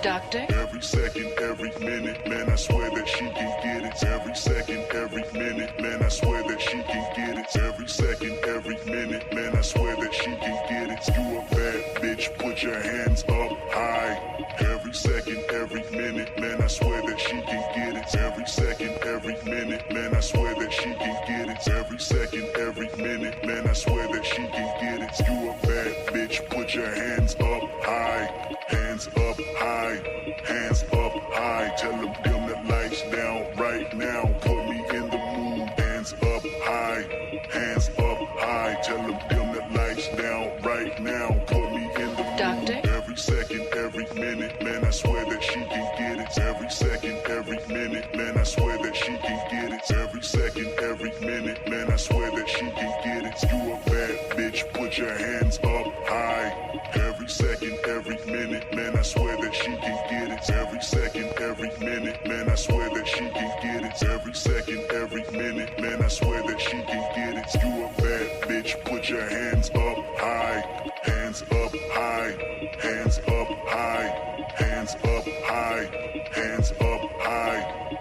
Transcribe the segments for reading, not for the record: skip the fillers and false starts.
Doctor? Every second, every minute, man, I swear that she can get it. Every second, every minute, man, I swear that she can get it. Every second, every minute, man, I swear that she can get it. You a bad bitch, put your hands up high. Every second, every minute, man, I swear that she can get it. Every second, every minute, man, I swear that she can get it. Every second, every minute, man, I swear that she can get it. You a bad bitch, put your hands up high. Hands up high, hands up high. Tell them dim the lights down right now. Put me in the mood. Hands up high, hands up high. Tell them dim the lights down right now. Put me in the mood. Doctor? Every second, every minute, man, I swear that she can get it. Every second, every minute, man, I swear that she can get it. Every second, every minute, man, I swear that she can get it. You a bad bitch, put your hands up high. Every second, every minute, man, I swear that she can get it. Every second, every minute, man, I swear that she can get it. Every second, every minute, man, I swear that she can get it. You a bad bitch, put your hands up high. Hands up high, hands up high, hands up high, hands up high,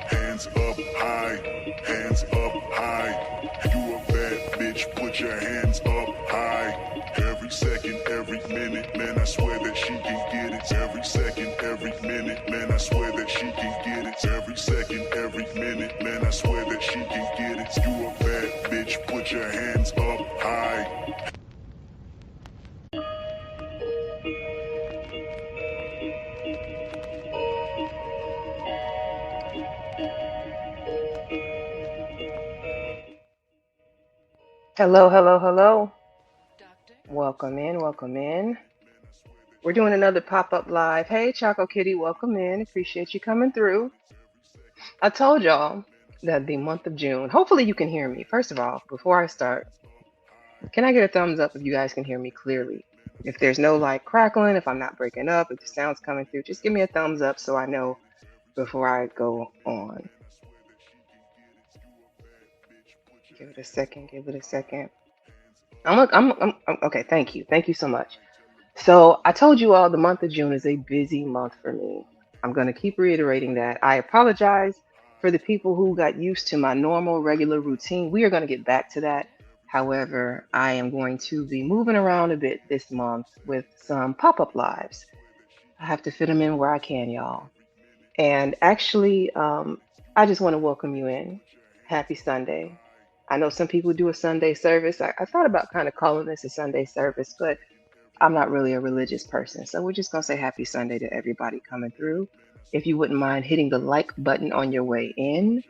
hands up high, hands up high. You a bad bitch, put your hands up high. Every second, every minute, man, I swear that she can get it. Every second, every minute, man, I swear that she can get it. Every second, every minute, man, I swear that she can get it. You a bad bitch, put your hands up high. Hello, hello, hello. Doctor? Welcome in, welcome in. We're doing another pop-up live. Hey, Choco Kitty, welcome in. Appreciate you coming through. I told y'all that the month of June, hopefully you can hear me. First of all, before I start, can I get a thumbs up if you guys can hear me clearly? If there's no like crackling, if I'm not breaking up, if the sound's coming through, just give me a thumbs up so I know before I go on. Give it a second, give it a second. Okay, thank you. Thank you so much. So I told you all the month of June is a busy month for me. I'm going to keep reiterating that. I apologize for the people who got used to my normal, regular routine. We are going to get back to that. However, I am going to be moving around a bit this month with some pop up lives. I have to fit them in where I can, y'all. And actually, I just want to welcome you in. Happy Sunday. I know some people do a Sunday service. I thought about kind of calling this a Sunday service, but I'm not really a religious person. So we're just going to say happy Sunday to everybody coming through. If you wouldn't mind hitting the like button on your way in,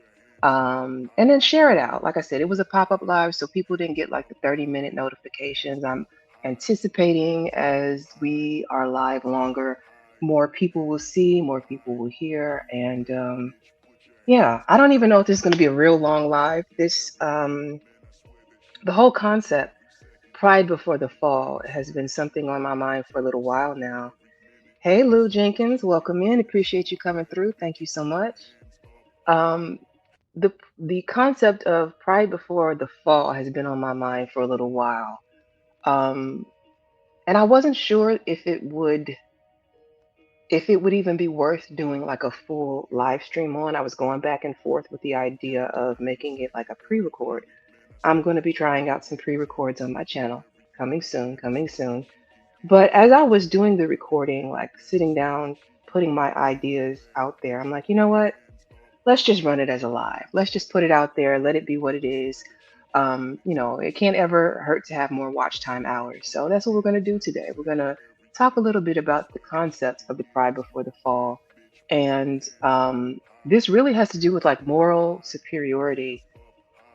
and then share it out. Like I said, it was a pop up live, so people didn't get like the 30-minute notifications. I'm anticipating as we are live longer, more people will see, more people will hear. And yeah, I don't even know if this is going to be a real long live. The whole concept Pride Before the Fall has been something on my mind for a little while now. Hey, Lou Jenkins, welcome in. Appreciate you coming through. Thank you so much. Um, the concept of Pride Before the Fall has been on my mind for a little while, um, and I wasn't sure if it would even be worth doing like a full live stream on. I was going back and forth with the idea of making it like a pre-record. I'm going to be trying out some pre-records on my channel. Coming soon, coming soon. But as I was doing the recording, like sitting down, putting my ideas out there, I'm like, you know what? Let's just run it as a live. Let's just put it out there, let it be what it is. It can't ever hurt to have more watch time hours. So that's what we're going to do today. We're going to talk a little bit about the concept of the Pride Before the Fall. And this really has to do with like moral superiority,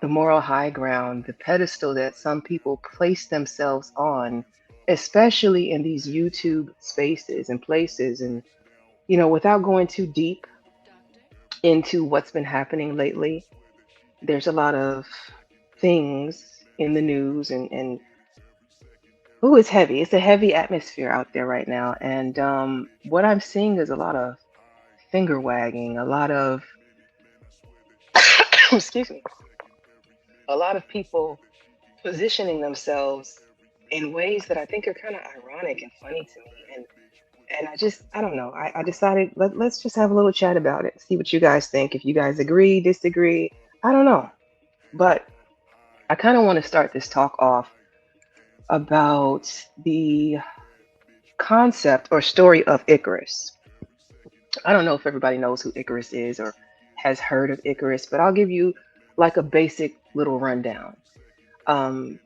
the moral high ground, the pedestal that some people place themselves on, especially in these YouTube spaces and places. And, without going too deep Doctor? into what's been happening lately, there's a lot of things in the news and oh, it's heavy. It's a heavy atmosphere out there right now. And what I'm seeing is a lot of finger wagging, a lot of, excuse me, a lot of people positioning themselves in ways that I think are kind of ironic and funny to me. And I don't know. I decided let's just have a little chat about it, see what you guys think. If you guys agree, disagree, I don't know. But I kind of want to start this talk off about the concept or story of Icarus. I don't know if everybody knows who Icarus is or has heard of Icarus, but I'll give you like a basic little rundown. Um,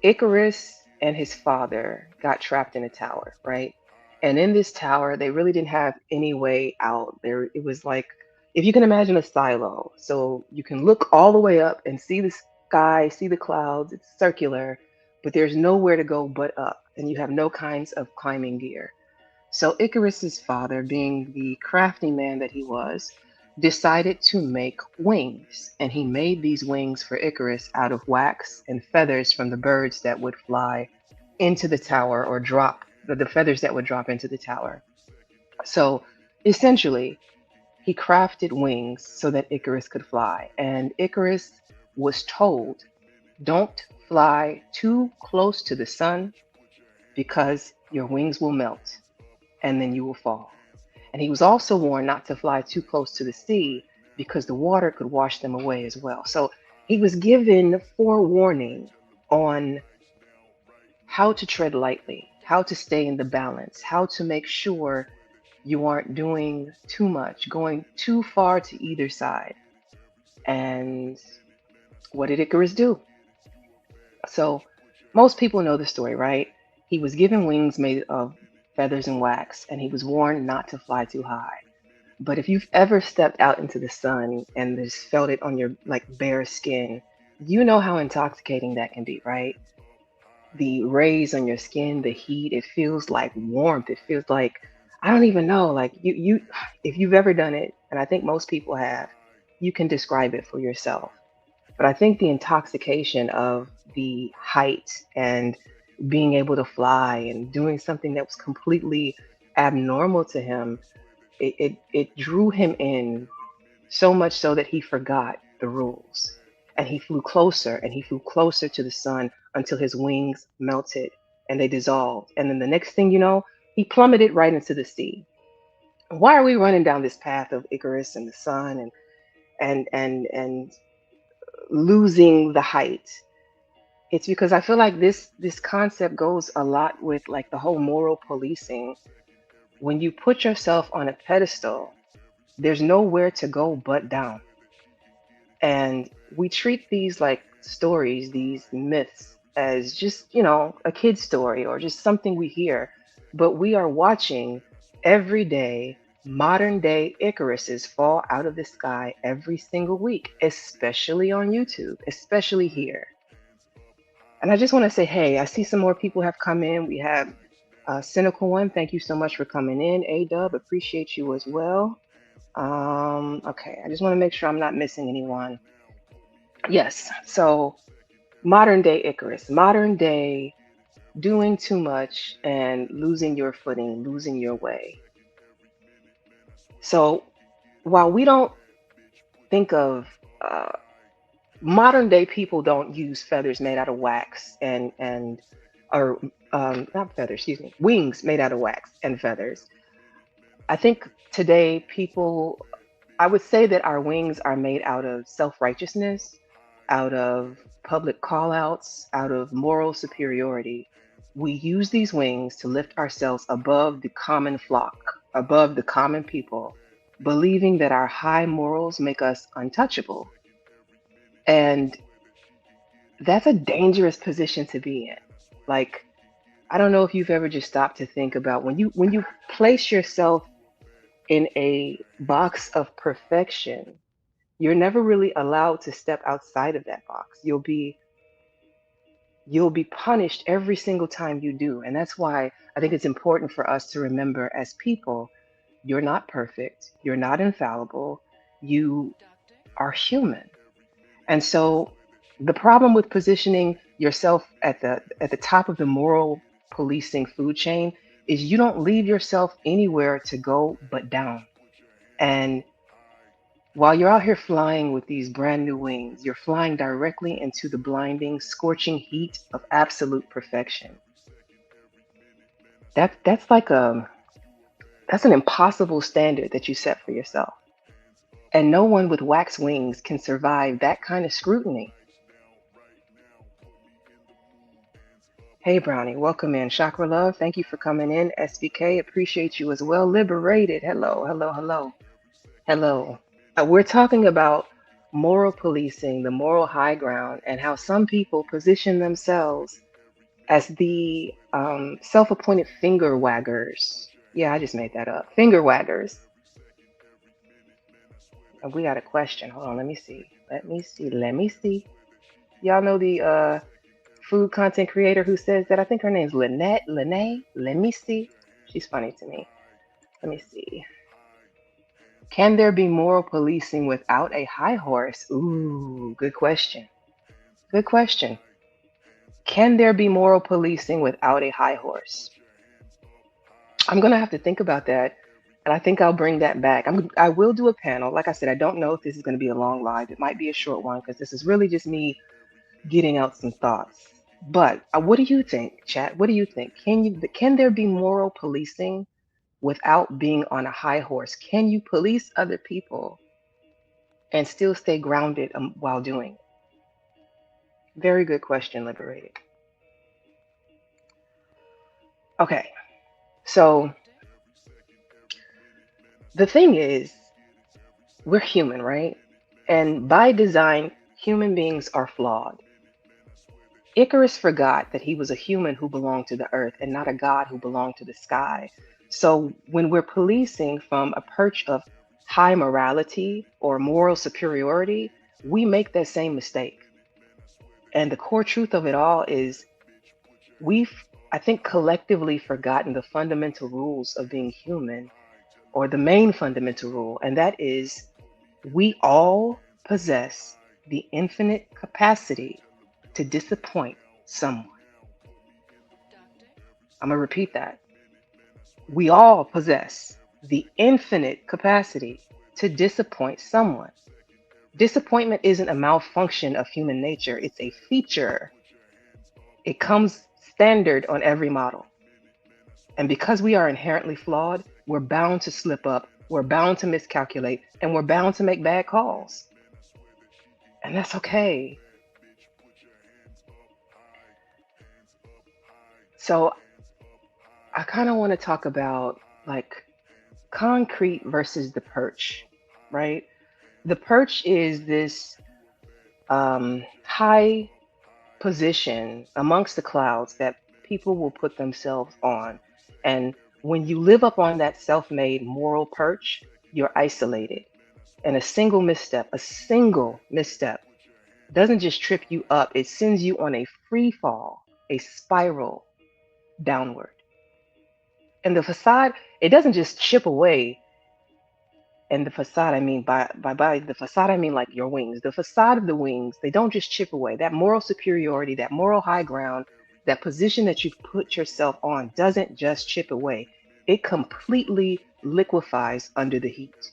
Icarus and his father got trapped in a tower, right? And in this tower, they really didn't have any way out. There, it was like, if you can imagine a silo, so you can look all the way up and see the sky, see the clouds. It's circular, but there's nowhere to go but up, and you have no kinds of climbing gear. So Icarus's father, being the crafty man that he was, decided to make wings, and he made these wings for Icarus out of wax and feathers from the birds that would fly into the tower or drop the feathers that would drop into the tower. So essentially, he crafted wings so that Icarus could fly, and Icarus was told, "Don't fly too close to the sun because your wings will melt and then you will fall." And he was also warned not to fly too close to the sea because the water could wash them away as well. So he was given forewarning on how to tread lightly, how to stay in the balance, how to make sure you aren't doing too much, going too far to either side. And what did Icarus do? So most people know the story, right? He was given wings made of feathers and wax, and he was warned not to fly too high. But if you've ever stepped out into the sun and just felt it on your like bare skin, you know how intoxicating that can be, right? The rays on your skin, the heat, it feels like warmth. It feels like I don't even know, like you if you've ever done it, and I think most people have, you can describe it for yourself. But I think the intoxication of the height and being able to fly and doing something that was completely abnormal to him, it drew him in so much so that he forgot the rules. And he flew closer and he flew closer to the sun until his wings melted and they dissolved. And then the next thing you know, he plummeted right into the sea. Why are we running down this path of Icarus and the sun and losing the height? It's because I feel like this concept goes a lot with like the whole moral policing. When you put yourself on a pedestal, there's nowhere to go but down. And we treat these like stories, these myths, as just, a kid's story or just something we hear. But we are watching every day modern day Icaruses fall out of the sky every single week, especially on YouTube, especially here. And I just want to say, hey, I see some more people have come in. We have Cynical One. Thank you so much for coming in. A Dub, appreciate you as well. Okay, I just want to make sure I'm not missing anyone. Yes, so modern day Icarus, modern day doing too much and losing your footing, losing your way. So while we don't think of modern day people don't use feathers made out of wax and or not feathers, excuse me, wings made out of wax and feathers. I think today people, I would say that our wings are made out of self-righteousness, out of public call outs, out of moral superiority. We use these wings to lift ourselves above the common flock, above the common people, believing that our high morals make us untouchable. And that's a dangerous position to be in. Like, I don't know if you've ever just stopped to think about when you place yourself in a box of perfection, you're never really allowed to step outside of that box. You'll be punished every single time you do. And that's why I think it's important for us to remember as people, you're not perfect, you're not infallible, you are human. And so the problem with positioning yourself at the top of the moral policing food chain is you don't leave yourself anywhere to go but down. And While you're out here flying with these brand new wings, you're flying directly into the blinding, scorching heat of absolute perfection. That's like that's an impossible standard that you set for yourself. And no one with wax wings can survive that kind of scrutiny. Hey Brownie, welcome in. Chakra Love, thank you for coming in. SBK, appreciate you as well. Liberated, hello, hello, hello, hello. We're talking about moral policing, the moral high ground, and how some people position themselves as the self appointed finger waggers. Yeah, I just made that up. Finger waggers. And we got a question. Hold on, let me see. Let me see. Let me see. Y'all know the food content creator who says that? I think her name's Lynette. Lene? Let me see. She's funny to me. Let me see. Can there be moral policing without a high horse? Ooh, good question. Good question. Can there be moral policing without a high horse? I'm going to have to think about that. And I think I'll bring that back. I will do a panel. Like I said, I don't know if this is going to be a long live. It might be a short one because this is really just me getting out some thoughts. But what do you think, chat? What do you think? Can there be moral policing without being on a high horse? Can you police other people and still stay grounded while doing it? Very good question, Liberated. Okay, so the thing is, we're human, right? And by design, human beings are flawed. Icarus forgot that he was a human who belonged to the earth and not a god who belonged to the sky. So when we're policing from a perch of high morality or moral superiority, we make that same mistake. And the core truth of it all is we've, I think, collectively forgotten the fundamental rules of being human, or the main fundamental rule, and that is we all possess the infinite capacity to disappoint someone. I'm going to repeat that. We all possess the infinite capacity to disappoint someone. Disappointment isn't a malfunction of human nature, it's a feature. It comes standard on every model. And because we are inherently flawed, we're bound to slip up, we're bound to miscalculate, and we're bound to make bad calls. And that's okay. So I kind of want to talk about like concrete versus the perch, right? The perch is this high position amongst the clouds that people will put themselves on. And when you live up on that self made moral perch, you're isolated. And a single misstep doesn't just trip you up, it sends you on a free fall, a spiral downward. And the facade, it doesn't just chip away. And the facade, I mean by the facade, I mean like your wings. The facade of the wings, they don't just chip away. That moral superiority, that moral high ground, that position that you've put yourself on doesn't just chip away. It completely liquefies under the heat.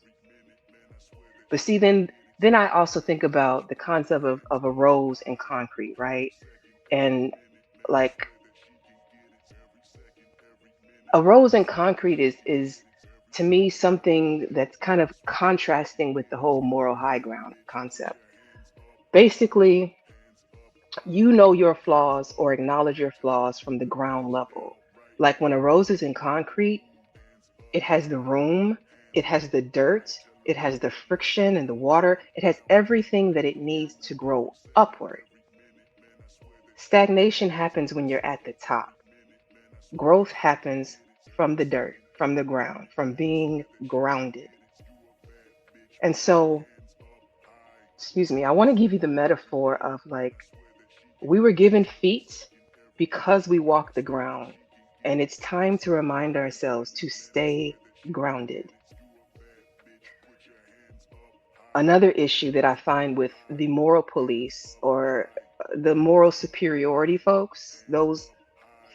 But see, then I also think about the concept of a rose in concrete, right? And like a rose in concrete is to me something that's kind of contrasting with the whole moral high ground concept. Basically, you know your flaws or acknowledge your flaws from the ground level. Like when a rose is in concrete, it has the room, it has the dirt, it has the friction and the water, it has everything that it needs to grow upward. Stagnation happens when you're at the top. Growth happens from the dirt, from the ground, from being grounded. And so, excuse me, I want to give you the metaphor of like we were given feet because we walk the ground. And it's time to remind ourselves to stay grounded. Another issue that I find with the moral police or the moral superiority folks, those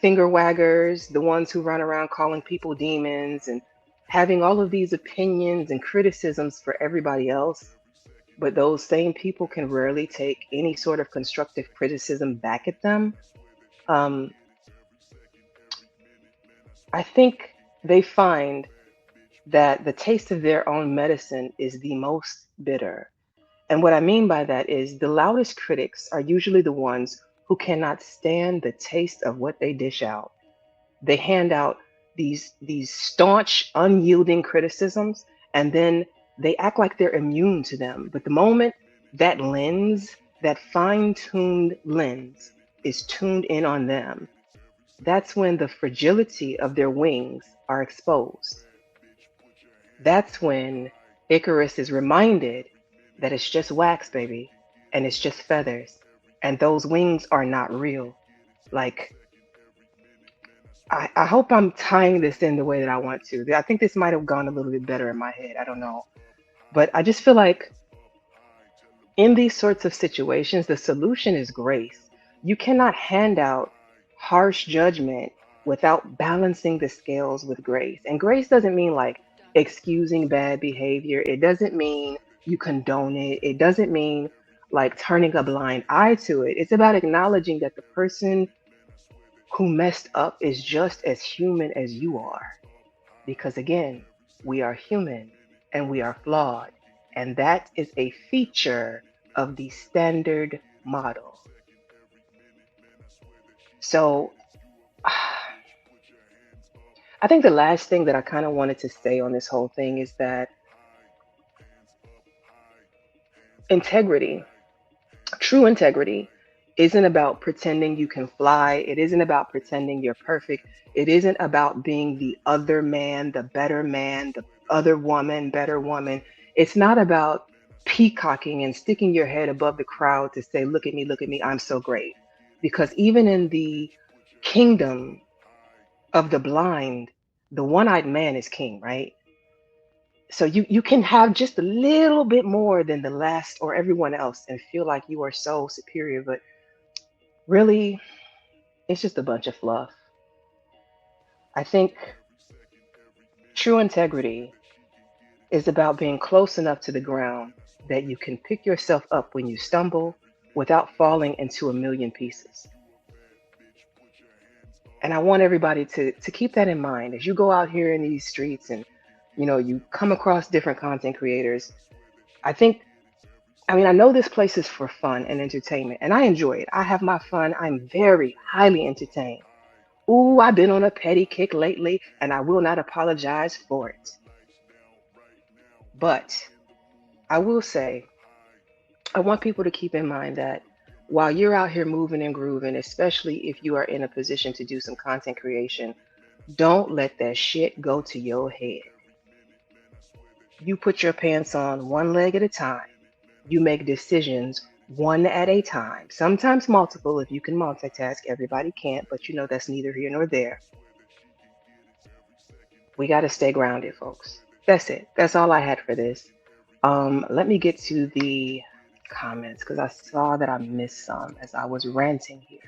finger waggers, the ones who run around calling people demons and having all of these opinions and criticisms for everybody else, but those same people can rarely take any sort of constructive criticism back at them. Um, I think they find that the taste of their own medicine is the most bitter. And what I mean by that is the loudest critics are usually the ones who cannot stand the taste of what they dish out. They hand out these staunch, unyielding criticisms, and then they act like they're immune to them. But the moment that lens, that fine-tuned lens, is tuned in on them, that's when the fragility of their wings are exposed. That's when Icarus is reminded that it's just wax, baby, and it's just feathers, and those wings are not real. Like, I hope I'm tying this in the way that I want to. I think this might have gone a little bit better in my head. I don't know. But I just feel like in these sorts of situations, the solution is grace. You cannot hand out harsh judgment without balancing the scales with grace. And grace doesn't mean like excusing bad behavior, it doesn't mean you condone it, it doesn't mean like turning a blind eye to it. It's about acknowledging that the person who messed up is just as human as you are. Because again, we are human and we are flawed. And that is a feature of the standard model. So I think the last thing that I kind of wanted to say on this whole thing is that integrity, true integrity, isn't about pretending you can fly. It isn't about pretending you're perfect. It isn't about being the other man, the other woman, better woman. It's not about peacocking and sticking your head above the crowd to say, look at me, I'm so great. Because even in the kingdom of the blind, the one eyed man is king, right? So you can have just a little bit more than the last or everyone else and feel like you are so superior, but really, it's just a bunch of fluff. I think true integrity is about being close enough to the ground that you can pick yourself up when you stumble without falling into a million pieces. And I want everybody to keep that in mind as you go out here in these streets and you come across different content creators. I think I mean, I know this place is for fun and entertainment, and I enjoy it. I have my fun. I'm very highly entertained. Ooh, I've been on a petty kick lately, and I will not apologize for it. But I will say, I want people to keep in mind that while you're out here moving and grooving, especially if you are in a position to do some content creation, don't let that shit go to your head. You put your pants on one leg at a time. You make decisions one at a time, sometimes multiple if you can multitask. Everybody can't, but that's neither here nor there. We got to stay grounded, folks. That's it. That's all I had for this. Let me get to the comments because I saw that I missed some as I was ranting here.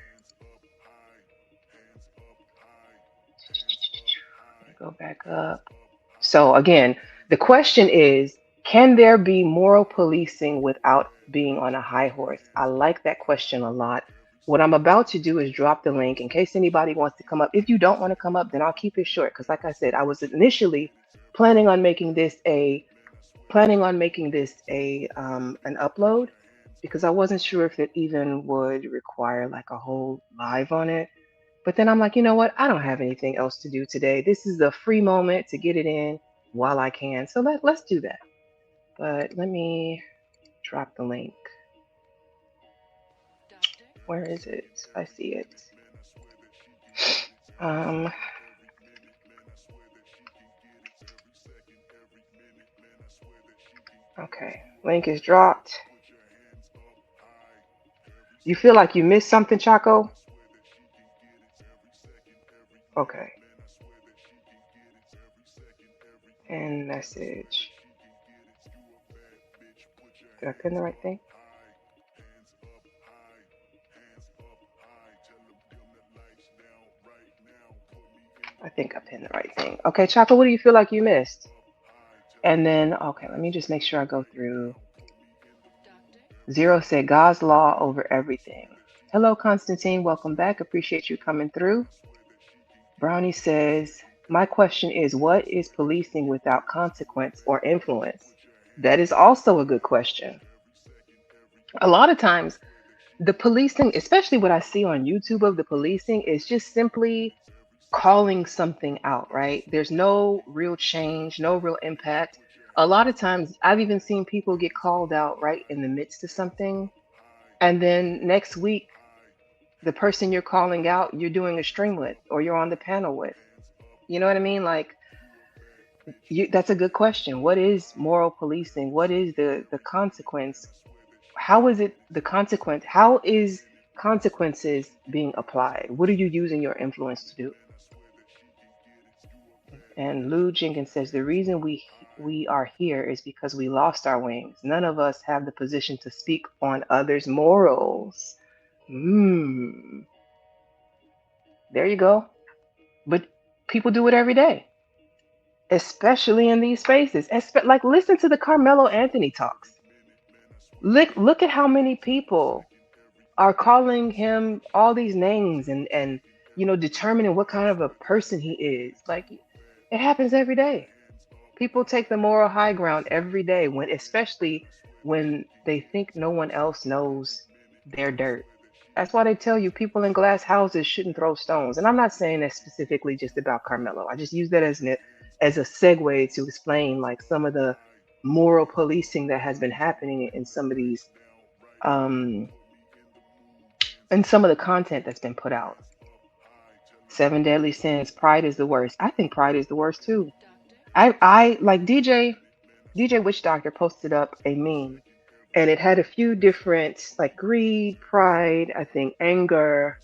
Go back up. So again, the question is, can there be moral policing without being on a high horse? I like that question a lot. What I'm about to do is drop the link in case anybody wants to come up. If you don't want to come up, then I'll keep it short because like I said, I was initially planning on making this a an upload because I wasn't sure if it even would require like a whole live on it. But then I'm like, you know what? I don't have anything else to do today. This is a free moment to get it in while I can. So let's do that. But let me drop the link. Where is it? I see it. Um, okay. Link is dropped. You feel like you missed something, Chaco? Okay. And message. Did I pin the right thing? I think I pinned the right thing. Okay, Chaka, what do you feel like you missed? And then, okay, let me just make sure I go through. Zero said God's law over everything. Hello, Constantine. Welcome back. Appreciate you coming through. Brownie says, my question is, what is policing without consequence or influence? That is also a good question. A lot of times, the policing, especially what I see on YouTube of the policing, is just simply calling something out, right? There's no real change, no real impact. A lot of times, I've even seen people get called out right in the midst of something. And then next week, the person you're calling out, you're doing a stream with or you're on the panel with. You know what I mean? Like, that's a good question. What is moral policing? What is the consequence? How is it the consequence? How is consequences being applied? What are you using your influence to do? And Lou Jenkins says the reason we are here is because we lost our wings. None of us have the position to speak on others' morals. Hmm. There you go. But people do it every day, especially in these spaces. Like listen to the Carmelo Anthony talks. Look at how many people are calling him all these names and determining what kind of a person he is. Like it happens every day. People take the moral high ground every day when especially when they think no one else knows their dirt. That's why they tell you people in glass houses shouldn't throw stones. And I'm not saying that specifically just about Carmelo. I just use that as a segue to explain like some of the moral policing that has been happening in some of these um and some of the content that's been put out. Seven deadly sins. Pride is the worst. I think pride is the worst too. I like DJ Witch Doctor posted up a meme and it had a few different like greed, pride, I think anger,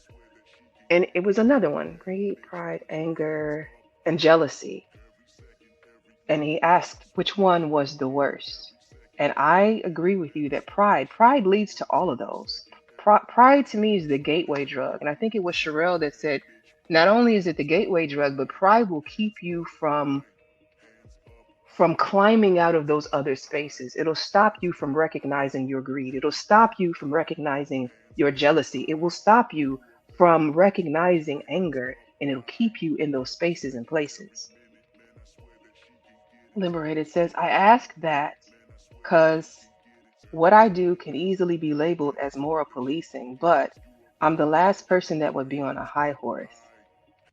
and it was another one, greed, pride, anger, and jealousy. And he asked which one was the worst. And I agree with you that pride leads to all of those. Pride to me is the gateway drug. And I think it was Sherelle that said, not only is it the gateway drug, but pride will keep you from climbing out of those other spaces. It'll stop you from recognizing your greed. It'll stop you from recognizing your jealousy. It will stop you from recognizing anger, and it'll keep you in those spaces and places. Liberated says, I ask that because what I do can easily be labeled as moral policing, but I'm the last person that would be on a high horse.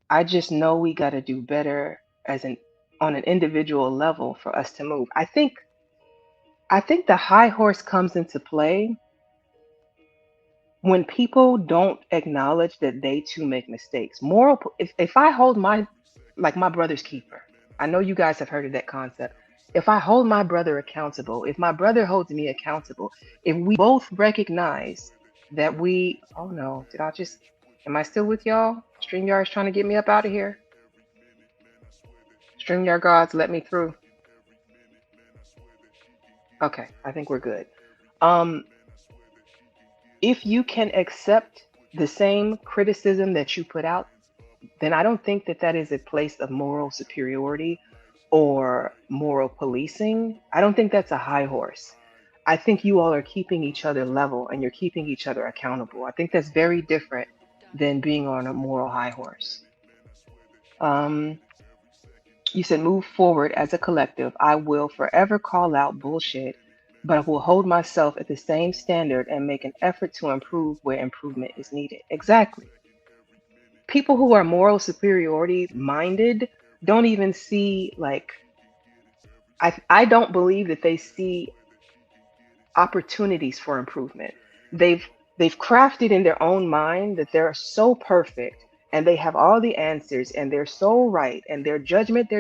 I just know we got to do better as an on an individual level for us to move. I think the high horse comes into play when people don't acknowledge that they too make mistakes. If I hold my like my brother's keeper, I know you guys have heard of that concept. If I hold my brother accountable, if my brother holds me accountable, if we both recognize that oh no, am I still with y'all? StreamYard's trying to get me up out of here. StreamYard gods, let me through. Okay, I think we're good. Um, if you can accept the same criticism that you put out, then I don't think that that is a place of moral superiority or moral policing. I don't think that's a high horse. I think you all are keeping each other level and you're keeping each other accountable. I think that's very different than being on a moral high horse. Um, you said move forward as a collective. I will forever call out bullshit, but I will hold myself at the same standard and make an effort to improve where improvement is needed. Exactly. People who are moral superiority minded don't even see like I don't believe that they see opportunities for improvement. They've they've crafted in their own mind that they're so perfect and they have all the answers and they're so right and their judgment that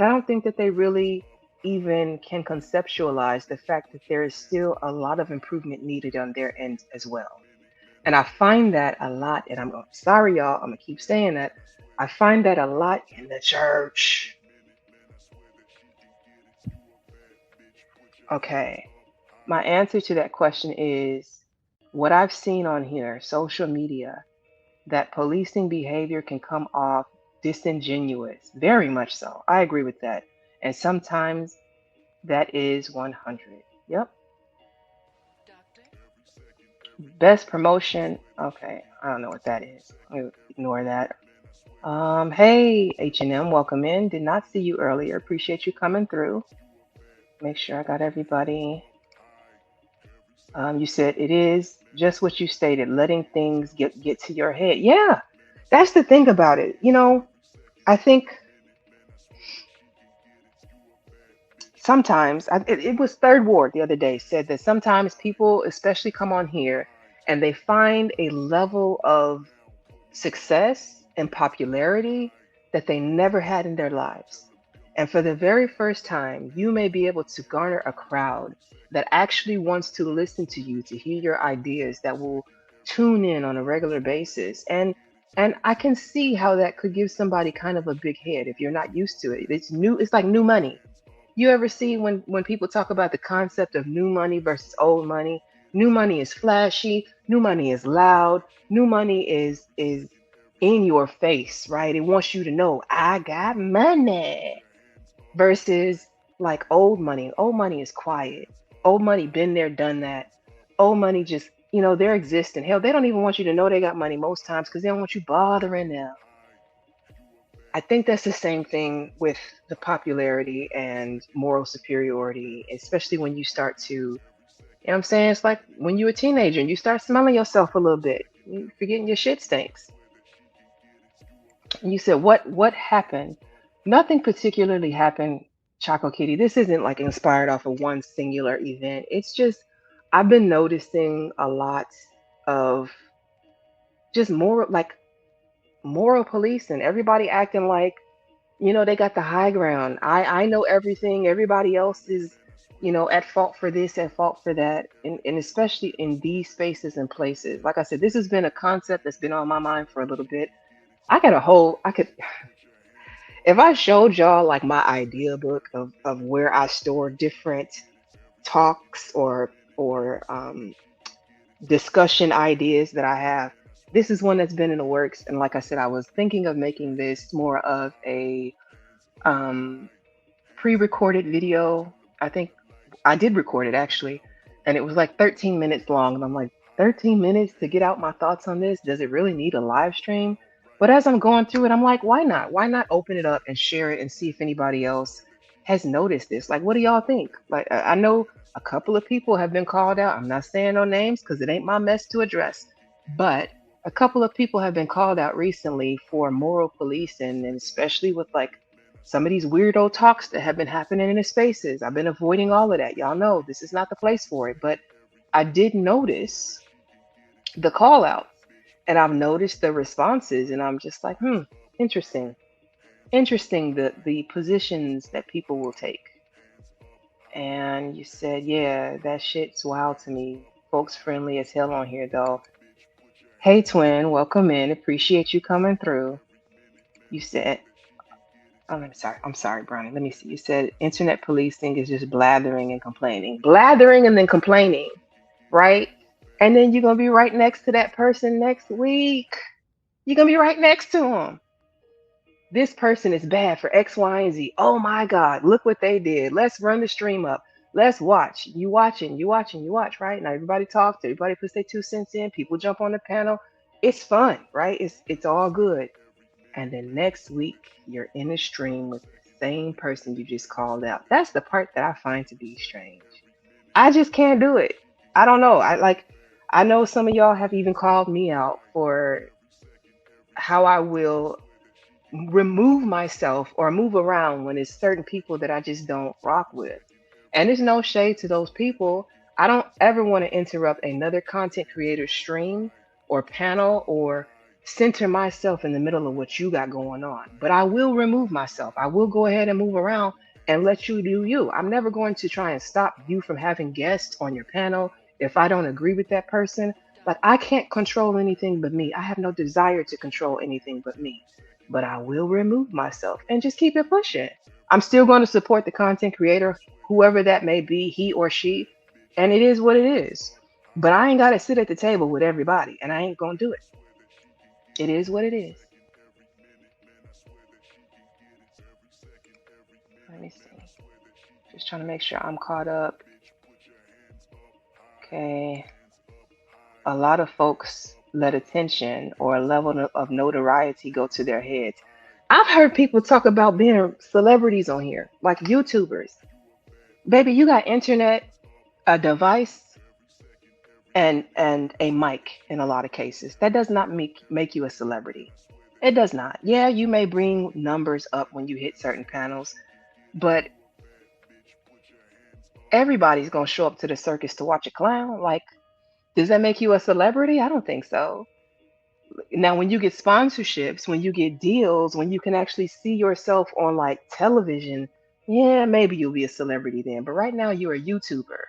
I don't think that they really even can conceptualize the fact that there is still a lot of improvement needed on their end as well. And I find that a lot, and I'm sorry, y'all, I'm gonna keep saying that. I find that a lot in the church. Okay. My answer to that question is what I've seen on here, social media. that policing behavior can come off disingenuous. Very much so. I agree with that. And sometimes that is 100. Yep. Best promotion. Okay. I don't know what that is. Ignore that. Hey, H&M, welcome in. Did not see you earlier. Appreciate you coming through. Make sure I got everybody. You said it is just what you stated, letting things get to your head. Yeah, that's the thing about it. I think sometimes it was Third Ward the other day said that sometimes people, especially, come on here and they find a level of success and popularity that they never had in their lives. And for the very first time, you may be able to garner a crowd that actually wants to listen to you, to hear your ideas, that will tune in on a regular basis. And I can see how that could give somebody kind of a big head if you're not used to it. It's new, it's like new money. You ever see when people talk about the concept of new money versus old money? New money is flashy, new money is loud, new money is in your face, right? It wants you to know I got money versus like old money. Old money is quiet. Old money been there, done that. Old money just, they're existing. Hell, they don't even want you to know they got money most times because they don't want you bothering them. I think that's the same thing with the popularity and moral superiority, especially when you start to, what I'm saying? It's like when you're a teenager and you start smelling yourself a little bit, you forgetting your shit stinks. And you said, what happened? Nothing particularly happened, Choco Kitty. This isn't like inspired off of one singular event. It's just I've been noticing a lot of just more like moral policing. Everybody acting like they got the high ground. I know everything. Everybody else is, at fault for this, at fault for that. And especially in these spaces and places. Like I said, this has been a concept that's been on my mind for a little bit. I could, if I showed y'all like my idea book of where I store different talks or discussion ideas that I have, this is one that's been in the works. And like I said, I was thinking of making this more of a um, pre-recorded video. I think I did record it actually, and it was like 13 minutes long. And I'm like, 13 minutes to get out my thoughts on this? Does it really need a live stream? But as I'm going through it, I'm like, why not? Why not open it up and share it and see if anybody else has noticed this? Like, what do y'all think? Like, I know a couple of people have been called out. I'm not saying no names because it ain't my mess to address, but a couple of people have been called out recently for moral policing, and especially with like some of these weirdo talks that have been happening in the spaces. I've been avoiding all of that. Y'all know this is not the place for it. But I did notice the call outs and I've noticed the responses, and I'm just like, interesting. Interesting the positions that people will take. And you said, yeah, that shit's wild to me. Folks friendly as hell on here though. Hey twin, welcome in. Appreciate you coming through. You said, oh, I'm sorry, Brownie. Let me see. You said internet policing is just blathering and complaining. Blathering and then complaining, right? And then you're going to be right next to that person next week. You're going to be right next to them. This person is bad for X, Y, and Z. Oh my God, look what they did. Let's run the stream up. Let's watch. You watching, you watch, right? Now everybody talks, everybody puts their 2 cents in, people jump on the panel. It's fun, right? It's all good. And then next week you're in a stream with the same person you just called out. That's the part that I find to be strange. I just can't do it. I don't know. I know some of y'all have even called me out for how I will remove myself or move around when it's certain people that I just don't rock with. And there's no shade to those people. I don't ever want to interrupt another content creator's stream or panel or center myself in the middle of what you got going on. But I will remove myself. I will go ahead and move around and let you do you. I'm never going to try and stop you from having guests on your panel if I don't agree with that person. Like, I can't control anything but me. I have no desire to control anything but me. But I will remove myself and just keep it pushing. I'm still going to support the content creator, whoever that may be, he or she. And it is what it is. But I ain't got to sit at the table with everybody, and I ain't going to do it. It is what it is. Let me see. Just trying to make sure I'm caught up. Okay. A lot of folks let attention or a level of notoriety go to their heads. I've heard people talk about being celebrities on here, like YouTubers. Baby, you got internet, a device, and a mic in a lot of cases. That does not make you a celebrity. It does not. Yeah, you may bring numbers up when you hit certain panels, but everybody's gonna show up to the circus to watch a clown. Like, does that make you a celebrity? I don't think so. Now, when you get sponsorships, when you get deals, when you can actually see yourself on like television, yeah, maybe you'll be a celebrity then. But right now, you're a YouTuber,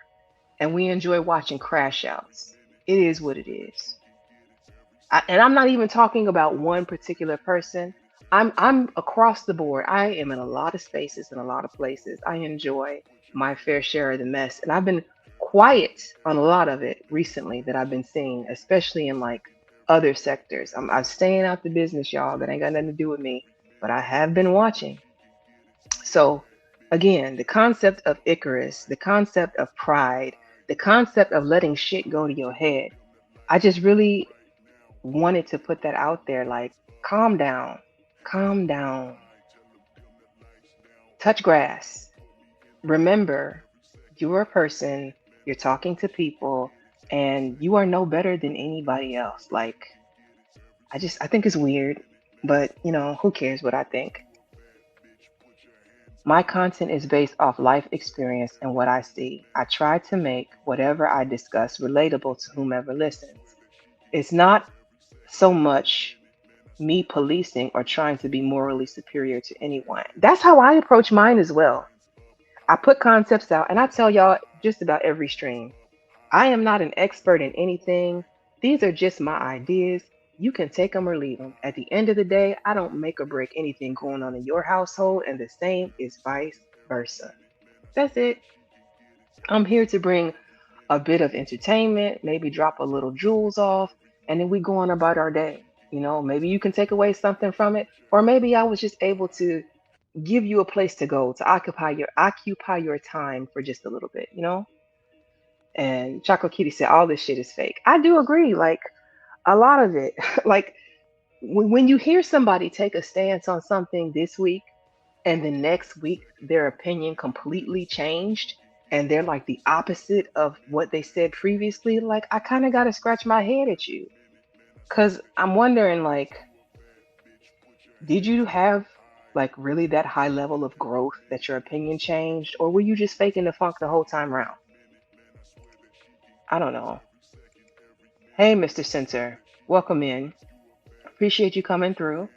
and we enjoy watching crash outs. It is what it is. And I'm not even talking about one particular person. I'm across the board. I am in a lot of spaces in a lot of places. I enjoy my fair share of the mess, and I've been quiet on a lot of it recently that I've been seeing, especially in like other sectors. I'm staying out the business, y'all. That ain't got nothing to do with me, but I have been watching. So again, the concept of Icarus, the concept of pride, the concept of letting shit go to your head. I just really wanted to put that out there like, calm down, calm down, touch grass. Remember, you're a person, you're talking to people, and you are no better than anybody else. Like, I think it's weird, but who cares what I think? My content is based off life experience and what I see. I try to make whatever I discuss relatable to whomever listens. It's not so much me policing or trying to be morally superior to anyone. That's how I approach mine as well. I put concepts out and I tell y'all just about every stream. I am not an expert in anything. These are just my ideas. You can take them or leave them. At the end of the day, I don't make or break anything going on in your household, and the same is vice versa. That's it. I'm here to bring a bit of entertainment, maybe drop a little jewels off, and then we go on about our day. Maybe you can take away something from it, or maybe I was just able to give you a place to go to occupy your time for just a little bit. And Chocolate Kitty said all this shit is fake. I do agree, like a lot of it. Like when you hear somebody take a stance on something this week and the next week their opinion completely changed and they're like the opposite of what they said previously, like I kind of got to scratch my head at you cuz I'm wondering, like, did you have like really that high level of growth that your opinion changed, or were you just faking the funk the whole time around? I don't know. Hey, Mr. Center, welcome in. Appreciate you coming through.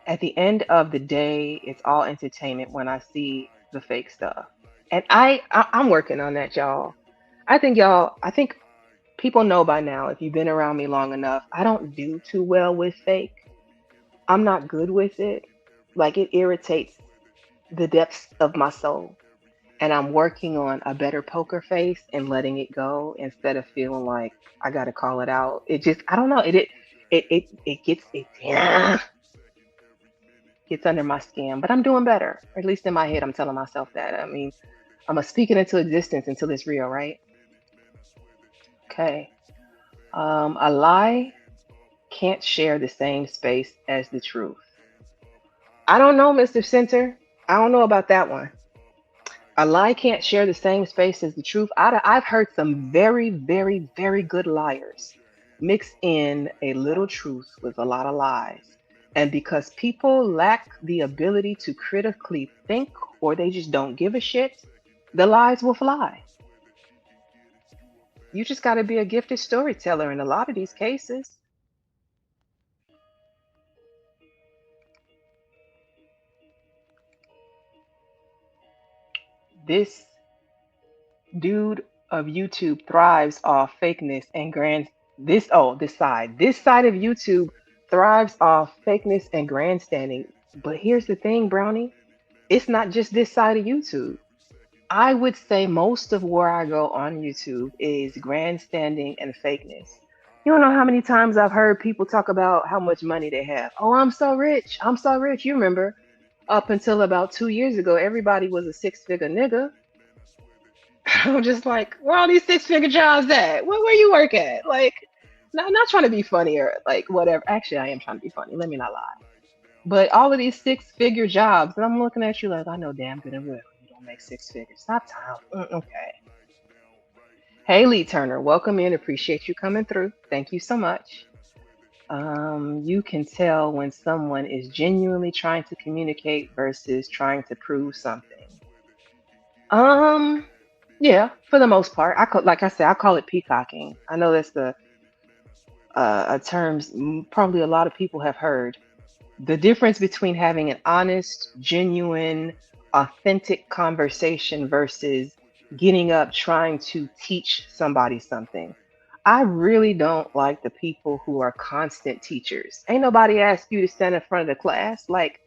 At the end of the day, it's all entertainment when I see the fake stuff. And I'm working on that, y'all. I think people know by now, if you've been around me long enough, I don't do too well with fake. I'm not good with it. Like, it irritates the depths of my soul. And I'm working on a better poker face and letting it go instead of feeling like I gotta call it out. It just, I don't know. It gets it gets under my skin, but I'm doing better. Or at least in my head, I'm telling myself that. I mean, I'm a speaking into existence until it's real, right? Okay. A lie can't share the same space as the truth. I don't know, Mr. Center. I don't know about that one. A lie can't share the same space as the truth. I've heard some very, very, very good liars mix in a little truth with a lot of lies. And because people lack the ability to critically think or they just don't give a shit, the lies will fly. You just got to be a gifted storyteller in a lot of these cases. This dude of YouTube thrives off fakeness and grand this side of YouTube thrives off fakeness and grandstanding. But here's the thing, Brownie, it's not just this side of YouTube. I would say most of where I go on YouTube is grandstanding and fakeness. You don't know how many times I've heard people talk about how much money they have. Oh, I'm so rich. I'm so rich. You remember up until about 2 years ago, everybody was a six-figure nigga. I'm just like, where all these six-figure jobs at? Where you work at? Like, not trying to be funny or like whatever. Actually, I am trying to be funny. Let me not lie. But all of these six-figure jobs, and I'm looking at you like, I know damn good and well you don't make six figures. Stop time. Okay. Hey, Lee Turner, welcome in. Appreciate you coming through. Thank you so much. You can tell when someone is genuinely trying to communicate versus trying to prove something. Um, yeah, for the most part, like I said, I call it peacocking. I know that's the a terms probably a lot of people have heard. The difference between having an honest, genuine, authentic conversation versus getting up trying to teach somebody something. I really don't like the people who are constant teachers. Ain't nobody asked you to stand in front of the class. Like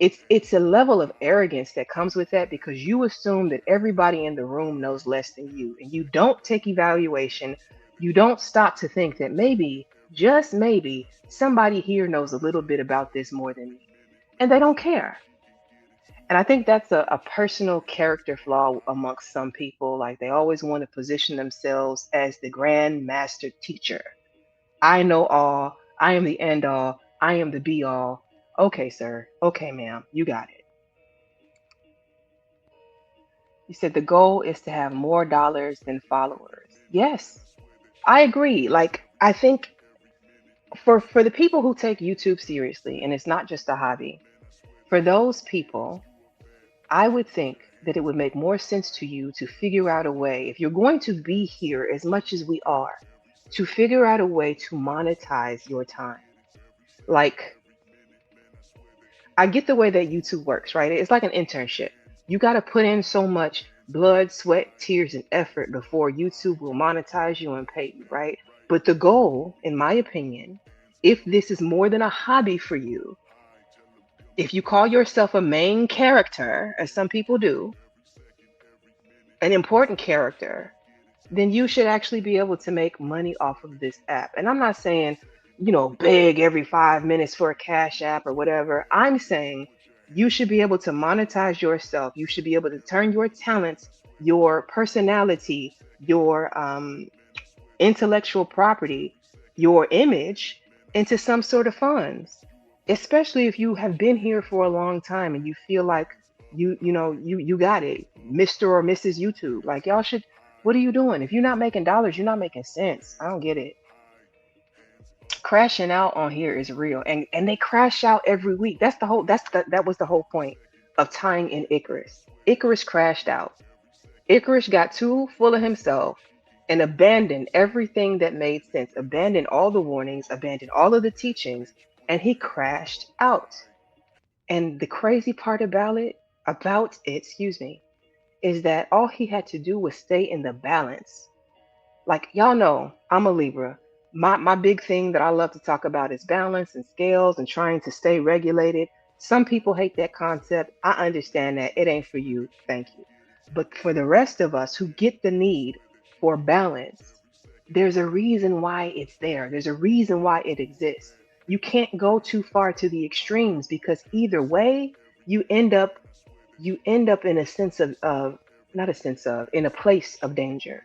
it's a level of arrogance that comes with that because you assume that everybody in the room knows less than you and you don't take evaluation. You don't stop to think that maybe, just maybe, somebody here knows a little bit about this more than me. And they don't care. And I think that's a personal character flaw amongst some people. Like they always want to position themselves as the grand master teacher. I know all. I am the end all. I am the be all. Okay, sir. Okay, ma'am. You got it. You said the goal is to have more dollars than followers. Yes, I agree. Like I think for the people who take YouTube seriously and it's not just a hobby, for those people, I would think that it would make more sense to you to figure out a way, if you're going to be here as much as we are, to figure out a way to monetize your time. Like, I get the way that YouTube works, right? It's like an internship. You got to put in so much blood, sweat, tears, and effort before YouTube will monetize you and pay you, right? But the goal, in my opinion, if this is more than a hobby for you, if you call yourself a main character, as some people do, an important character, then you should actually be able to make money off of this app. And I'm not saying, beg every 5 minutes for a cash app or whatever. I'm saying you should be able to monetize yourself. You should be able to turn your talents, your personality, your intellectual property, your image into some sort of funds. Especially if you have been here for a long time and you feel like you got it, Mr. or Mrs. YouTube. Like y'all should, what are you doing? If you're not making dollars, you're not making sense. I don't get it. Crashing out on here is real. And they crash out every week. That was the whole point of tying in Icarus. Icarus crashed out. Icarus got too full of himself and abandoned everything that made sense, abandoned all the warnings, abandoned all of the teachings, and he crashed out. And the crazy part excuse me, is that all he had to do was stay in the balance. Like y'all know, I'm a Libra. My big thing that I love to talk about is balance and scales and trying to stay regulated. Some people hate that concept. I understand that. It ain't for you. Thank you. But for the rest of us who get the need for balance, there's a reason why it's there. There's a reason why it exists. You can't go too far to the extremes because either way, you end up in a sense of not a sense of in a place of danger.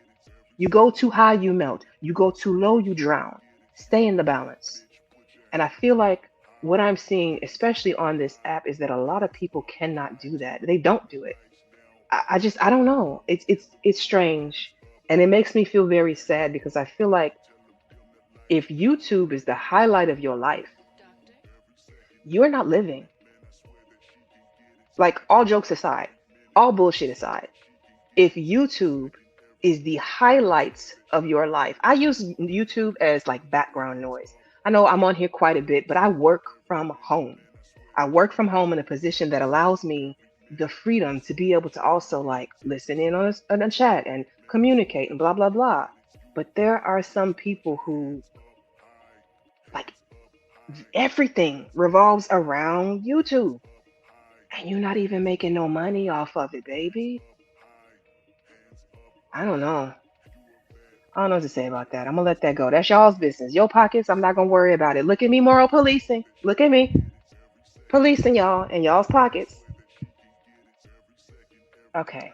You go too high, you melt. You go too low, you drown. Stay in the balance. And I feel like what I'm seeing, especially on this app, is that a lot of people cannot do that. They don't do it. I don't know. It's strange. And it makes me feel very sad because I feel like if YouTube is the highlight of your life, you're not living. Like all jokes aside, all bullshit aside, if YouTube is the highlights of your life, I use YouTube as like background noise. I know I'm on here quite a bit, but I work from home. I work from home in a position that allows me the freedom to be able to also like listen in on a chat and communicate and blah, blah, blah. But there are some people who like everything revolves around YouTube and you're not even making no money off of it, baby. I don't know. I don't know what to say about that. I'm gonna let that go. That's y'all's business. Your pockets, I'm not gonna worry about it. Look at me, moral policing. Look at me, policing y'all in y'all's pockets. Okay.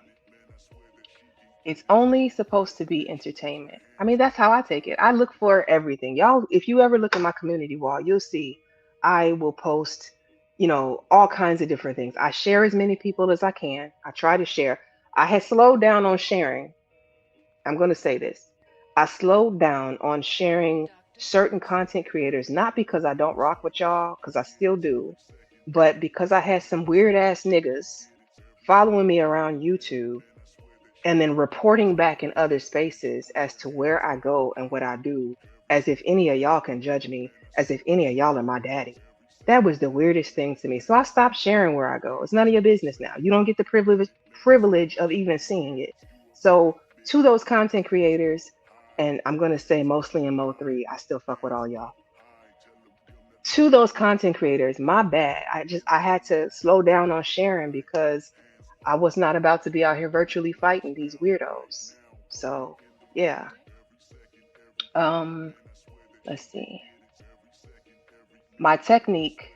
It's only supposed to be entertainment. I mean, that's how I take it. I look for everything. Y'all, if you ever look at my community wall, you'll see I will post, all kinds of different things. I share as many people as I can. I try to share. I had slowed down on sharing. I'm going to say this. I slowed down on sharing certain content creators, not because I don't rock with y'all, because I still do, but because I had some weird ass niggas following me around YouTube and then reporting back in other spaces as to where I go and what I do, as if any of y'all can judge me, as if any of y'all are my daddy. That was the weirdest thing to me. So I stopped sharing where I go. It's none of your business now. You don't get the privilege of even seeing it. So to those content creators, and I'm gonna say mostly in Mo3, I still fuck with all y'all. To those content creators, my bad. I had to slow down on sharing because I was not about to be out here virtually fighting these weirdos. So yeah. Um, let's see. My technique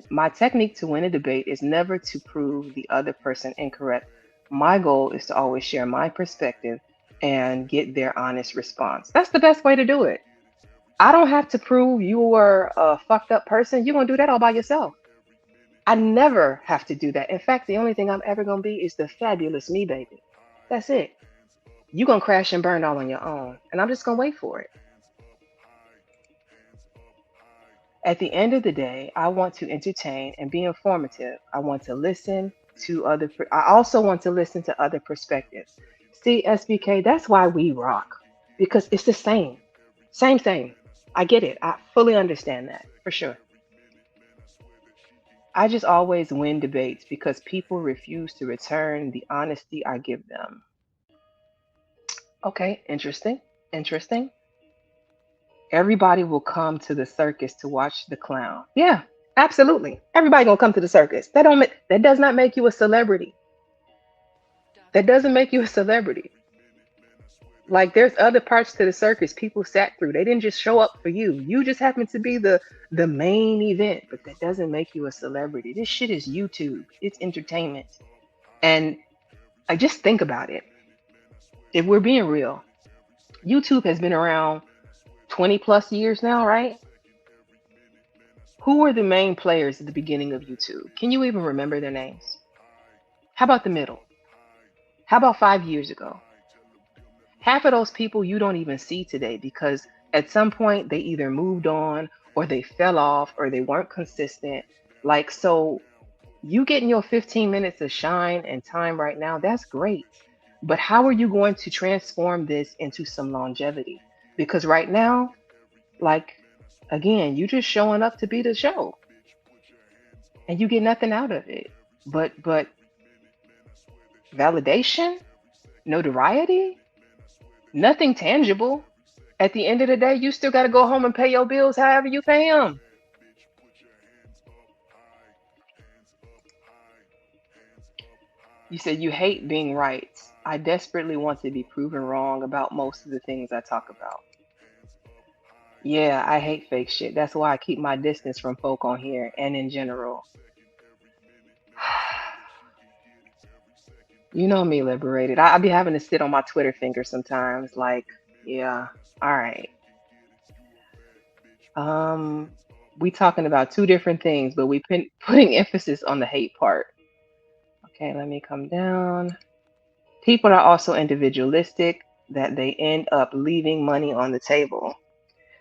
my technique to win a debate is never to prove the other person incorrect. My goal is to always share my perspective and get their honest response. That's the best way to do it. I don't have to prove you were a fucked up person. You're gonna do that all by yourself. I never have to do that. In fact, the only thing I'm ever gonna be is the fabulous me, baby. That's it. You're gonna crash and burn all on your own. And I'm just gonna wait for it. At the end of the day, I want to entertain and be informative. I want to listen to I also want to listen to other perspectives. See, SBK, that's why we rock. Because it's the same. Same. I get it. I fully understand that for sure. I just always win debates because people refuse to return the honesty I give them. Okay, interesting. Interesting. Everybody will come to the circus to watch the clown. Yeah, absolutely. Everybody gonna come to the circus. That does not make you a celebrity. That doesn't make you a celebrity. Like there's other parts to the circus people sat through. They didn't just show up for you. You just happen to be the main event, but that doesn't make you a celebrity. This shit is YouTube. It's entertainment. And I just think about it. If we're being real, YouTube has been around 20 plus years now, right? Who were the main players at the beginning of YouTube? Can you even remember their names? How about the middle? How about 5 years ago? Half of those people you don't even see today because at some point they either moved on or they fell off or they weren't consistent. Like, so you getting your 15 minutes of shine and time right now, that's great. But how are you going to transform this into some longevity? Because right now, like, again, you just showing up to be the show and you get nothing out of it. But validation, notoriety, nothing tangible. At the end of the day, you still got to go home and pay your bills however you pay them. You said you hate being right. I desperately want to be proven wrong about most of the things I talk about. Yeah, I hate fake shit. That's why I keep my distance from folk on here and in general. You know me, liberated. I be having to sit on my Twitter finger sometimes. Like, yeah, all right. Um, we talking about two different things, but we putting emphasis on the hate part. Okay, let me come down. People are also individualistic that they end up leaving money on the table.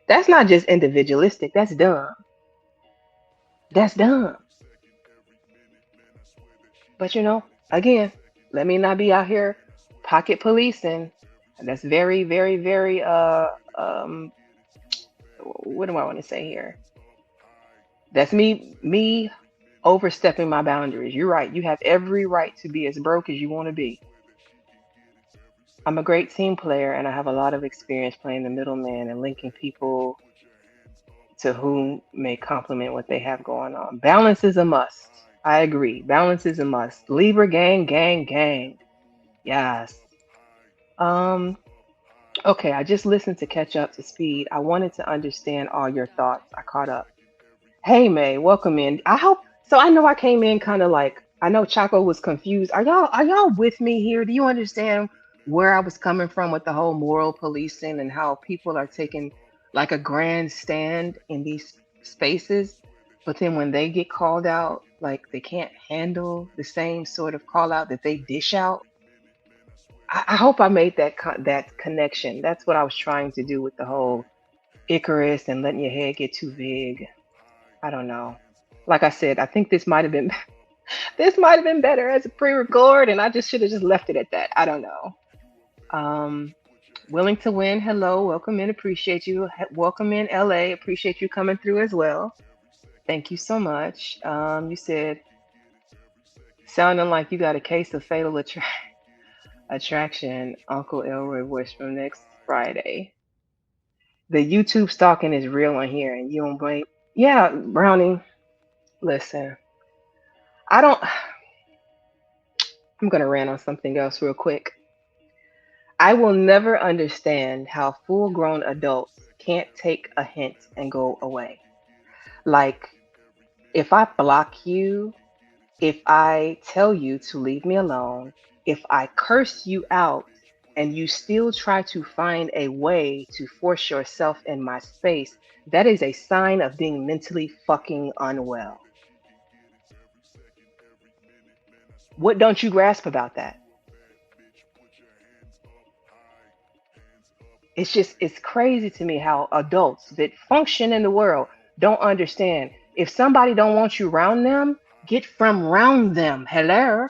That's not just individualistic. That's dumb. That's dumb. But again, let me not be out here pocket policing. That's very, very, very what do I want to say here? That's me overstepping my boundaries. You're right. You have every right to be as broke as you want to be. I'm a great team player and I have a lot of experience playing the middleman and linking people to whom may complement what they have going on. Balance is a must. I agree. Balance is a must. Libra gang, gang, gang. Yes. Um, Okay, I just listened to catch up to speed. I wanted to understand all your thoughts. I caught up. Hey May, welcome in. I hope so. I know I came in kind of like I know Chaco was confused. Are y'all with me here? Do you understand where I was coming from with the whole moral policing and how people are taking like a grand stand in these spaces, but then when they get called out, like they can't handle the same sort of call out that they dish out. I hope I made that connection. That's what I was trying to do with the whole Icarus and letting your head get too big. I don't know. Like I said, I think this might have been this might have been better as a pre-record, and I just should have just left it at that. I don't know. Um, Willing to win. Hello, welcome in. Appreciate you. Welcome in, LA. Appreciate you coming through as well. Thank you so much. You said sounding like you got a case of attraction. Uncle Elroy voice from next Friday. The YouTube stalking is real on here, and you don't blame. Yeah, Brownie. Listen, I don't. I'm gonna rant on something else real quick. I will never understand how full grown adults can't take a hint and go away. Like, if I block you, if I tell you to leave me alone, if I curse you out, and you still try to find a way to force yourself in my space, that is a sign of being mentally fucking unwell. What don't you grasp about that? It's crazy to me how adults that function in the world don't understand. If somebody don't want you around them, get from round them. Hello?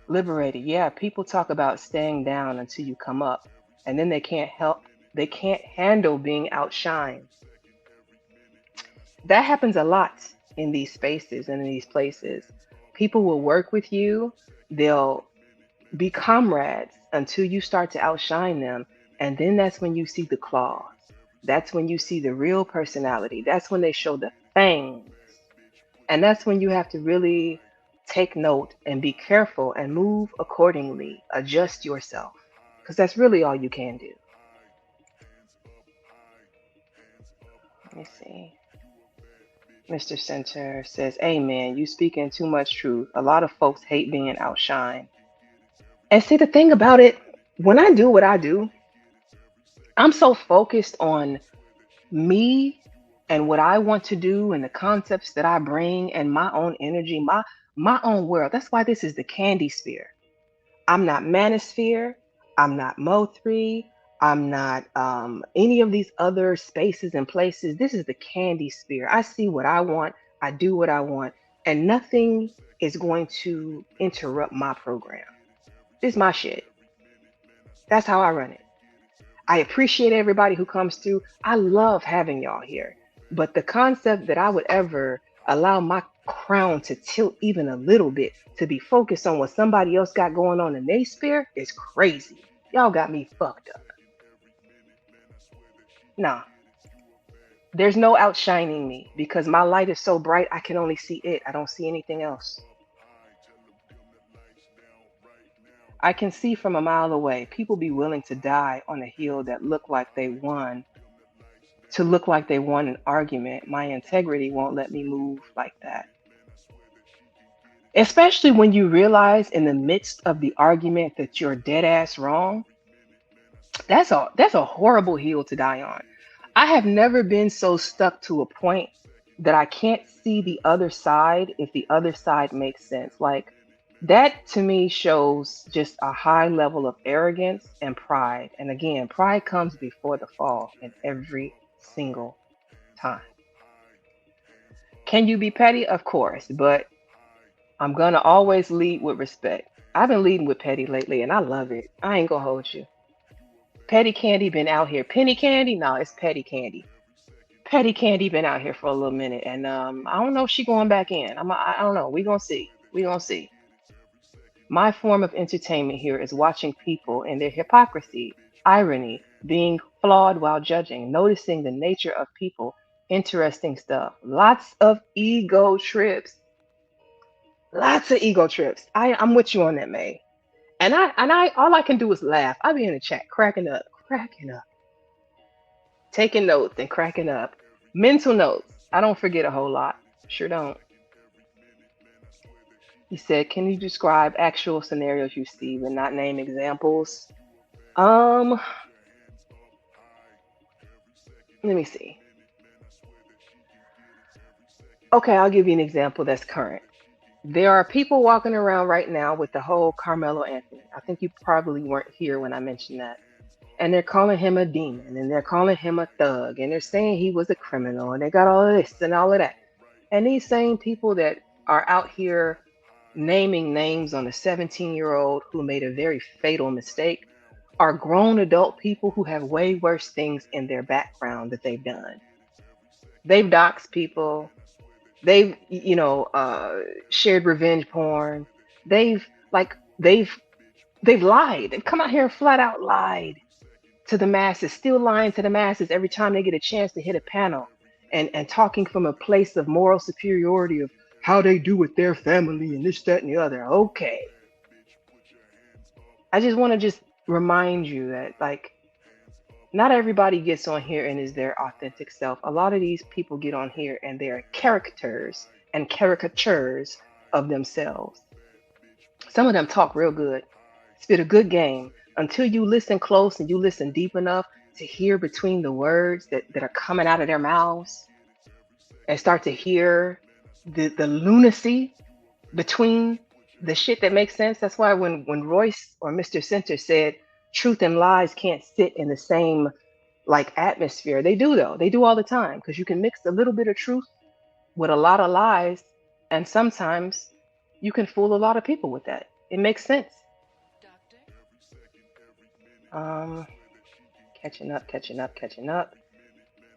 Liberated. Yeah, people talk about staying down until you come up, and then they can't handle being outshined. That happens a lot in these spaces and in these places. People will work with you, they'll be comrades until you start to outshine them. And then that's when you see the claws. That's when you see the real personality. That's when they show the fangs. And that's when you have to really take note and be careful and move accordingly. Adjust yourself. Because that's really all you can do. Let me see. Mr. Center says, Amen. You speaking too much truth. A lot of folks hate being outshined. And see, the thing about it, when I do what I do, I'm so focused on me and what I want to do and the concepts that I bring and my own energy, my own world. That's why this is the candy sphere. I'm not manosphere. I'm not Mo3. I'm not any of these other spaces and places. This is the candy sphere. I see what I want. I do what I want, and nothing is going to interrupt my program. This is my shit. That's how I run it. I appreciate everybody who comes through. I love having y'all here. But the concept that I would ever allow my crown to tilt even a little bit to be focused on what somebody else got going on in their sphere is crazy. Y'all got me fucked up. Nah, there's no outshining me because my light is so bright I can only see it. I don't see anything else. I can see from a mile away. People be willing to die on a hill that look like they won an argument. My integrity won't let me move like that. Especially when you realize in the midst of the argument that you're dead ass wrong. That's a horrible hill to die on. I have never been so stuck to a point that I can't see the other side if the other side makes sense. Like that to me shows just a high level of arrogance and pride. And again, pride comes before the fall in every single time. Can you be petty? Of course, but I'm gonna always lead with respect. I've been leading with petty lately and I love it. I ain't gonna hold you. Petty Candy been out here. Penny Candy? No, it's Petty Candy. Petty Candy been out here for a little minute, and I don't know if she going back in. I don't know. We gonna see. We gonna see. My form of entertainment here is watching people and their hypocrisy, irony, being flawed while judging, noticing the nature of people, interesting stuff. Lots of ego trips. Lots of ego trips. I'm with you on that, May. And I all I can do is laugh. I be in the chat cracking up, taking notes and cracking up. Mental notes. I don't forget a whole lot. Sure don't. He said, "Can you describe actual scenarios you see but not name examples?" Um, Let me see. Okay, I'll give you an example that's current. There are people walking around right now with the whole Carmelo Anthony. I think you probably weren't here when I mentioned that. And they're calling him a demon and they're calling him a thug and they're saying he was a criminal and they got all of this and all of that. And these same people that are out here naming names on a 17-year-old who made a very fatal mistake are grown adult people who have way worse things in their background that they've done. They've doxed people. They've, shared revenge porn. They've like they've lied. They've come out here and flat out lied to the masses, still lying to the masses every time they get a chance to hit a panel and talking from a place of moral superiority of how they do with their family and this, that, and the other. Okay. I just want to just remind you that like not everybody gets on here and is their authentic self. A lot of these people get on here and they're characters and caricatures of themselves. Some of them talk real good, spit a good game until you listen close and you listen deep enough to hear between the words that are coming out of their mouths and start to hear the lunacy between the shit that makes sense. That's why when Royce or Mr. Center said truth and lies can't sit in the same like atmosphere, they do though. They do all the time because you can mix a little bit of truth with a lot of lies, and sometimes you can fool a lot of people with that. It makes sense. Um, catching up.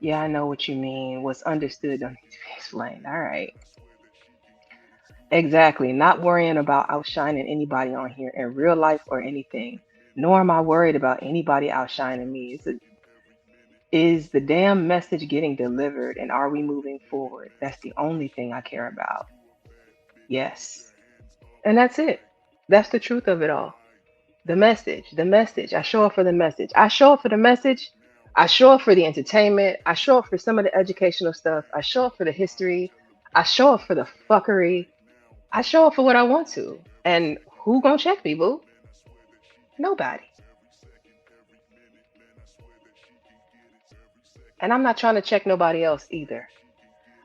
Yeah, I know what you mean. What's understood don't need to be explained. All right. Exactly. Not worrying about outshining anybody on here in real life or anything. Nor am I worried about anybody outshining me. Is the damn message getting delivered and are we moving forward? That's the only thing I care about. Yes. And that's it. That's the truth of it all. The message, the message. I show up for the message. I show up for the message. I show up for the entertainment. I show up for some of the educational stuff. I show up for the history. I show up for the fuckery. I show up for what I want to. And who gonna check me, boo? Nobody. And I'm not trying to check nobody else either.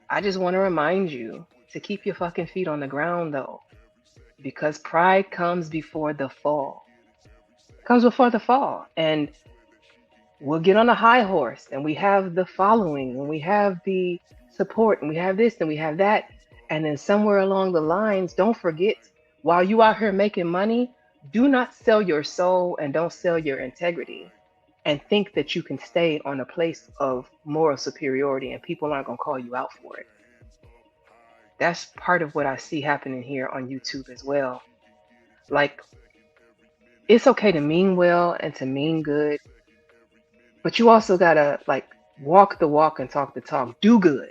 I just want to remind you to keep your fucking feet on the ground though. Because pride comes before the fall. Comes before the fall. And we'll get on a high horse and we have the following and we have the support and we have this and we have that. And then somewhere along the lines, don't forget, while you out here making money, do not sell your soul and don't sell your integrity and think that you can stay on a place of moral superiority and people aren't going to call you out for it. That's part of what I see happening here on YouTube as well. Like, it's okay to mean well and to mean good, but you also got to like walk the walk and talk the talk. Do good.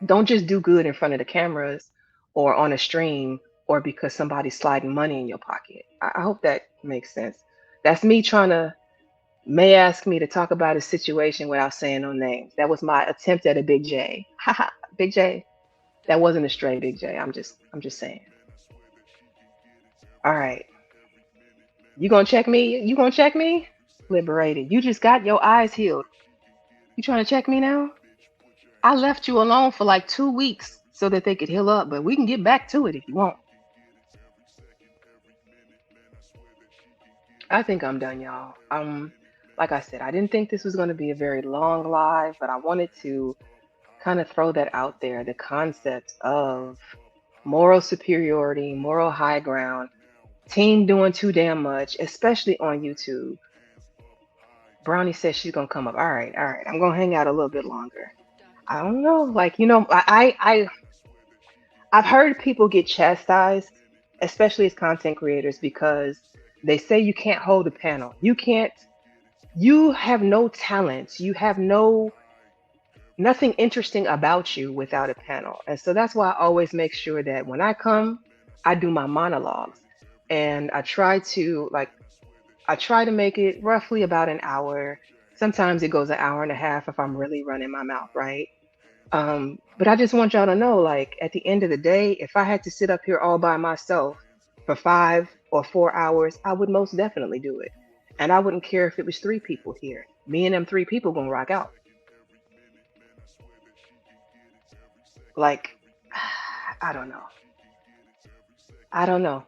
Don't just do good in front of the cameras or on a stream or because somebody's sliding money in your pocket. I hope that makes sense. That's me trying to may ask me to talk about a situation without saying no names. That was my attempt at a Big J. Haha, Big J. That wasn't a stray Big J. I'm just saying. All right. You gonna check me? You gonna check me? Liberated. You just got your eyes healed. You trying to check me now? I left you alone for like 2 weeks so that they could heal up, but we can get back to it if you want. I think I'm done, y'all. Like I said, I didn't think this was going to be a very long live, but I wanted to kind of throw that out there, the concept of moral superiority, moral high ground, team doing too damn much, especially on YouTube. Brownie says she's gonna come up. All right. I'm gonna hang out a little bit longer. I don't know, like I've heard people get chastised, especially as content creators, because they say you can't hold a panel. You can't. You have no talents. You have nothing interesting about you without a panel. And so that's why I always make sure that when I come, I do my monologues. and I try to make it roughly about an hour. Sometimes it goes an hour and a half if I'm really running my mouth, right? But I just want y'all to know, like, at the end of the day, if I had to sit up here all by myself for 5 or 4 hours, I would most definitely do it. And I wouldn't care if it was three people here. Me and them three people gonna rock out. Like, I don't know. I don't know.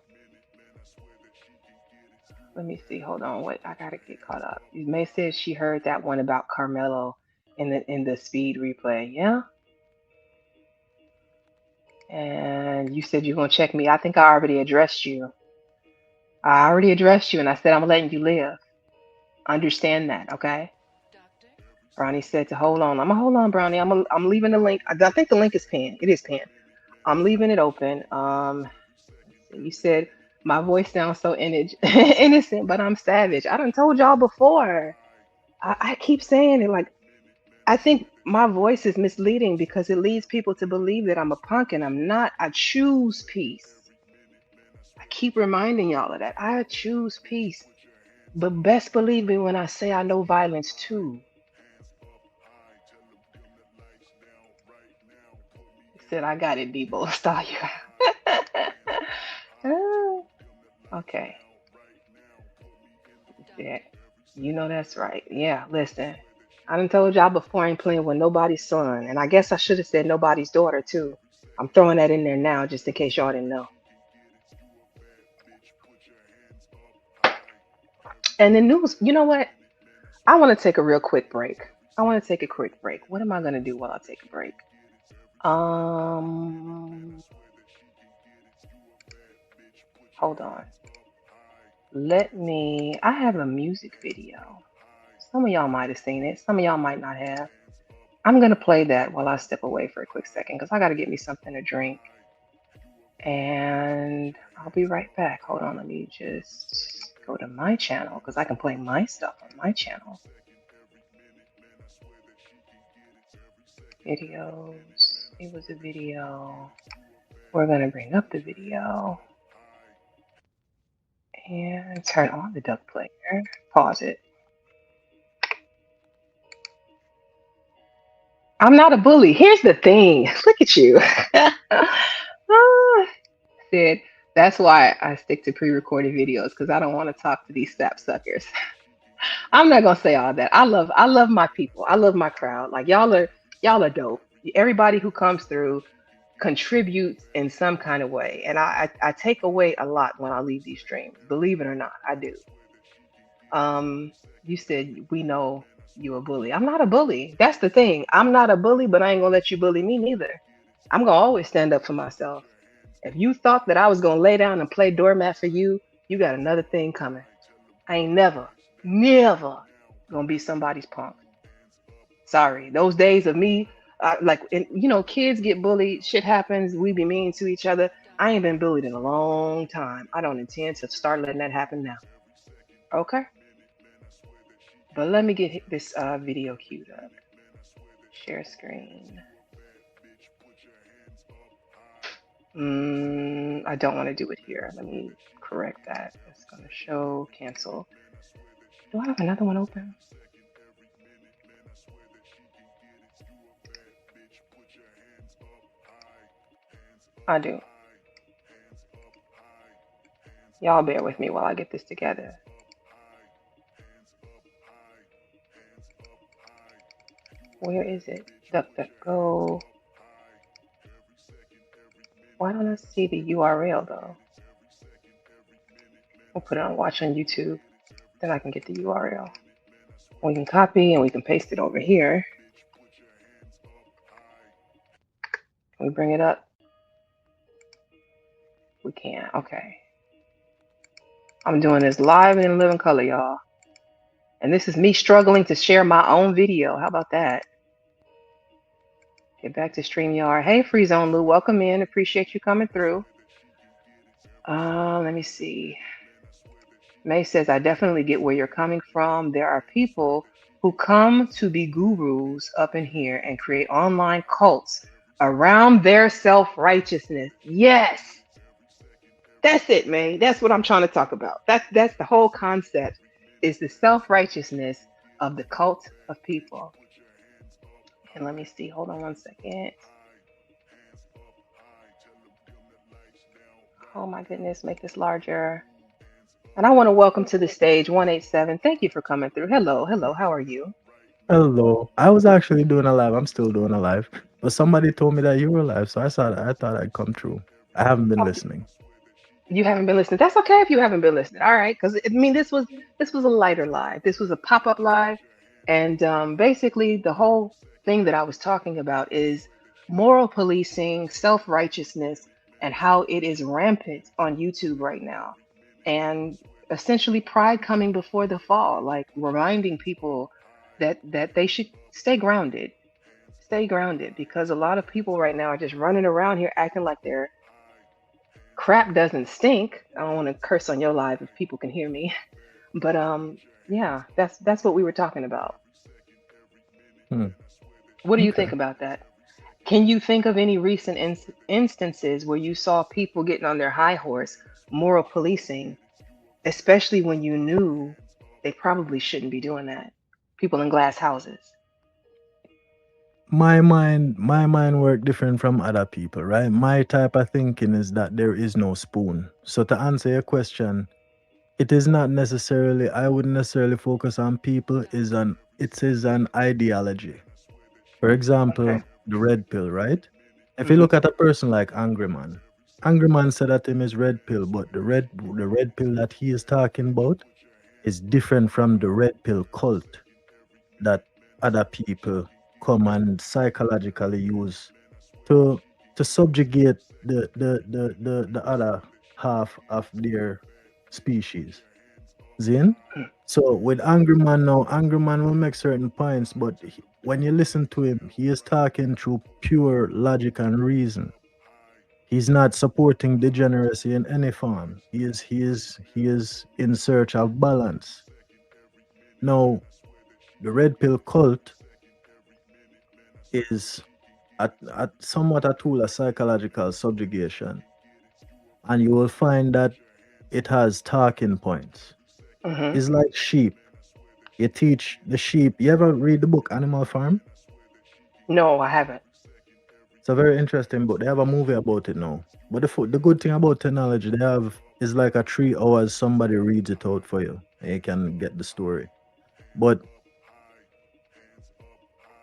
Let me see. Hold on. What I gotta get caught up. May says she heard that one about Carmelo in the speed replay. Yeah. And you said you're gonna check me. I think I already addressed you. I already addressed you, and I said I'm letting you live. Understand that, okay? Brownie said to hold on. I'm gonna hold on, Brownie. I'm leaving the link. I think the link is pinned. It is pinned. I'm leaving it open. You said my voice sounds so innocent, but I'm savage. I done told y'all before. I keep saying it. Like, I think my voice is misleading because it leads people to believe that I'm a punk, and I'm not. I choose peace. I keep reminding y'all of that. I choose peace. But best believe me when I say I know violence too. He said, I got it, Debo. Style you. Okay. Yeah. You know that's right. Yeah, listen. I done told y'all before I ain't playing with nobody's son. And I guess I should have said nobody's daughter too. I'm throwing that in there now just in case y'all didn't know. And the news, you know what? I want to take a real quick break. I want to take a quick break. What am I gonna do while I take a break? Um, Hold on. I have a music video. Some of y'all might have seen it. Some of y'all might not have. I'm going to play that while I step away for a quick second because I got to get me something to drink. And I'll be right back. Hold on. Let me just go to my channel because I can play my stuff on my channel. Videos. It was a video. We're going to bring up the video. And turn on the duck player. Pause it. I'm not a bully. Here's the thing. Look at you. Said that's why I stick to pre-recorded videos because I don't want to talk to these sap suckers. I'm not gonna say all that. I love my people. I love my crowd. Like y'all are dope. Everybody who comes through contributes in some kind of way, and I take away a lot when I leave these streams. Believe it or not, I do. You said we know you a bully. I'm not a bully. That's the thing. I'm not a bully, but I ain't gonna let you bully me neither. I'm gonna always stand up for myself. If you thought that I was gonna lay down and play doormat for you, you got another thing coming. I ain't never gonna be somebody's punk. Sorry. Those days of me, kids get bullied, shit happens, we be mean to each other. I ain't been bullied in a long time. I don't intend to start letting that happen now. Okay? But let me get this video queued up. Share screen. I don't want to do it here. Let me correct that. It's going to show, cancel. Do I have another one open? I do. Y'all bear with me while I get this together. Where is it? DuckDuckGo. Why don't I see the URL though? We'll put it on watch on YouTube. Then I can get the URL. We can copy and we can paste it over here. Can we bring it up? We can. Okay. I'm doing this live and in living color, y'all. And this is me struggling to share my own video. How about that? Get back to StreamYard. Hey, Free Zone Lou, welcome in. Appreciate you coming through. Let me see. May says, I definitely get where you're coming from. There are people who come to be gurus up in here and create online cults around their self-righteousness. Yes. That's it, man. That's what I'm trying to talk about. That's the whole concept is the self-righteousness of the cult of people. And let me see. Hold on one second. Oh my goodness, make this larger. And I want to welcome to the stage 187. Thank you for coming through. Hello, hello. How are you? Hello. I was actually doing a live. I'm still doing a live, but somebody told me that you were live, so I thought I'd come through. I haven't been Oh, listening. you haven't been listening. That's okay if you haven't been listening. All right, because I mean, this was a lighter live. This was a pop-up live, and basically the whole thing that I was talking about is moral policing, self-righteousness, and how it is rampant on YouTube right now, and essentially pride coming before the fall, like reminding people that they should stay grounded, because a lot of people right now are just running around here acting like they're crap doesn't stink. I don't want to curse on your live if people can hear me, but yeah, that's what we were talking about. Hmm. What do you Okay. think about that? Can you think of any recent instances where you saw people getting on their high horse, moral policing, especially when you knew they probably shouldn't be doing that? People in glass houses. My mind work different from other people, right? My type of thinking is that there is no spoon. So to answer your question, it is not necessarily I wouldn't necessarily focus on people is an it is an ideology. For example, Okay. the red pill, right? If you Hmm. look at a person like Angry Man said that him is red pill, but the red pill that he is talking about is different from the red pill cult that other people come and psychologically use to to subjugate the other half of their species. Zin? So with Angry Man now, Angry Man will make certain points, but when you listen to him, he is talking through pure logic and reason. He's not supporting degeneracy in any form. He is in search of balance. Now, the red pill cult is somewhat a tool of psychological subjugation, and you will find that it has talking points. Hmm. It's like sheep. You teach the sheep. You ever read the book Animal Farm? No, I haven't. It's a very interesting book. They have a movie about it now. But the good thing about technology they have is like a 3 hours somebody reads it out for you and you can get the story. But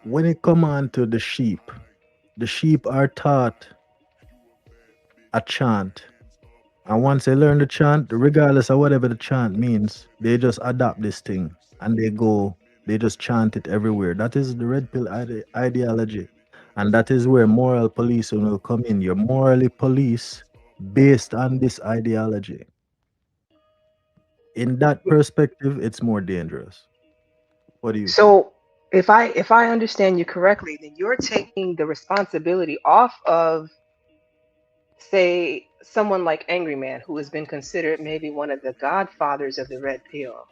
when it come on to the sheep are taught a chant. And once they learn the chant, regardless of whatever the chant means, they just adopt this thing and they just chant it everywhere. That is the red pill ideology. And that is where moral policing will come in. You're morally police based on this ideology. In that perspective, it's more dangerous. What do you think? So if I understand you correctly, then you're taking the responsibility off of, say, someone like Angry Man, who has been considered maybe one of the godfathers of the red pill.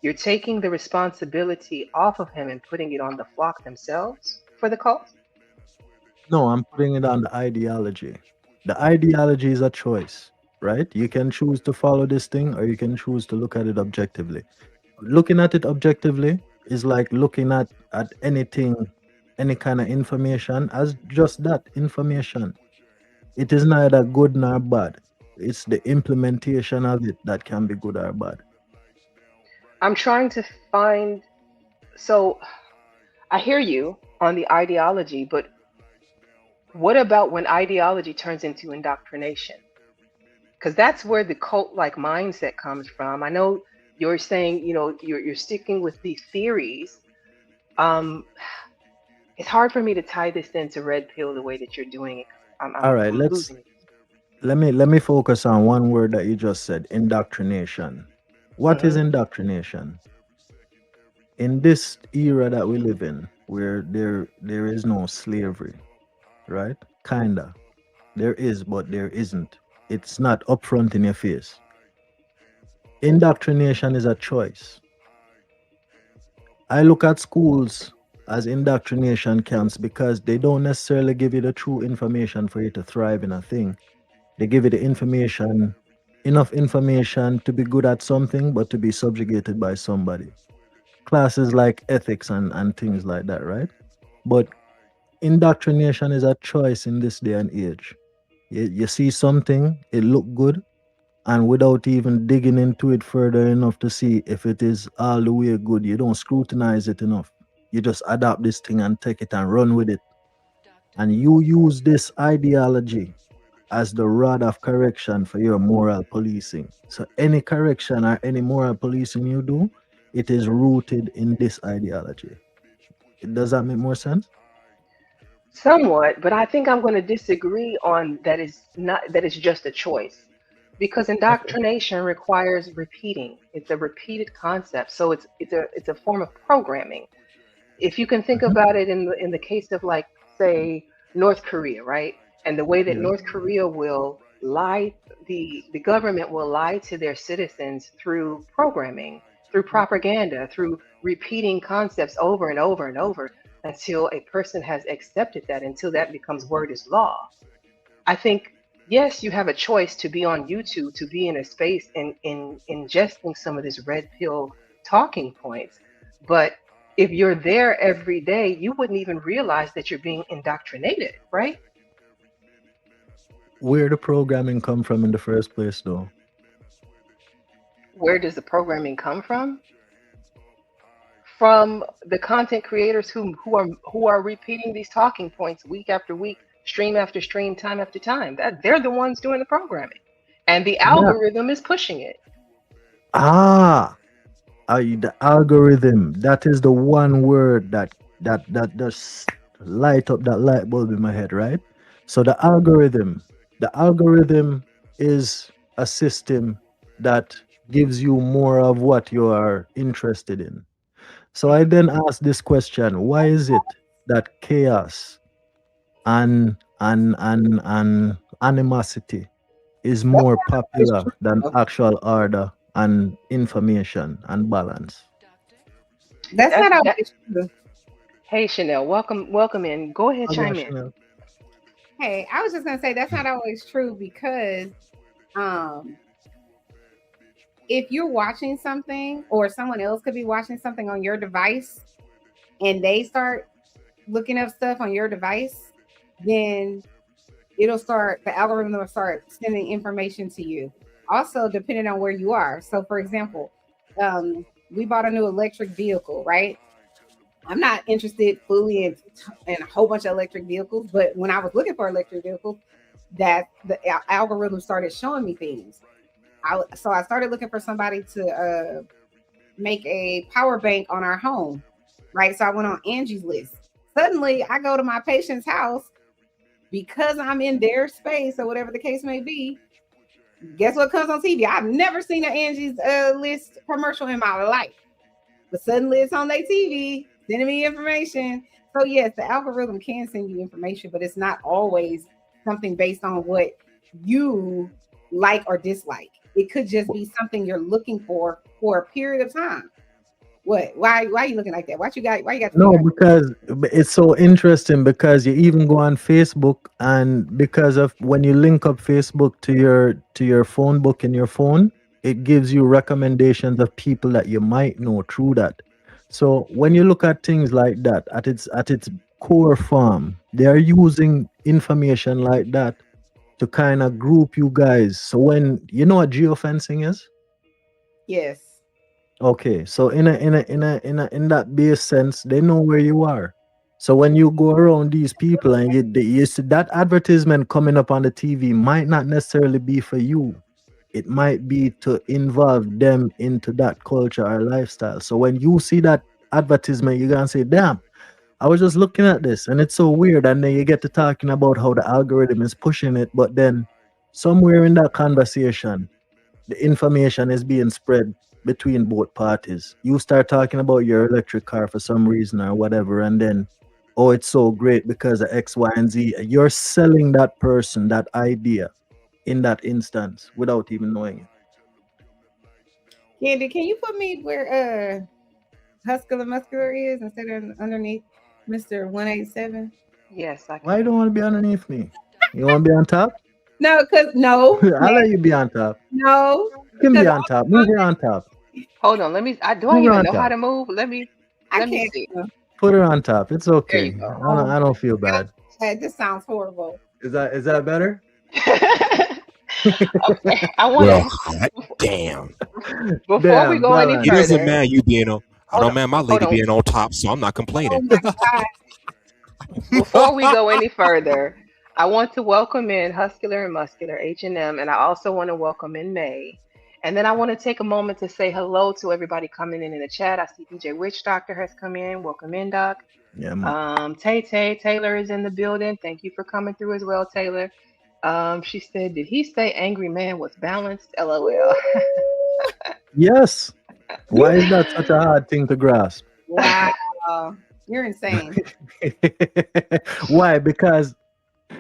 You're taking the responsibility off of him and putting it on the flock themselves for the cult. No, I'm putting it on the ideology. The ideology is a choice, right? You can choose to follow this thing or you can choose to look at it objectively. Looking at it objectively is like looking at anything, any kind of information as just that information. It is neither good nor bad. It's the implementation of it that can be good or bad. I'm trying to find. So I hear you on the ideology, but what about when ideology turns into indoctrination? Because that's where the cult like mindset comes from. I know you're saying, you're sticking with these theories. Um, it's hard for me to tie this into red pill the way that you're doing it. 'Cause I'm, All I'm right, I'm losing it. let me focus on one word that you just said, indoctrination. What is Hmm. indoctrination? In this era that we live in, where there is no slavery, right? Kinda. There is, but there isn't. It's not upfront in your face. Indoctrination is a choice. I look at schools as indoctrination camps because they don't necessarily give you the true information for you to thrive in a thing. They give you the information enough information to be good at something, but to be subjugated by somebody. Classes like ethics and things like that, right? But indoctrination is a choice in this day and age. You see something, it look good, and without even digging into it further enough to see if it is all the way good, you don't scrutinize it enough. You just adapt this thing and take it and run with it. And you use this ideology as the rod of correction for your moral policing. So any correction or any moral policing you do, it is rooted in this ideology. Does that make more sense? Somewhat, but I think I'm going to disagree on that is not that it's just a choice. Because Okay. indoctrination requires repeating. It's a repeated concept. So it's a form of programming. If you can think Mhm. about it in the case of like say North Korea, right? And the way that Yeah. North Korea will lie, the government will lie to their citizens through programming, through propaganda, through repeating concepts over and over and over until a person has accepted that, until that becomes word is law. I think yes, you have a choice to be on YouTube, to be in a space and in ingesting some of this red pill talking points. But if you're there every day, you wouldn't even realize that you're being indoctrinated, right? Where the programming come from in the first place, though? Where does the programming come from? From the content creators who are repeating these talking points week after week, stream after stream, time after time. That they're the ones doing the programming. And the Yeah. algorithm is pushing it. Ah, the algorithm. That is the one word that just light up that light bulb in my head, right? So the algorithm is a system that gives you more of what you are interested in. So I then ask this question: why is it that chaos and animosity is That's more not always popular true, than though. actual order and information and balance? That's That's not that. always true. Hey Chanel, welcome in. Go ahead, Oh, yeah, chime in. Chanel. Hey, I was just gonna say that's not always true because um if you're watching something or someone else could be watching something on your device and they start looking up stuff on your device, then the algorithm will start sending information to you. Also, depending on where you are. So, for example, we bought a new electric vehicle, right? I'm not interested fully in a whole bunch of electric vehicles, but when I was looking for electric vehicles, that the algorithm started showing me things. So I started looking for somebody to make a power bank on our home, right? So I went on Angie's List. Suddenly, I go to my patient's house because I'm in their space or whatever the case may be. Guess what comes on TV? I've never seen an Angie's List commercial in my life, but suddenly it's on their TV sending me information. So yes, the algorithm can send you information, but it's not always something based on what you like or dislike. It could just be something you're looking for a period of time. What? Why are you looking like that? Why you got the No, finger? because it's so interesting because you even go on Facebook, and because of when you link up Facebook to your phone book in your phone, it gives you recommendations of people that you might know through that. So when you look at things like that at its core form, they are using information like that to kind of group you guys. So when you know what geofencing is? Yes. Okay, so in that base sense, they know where you are. So when you go around these people and you see that advertisement coming up on the TV might not necessarily be for you. It might be to involve them into that culture or lifestyle. So when you see that advertisement, you're gonna say, "Damn, I was just looking at this, and it's so weird." And then you get to talking about how the algorithm is pushing it, but then somewhere in that conversation, the information is being spread between both parties. You start talking about your electric car for some reason or whatever, and then, oh, it's so great because of X, Y, and Z. You're selling that person that idea in that instance without even knowing it. Candy, can you put me where Huscular Muscular is instead of underneath Mr. 187? Yes, I Why you can. don't want to be underneath me? You want to be on top? No, because no, I'll let you be on top. no, You can be because on top. Move her on top. Hold on, do I Move her even on know how top. to move? I Let me can't. see. Put her on top. It's There you okay. go. I don't feel bad. This sounds horrible. Is that better? Okay, I want Well, to hot damn. before we Damn, go any It doesn't further. matter you being on. I Hold don't on, mind my hold lady on. being on top, so I'm not Oh complaining. my God. Before we go any further, I want to welcome in Huscular and Muscular H&M, and I also want to welcome in May. And then I want to take a moment to say hello to everybody coming in the chat. I see DJ Witch Doctor has come in. Welcome in, Doc. Yeah, man. Tay Taylor is in the building. Thank you for coming through as well, Taylor. She said, "Did he say angry man was balanced?" LOL. Yes. Why is that such a hard thing to grasp? Wow. You're insane. Why? Because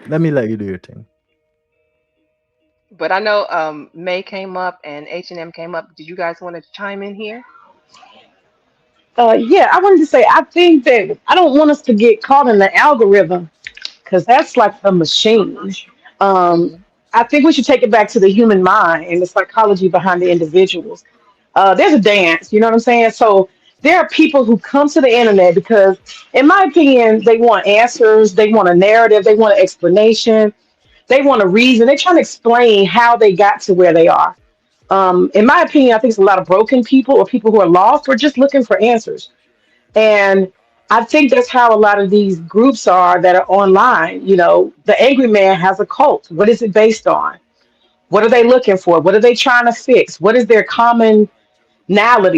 let me let you do your thing. But I know May came up and H&M came up. Did you guys want to chime in here? Yeah, I wanted to say I think that I don't want us to get caught in the algorithm because that's like a machine. Um, Mhm. I think we should take it back to the human mind and the psychology behind the individuals. There's a dance, you know what I'm saying? So there are people who come to the internet because, in my opinion, they want answers, they want a narrative, they want an explanation, they want a reason. They're trying to explain how they got to where they are. In my opinion, I think it's a lot of broken people or people who are lost or just looking for answers. And I think that's how a lot of these groups are that are online. You know, the angry man has a cult. What is it based on? What are they looking for? What are they trying to fix? What is their commonality?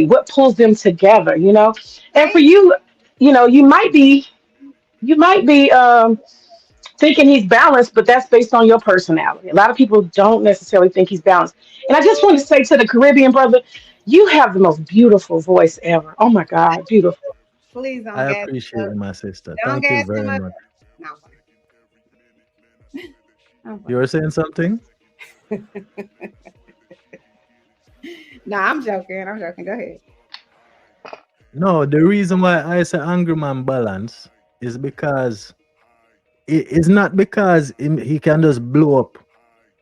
What pulls them together? You know, and for Right? you, you know, you might be thinking he's balanced, but that's based on your personality. A lot of people don't necessarily think he's balanced. And I just want to say to the Caribbean brother, you have the most beautiful voice ever. Oh my God, beautiful. Please don't I gas appreciate him you, up. my sister. Don't Thank you gas him very up. much. No. I'm You were saying something? No, I'm joking. I'm joking. Go ahead. No, the reason why I say angry man balance is because it's not because he can just blow up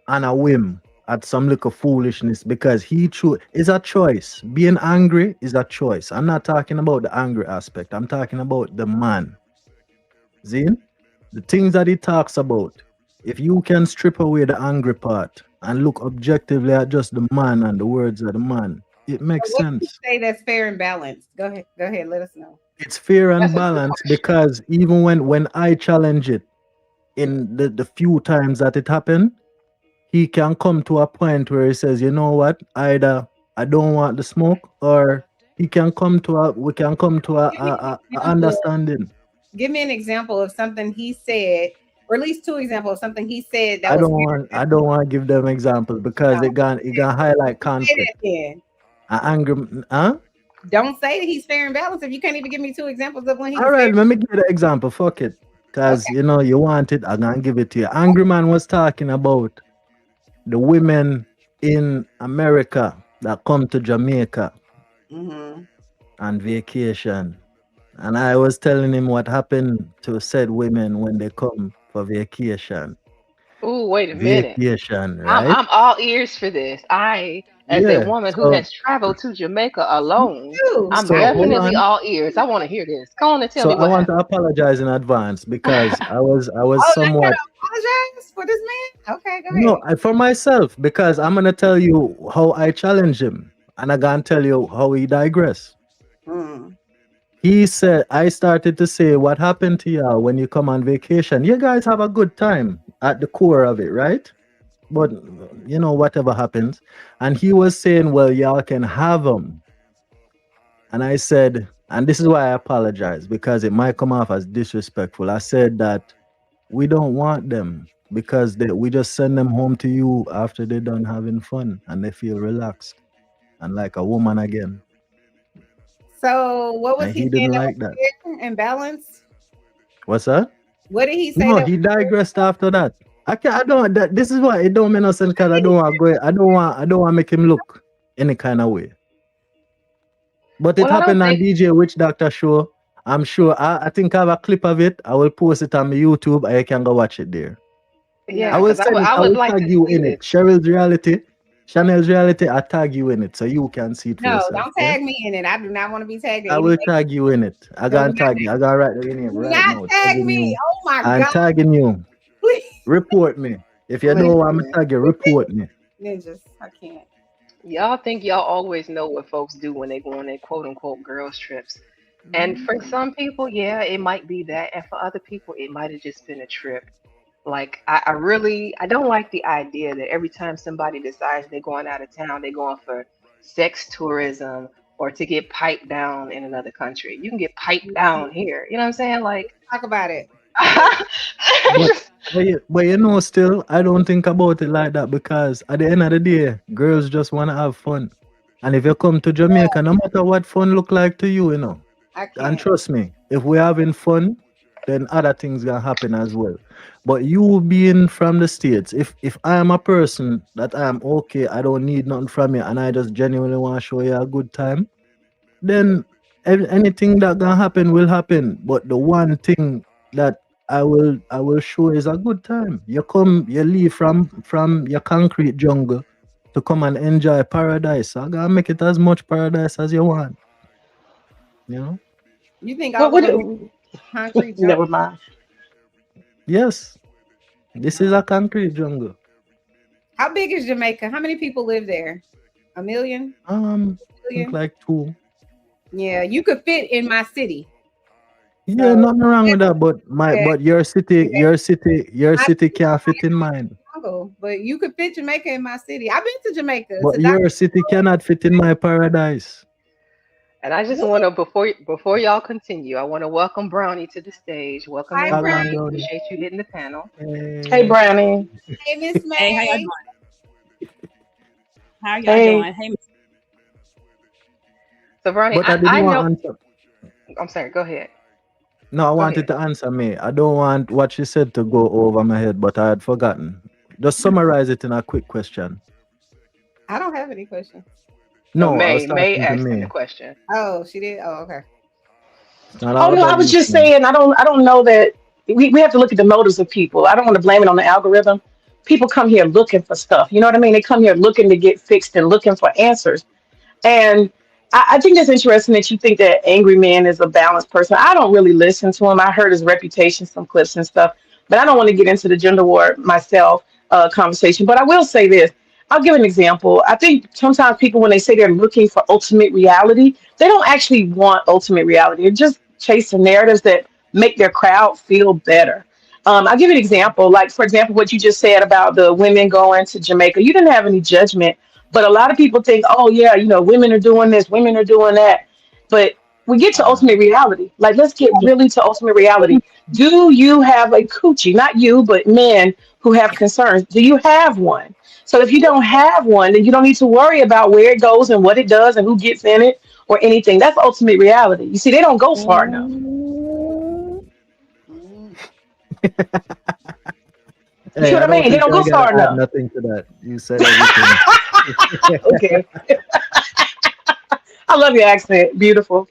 on a whim at some little foolishness because it's a choice. Being angry is a choice. I'm not talking about the angry aspect. I'm talking about the man. Zin? The things that he talks about. If you can strip away the angry part and look objectively at just the man and the words of the man, it makes What do you sense. say that's fair and balanced? Go ahead. Go ahead. Let us know. It's fair and That's a good balanced question. because even when I challenge it in the few times that it happened, he can come to a point where he says, you know what, either I don't want the smoke, or we can come to Give me a an example. understanding. Give me an example of something he said, or at least two examples of something he said that was fair and I don't want to give them examples because balanced. it can highlight Don't say that conflict. then. Angry, huh? Don't say that he's fair and balanced if you can't even give me two examples of when he All was fair. right, let me give you the example. Fuck it. Because, Okay. you know, you want it, I'm going to give it to you. Angry Man was talking about the women in America that come to Jamaica Mm-hmm. on vacation. And I was telling him what happened to said women when they come for vacation. Ooh, wait a minute. Vacation, I'm right? I'm all ears for this. As a Yeah. woman who So has traveled to Jamaica alone, Two. I'm so I hold definitely on. all ears. I want to hear this. Go on and tell So me I what want to happened. apologize in advance because I was Oh, now you somewhat gotta apologize for this man? Okay, go no, ahead. for myself, because I'm gonna tell you how I challenge him, and I'm gonna tell you how he digress. Mm. He said, I started to say, what happened to y'all when you come on vacation? You guys have a good time at the core of it, right? But you know, whatever happens. And he was saying, well, y'all can have them. And I said, and this is why I apologize because it might come off as disrespectful. I said that we don't want them because we just send them home to you after they're done having fun and they feel relaxed and like a woman again. So what was And he he saying didn't that was like that. fair and balanced? What's that? What did he say No, that was he digressed after that. I don't that this is why it don't make no sense because I don't want to make him look any kind of way. But it Well, I don't happened on think. DJ Witch Doctor show. I'm sure I think I have a clip of it. I will post it on my YouTube and you can go watch it there. Yeah, I No. will because send it. I I would will like tag to you see in it. this. Cheryl's reality, Chanel's reality. I tag you in it so you can see it for No, yourself. don't Yeah? tag me in it. I do not want to be tagged in I any will way. tag you in it. I No, gotta tag you. I gotta write the name do right not now. tag Tagging me. you. Oh my I'm God. tagging you. Please. Report me. If you know I'm Listen. tag you, report me. Ninjas. I can't. Y'all think y'all always know what folks do when they go on their quote unquote girls trips. And for some people, yeah, it might be that. And for other people, it might have just been a trip. Like I don't like the idea that every time somebody decides they're going out of town, they're going for sex tourism or to get piped down in another country. You can get piped down here. You know what I'm saying? Like Talk about it. But just but you know, still, I don't think about it like that because at the end of the day, girls just wanna have fun. And if you come to Jamaica, no matter what fun look like to you, I and can't. trust me, if we're having fun, then other things gonna happen as well. But you being from the States, if I am a person that I am okay, I don't need nothing from you, and I just genuinely want to show you a good time, then anything that gonna happen will happen. But the one thing that I will show is a good time. You leave from your concrete jungle to come and enjoy paradise. So I gotta make it as much paradise as you want. You know? You think What all the would women concrete junk? never mind. Yes. This is a concrete jungle. How big is Jamaica? How many people live there? A million? I think Million? like two. Yeah, you could fit in my city. Yeah, So nothing wrong with that. But yeah, your my city can't fit in mine. jungle, but you could fit Jamaica in my city. I've been to Jamaica. But your city cannot fit in my paradise. and I just want to before y'all continue, I want to welcome Brownie to the stage. Welcome Hi, in, Wagwan Brownie. Brownie. brownie. Appreciate you hitting the panel. Hey, Eh, Brownie. Hey, Miss Hey, how y'all May. doing? How y'all Hey. doing? Hey, So Brownie, But I didn't I want know. to answer. I'm sorry. Go ahead. No, I Go wanted ahead. to answer me. I don't want what she said to go over my head, but I had forgotten. Just summarize it in a quick question. I don't have any questions. No, No, I was May talking to asked him the me. question. Oh, she did. Oh, okay. It's not Oh all no, I about was you, just man. saying I don't know that we have to look at the motives of people. I don't want to blame it on the algorithm. People come here looking for stuff. You know what I mean? They come here looking to get fixed and looking for answers. And I think that's interesting that you think that Angry Man is a balanced person. I don't really listen to him. I heard his reputation, some clips and stuff, but I don't want to get into the gender war myself conversation. But I will say this. I'll give an example. I think sometimes people, when they say they're looking for ultimate reality, they don't actually want ultimate reality. They're just chasing narratives that make their crowd feel better. I'll give you an example. Like, for example, what you just said about the women going to Jamaica. You didn't have any judgment, but a lot of people think, oh, yeah, women are doing this, women are doing that. But we get to ultimate reality. Like, let's get really to ultimate reality. Do you have a coochie? Not you, but men who have concerns. Do you have one? So if you don't have one, then you don't need to worry about where it goes and what it does and who gets in it or anything. That's ultimate reality. You see, they don't go far enough. Mm. You see Hey, what I I don't mean? They think don't I go gotta far add enough. nothing to that. You said everything. Okay. I love your accent. Beautiful.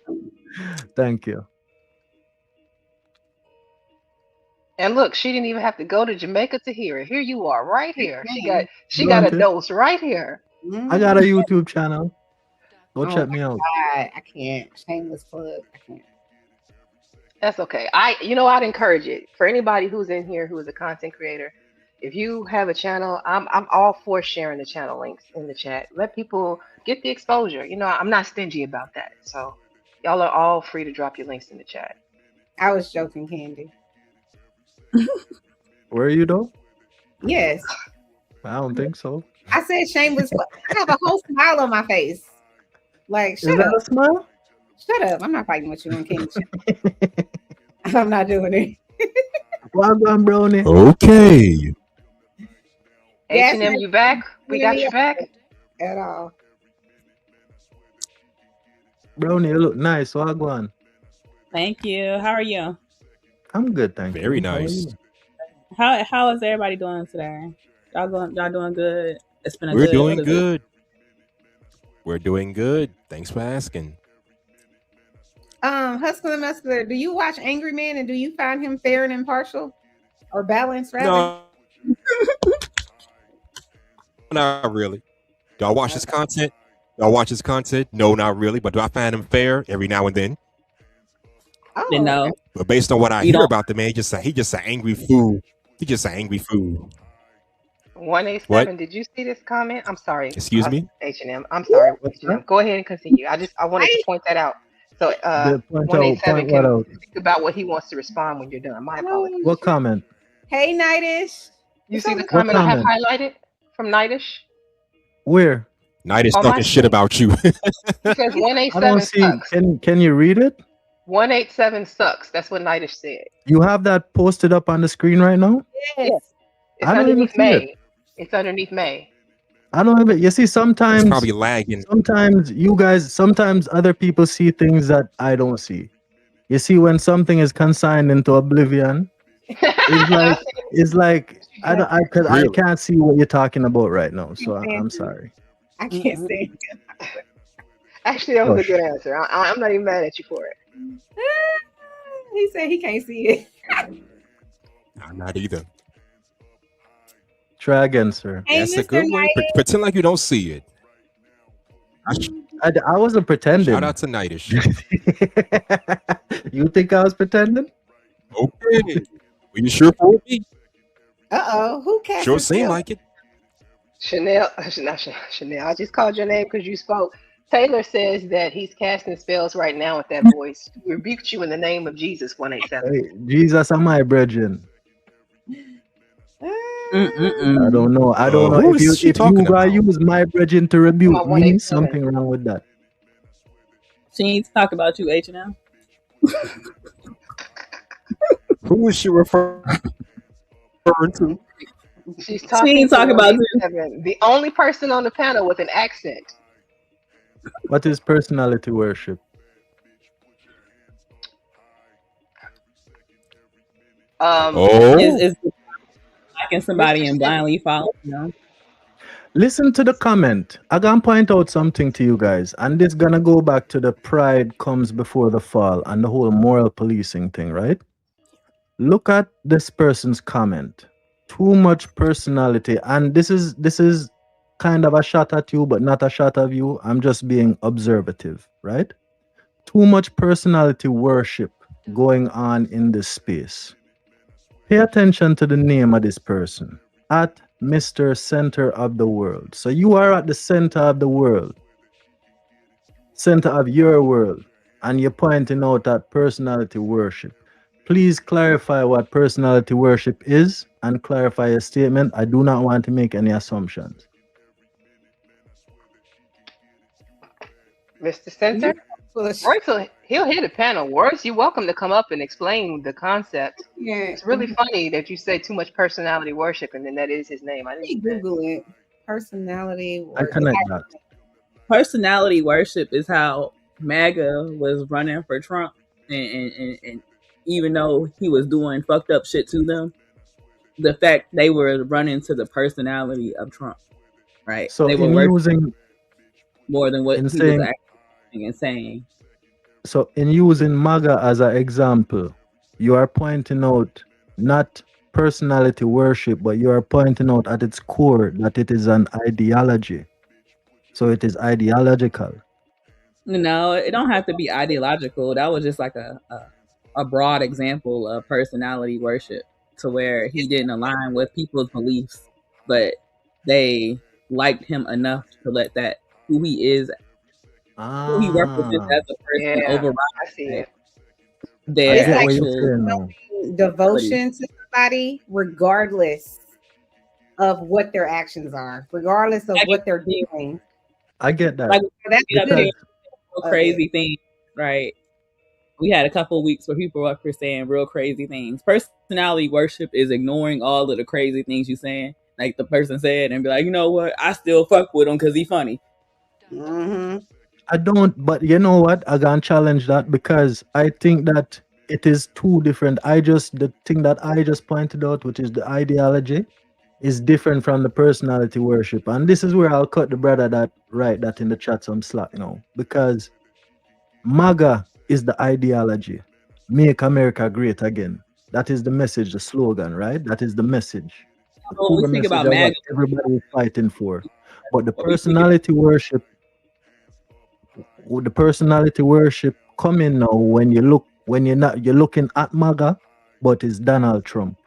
Thank you. And look, she didn't even have to go to Jamaica to hear it. Here you are, right here. She got a Granted, dose right here. I got a Mhm. YouTube channel. Go Oh check me out. my God, I can't. Shameless plug. I can't. That's okay. I'd encourage it for anybody who's in here who is a content creator. If you have a channel, I'm all for sharing the channel links in the chat. Let people get the exposure. I'm not stingy about that. So y'all are all free to drop your links in the chat. I was joking, Candy. Where are you though? Yes, I don't think so. I said shameless plug. I have a whole smile on my face. Like, Is shut that up. a smile? Shut up. I'm not fighting with you on Candy. I'm not doing it. Wagwan brownie. Okay. Yes, H&M, you back? We got you back. at all. Brownie, you look nice. Wagwan. thank you. How are you? I'm good, thank Very you. How are nice. you? How is everybody doing today? Y'all doing good? It's been a We're good doing what is it? good. We're doing good. Thanks for asking. Hustler Muscular, do you watch Angry Man and do you find him fair and impartial or balanced rather? No, Not really. Do I watch his content? Do I watch his content? No, not really. But do I find him fair every now and then? Oh, You know, But based on what I you hear don't. about the man, he just an angry fool. He just an angry fool. 187. What? Did you see this comment? I'm sorry. Excuse me? H&M. I'm sorry, What's H&M. that? Go ahead and continue. I wanted to point that out. So The point 187 what can out? think about what he wants to respond when you're done. My apologies. What comment? Hey, Nightish. You see the What comment I have comment? highlighted from Nightish? Where? Night is On my talking shit screen. about you. It says I don't 187 see. sucks. Can you read it? 187 sucks. That's what Nightish said. You have that posted up on the screen right now? Yes. It's I don't even underneath see it. May. It's underneath May. I don't have it. You see, It's sometimes probably lagging. sometimes other people see things that I don't see. You see, when something is consigned into oblivion, it's like I don't, because I Really? can't see what you're talking about right now. So I'm sorry. I can't say. Actually, that was a Gosh. good answer. I'm not even mad at you for it. He said he can't see it. I'm not either. Try again, sir. Hey, That's a Mr. good one. Nightish. Pretend like you don't see it. I wasn't pretending. Shout out to Nightish. You think I was pretending? Okay. Were you sure for me? Uh-oh. Who cast Sure his seemed spell? like it. Chanel, not Chanel. I just called your name because you spoke. Taylor says that he's casting spells right now with that voice. He rebuked you in the name of Jesus. 187. Hey, Jesus am my brethren. I don't know. I don't know Who if is she you talking gotta about? use my brethren to rebuke Come on, me. 187. Something wrong with that. She needs to talk about you, H&M. Who is she referring to? She's talking ain't to talking about you. 187, the only person on the panel with an accent. What is personality worship? Oh, Is liking somebody Mr. and blindly following them. Listen to the comment. I gonna point out something to you guys, and this gonna go back to the pride comes before the fall and the whole moral policing thing, right? Look at this person's comment. Too much personality, and this is kind of a shot at you, but not a shot at you. I'm just being observative, right? Too much personality worship going on in this space. Pay attention to the name of this person. At Mr. Center of the World. So you are at the center of the world, center of your world, and you're pointing out that personality worship. Please clarify what personality worship is and clarify your statement. I do not want to make any assumptions. Mr. Center? Royce, he'll hit a panel. Words, you're welcome to come up and explain the concept. Yeah. It's really funny that you say too much personality worship, and then that is his name. I Let me didn't know that. Google it. Personality. I connect that. Personality worship is how MAGA was running for Trump, and even though he was doing fucked up shit to them, the fact they were running to the personality of Trump, right? So they were in working using more than what in he saying was acting and saying. so in using MAGA as an example, you are pointing out not personality worship, but you are pointing out at its core that it is an ideology. So it is ideological. No, it don't have to be ideological. That was just like a broad example of personality worship, to where he didn't align with people's beliefs, but they liked him enough to let that who he is, who he represents as a person, Yeah, override I see it. I their get what you're actual. saying now. Devotion to somebody, regardless of what their actions are, regardless of what they're doing. I get that. Like, That's you know, good. real crazy things, right? We had a couple of weeks where people were up here saying real crazy things. Personality worship is ignoring all of the crazy things you're saying, like the person said, and be like, you know what? I still fuck with him because he's funny. Mm-hmm. I don't, but you know what? I can challenge that because I think that it is two different. The thing that I just pointed out, which is the ideology, is different from the personality worship. And this is where I'll cut the brother that write that in the chat some slack now. Because MAGA is the ideology. Make America great again. That is the message, the slogan, right? That is the message. when we think message about of what MAGA, everybody is fighting for. But the what we think personality worship coming now when you're looking at MAGA, but it's Donald Trump.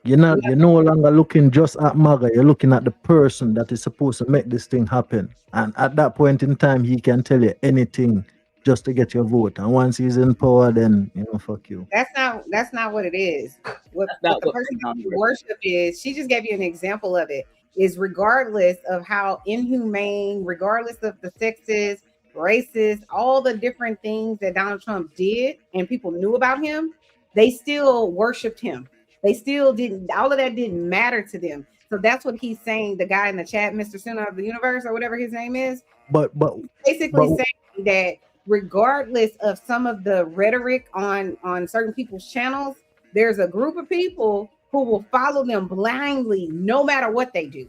You're no longer looking just at MAGA, you're looking at the person that is supposed to make this thing happen. And at that point in time, he can tell you anything just to get your vote. And once he's in power, then fuck you. That's not what it is. What not the what person personality who worship is, she just gave you an example of it, is regardless of how inhumane, regardless of the sexist, racist, all the different things that Donald Trump did and people knew about him, they still worshiped him. They still didn't, all of that didn't matter to them. So that's what he's saying, the guy in the chat, Mr. Center of the Universe, or whatever his name is. But Basically saying that regardless of some of the rhetoric on certain people's channels, there's a group of people who will follow them blindly no matter what they do.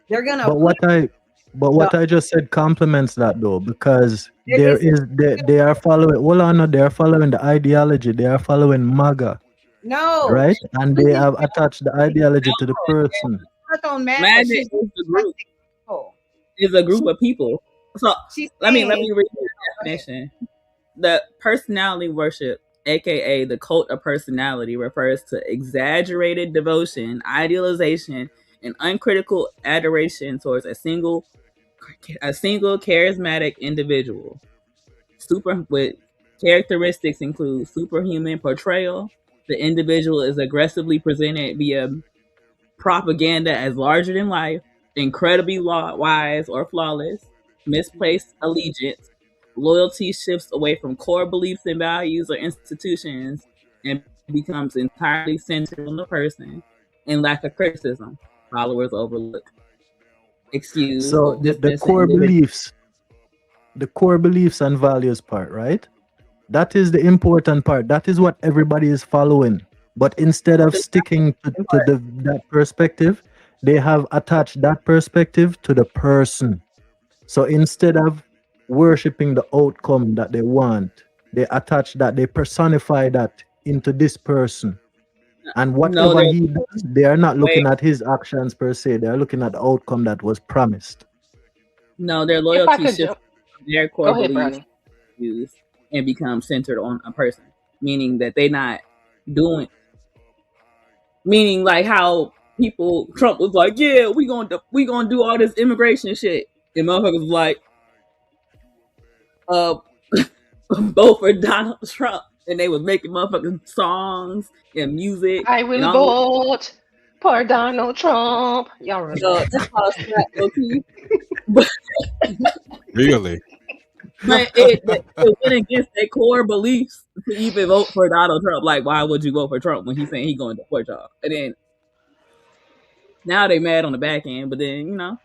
They're gonna what I just said complements that though, because they are following they are following the ideology, they are following MAGA. No, right? And they have attached the ideology to the person. MAGA is the group. Is a group of people. So let me read the definition. The personality worship, aka the cult of personality, refers to exaggerated devotion, idealization, and uncritical adoration towards a single charismatic individual. With characteristics include superhuman portrayal. The individual is aggressively presented via propaganda as larger than life, incredibly wise or flawless, misplaced allegiance, loyalty shifts away from core beliefs and values or institutions and becomes entirely centered on the person, and lack of criticism. Followers overlook. Excuse. So the core beliefs, and values part, right? That is the important part. That is what everybody is following. But instead of sticking to that perspective, they have attached that perspective to the person. So instead of worshiping the outcome that they want, they personify that into this person. And whatever he does, they are not looking at his actions per se. They are looking at the outcome that was promised. No, their loyalty shifts their core beliefs and become centered on a person, meaning that they're not doing. Meaning like how Trump was like, yeah, we gonna do all this immigration shit, and motherfuckers was like, vote for Donald Trump, and they was making motherfucking songs and music. I will vote for Donald Trump. Y'all remember? That's how it's Really? But it went against their core beliefs to even vote for Donald Trump. Like, why would you vote for Trump when he's saying he's going to deport y'all? And then now they mad on the back end, but then I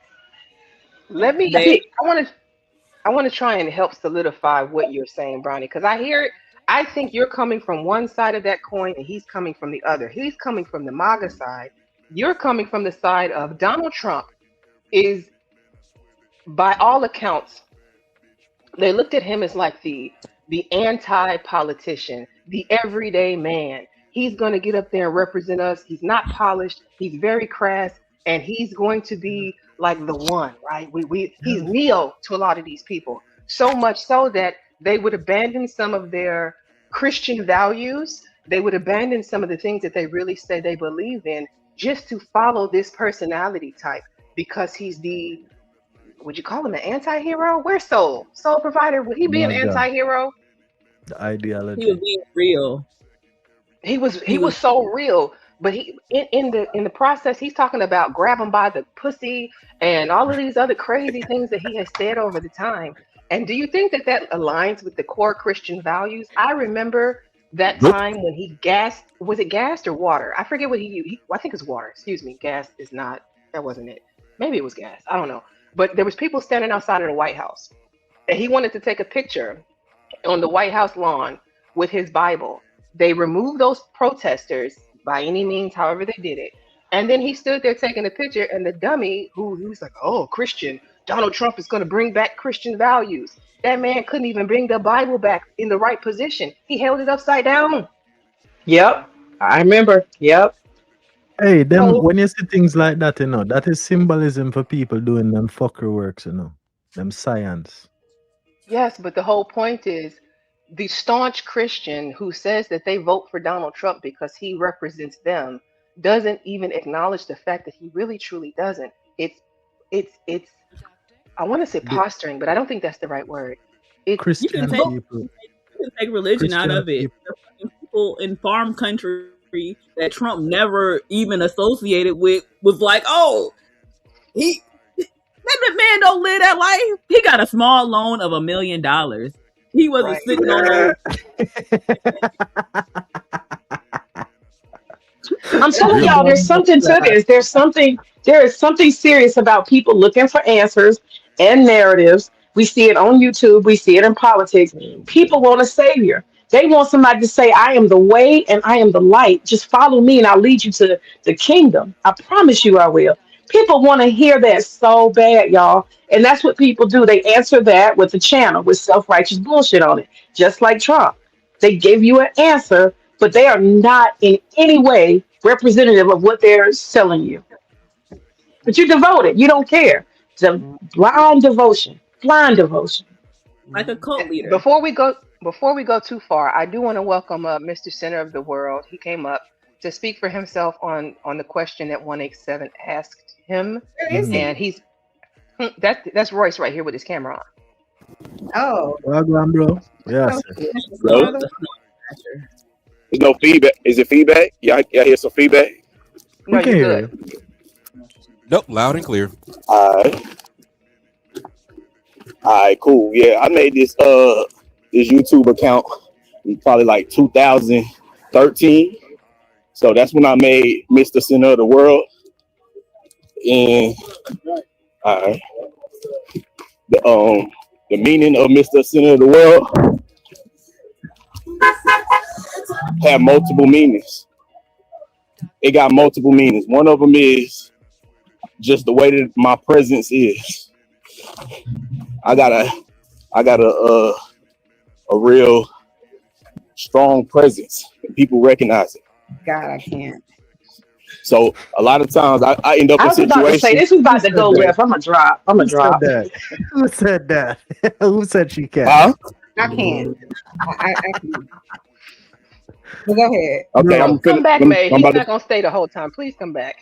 want to try and help solidify what you're saying, Brownie, because I hear it. I think you're coming from one side of that coin and he's coming from the other. He's coming from the MAGA side. You're coming from the side of Donald Trump is, by all accounts, they looked at him as like the anti-politician, the everyday man. He's going to get up there and represent us. He's not polished. He's very crass, and he's going to be like the one, right? He's Neo to a lot of these people. So much so that they would abandon some of their Christian values. They would abandon some of the things that they really say they believe in just to follow this personality type because he's would you call him an anti-hero? Where's Soul Provider? Would he be an anti-hero? The ideology. He was being real. He was so real, but he in the process he's talking about grab him by the pussy and all of these other crazy things that he has said over the time. And do you think that aligns with the core Christian values? I remember that time when he gassed. Was it gas or water? I forget what he I think it's water. Excuse me. Gas is not. That wasn't it. Maybe it was gas. I don't know. But there was people standing outside of the White House, and he wanted to take a picture on the White House lawn with his Bible. They removed those protesters by any means, however they did it. And then he stood there taking a picture, and the dummy he was like, oh, Christian, Donald Trump is going to bring back Christian values. That man couldn't even bring the Bible back in the right position. He held it upside down. Yep. I remember. Yep. Hey, them So when you see things like that, that is symbolism for people doing them fucker works. Them science. yes, but the whole point is the staunch Christian who says that they vote for Donald Trump because he represents them doesn't even acknowledge the fact that he really truly doesn't. It's I want to say The posturing, but I don't think that's the right word. It's You can Christian take vote. people, religion out Christian of it. people. The fucking people in farm country that Trump never even associated with was like, oh, he that man don't live that life. He got a small loan of $1 million. He wasn't Right. sitting on no. I'm telling Real y'all, man there's about something to that. this. There is something serious about people looking for answers and narratives. We see it on YouTube. We see it in politics. People want a savior. They want somebody to say, I am the way and I am the light. Just follow me and I'll lead you to the kingdom. I promise you I will. People want to hear that so bad, y'all. And that's what people do. They answer that with a channel with self righteous bullshit on it, just like Trump. They give you an answer, but they are not in any way representative of what they're selling you. But you're devoted. You don't care. It's a blind devotion. Blind devotion. Like a cult leader. Before we go too far, I do want to welcome Mr. Center of the World. He came up to speak for himself on the question that 187 asked him, Where is Mm. he? and that's Royce right here with his camera on. Oh, Well, go on, bro. Yeah, so sir. Hello? There's No feedback. Is it feedback? Y'all hear some feedback? No, We can you're hear good. you. Nope, loud and clear. Alright. Alright, cool. Yeah, I made this YouTube account in probably like 2013. So that's when I made Mr. Center of the World. And alright. The meaning of Mr. Center of the World have multiple meanings. It got multiple meanings. One of them is just the way that my presence is. I got a real strong presence, and people recognize it. God, I can't. So a lot of times I end up I in was about to say situations. this is about to said go that? left. I'm gonna drop. Who said that? Who said that? Who said she can't? Huh? I can't. I can't. But go ahead. Okay, Bro, Come back, May. I'm He's about not to. gonna stay the whole time. Please come back.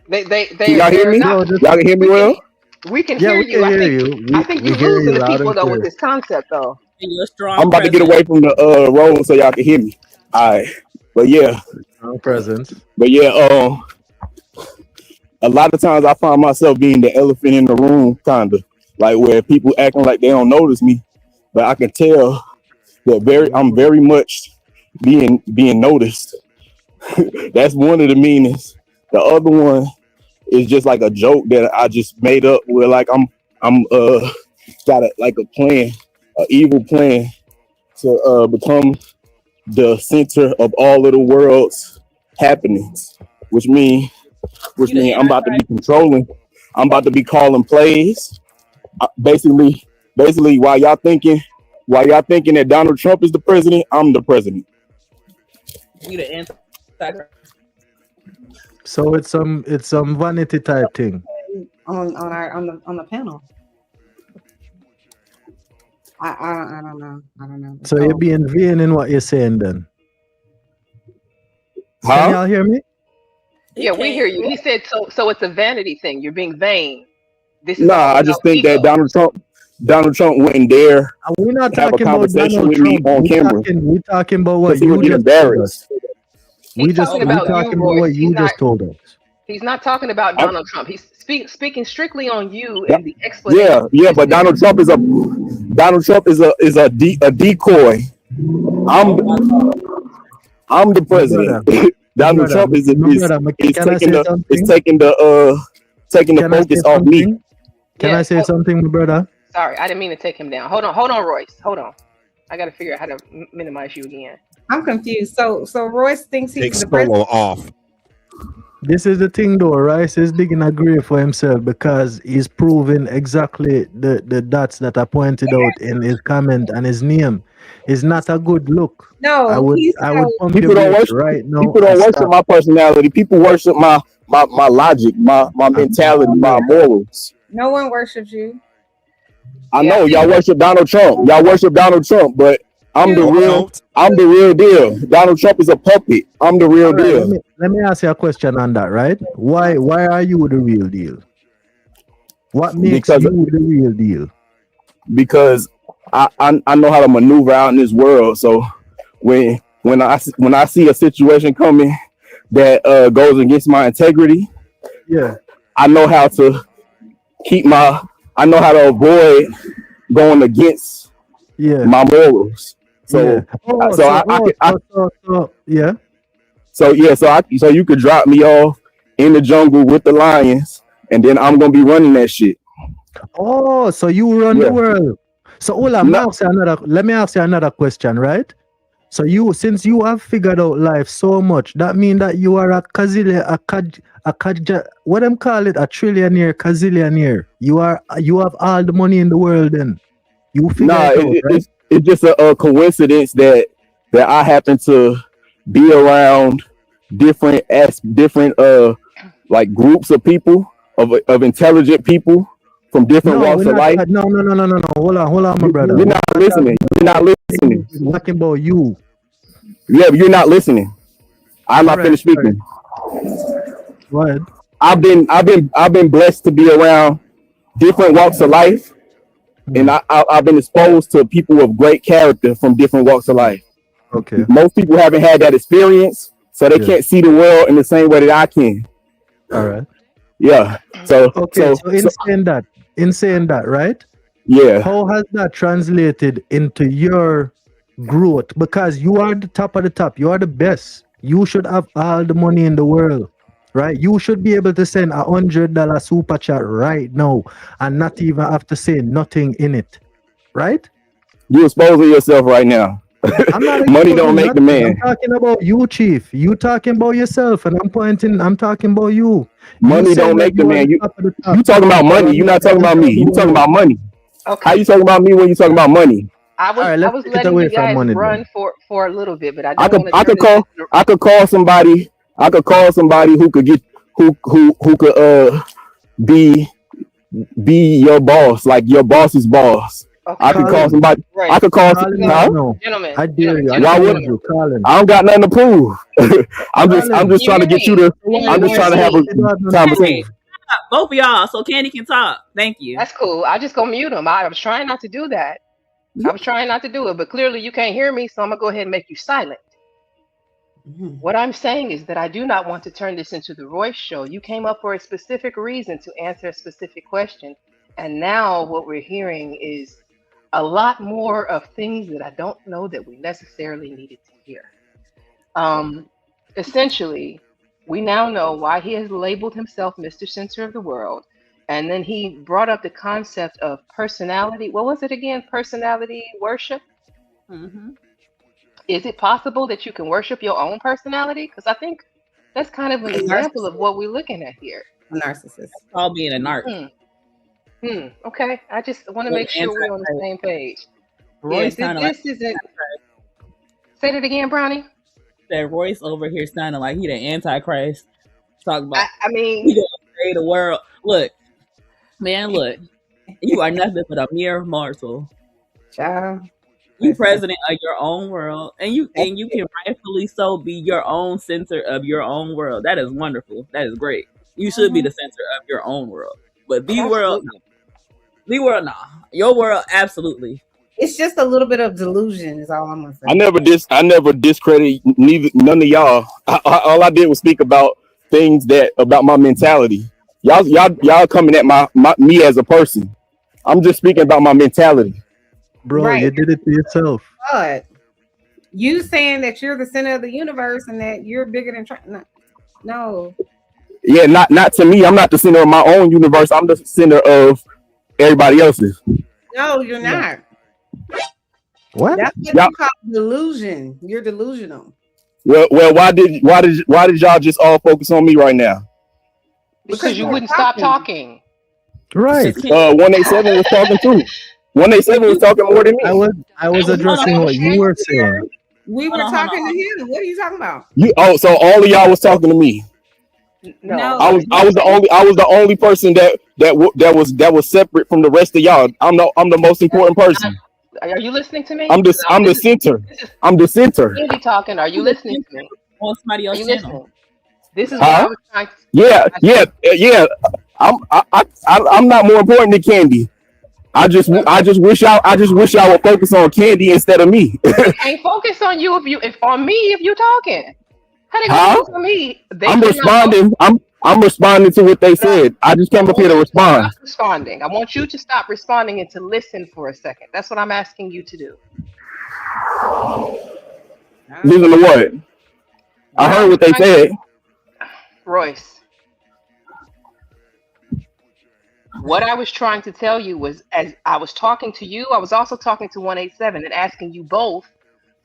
They Can y'all hear they're me? not. bro, just Y'all can hear me We well? can yeah, hear we you. can hear you. I think We you're hear you losing the loud people and though with clear. this concept though. a strong I'm about to get presence. away from the road so y'all can hear me. All right, but yeah, Strong presence. a lot of times I find myself being the elephant in the room, kind of like where people acting like they don't notice me, but I can tell that I'm very much being noticed. That's one of the meanings. The other one is just like a joke that I just made up where like I'm got a plan, an evil plan to become the center of all of the world's happenings, which mean You the I'm about to be Antichrist. controlling. I'm about to be calling plays. Basically, while y'all thinking that Donald Trump is the president, I'm the president. You the Antichrist. So it's some vanity type thing. On the panel. I don't know. I don't know. So you're being vain in what you're saying then. Can Huh? y'all hear me? Yeah, we hear you. He said so it's a vanity thing. You're being vain. This is Nah, all I just about think that ego. Donald Trump wouldn't dare We're not have a talking about conversation Donald with me Trump. on camera We're talking about what because he you would get just told us. embarrassed. He's talking We're about you, talking about Royce. what you just told us. He's not talking about I- Donald Trump. He's speaking strictly on you Yeah, and the explanation. yeah, but Donald Trump is a decoy. I'm the My president. brother, Donald Trump is can I say something? taking the Can I say focus off me. something? Can I Yes. say something, my brother? Sorry, I didn't mean to take him down. Hold on, Royce. Hold on. I got to figure out how to minimize you again. I'm confused. So Royce thinks Take he's the president. solo off. This is the thing though, Rice is digging a grave for himself because he's proving exactly the dots that are pointed out in his comment and his name. It's not a good look. I No, would he's I would so pump People your don't brakes worship. right now People and don't worship stop. my personality. People worship my logic, my mentality, my morals. no one worships you. I Yeah, know y'all worship Donald Trump. Y'all worship Donald Trump, but I'm the You No, I real. don't. I'm the real deal. Donald Trump is a puppet. I'm the real All right, deal let me ask you a question on that, right? Why are you the real deal? What makes because you the real deal? because I know how to maneuver out in this world. So when I see a situation coming that goes against my integrity, Yeah, I know how to I know how to avoid going against yeah, my morals. yeah. So Oh, so so I oh, could I, yeah. so yeah so you could drop me off in the jungle with the lions, and then I'm gonna be running that shit. Oh, so you run the Yeah. world. So Ola, No, let me ask you another question, right? So since you have figured out life so much, that means that you are a kazillion, what them call it, a trillionaire, kazillionaire. You have all the money in the world. Then you figure nah, it out, right? it's just a coincidence that I happen to be around different like groups of people of intelligent people from different No, walks we're of not. life. No. Hold on, my brother. You're We're not not listening. You're not listening. talking about you. Yeah, you're not listening. I'm All not right, finished sorry. speaking. Go ahead. I've been blessed to be around different walks of life, and I've been exposed to people of great character from different walks of life. Okay. Most people haven't had that experience, so they Yeah. can't see the world in the same way that I can. All right. Yeah. So Okay. So in saying that, right? yeah. How has that translated into your growth? Because you are the top of the top. You are the best. You should have all the money in the world, right? You should be able to send $100 super chat right now and not even have to say nothing in it, right? You exposing yourself right now. I'm not Money don't exposing make the nothing. I'm man. talking about you, Chief. You talking about yourself, and I'm talking about you. You Money saying don't that make the you are man. the top of the top. You talking about So money. You're not talking about me. You talking about money. How okay. you talking about me when you talking about money? I All was right, I let's was take it letting away you from guys money run then. for a little bit, but I I don't want could to I turn could this call into. I could call somebody. I could call somebody who could get who could be your boss, like your boss's boss. I Okay, could Call call him. somebody. I right. could call Call him No, right huh? now. gentlemen, I dare you. I Why would gentlemen. challenge you. Call him. I don't got nothing to prove. Call I'm him. just Can you trying to hear get you me? to Can Why? you I'm just Why? hear trying to Why have me? a you don't have nothing time to to Hey, prove? both of y'all, so Candy can talk. Thank you. That's cool. I just gonna mute him. I was trying not to do that. I was trying not to do it, but clearly you can't hear me, so I'm gonna go ahead and make you silent. What I'm saying is that I do not want to turn this into the Royce show. You came up for a specific reason to answer a specific question. And now what we're hearing is a lot more of things that I don't know that we necessarily needed to hear. Um, Essentially, we now know why he has labeled himself Mr. Center of the World. And then he brought up the concept of personality. What was it again? Personality worship? Mm-hmm. Is it possible that you can worship your own personality? Because I think that's kind of an A example of narcissist. what we're looking at here. A narcissist. All being a narc. Okay. I just want to Or make sure we're on the antichrist. same page. Yeah, Royce sounding like this isn't. Say that again, Brownie. that Royce over here sounding like he the Antichrist. Talk about I he mean, gonna save the world. Look, man, look. You are nothing but a mere mortal. Child. You Listen, president of your own world, and you that's can rightfully so be your own center of your own world. That is wonderful. That is great. You should be the center of your own world. But the world, absolutely. the world, nah. Your world, absolutely. It's just a little bit of delusion, is all I'm gonna say. I never discredit none of y'all. All I did was speak about things about my mentality. Y'all coming at me as a person. I'm just speaking about my mentality. Bro, Right. you did it to yourself. But you saying that you're the center of the universe and that you're bigger than no. Yeah, not to me. I'm not the center of my own universe. I'm the center of everybody else's. No, you're Yeah. not. What? That's what Y'all, you call delusion. You're delusional. Well, why did y'all just all focus on me right now? Because Because you you were wouldn't stop talking. talking. Right. 187 was talking too. 187 was talking more than I me. was Hold addressing on. what you were saying. We were Hold on. talking to him. What are you talking about? So all of y'all was talking to me. No, I No. was the only person that was separate from the rest of y'all. I'm the most important person. Are you listening to me? I'm the No, this is center. this is I'm the center. Andy talking. Are you listening to me? On somebody Are else's you channel. listening? This is what Huh? I was trying. Yeah, I yeah, said, yeah. I'm not more important than Candy. I just wish y'all would focus on Candy instead of me. they can't focus on you if on me if you talking. How they gonna Huh? focus on me? They I'm cannot focus. responding. I'm responding to what they said. I just I came up here want to you to respond. stop responding. I want you to stop responding and to listen for a second. That's what I'm asking you to do. Listen to what? I What I heard was what they trying, said. Royce. What I was trying to tell you was, as I was talking to you, I was also talking to 187 and asking you both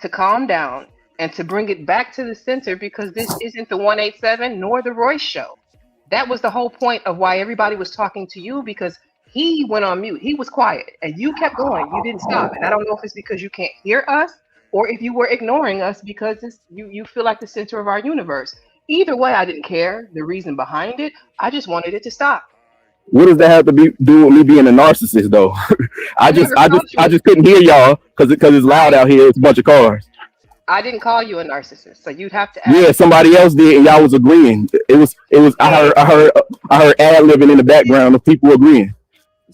to calm down and to bring it back to the center because this isn't the 187 nor the Royce show. That was the whole point of why everybody was talking to you because he went on mute. He was quiet and you kept going. You didn't stop. And I don't know if it's because you can't hear us or if you were ignoring us because you feel like the center of our universe. Either way, I didn't care the reason behind it. I just wanted it to stop. What does that have to do with me being a narcissist, though? I never called I you. just couldn't hear y'all because it's loud out here. It's a bunch of cars. I didn't call you a narcissist, so you'd have to Yeah, ask. somebody else did, and y'all was agreeing. It was. I heard ad living in the background of people agreeing.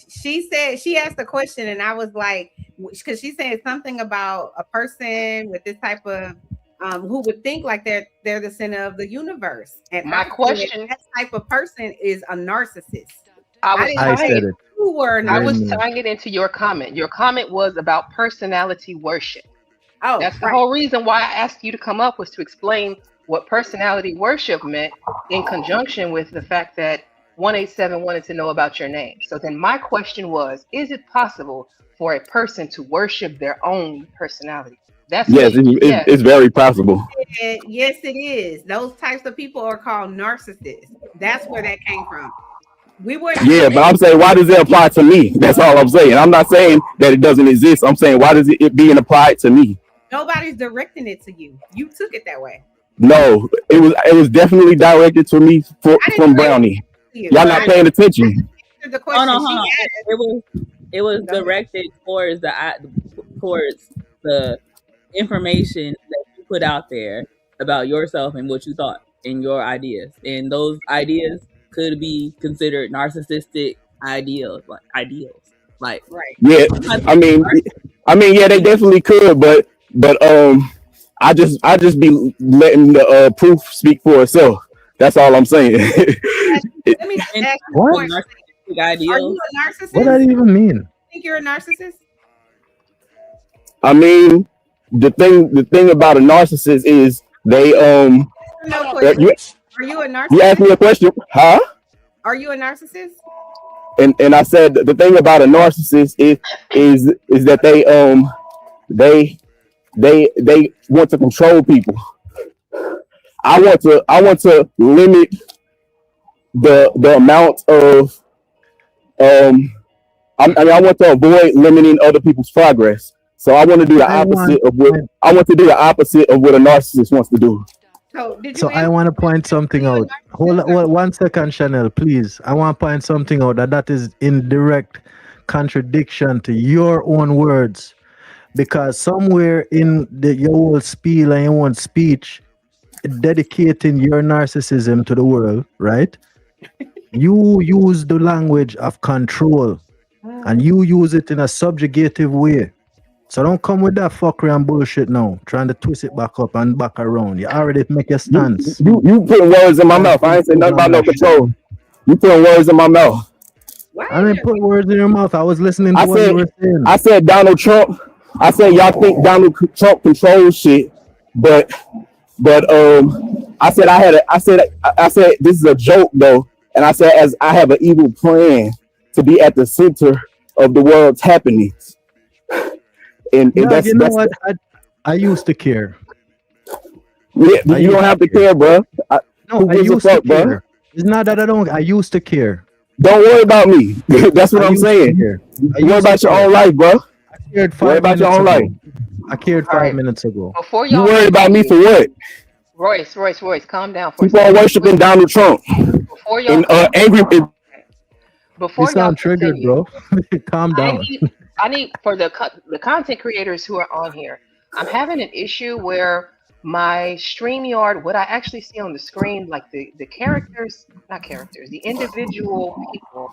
She said she asked a question, and I was like, because she said something about a person with this type of who would think like they're the center of the universe, and My I said question, that type of person is a narcissist. I I was didn't I tying said it. it. You were I was When tying it into your comment. Your comment was about personality worship. Oh, That's the right. whole reason why I asked you to come up was to explain what personality worship meant in conjunction with the fact that 187 wanted to know about your name. So then my question was, is it possible for a person to worship their own personality? That's Yes, me. Yes. it's very possible. And yes, it is. Those types of people are called narcissists. That's where that came from. We were Yeah, but I'm saying, why does it apply to me? That's all I'm saying. I'm not saying that it doesn't exist. I'm saying, why does it being applied to me? nobody's directing it to you. You took it that way. No, it was definitely directed to me I from didn't say Brownie. to you. Y'all not I paying attention. answered the Hold question on, she hold on. asked. It was Go ahead. directed towards the information that you put out there about yourself and what you thought and your ideas. And those ideas could be considered narcissistic ideals. Like Right. Yeah, I mean, yeah, they definitely could, but I just be letting the proof speak for itself. That's all I'm saying. Let me just and ask you a what? question. narcissistic Are ideals. you a narcissist? What that even mean? Think you're a narcissist? I mean, the thing about a narcissist is they No question. you Are you a you asked me narcissist? a question, huh? Are you a narcissist? And I said the thing about a narcissist is that they want to control people. I want to limit the amount of I want to avoid limiting other people's progress. So I want to do the I want opposite of what I want to do the opposite of what a narcissist wants to do. So did you So I answer want to the point question? Are something you a out. Hold narcissist or 1 second, Chanel, please. I want to point something out that is in direct contradiction to your own words. Because somewhere in your whole spiel and your own speech, dedicating your narcissism to the world, right? You use the language of control and you use it in a subjugative way. So don't come with that fuckery and bullshit now, trying to twist it back up and back around. You already make your stance. You putting words in my And mouth. I ain't saying nothing about no that shit. control. You putting words in my mouth. why I is didn't your put words in your mouth. I was listening to I what you said were saying. I said Donald Trump. I said y'all think Donald Trump controls shit, but I said I said this is a joke though, and I said as I have an evil plan to be at the center of the world's happenings, and Yeah, that's you know what? I used to care. Yeah, I you used don't to have to care. care, bro. No, Who I gives a used to fuck, bro? care. It's not that I don't. I used to care. Don't worry about me. That's what I I'm used to saying. care. I Worry used to about your care. own life, bro. I cared Worry 5 about your minutes own life. ago. I cared All 5 right. minutes ago. Before You y'all worry about me for continue, what? Royce, calm down for a People are second. worshiping Donald Trump Before y'all and continue, angry. You before y'all sound triggered, continue, bro. Calm down. I need for the content creators who are on here. I'm having an issue where my StreamYard, what I actually see on the screen, like the characters, not characters, the individual people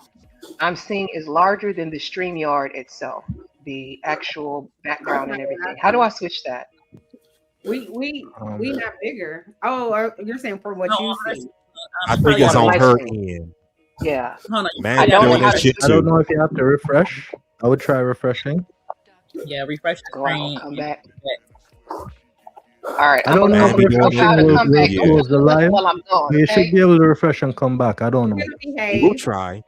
I'm seeing is larger than the StreamYard itself, the actual background and everything. How do I switch that? We Um, not bigger. Oh, you're saying from what No, you on her, see. I think probably it's On on my her screen. end. Yeah. hold on. Man, I don't know doing how that to shit switch I don't too. know if you have to refresh. I would try refreshing. Yeah, refresh the Go out, screen. come and back. back. All right, I I'm don't gonna, know I'm if Man, be gonna doing drop refreshing out and will, come will back. yeah. You close the just listen live. while I'm gone, But you should okay? be able to refresh and come back. I don't know. We're gonna We'll behave. try.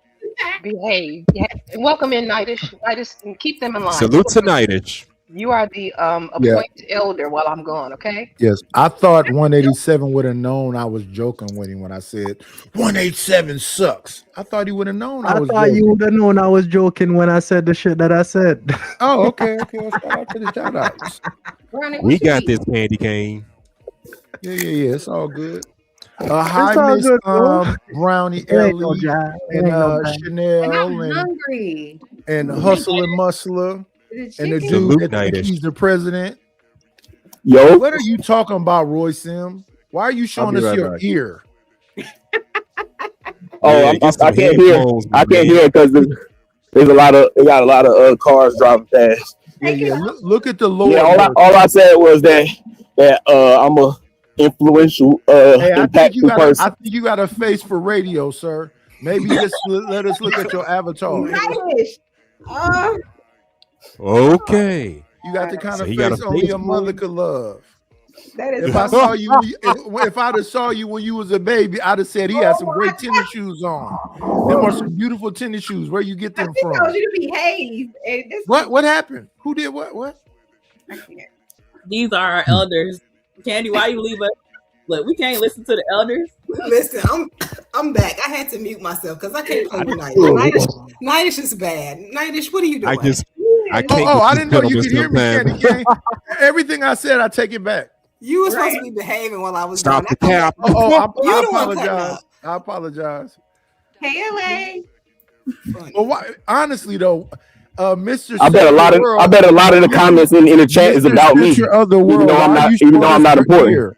Behave. Yeah. Welcome in, Nightish. Nightish, and keep them in line. Salute to Nightish. You are the Yeah. appointed elder while I'm gone, okay? Yes. I thought 187 would have known I was joking with him when I said 187 sucks. I thought he would have known I I was thought you joking. would have known I was joking when I said the shit that I said. Oh, okay. Okay. Well, shout out to the shout outs. Ronnie, We what you got eating? this candy cane. Yeah. It's all good. Hi, It's all Miss good, bro. Brownie It ain't no Ellie job. It and ain't no bad. And Chanel I'm hungry. and Hustle and Muscler The and the chicken. dude Salute that think Nightish. he's the president. Yo, What are you talking about, Roy Sim? Why are you I'll showing be us right your back. ear? oh, Yeah, get some I can't hear. headphones, my I can't man. hear because there's they got a lot of cars driving fast. Yeah. Look at the Yeah, Lord. all I said was that I'm a influential, Hey, I impactful think you got a face for radio, sir. Maybe just let us look at your avatar. Nice. Oh, Okay. You got the kind So of he got a face only face a mother for could love. that is If I so saw you, if I'd have saw you when you was a baby, I'd have said he had some great tennis shoes on. Them are some beautiful tennis shoes. Where you get them He from? told you to behave. And this What happened? Who did what? What? I can't. These are our elders. Candy, why you leave us? Look, we can't listen to the elders. Listen, I'm back. I had to mute myself because I can't play with Nightish. Nightish is bad. Nightish, what are you doing? I can't. Oh, get I this didn't know you gentleman could hear me, sometimes. Candy Cane. Everything I said, I take it back. You were supposed Right. to be behaving while I was Stop doing the cap. I You the one cutting apologize. up. I apologize. Hey, LA. Well, why, honestly though, Mr. I bet a lot of the comments in the chat is Mr. about me, Censor of the even world, though I'm why are not, you even though showing I'm us not your important. ear?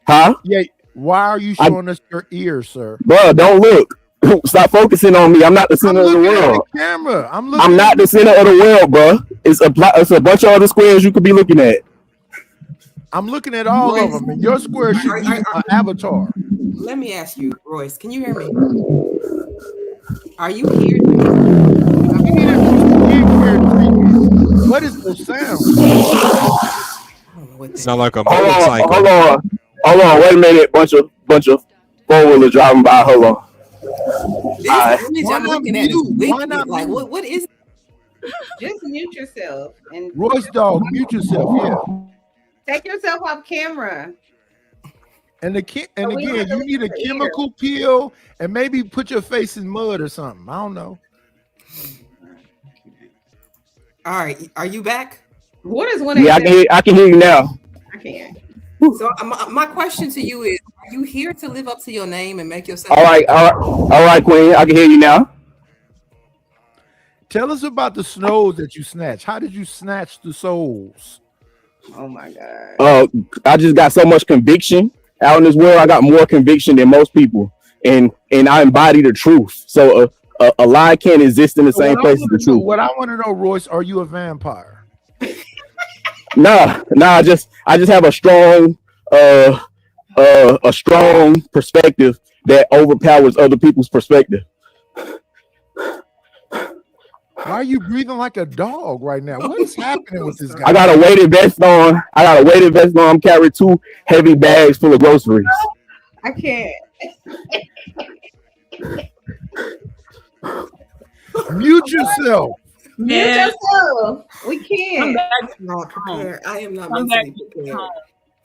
Huh? Yeah, why are you showing us your ear, sir? Bro, don't look. Stop focusing on me. I'm not the I'm center of the looking at the world. camera. I'm looking. I'm not the center of the world, bro. It's a bunch of other squares you could be looking at. I'm looking at all of them, and your square should be an avatar. Let me ask you, Royce, can you hear me? Are you here? What is the sound? I don't know what that Sound like a Hold motorcycle. on. Wait a minute. Bunch of four-wheelers driving by. Hold on. This Alright. image Why I'm not looking at is mute? Why wicked. not Like, mute? what is Just mute yourself and Royce dog, mute yourself. Yeah. take yourself off camera. And we again, have to you look need a at your ear. chemical peel and maybe put your face in mud or something. I don't know. All right, are you back? What is one? Yeah, I can hear you now. I can't. So my question to you is: are you here to live up to your name and make yourself? All right, Queen. I can hear you now. Tell us about the snows that you snatched. How did you snatch the souls? Oh my god. I just got so much conviction out in this world. I got more conviction than most people, and I embody the truth. So a lie can't exist in the same place as the truth. What I want to know, Royce, are you a vampire? Nah. I just have a strong perspective that overpowers other people's perspective. Why are you breathing like a dog right now? What is happening with this guy? I got a weighted vest on. I'm carrying 2 heavy bags full of groceries. I can't. Mute yourself. Mute Yeah. yourself. We Come can't. back. not prepared. I am not Come back. mentally prepared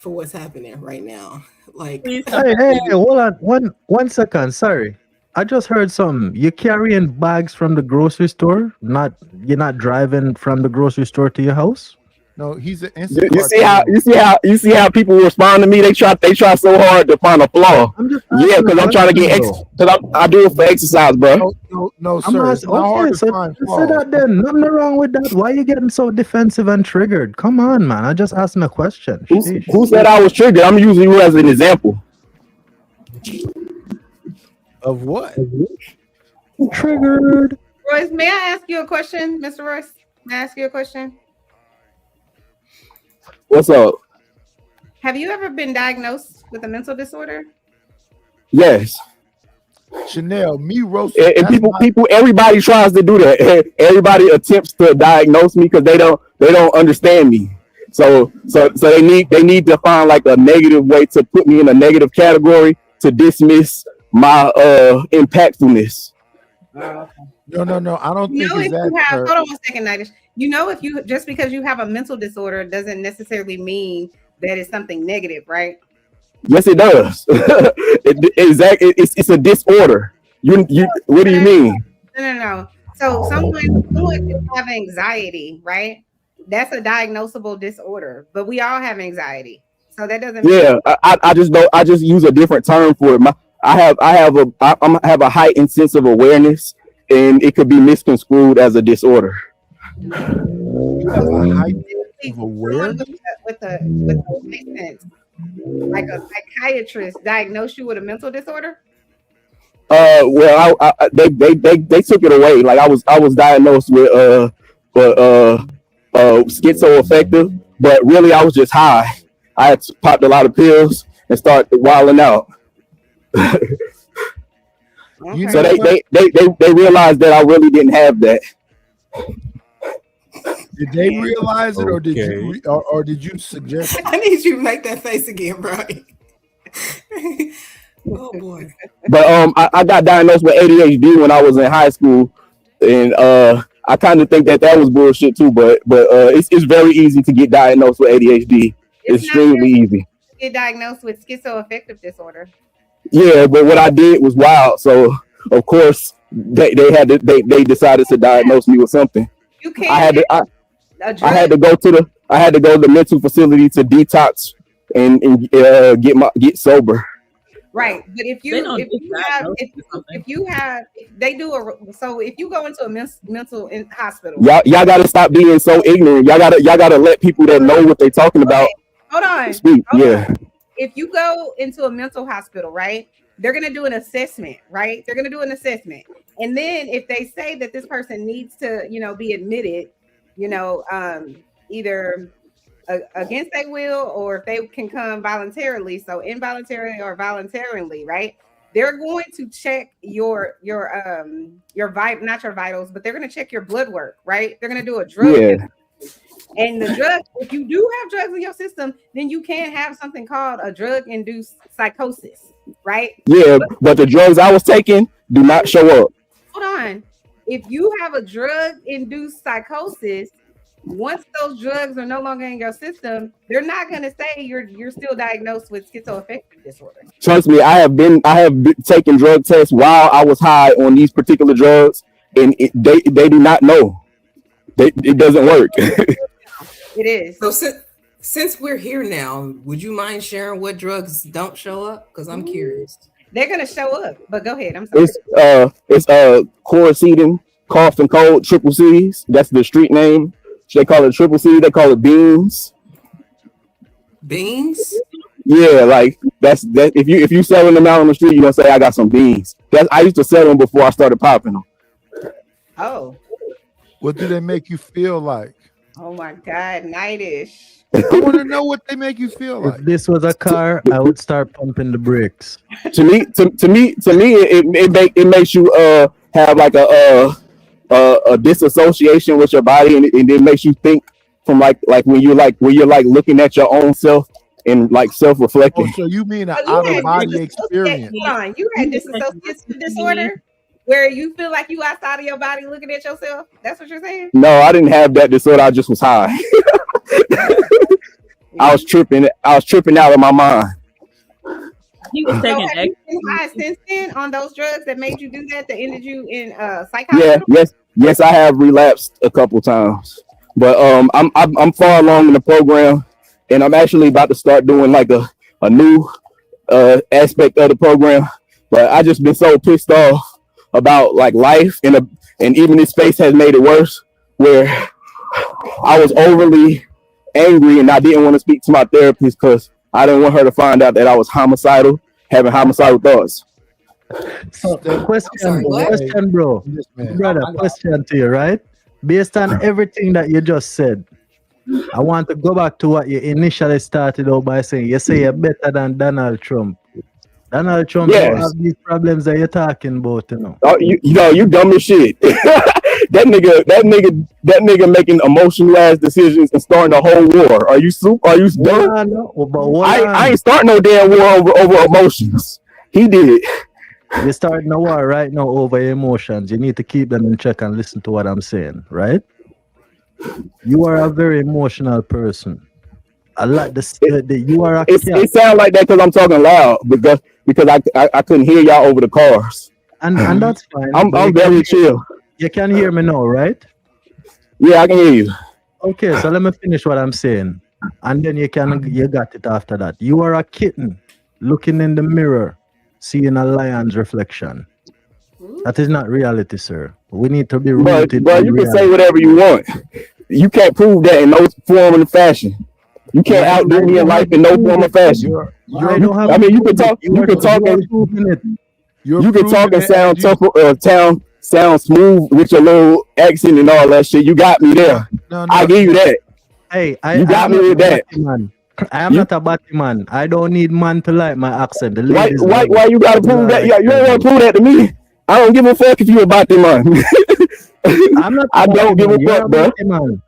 for what's happening right now. Like, Please Hey, come back hey, to hey, you. hold on. One second. Sorry. I just heard something. You're carrying bags from the grocery store? You're not driving from the grocery store to your house? No, he's an You Instacart see how driver. you see how people respond to me? They try so hard to find a flaw. I'm just Yeah, asking a because I'm trying to question, get though. because I do it for exercise, bro. No, I'm sir. It's asking. not hard Okay, to so find just say flaws. that then. Nothing wrong with that. Why are you getting so defensive and triggered? Come on, man. I just asked him a question. Sheesh. Who said I was triggered? I'm using you as an example. Of what? Triggered. Royce, may I ask you a question, Mr. Royce? May I ask you a question? What's up? Have you ever been diagnosed with a mental disorder? Yes. Chanel, me roasting. And That's my people, everybody tries to do that. Everybody attempts to diagnose me because they don't understand me. So they need to find like a negative way to put me in a negative category to dismiss my impactfulness. Oh, no. I don't You think know, it's if that, you have, sir. hold on one second, Nidish. You know, if you just because you have a mental disorder doesn't necessarily mean that it's something negative, right? Yes, it does. Exactly. It's a disorder. You what do you mean? No. So someone can have anxiety, right? That's a diagnosable disorder, but we all have anxiety. So that doesn't mean Yeah, I just use a different term for it. I have a heightened sense of awareness, and it could be misconstrued as a disorder. You have a high of someone awareness. with a license, like a psychiatrist, diagnose you with a mental disorder. Well, they took it away. Like I was diagnosed with schizoaffective, but really I was just high. I had popped a lot of pills and started wilding out. You So know what? they realized that I really didn't have that. Did they realize it, or did Okay. you, or did you suggest it? I need you to make that face again, bro. Oh boy. But I got diagnosed with ADHD when I was in high school, and I kind of think that was bullshit too. But it's very easy to get diagnosed with ADHD. It's not Extremely easy. get diagnosed with schizoaffective disorder. Yeah, but what I did was wild. So of course they decided to diagnose me with something. You I had can't to have a I drug. had to go to the mental facility to detax and get sober. Right, but if They you don't if just you have diagnose if, you with something. if you have if they do a so if you go into a mental hospital, Y'all gotta stop being so ignorant. Y'all gotta let people that know what they talking about hold on, speak. hold Yeah. on. If you go into a mental hospital, right, they're gonna do an assessment, right? They're gonna do an assessment, and then if they say that this person needs to, be admitted, either against their will or if they can come voluntarily, so involuntarily or voluntarily, right? They're going to check your not your vitals, but they're going to check your blood work, right? They're going to do a drug Yeah. test. And the drug, if you do have drugs in your system, then you can have something called a drug-induced psychosis, right? Yeah, but the drugs I was taking do not show up. Hold on. If you have a drug-induced psychosis, once those drugs are no longer in your system, they're not going to say you're still diagnosed with schizoaffective disorder. Trust me, I have been taking drug tests while I was high on these particular drugs, and they do not know. It doesn't work. It is. So since we're here now, would you mind sharing what drugs don't show up? Because I'm curious. They're going to show up, but go ahead. I'm sorry. It's Chlorocetine, cough and cold, triple C's. That's the street name. They call it triple C. They call it beans. Beans? Yeah, like that's that. If you selling them out on the street, you're gonna say I got some beans. I used to sell them before I started popping them. Oh. What do they make you feel like? Oh my God, Nidish. I want to know what they make you feel like. If this was a car, I would start pumping the brakes. To me, it makes you have like a disassociation with your body, and it makes you think from like when you're looking at your own self and like self-reflecting. Oh, so you mean an So you had out-of-body disassociate- experience? Hold on, you had dissociative disorder where you feel like you outside of your body looking at yourself. That's what you're saying? No, I didn't have that disorder. I just was high. I was tripping out of my mind. He was So taking have you been high ecstasy. since then on those drugs that made you do that ended you in psych Yeah, hospital? yes, I have relapsed a couple times, but I'm far along in the program, and I'm actually about to start doing like a new aspect of the program. But I just been so pissed off about like life, and even this space has made it worse, where I was overly angry and I didn't want to speak to my therapist because I didn't want her to find out that I was homicidal, having homicidal thoughts. So, Steph, question, what? question, bro, this man. brother, my God. question to you, right? Based on everything that you just said, I want to go back to what you initially started out by saying. You say you're better than Donald Trump. Donald Trump don't Yes. have these problems that you're talking about, you know. Oh, you dumb as shit. that nigga making emotional ass decisions and starting a whole war. Are you Hold dumb? on, no, but hold I on. ain't starting no damn war over emotions. He did. You're starting a war right now over your emotions. You need to keep them in check and listen to what I'm saying, right? You are a very emotional person. I like you are a cat. It sounds like that because I'm talking loud because I couldn't hear y'all over the cars. And that's fine. I'm but very chill. you can hear me now, right? Yeah, I can hear you. Okay, so let me finish what I'm saying. And then you got it after that. You are a kitten looking in the mirror, seeing a lion's reflection. That is not reality, sir. We need to be rooted But in you can reality. say whatever you want. You can't prove that in no form and fashion. You can't Yeah, outdo me in life in no form or fashion. I don't have I mean, you to can talk. prove You it. can talk You are and proving it. you can talk and sound tough, sound smooth with your little accent and all that shit. You got me there. No, I give you that. Hey, You got me with that. Man. I am You- not a batty man. I don't need man to like my accent. The Why ladies why love why it. you gotta You prove are that? like You don't want to prove that to me. I don't give a fuck if you about the man. I'm not. I a don't batty give a man. You're fuck, a bro. batty man.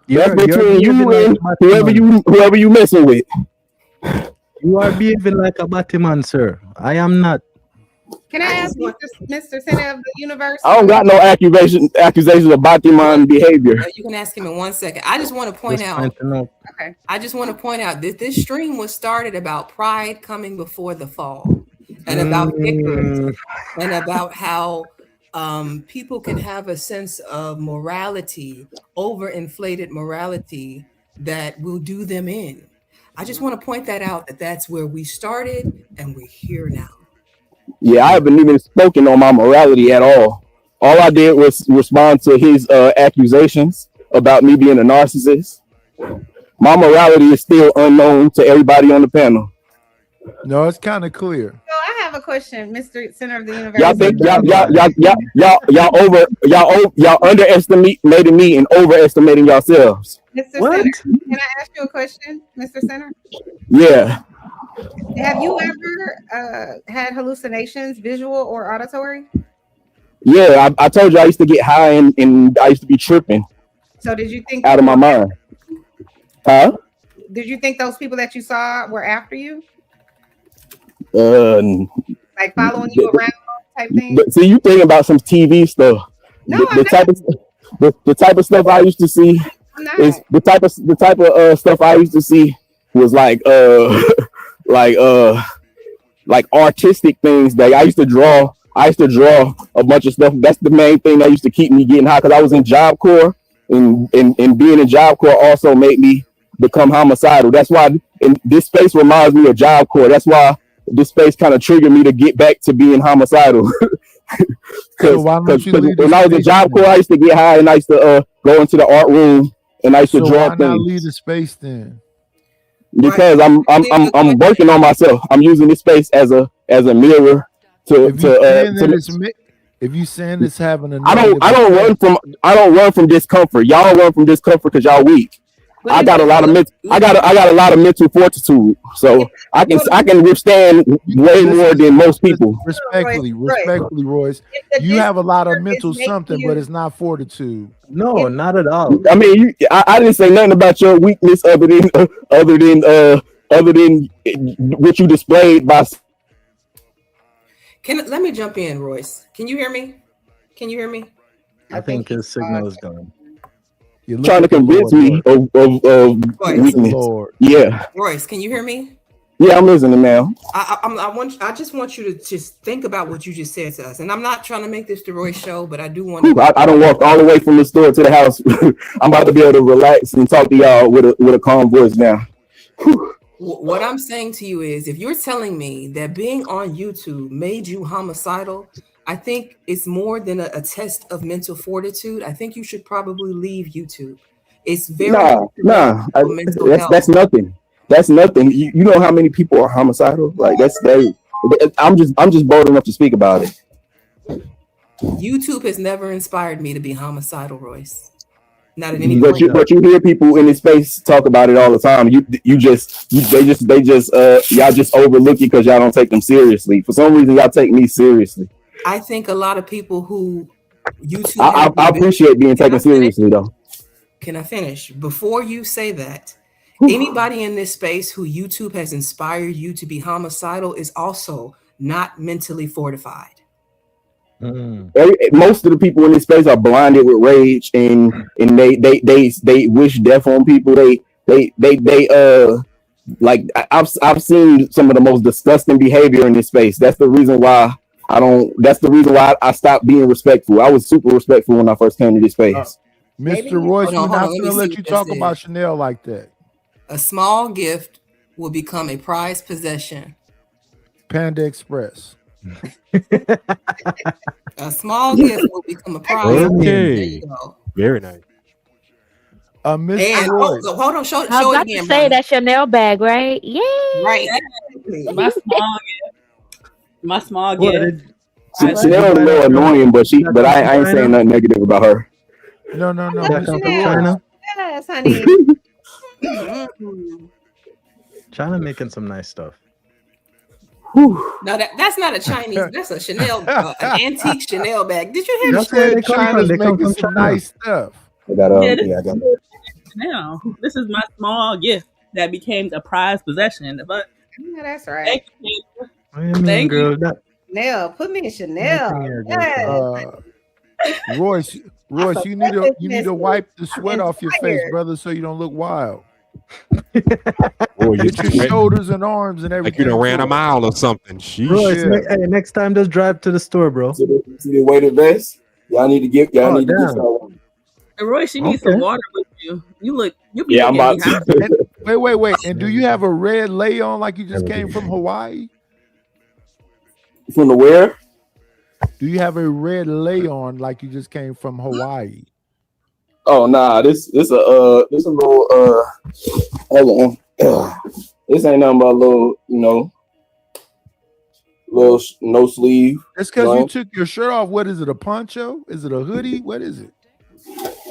That's You're between you behaving like and a batty man. whoever you messing with. You are behaving like a batty man, sir. I am not. Can I ask Mr. Center of the Universe? I don't got no accusations about the man behavior. You can ask him in 1 second. I just want to point Just out. trying to know. Okay. I just want to point out that this stream was started about pride coming before the fall, and about ignorance, and about how people can have a sense of morality, overinflated morality that will do them in. I just want to point that out, that that's where we started and we're here now. Yeah, I haven't even spoken on my morality at all. All I did was respond to his accusations about me being a narcissist. My morality is still unknown to everybody on the panel. No, it's kind of clear. So I have a question, Mr. Center of the Universe. Y'all think y'all underestimated me and overestimating yourselves. Mr. What? Center, can I ask you a question, Mr. Center? Yeah. Have you ever had hallucinations, visual or auditory? Yeah, I told you I used to get high and I used to be tripping So did you think out of my mind. Huh? Did you think those people that you saw were after you, like following you around type thing? But see, you thinking about some TV stuff. No, the I'm type of the type of stuff I used to see I'm not. is the type of stuff I used to see was like like artistic things that I used to draw. I used to draw a bunch of stuff. That's the main thing that used to keep me getting high, because I was in Job Corps, and being in Job Corps also made me become homicidal. That's why this space reminds me of Job Corps. That's why this space kind of triggered me to get back to being homicidal. So why don't you leave when the I was in space Job then? Corps, I used to get high and I used to go into the art room and I used to So draw why not things. leave the space then? Because I'm working on myself. I'm using this space as a mirror to If you saying that it's if you saying it's having a I negative don't run from discomfort. Y'all run from discomfort because y'all weak. I got a lot of mental fortitude, so I can withstand way more than most people. Respectfully, Royce, you have a lot of mental something, but it's not fortitude. No, not at all. I mean, I didn't say nothing about your weakness other than what you displayed by. Let me jump in, Royce. Can you hear me? Can you hear me? I think his signal is gone. You're trying to looking for convince Lord, me Lord. of Royce, Yes, weakness. Lord. Yeah, Royce, can you hear me? yeah, I'm listening now. I just want you to just think about what you just said to us. And I'm not trying to make this the Royce show, but I do want Whew, to. I don't walk all the way from the store to the house. I'm about to be able to relax and talk to y'all with a calm voice now. Whew. What I'm saying to you is, if you're telling me that being on YouTube made you homicidal, I think it's more than a test of mental fortitude. I think you should probably leave YouTube. It's very Nah, detrimental to mental health. that's nothing. That's nothing. You know how many people are homicidal? Like I'm just bold enough to speak about it. YouTube has never inspired me to be homicidal, Royce. Not at any point. But you hear people in this space talk about it all the time. They just y'all just overlook it because y'all don't take them seriously. For some reason, y'all take me seriously. I think a lot of people who YouTube. I appreciate being taken seriously though. Can I finish? Before you say that, anybody in this space who YouTube has inspired you to be homicidal is also not mentally fortified. Most of the people in this space are blinded with rage and they wish death on people. Like I've seen some of the most disgusting behavior in this space. That's the reason why I stopped being respectful. I was super respectful when I first came to this space. Mr. Royce, we're not going to let you talk about Chanel like that. A small gift will become a prized possession. Panda Express. A small gift will become a prize. Okay. Very nice. And Royce. hold on, show I was it about again. to say that Chanel bag, right? Yeah. Right. My small gift. My small gift. Chanel's a little annoying, but I ain't saying nothing negative about her. No. That come from China. Yes, honey. China making some nice stuff. No, that's not a Chinese. That's a Chanel, an antique Chanel bag. Did you hear That's where China's making some nice stuff. I got it. Now, this is my small gift that became a prized possession. But Yeah, that's right. What do you mean, girl? Chanel, put me in Chanel. Yes. Royce, you need to wipe the sweat off your face, brother, so you don't look wild. Get your shoulders and arms and everything. Like you done ran a mile or something. Royce, hey, next time just drive to the store, bro. See the weighted vest? Y'all need to get one. Hey, Royce, you need some water with you. You'll be Yeah, I'm about to. Wait. And do you have a red lay on like you just came from Hawaii? From the where? Do you have a red lay on like you just came from Hawaii? Oh nah, this a little hold on. This ain't nothing but a little, little no sleeve. It's because you took your shirt off. What is it? A poncho? Is it a hoodie? What is it?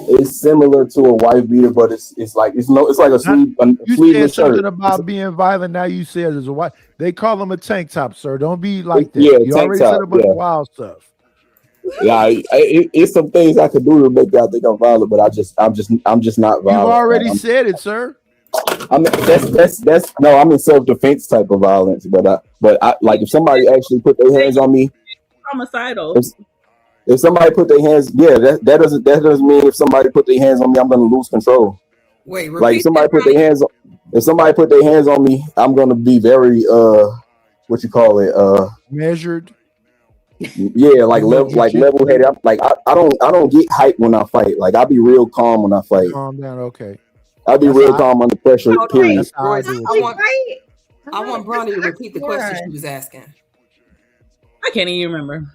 It's similar to a wife beater, but it's like a sleeve. You said something about being violent. Now you said it's a wife. They call them a tank top, sir. Don't be like that. Yeah, you tank already top, said a bunch yeah. of wild stuff. Yeah, it's some things I could do to make y'all think I'm violent, but I'm just not violent. You already said it, sir. I mean, that's no. I'm in self-defense type of violence, but I like if somebody actually put their hands on me. Homicidal. If somebody put their hands, that doesn't mean if somebody put their hands on me, I'm gonna lose control. Wait, like if somebody put their hands on me, I'm gonna be very measured. Yeah, level headed. I don't get hyped when I fight. Like I'll be real calm when I fight. Calm down, okay. I'll be real calm under pressure. Period. I want Brownie to repeat the question she was asking. I can't even remember.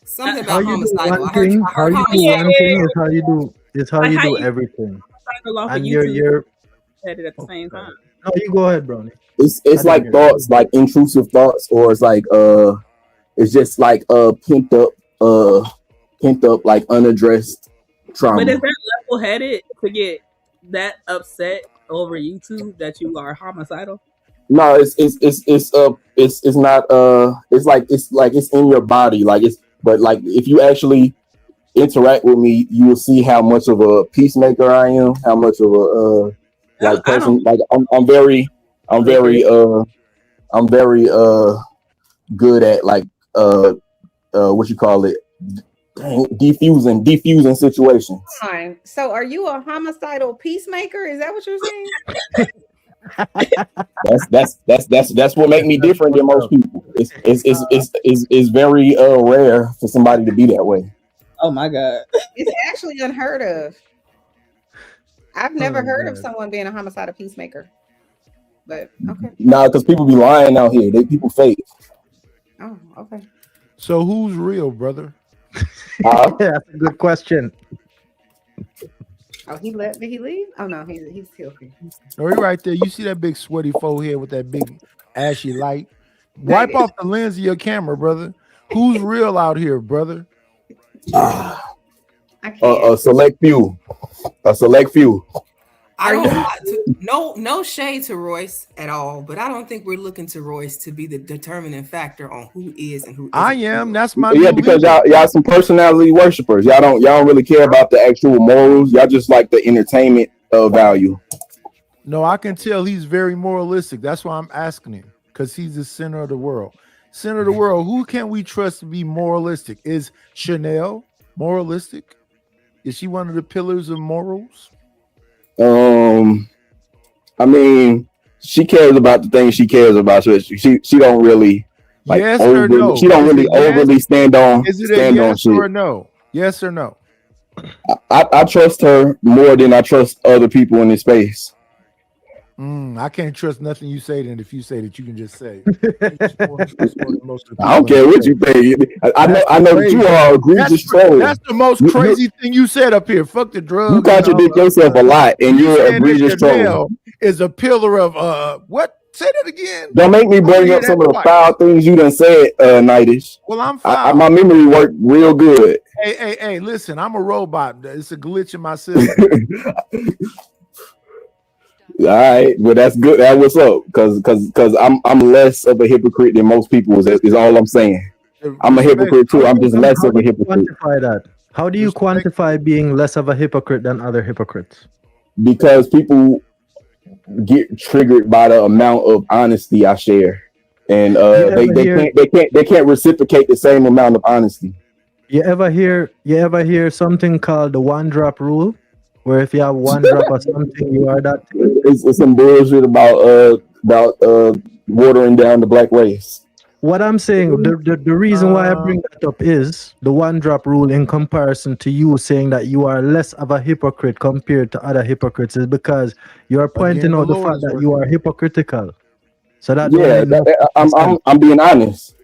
Something How about you do homicidal. one thing? How you do one thing is how you do everything. And you're at it at the same time. No, you go ahead, Brownie. It's like thoughts, like intrusive thoughts, or it's like it's just like pent up like unaddressed trauma. But is that level headed to get that upset over YouTube that you are homicidal? No, it's not it's in your body, but if you actually interact with me, you will see how much of a peacemaker I am, how much of a person. Like I'm very good at defusing situations. Fine. So are you a homicidal peacemaker? Is that what you're saying? That's what make me different than most people. It's very rare for somebody to be that way. Oh my God. It's actually unheard of. I've never heard of God. someone being a homicidal peacemaker. But okay. Nah, because people be lying out here. People fake. Oh, okay. So who's real, brother? Uh, That's a good question. Oh, did he leave? Oh no, he's still here. No, he right there. You see that big sweaty forehead with that big ashy light? Wipe off the lens of your camera, brother. Who's real out here, brother? I can't. a select few. A select few. I don't no shade to Royce at all, but I don't think we're looking to Royce to be the determining factor on who is and who isn't. I am. That's my Yeah, new because leader. y'all some personality worshipers. Y'all don't really care about the actual morals. Y'all just like the entertainment value. No, I can tell he's very moralistic. That's why I'm asking him, because he's the center of the world. Center of the world. Who can we trust to be moralistic? Is Chanel moralistic? Is she one of the pillars of morals? I mean, she cares about the things she cares about. So she don't really like Yes or no? She don't Is really it yes? overly stand on Is it a stand on yes shit. or a no? Yes or no? I trust her more than I trust other people in this space. I can't trust nothing you say. Then if you say that, you can just say. I don't care what you think. I know that you are egregious troll. That's the most crazy thing you said up here. Fuck the drugs. You contradict yourself a lot, and you're said an that egregious troll. Chanel is a pillar of what? Say that again. Don't make me bring hear up some that of the twice. foul things you done said, Nightish. Well, I'm foul. My memory worked real good. Hey, listen, I'm a robot. It's a glitch in my system. All right, well that's good. That what's up, because I'm less of a hypocrite than most people. Is all I'm saying. I'm a hypocrite too. I'm just less of a hypocrite. Quantify that. How do you quantify being less of a hypocrite than other hypocrites? Because people get triggered by the amount of honesty I share, and they can't reciprocate the same amount of honesty. You ever hear something called the one drop rule, where if you have one drop of something, you are that. It's some bullshit about watering down the black race. What I'm saying, the reason why I bring that up is the one drop rule in comparison to you saying that you are less of a hypocrite compared to other hypocrites is because you are pointing out the fact that you are hypocritical. So that I'm being honest.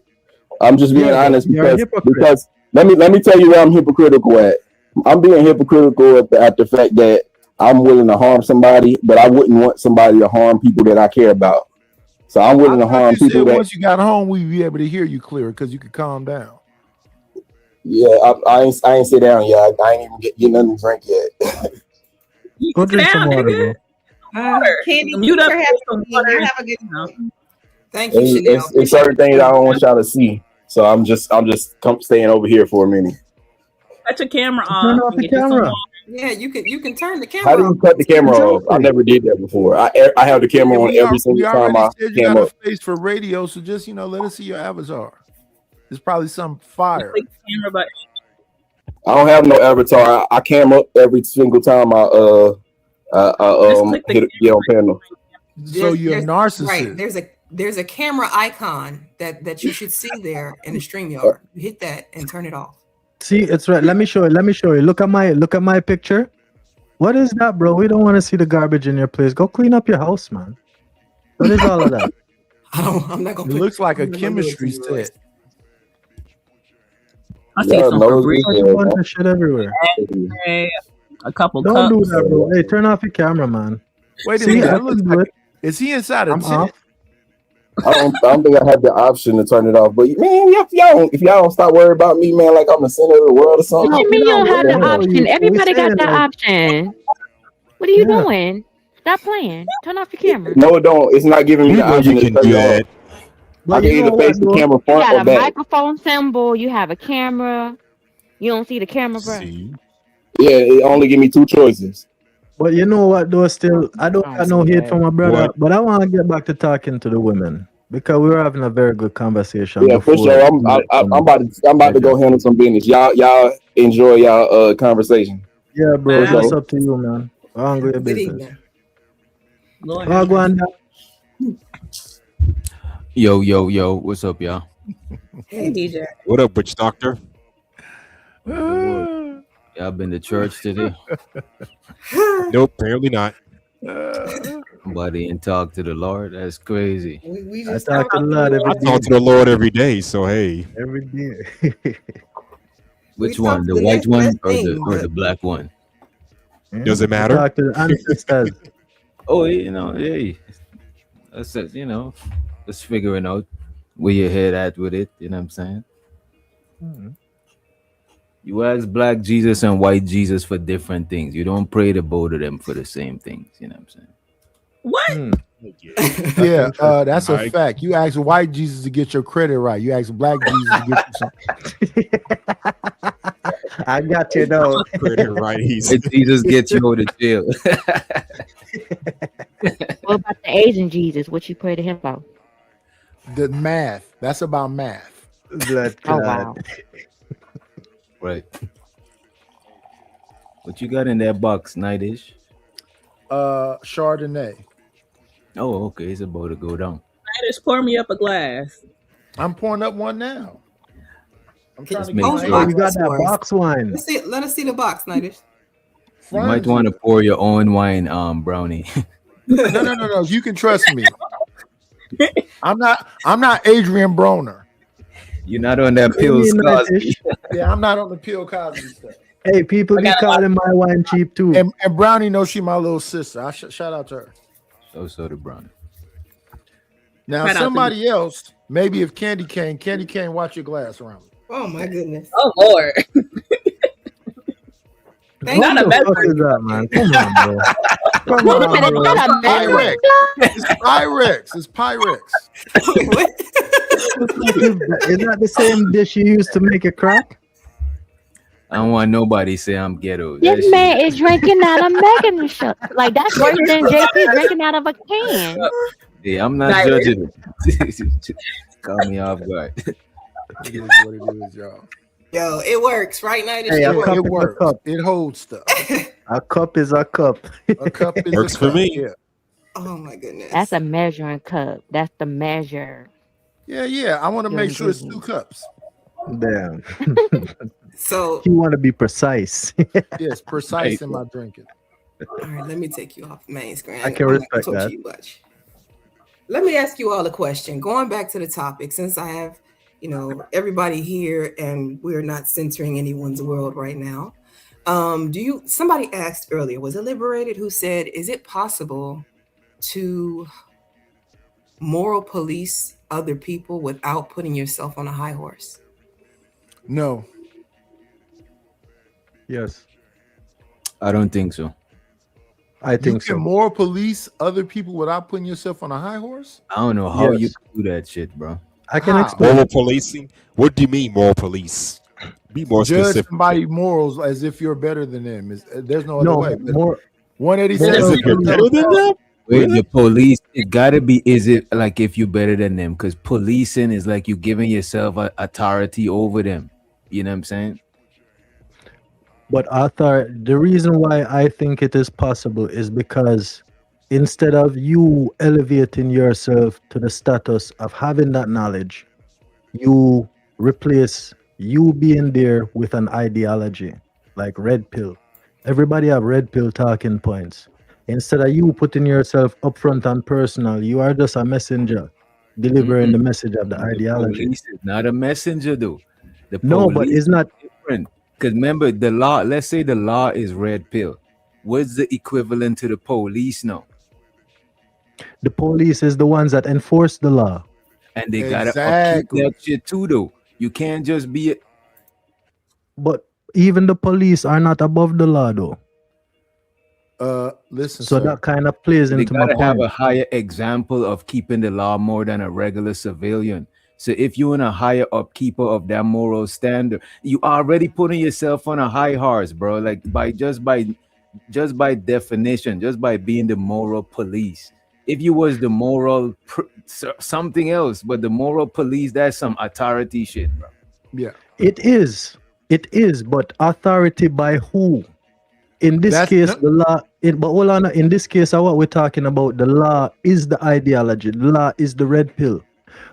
I'm just being honest because let me tell you where I'm hypocritical at. I'm being hypocritical at the fact that I'm willing to harm somebody, but I wouldn't want somebody to harm people that I care about. So I'm willing to harm people that. Once you got home, we'd be able to hear you clearer because you could calm down. Yeah, I ain't sit down yet. I ain't even get nothing to drink yet. Go drink some water, bro. Candy, Mute up. have a good one. Thank you, Chanel. It's certain things I don't want y'all to see. So I'm just staying over here for a minute. Cut your camera Turn off. off the camera. Yeah, you can turn the camera. How do you cut the camera off? I never did that before. I have the camera on every single time I said you cam got up. a face for radio, so just let us see your avatar. There's probably some fire. Click the camera button. I don't have no avatar. I cam up every single time I get on panel. So you're a narcissist. Right. There's a camera icon that you should see there in the StreamYard. You hit that and turn it off. See, it's right. Let me show you. Look at my picture. What is that, bro? We don't want to see the garbage in your place. Go clean up your house, man. What is all of that? I'm not gonna. It looks like a chemistry set. I see some a bunch of shit everywhere. A couple Don't cups. do that, bro. Hey, turn off your camera, man. Wait a See, minute. I It looks can do like, it. is he inside a I'm tent? off. I don't think I have the option to turn it off. But man, if y'all don't stop worrying about me, man, like I'm the center of the world or something. What you mean you don't have the no, option? Everybody got the like- option. What are you doing? Stop playing. Turn off your camera. No, it don't. It's not giving me You the know option you to can turn do it off. that. I can either face the camera You front got or a back. microphone symbol. You have a camera. You don't see the camera, bro. See? Yeah, it only give me two choices. But you know what, though, still, I don't got no hate for my brother, What? but I want to get back to talking to the women Because we were having a very good conversation Yeah, for before. sure. I'm about to go handle some business. Y'all enjoy y'all conversation. Yeah, bro. For That's sure. up to you, man. Go on with your Good business. evening. Go Oh, ahead. go on. Yo, what's up, y'all? Hey, DJ. What up, witch doctor? Y'all been to church today? Nope, apparently not. Somebody ain't talk to the Lord? That's crazy. We I just talk to the Lord I every talk day. to the Lord every day, so hey. Every day. Which we one? talk The the white next one best or thing, the but black one? Does it We matter? talk to the ancestors. Oh, you know, hey, that's it. You know, just figuring out where your head at with it. You know what I'm saying? Mhm. You ask black Jesus and white Jesus for different things. You don't pray to both of them for the same things. You know what I'm saying? What? Hmm. That's Yeah, interesting. that's a fact. You ask white Jesus to get your credit right. You ask black Jesus to get you some. I got you though. Credit right. White Jesus get you out of jail. What about the Asian Jesus? What you pray to him for? The math. That's about math. Blood Oh clot. wow. Right. What you got in that box, Nightish? Chardonnay. Oh, okay. It's about to go down. Just pour me up a glass. I'm pouring up one now. I'm trying Just to make get hold my the sure. Oh, box you got up that for us. box wine. Let us see the box, Nightish. You might want to pour your own wine, Brownie. No. You can trust me. I'm not Adrian Broner. You're not on that What do you pills mean, Cosby. Natish? Yeah, I'm not on the Bill Cosby stuff. Hey, people be calling my wine cheap too. And Brownie knows she my little sister. I shout out to her. So the Brownie. Now Shout out to somebody else, maybe if Candy Cane, watch your glass around. Oh my goodness. Oh Lord. Thank What you. the fuck is that, man? Come on, bro. Come Wait a on, minute, bro. is that a measuring Pyrex. glass? It's Pyrex. What? Is that the same dish you used to make a crack? I don't want nobody say I'm ghetto. That This shit. man is drinking out of Megan shot. Like that's worse than JP drinking out of a can. Yeah, I'm not Nice. judging it. Call me off guard. It is what it is, y'all. Yo, it works, right, Nightish? Hey, It a works. cup It is a works. cup. It holds stuff. A cup is a cup. A cup is Works a for cup. me. Yeah. Oh my goodness. That's a measuring cup. That's the measure. Yeah. I want to Your make sure it's 2 ingredients. cups. Damn. So, You want to be precise. Yes, precise in my drinking. all right, let me take you off main screen. I can I'm not respect gonna talk that. to you much. Let me ask you all a question. Going back to the topic, since I have, everybody here and we're not censoring anyone's world right now. Somebody asked earlier, was it Liberated who said, is it possible to moral police other people without putting yourself on a high horse? No. Yes, I don't think so. I You think can so. more police other people without putting yourself on a high horse? I don't know how you Yes. do that shit, bro. I can How? explain. Moral policing? What do you mean moral police? Be more Judge specific. somebody's morals as if you're better than them. There's no other No, way. But more. 187 As Moral if you're says better than them? Wait, Really? the police, it gotta be, is it like if you're better than them? Because policing is like you giving yourself authority over them. You know what I'm saying? But Arthur, the reason why I think it is possible is because instead of you elevating yourself to the status of having that knowledge, you replace you being there with an ideology like red pill. Everybody have red pill talking points. Instead of you putting yourself upfront and personal, you are just a messenger delivering the message of the The ideology. police is not a messenger, though. The No, but police it's not. is different. Because remember, the law, let's say the law is red pill. What's the equivalent to the police now? The police is the ones that enforce the law. And they gotta upkeep Exactly. that shit too, though. You can't just be But even the police are not above the law, though. Listen, So sir. that kind of plays they into my gotta have point. a higher example of keeping the law more than a regular civilian. So if you're in a higher upkeeper of that moral standard, you already putting yourself on a high horse, bro. Like by definition, just by being the moral police. if you was the moral something else, but the moral police, that's some authority shit, bro. Yeah. It is. It is, but authority by who? In this That's case, no, the law. But hold on. In this case, what we're talking about, the law is the ideology. The law is the red pill.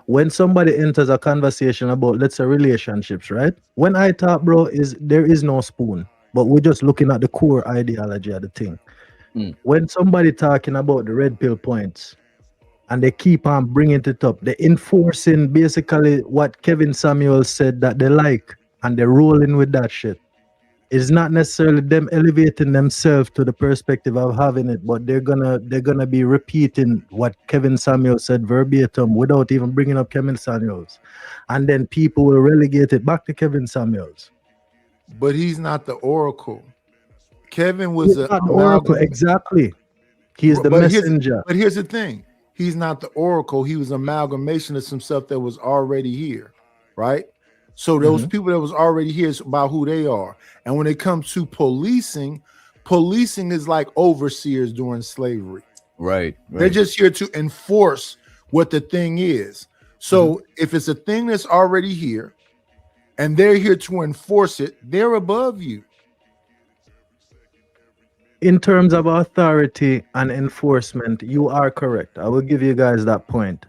When somebody enters a conversation about, let's say, relationships, right? When I talk, bro, is there is no spoon, but we're just looking at the core ideology of the thing. When somebody talking about the red pill points, and they keep on bringing it up, they're enforcing basically what Kevin Samuels said that they like, and they're rolling with that shit. It's not necessarily them elevating themselves to the perspective of having it, but they're gonna be repeating what Kevin Samuels said verbatim without even bringing up Kevin Samuels, and then people will relegate it back to Kevin Samuels. but he's not the oracle. Kevin was He's a not the oracle, amalgam. exactly. He is the But messenger. here's the thing. He's not the oracle. He was an amalgamation of some stuff that was already here, right? So those people that was already here is about who they are. And when it comes to policing, policing is like overseers during slavery. Right. They're just here to enforce what the thing is. So if it's a thing that's already here and they're here to enforce it, they're above you. In terms of authority and enforcement, you are correct. I will give you guys that point.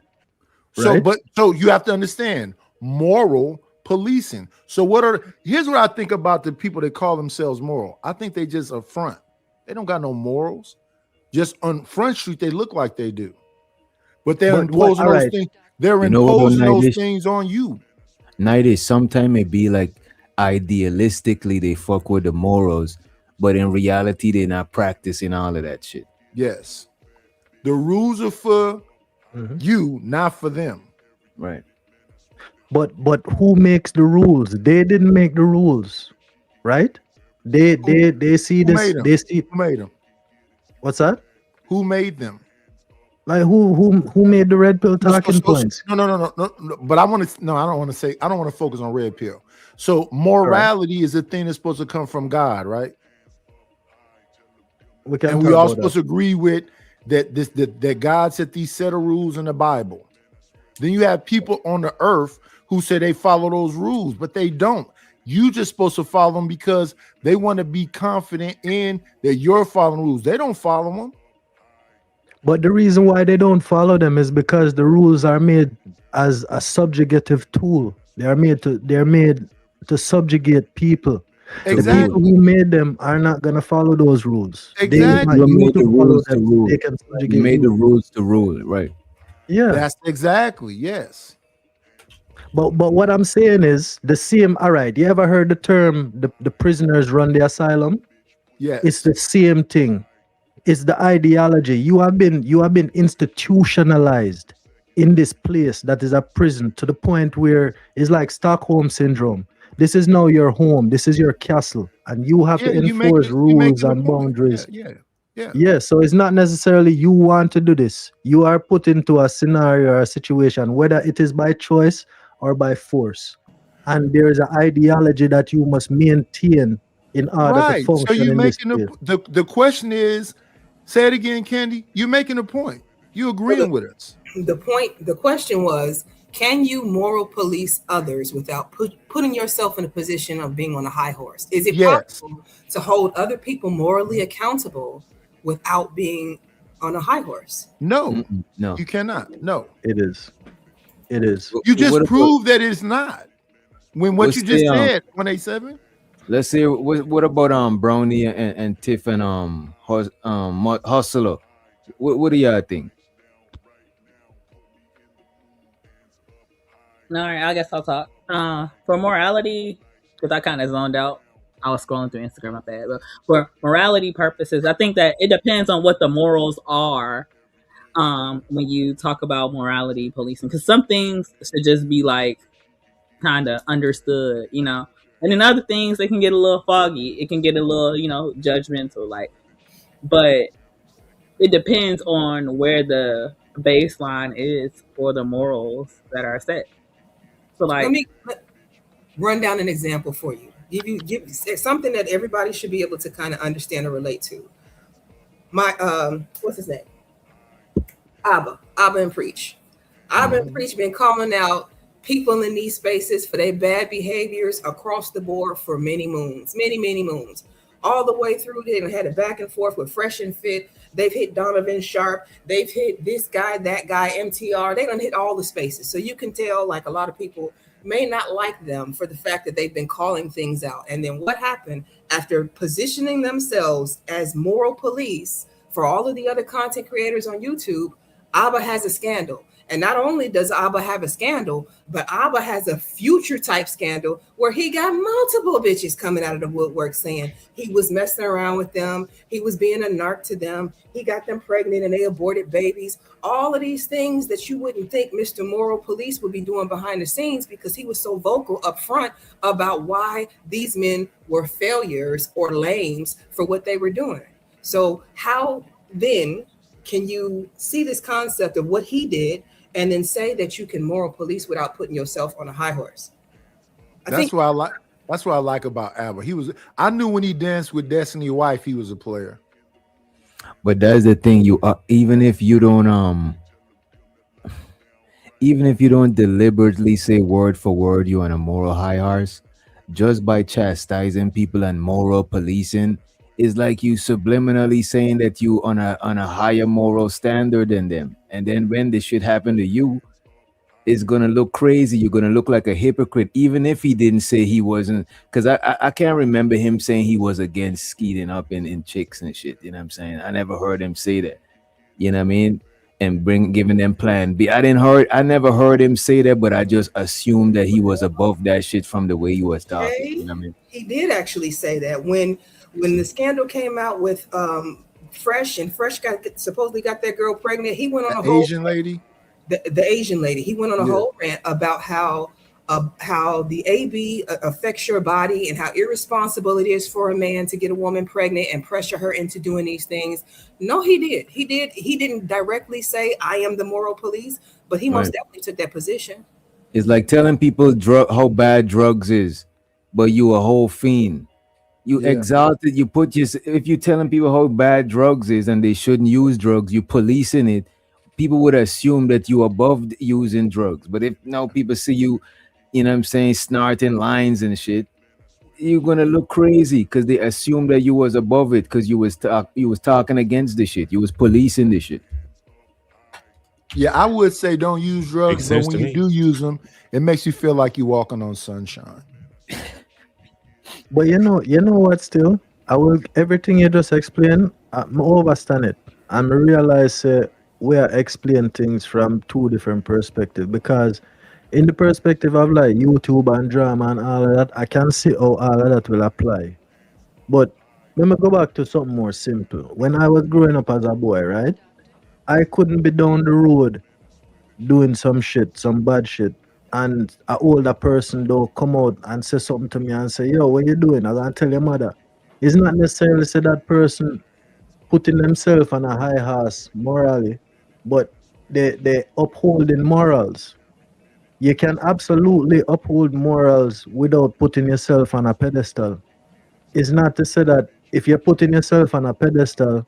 So, Right? so you have to understand moral policing. So here's what I think about the people that call themselves moral. I think they just up front. They don't got no morals. Just on Front Street, they look like they do. But they're But what- imposing all those right. things. They're You know what, imposing those Nigel? things on you. Night sometimes it be like idealistically they fuck with the morals, but in reality they're not practicing all of that shit. Yes. The rules are for you, not for them. Right. But who makes the rules? They didn't make the rules, right? They see Who this. made them? They see Who made them? what's that? Who made them? Like who made the red pill talking points? No. But I want to. No, I don't want to say. I don't want to focus on red pill. So morality is a thing that's supposed to come from God, right? We can And talk we all about supposed to agree with that. That God set these set of rules in the Bible. Then you have people on the earth who say they follow those rules, but they don't. You just supposed to follow them because they want to be confident in that you're following rules. They don't follow them. But the reason why they don't follow them is because the rules are made as a subjugative tool. They're made to subjugate people. Exactly. The people who made them are not gonna follow those rules. Exactly. They want You you made to the follow rules to them. rule. They can subjugate You made you. the rules to rule, right? Yeah. That's exactly, yes. But what I'm saying is the same. All right, you ever heard the term the prisoners run the asylum? Yes. It's the same thing. It's the ideology. You have been institutionalized in this place that is a prison to the point where it's like Stockholm syndrome. This is now your home. This is your castle, and you have to you enforce you rules making a and point. boundaries. Yeah. Yeah, so it's not necessarily you want to do this. You are put into a scenario or a situation, whether it is by choice or by force. And there is an ideology that you must maintain in order to Right. function So you're in this making space. the question is, say it again, Candy. You're making a point. You agreeing with us. The question was, can you moral police others without putting yourself in a position of being on a high horse? Is it Yes. possible to hold other people morally accountable without being on a high horse? No, No. you cannot. No. It is. It is. You just What about- proved that it's not. When what What's you just the, said, 187? Let's see what about Brownie and Tiff and Hustler? What do y'all think? All right, I guess I'll talk. For morality, because I kind of zoned out. I was scrolling through Instagram, my bad. But for morality purposes, I think that it depends on what the morals are. When you talk about morality policing, because some things should just be like kind of understood, you know, and then other things they can get a little foggy. It can get a little, you know, judgmental, like. But it depends on where the baseline is for the morals that are set. So, like, Let me run down an example for you. Give something that everybody should be able to kind of understand or relate to. My what's his name? Abba and Preach. Abba and Preach been calling out people in these spaces for their bad behaviors across the board for many moons, many moons. All the way through, they had a back and forth with Fresh and Fit. They've hit Donovan Sharp. They've hit this guy, that guy, MTR. They done hit all the spaces. So you can tell, like, a lot of people may not like them for the fact that they've been calling things out. And then what happened after positioning themselves as moral police for all of the other content creators on YouTube? Abba has a scandal. And not only does Abba have a scandal, but Abba has a future type scandal where he got multiple bitches coming out of the woodwork saying he was messing around with them. He was being a narc to them. He got them pregnant and they aborted babies. All of these things that you wouldn't think Mr. Moral Police would be doing behind the scenes because he was so vocal up front about why these men were failures or lames for what they were doing. So how then can you see this concept of what he did and then say that you can moral police without putting yourself on a high horse? That's what I like about Abba. I knew when he danced with Destiny Wife, he was a player. But that's the thing. Even if you don't deliberately say word for word you're on a moral high horse, just by chastising people and moral policing, is like you subliminally saying that you on a higher moral standard than them. And then when this shit happen to you, it's gonna look crazy. You're gonna look like a hypocrite, even if he didn't say he wasn't. Because I can't remember him saying he was against skeeting up in chicks and shit. You know what I'm saying? I never heard him say that. You know what I mean? And giving them plan B. I never heard him say that, but I just assumed that he was above that shit from the way he was talking. You know what I mean? He did actually say that when the scandal came out with Fresh, and Fresh supposedly got that girl pregnant. He went on a whole Asian lady. The Asian lady. He went on a whole rant about how the AB affects your body and how irresponsible it is for a man to get a woman pregnant and pressure her into doing these things. No, he did. He didn't directly say I am the moral police, but he most definitely took that position. It's like telling people how bad drugs is, but you a whole fiend. You exalted, you put if you're telling people how bad drugs is and they shouldn't use drugs, you policing it, people would assume that you above using drugs. But if now people see you, you know what I'm saying, snorting lines and shit, you're gonna look crazy because they assume that you was above it because you was talking against the shit. You was policing the shit. Yeah, I would say don't use drugs, but when you do use them, it makes you feel like you're walking on sunshine. But you know what? Still, everything you just explained. I understand it. I realize we are explaining things from two different perspectives. Because in the perspective of like YouTube and drama and all of that, I can see how all of that will apply. But let me go back to something more simple. When I was growing up as a boy, right, I couldn't be down the road doing some bad shit, and an older person don't come out and say something to me and say, yo, what you doing? I'm gonna tell your mother. It's not necessarily say that person putting themselves on a high horse morally, but they upholding morals. You can absolutely uphold morals without putting yourself on a pedestal. It's not to say that if you're putting yourself on a pedestal,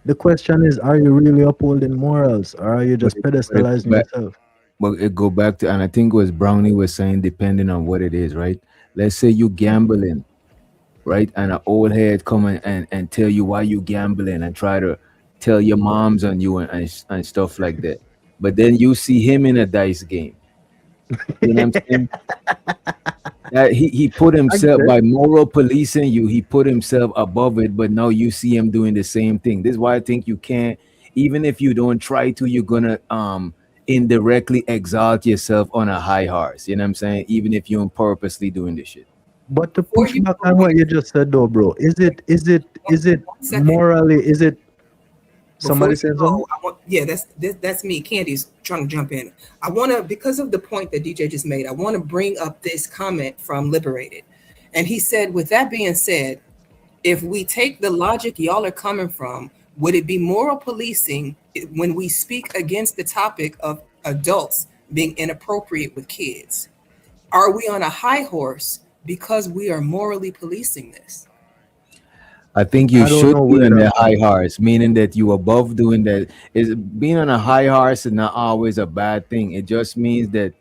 the question is, are you really upholding morals, or are you just pedestalizing yourself? But it go back to, and I think it was Brownie was saying, depending on what it is, right? Let's say you gambling, right? And an old head come and tell you why you gambling and try to tell your moms on you and stuff like that. But then you see him in a dice game. You know what I'm saying? That he put himself, by moral policing you, he put himself above it, but now you see him doing the same thing. This is why I think you can't, even if you don't try to, you're gonna indirectly exalt yourself on a high horse. You know what I'm saying? Even if you're purposely doing this shit. But to push back on what you just said though, bro, is it morally, is it somebody says something? That's me. Candy's trying to jump in. I want to, because of the point that DJ just made, I want to bring up this comment from Liberated. And he said, with that being said, if we take the logic y'all are coming from, would it be moral policing when we speak against the topic of adults being inappropriate with kids? Are we on a high horse because we are morally policing this? I think you I don't should know be where on that the high comes from. horse, meaning that you above doing that. Is being on a high horse is not always a bad thing. It just means that,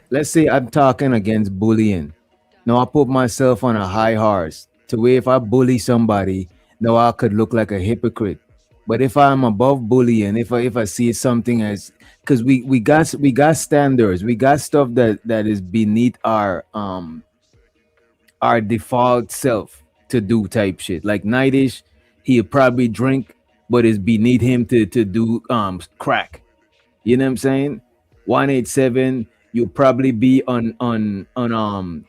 let's say I'm talking against bullying. Now I put myself on a high horse to where if I bully somebody, now I could look like a hypocrite. But if I'm above bullying, if I see something as, because we got standards, we got stuff that is beneath our default self to do type shit. Like Nightish, he'll probably drink, but it's beneath him to do crack. You know what I'm saying? 187, you'll probably be on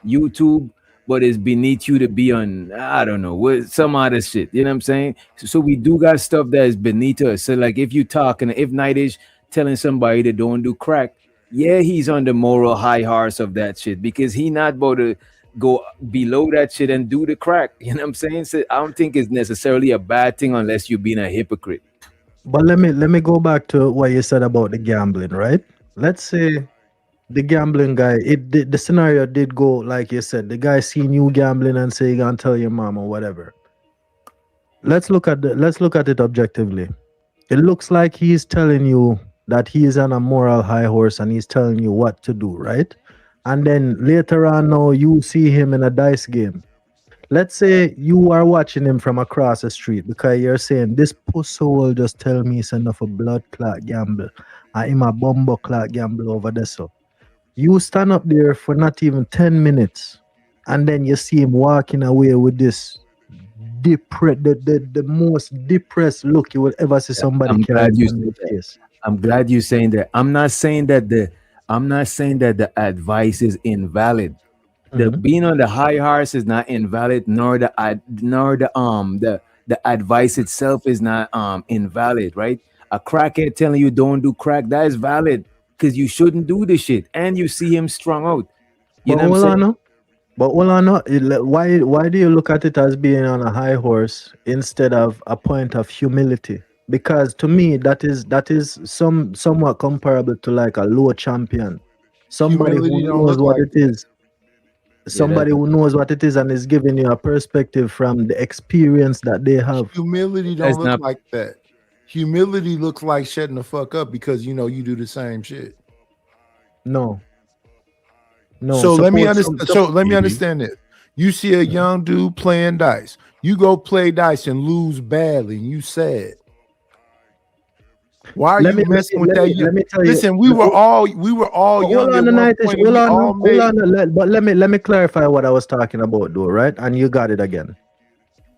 YouTube, but it's beneath you to be on, I don't know, with some other shit. You know what I'm saying? So we do got stuff that is beneath us. So like if you talking, if Nightish telling somebody to don't do crack, yeah, he's on the moral high horse of that shit because he not about to go below that shit and do the crack. You know what I'm saying? So I don't think it's necessarily a bad thing unless you're being a hypocrite. But let me go back to what you said about the gambling, right? Let's say the gambling guy, the scenario did go like you said. The guy seen you gambling and say you gonna tell your mom or whatever. Let's look at it objectively. It looks like he's telling you that he is on a moral high horse and he's telling you what to do, right? And then later on now you see him in a dice game. Let's say you are watching him from across the street because you're saying this pussy will just tell me it's enough a blood clot gamble. I am a bumbo clot gamble over there. So you stand up there for not even 10 minutes and then you see him walking away with this the most depressed look you will ever see somebody I'm carry glad you on their said that. face. I'm glad you're saying that. I'm not saying that the advice is invalid. The Mhm. being on the high horse is not invalid, nor the advice itself is not invalid, right? A crackhead telling you don't do crack, that is valid because you shouldn't do the shit, and you see him strung out. You But know what I'm hold on saying? now. But hold on now. Why do you look at it as being on a high horse instead of a point of humility? Because to me that is somewhat comparable to like a low champion. Somebody who Humility don't knows look what like it is. Yeah, Somebody who knows what it is and is giving you a perspective from the experience that they have. humility don't that's look not. like that. Humility looks like shutting the fuck up because you know you do the same shit. No. So let me Suppose understand. So let me Mhm. understand this. You see a young dude playing dice. You go play dice and lose badly, and you sad. Why are let you me let messing me with let that me young? let me tell you. Listen, we were all But hold young on at the one night. point, and Hold we on, all hold made. on. But let me clarify what I was talking about, though, right? And you got it again.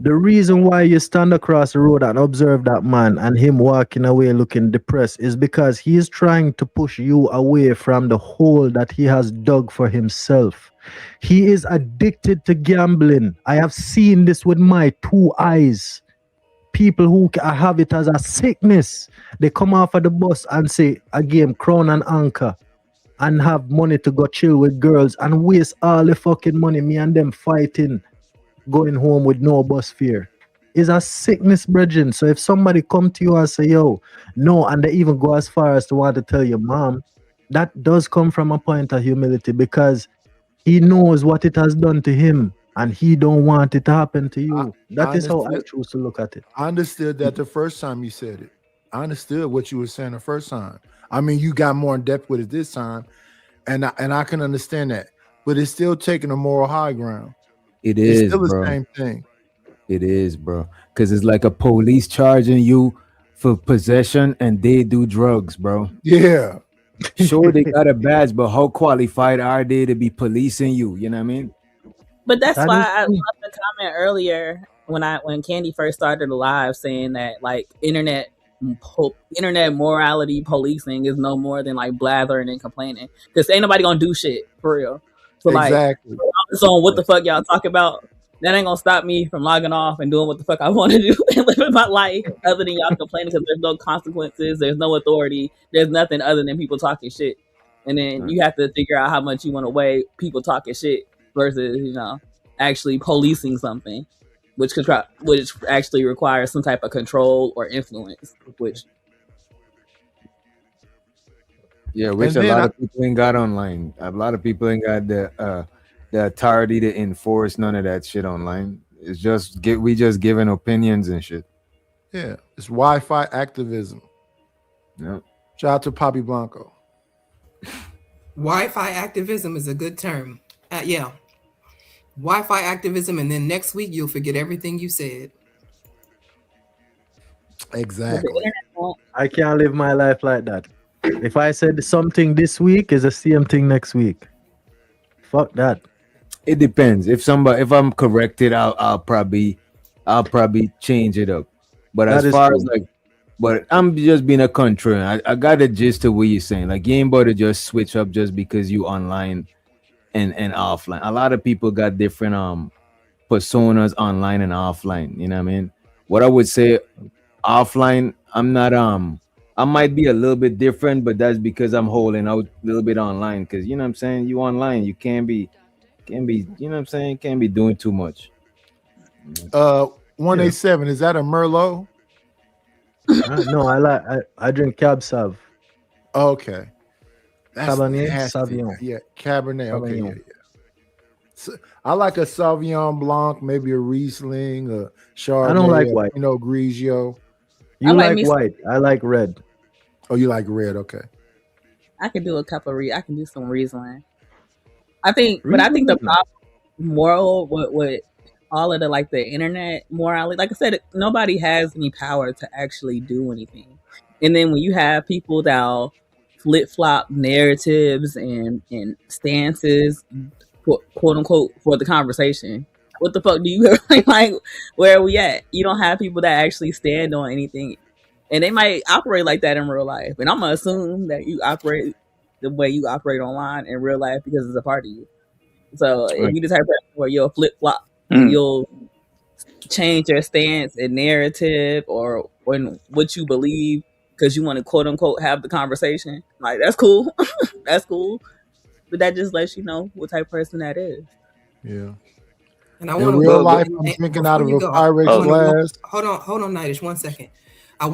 The reason why you stand across the road and observe that man and him walking away looking depressed is because he is trying to push you away from the hole that he has dug for himself. He is addicted to gambling. I have seen this with my two eyes. People who have it as a sickness, they come off of the bus and say a game, Crown and Anchor, and have money to go chill with girls and waste all the fucking money. Me and them fighting, going home with no bus fare. Is a sickness, brethren. So if somebody come to you and say, yo, no, and they even go as far as to want to tell your mom, that does come from a point of humility because he knows what it has done to him and he don't want it to happen to I, you. I That is how I understood. choose to look at it. I understood that the first time you said it. I understood what you were saying the first time. I mean, you got more in depth with it this time, and I can understand that. But it's still taking a moral high ground. It It's is, still the bro. same thing. It is, bro. Because it's like a police charging you for possession and they do drugs, bro. Yeah. Sure, they got a badge, but how qualified are they to be policing you? You know what I mean? But that's That why is I left true. the comment earlier when Candy first started the live saying that like internet morality policing is no more than like blathering and complaining because ain't nobody gonna do shit for real. So like, Exactly. so what the fuck y'all talk about? That ain't gonna stop me from logging off and doing what the fuck I want to do and living my life other than y'all complaining because there's no consequences, there's no authority, there's nothing other than people talking shit. And then you have to figure out how much you want to weigh people talking shit versus, actually policing something, which actually requires some type of control or influence, which Yeah, which And a then lot I, of people ain't got online. A lot of people ain't got the the authority to enforce none of that shit online. It's just we just giving opinions and shit. Yeah, it's Wi-Fi activism. Yeah. Shout out to Poppy Blanco. Wi-Fi activism is a good term. Yeah. Wi-Fi activism, and then next week you'll forget everything you said. Exactly. I can't live my life like that. If I said something this week, is the same thing next week. Fuck that. It depends. If I'm corrected, I'll probably change it up. But That as is far true. as like, but I'm just being a contrarian. I got the gist of what you're saying. Like you ain't about to just switch up just because you online and offline. A lot of people got different personas online and offline. You know what I mean? What I would say offline, I'm not I might be a little bit different, but that's because I'm holding out a little bit online. Because you know what I'm saying, you online, you can't be, you know what I'm saying, can't be doing too much. 187, is that a Merlot? No, I drink Cab Sav. Okay. Cabernet nasty. Sauvignon. Yeah, Cabernet. Okay, Sauvignon. yeah. So, I like a Sauvignon Blanc, maybe a Riesling, a Chardonnay. I don't like white. Grigio. You I like like me- white. I like red. Oh, you like red? Okay. I can do a couple of I can do some Riesling. I think the problem moral with all of the like the internet morality, like I said, nobody has any power to actually do anything. And then when you have people that flip flop narratives and stances, quote unquote, for the conversation, what the fuck do you like? Where are we at? You don't have people that actually stand on anything, and they might operate like that in real life. And I'm gonna assume that you operate the way you operate online in real life because it's a part of you. So if you the type of person where you'll flip flop, you'll change your stance and narrative or when what you believe because you want to quote unquote have the conversation. Like that's cool, that's cool, but that just lets you know what type of person that is. Yeah. And I In want to real life, I'm drinking out of a Pyrex glass. Hold on, Nidish, 1 second.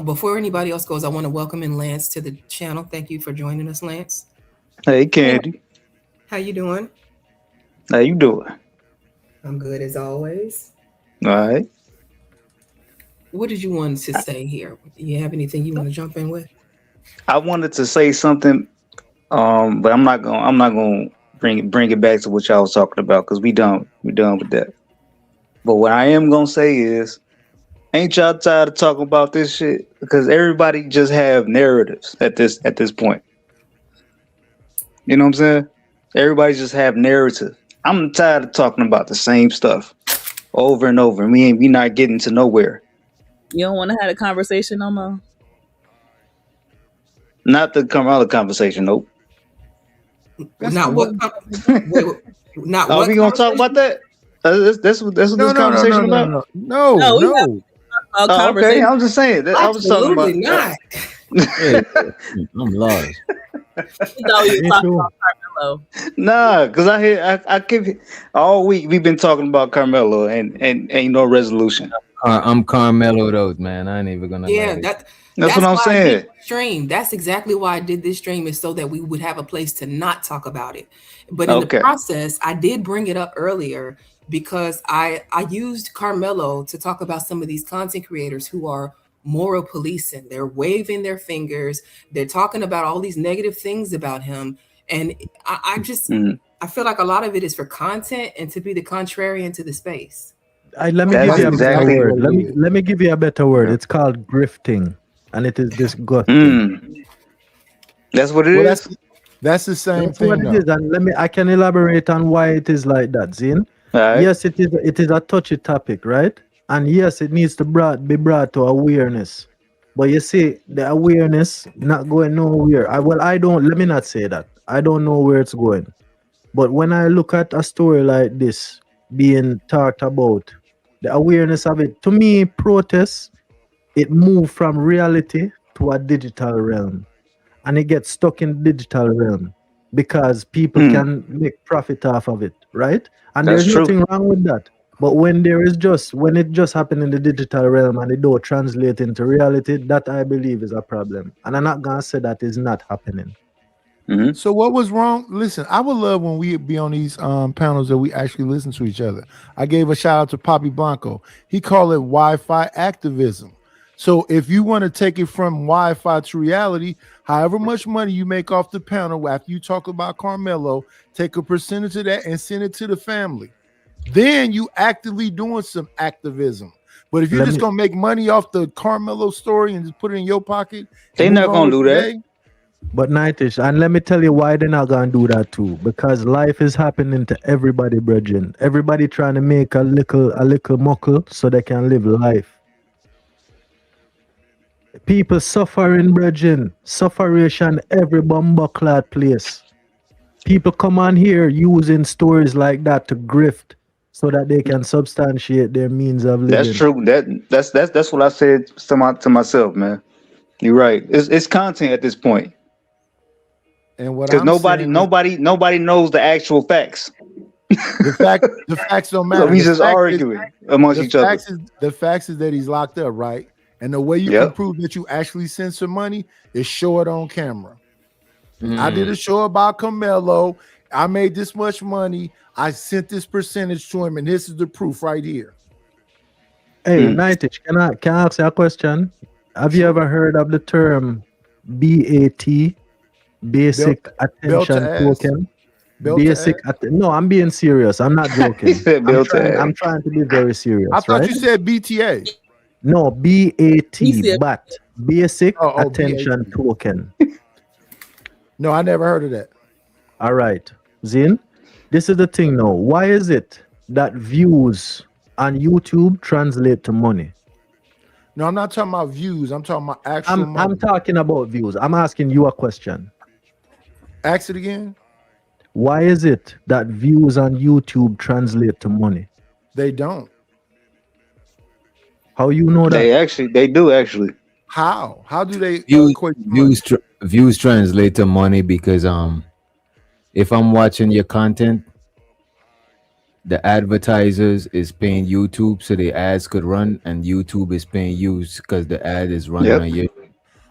Before anybody else goes, I want to welcome in Lance to the channel. Thank you for joining us, Lance. Hey, Candy. How you doing? How you doing? I'm good as always. All right. What did you want to say here? You have anything you want to jump in with? I wanted to say something, but I'm not gonna bring it back to what y'all was talking about because we done with that. But what I am gonna say is, ain't y'all tired of talking about this shit? Because everybody just have narratives at this point. You know what I'm saying? Everybody just have narrative. I'm tired of talking about the same stuff over and over. We not getting to nowhere. You don't want to have a conversation no more? Not the Carmella conversation, nope. Not what? Not Are what? we gonna talk about that? That's what this conversation about? No. Oh, okay, I'm just saying. I was talking about. Absolutely not. I'm lost. You know you talking about Carmelo. Nah, because I keep all week we've been talking about Carmelo and ain't no resolution. I'm Carmelo though, man. I ain't even gonna. Yeah, lie. That's what I'm why I saying. did this stream. That's exactly why I did this stream, is so that we would have a place to not talk about it. But in Okay. the process, I did bring it up earlier because I used Carmelo to talk about some of these content creators who are moral policing. They're waving their fingers. They're talking about all these negative things about him. And I just I feel like a lot of it is for content and to be the contrarian to the space. Let me give you a better word. Let me give you a better word. It's called grifting, and it is disgusting. That's what it is. That's the same That's thing. what it though. is, and I can elaborate on why it is like that. Zin. Right. Yes, it is a touchy topic, right? And yes, it needs to be brought to awareness. But you see, the awareness not going nowhere. Let me not say that. I don't know where it's going. But when I look at a story like this being talked about, the awareness of it, to me, protests, it moved from reality to a digital realm. And it gets stuck in the digital realm because people can make profit off of it, right? And That's there's true. nothing wrong with that. But when it just happened in the digital realm and it don't translate into reality, that I believe is a problem. And I'm not gonna say that is not happening. Mhm. So what was wrong? Listen, I would love when we be on these panels that we actually listen to each other. I gave a shout out to Poppy Blanco. He called it Wi-Fi activism. So if you want to take it from Wi-Fi to reality, however much money you make off the panel after you talk about Carmelo, take a percentage of that and send it to the family. Then you actively doing some activism. But if you're Let just me gonna make money off the Carmelo story and just put it in your pocket They and move not on gonna with do the that. day, but Nightish, and let me tell you why they're not gonna do that too. Because life is happening to everybody, brethren. Everybody trying to make a little muckle so they can live life. People suffering, brethren. Sufferation every bumbucklad place. People come on here using stories like that to grift so that they can substantiate their means of That's living. true. That's what I said to myself, man. You're right. It's content at this point and what because I'm saying is nobody knows the actual facts. the facts don't So matter. we The just fact is arguing amongst each other. the facts is that he's locked up, right? And the way you can Yep. prove that you actually sent some money is show it on camera. I did Mm. a show about Carmelo. I made this much money. I sent this percentage to him, and this is the proof right here. Hey, Mm. Nightich, can I ask you a question? Have you Sure. ever heard of the term BAT, Belt, basic belt to attention ass. token? Belt to Basic ass. no, I'm being serious. I'm not He joking. said built to I'm act. trying to be very I serious, thought right? you said BTA. No, BAT, BCA. BAT, basic Oh, attention BAT. token. No, I never heard of that. All right, Zin, this is the thing now. Why is it that views on YouTube translate to money? No, I'm not talking about views. I'm talking about actual I'm money. talking about views. I'm asking you a question. Ask it again. Why is it that views on YouTube translate to money? They don't. How you know that? They do actually. How? How do they Views equate to money? views translate to money because if I'm watching your content, the advertisers is paying YouTube so the ads could run, and YouTube is paying you because the ad is running Yep. on you.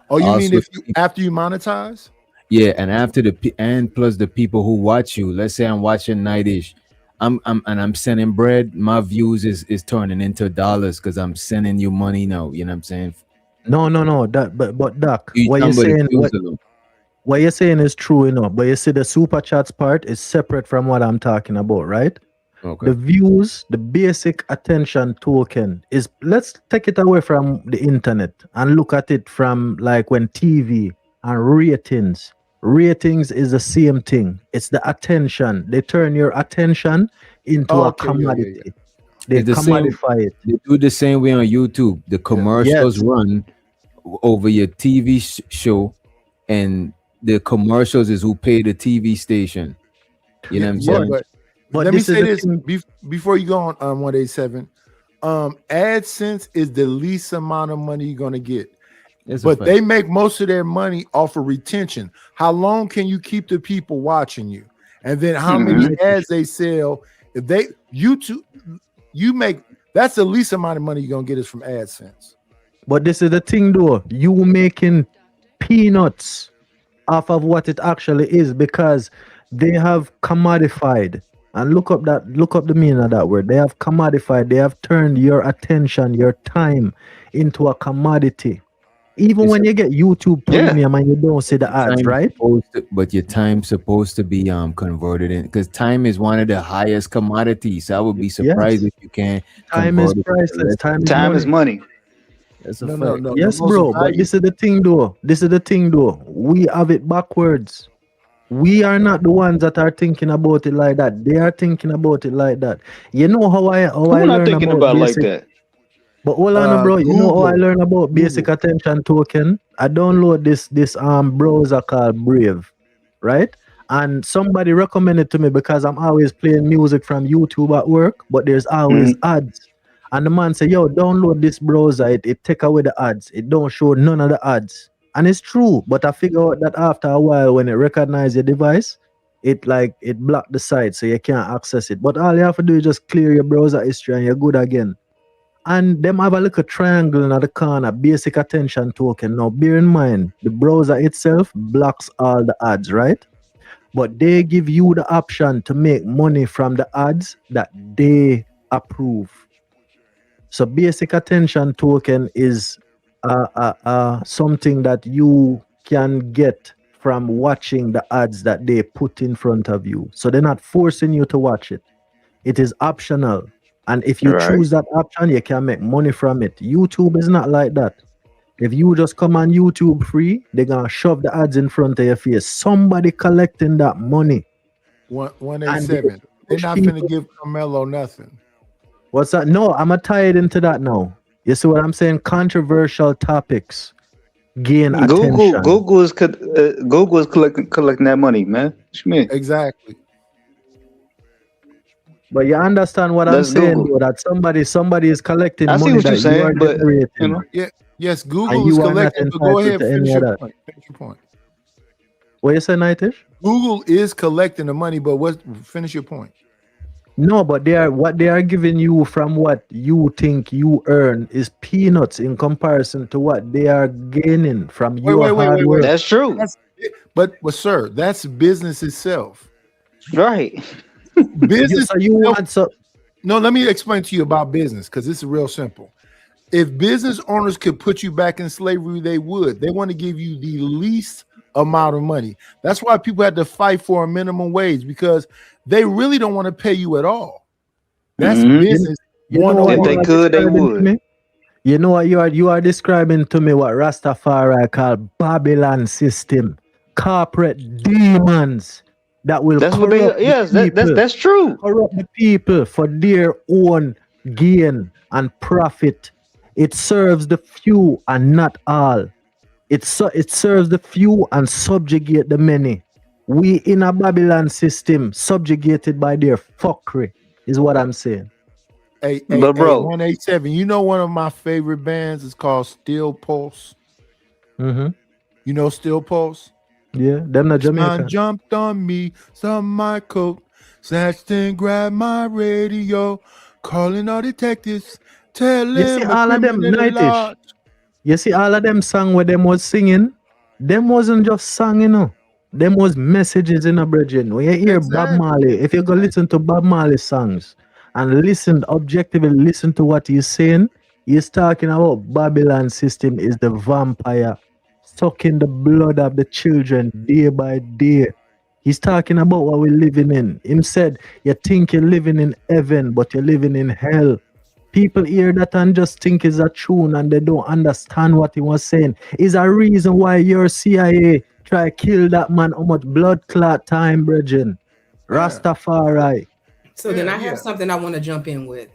Oh, you mean Also, if you after you monetize? yeah, and after and plus the people who watch you. Let's say I'm watching Nightish, I'm sending bread. My views is turning into dollars because I'm sending you money now. You know what I'm saying? No. That but Doc, You what you're somebody saying, views alone. what you're saying is true enough. But you see, the super chats part is separate from what I'm talking about, right? Okay. The views, the basic attention token is, let's take it away from the internet and look at it from like when TV and ratings. Ratings is the same thing. It's the attention. They turn your attention into a Okay, yeah. commodity. They It's the same. commodify it. They do the same way on YouTube. The commercials Yes. run over your TV show, and the commercials is who pay the TV station. You know what I'm Yeah, saying? But let me this is say the this thing. before you go on 187. AdSense is the least amount of money you're gonna get. That's a But fact. they make most of their money off of retention. How long can you keep the people watching you? And then how many ads they sell. If they YouTube, you make that's the least amount of money you're gonna get is from AdSense. But this is the thing though. You making peanuts off of what it actually is because they have commodified. And look up the meaning of that word. They have commodified, they have turned your attention, your time into a commodity. Even It's when you get YouTube Yeah. Premium and you don't see the ads, Time right? but your time's supposed to be converted in because time is one of the highest commodities. I would be surprised if you can't Time is convert it to priceless. less. Time is money. That's a No, fact. no, no. Yes, the most bro. But value- this is the thing, though. We have it backwards. We are not the ones that are thinking about it like that. They are thinking about it like that. You know how I We're not learn thinking about about it like basic. that. But hold on, bro. You know how I Google. learn about basic attention token? I download this browser called Brave, right? And somebody recommended to me because I'm always playing music from YouTube at work, but there's always ads. And the man said, yo, download this browser. It take away the ads. It don't show none of the ads. And it's true. But I figure out that after a while, when it recognizes your device, it block the site so you can't access it. But all you have to do is just clear your browser history and you're good again. And them have a little triangle in the corner, basic attention token. Now, bear in mind, the browser itself blocks all the ads, right? but they give you the option to make money from the ads that they approve. So basic attention token is something that you can get from watching the ads that they put in front of you. So they're not forcing you to watch it. It is optional. And if you Right. choose that option, you can make money from it. YouTube is not like that. If you just come on YouTube free, they're gonna shove the ads in front of your face. Somebody collecting that money. And they 187. They're push not people. finna give Carmelo nothing. What's that? No, I'm gonna tie it into that now. You see what I'm saying? Controversial topics gain attention. Google is collecting that money, man. What you mean? Exactly. But you understand what I'm That's saying, Google. though, that somebody is collecting I see money what you're that you are saying, but generating, you know, Yes, and Google is you are not collecting, but go entitled ahead, to finish any of your that. point. Finish your point. What you say, Nightish? Google is collecting the money, but finish your point. No, but what they are giving you from what you think you earn is peanuts in comparison to what they are gaining from your hard work. That's true. But sir, that's business itself. Right. Business. So you want so No, let me explain to you about business because this is real simple. If business owners could put you back in slavery, they would. They want to give you the least amount of money. That's why people had to fight for a minimum wage because they really don't want to pay you at all. That's Mhm. business. You know what If they you are could, they describing to would. me? You know what you are describing to me what Rastafari call Babylon system, corporate demons that will That's what corrupt they. Yes, the people, that's true. corrupt the people for their own gain and profit. It serves the few and not all. It serves the few and subjugate the many. We in a Babylon system subjugated by their fuckery is what I'm saying. Hey, But bro, 187. You know one of my favorite bands is called Steel Pulse. Mm-hmm. You know Steel Pulse? Yeah, them not This man Jamaican. jumped on me, some my coat, snatched and grabbed my radio, calling all detectives, telling You see my all of them criminal nightish. law. You see all of them song where them was singing. Them wasn't just song, you know. Them was messages in a bridging. When you hear Bob Exactly. Marley, if you go listen to Bob Marley songs and listen objectively, listen to what he's saying, he's talking about Babylon system is the vampire sucking the blood of the children day by day. He's talking about what we're living in. Him said, you think you're living in heaven, but you're living in hell. People hear that and just think it's a tune and they don't understand what he was saying. Is a reason why your CIA try kill that man how much blood clot time, brethren. Rastafari. So then I have something I want to jump in with.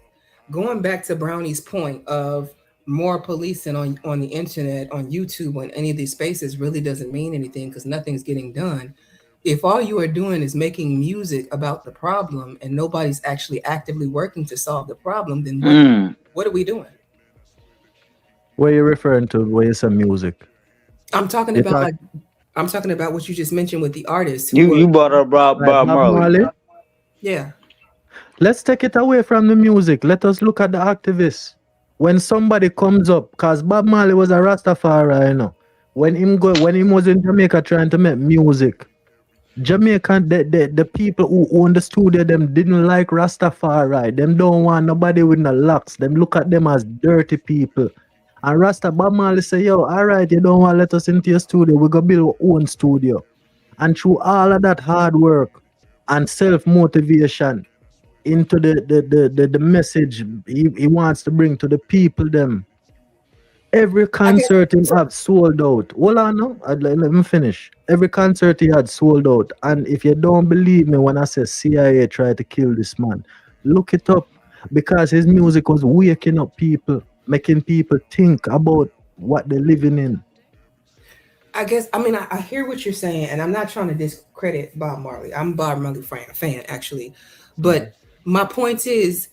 Going back to Brownie's point of more policing on the internet, on YouTube, on any of these spaces really doesn't mean anything because nothing's getting done. If all you are doing is making music about the problem and nobody's actually actively working to solve the problem, then what are we doing? What are you referring to when you say music? I'm talking You about talk- like I'm talking about what you just mentioned with the artists. you brought up Bob Like Bob Marley. Yeah. Let's take it away from the music. Let us look at the activists. When somebody comes up, because Bob Marley was a Rastafari, you know. When him was in Jamaica trying to make music, Jamaican, the people who own the studio, them didn't like Rastafari. Them don't want nobody with no locks. Them look at them as dirty people. And Bob Marley say, yo, all right, you don't want to let us into your studio. We're going to build our own studio. And through all of that hard work and self-motivation into the message he wants to bring to the people, them, every concert he had sold out. Hold on now. Let me finish. Every concert he had sold out. And if you don't believe me when I say CIA tried to kill this man, look it up. Because his music was waking up people, making people think about what they're living in. I guess, I mean, I hear what you're saying, and I'm not trying to discredit Bob Marley. I'm a Bob Marley fan actually. But my point is,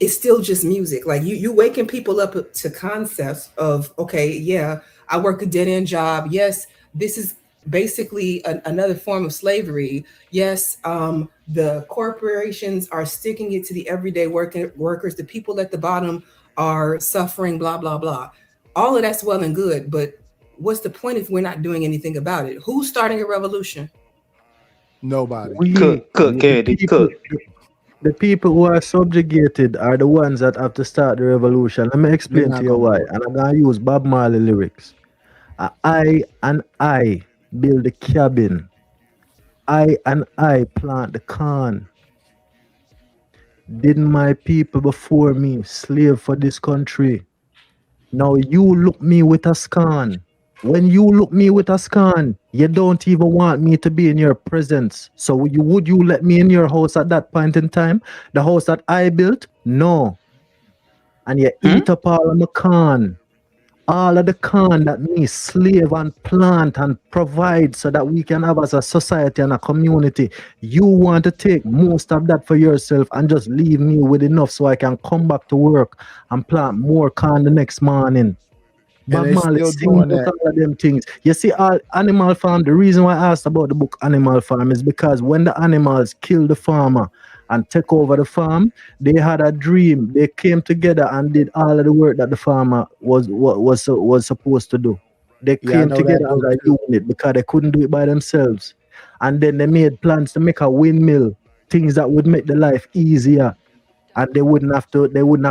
it's still just music. Like you waking people up to concepts of, okay, yeah, I work a dead-end job. Yes, this is basically another form of slavery. Yes, the corporations are sticking it to the everyday workers. The people at the bottom are suffering, blah, blah, blah. All of that's well and good, but what's the point if we're not doing anything about it? Who's starting a revolution? Nobody. Cook, the Candy, people, cook. the people who are subjugated are the ones that have to start the revolution. Let me You're explain to not you gonna why. do it. And I'm gonna use Bob Marley lyrics. I build the cabin. I plant the corn. Didn't my people before me slave for this country? Now you look me with a scorn. When you look me with a scorn, you don't even want me to be in your presence. So would you let me in your house at that point in time? The house that I built? No. And you eat up all of my corn. All of the corn that me slave and plant and provide so that we can have as a society and a community. You want to take most of that for yourself and just leave me with enough so I can come back to work and plant more corn the next morning. And Bob they Marley still sing doing about that. all of them things. You see, Animal Farm, the reason why I asked about the book Animal Farm is because when the animals kill the farmer and take over the farm, they had a dream. They came together and did all of the work that the farmer was supposed to do. They Yeah, I came know together that as book a too. unit because they couldn't do it by themselves. And then they made plans to make a windmill, things that would make the life easier, and they wouldn't have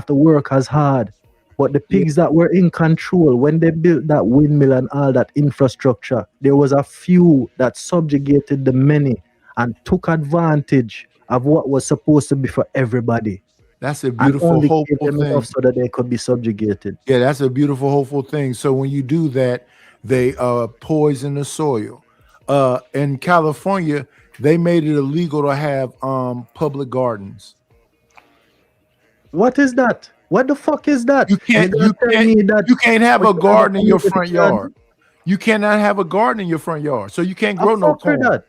to work as hard. But the Yeah, pigs that were in control, when they built that windmill and all that infrastructure, there was a few that subjugated the many and took advantage of what was supposed to be for everybody that's a and beautiful, only gave hopeful them enough thing. so that they could be subjugated. Yeah, that's a beautiful, hopeful thing. So when you do that, they poison the soil. In California, they made it illegal to have public gardens. What is that? What the fuck is that? You can't You're gonna tell me that you can't have we a should have a garden in your community front garden? yard. You cannot have a garden in your front yard. So you can't I grow no fuck with corn. that.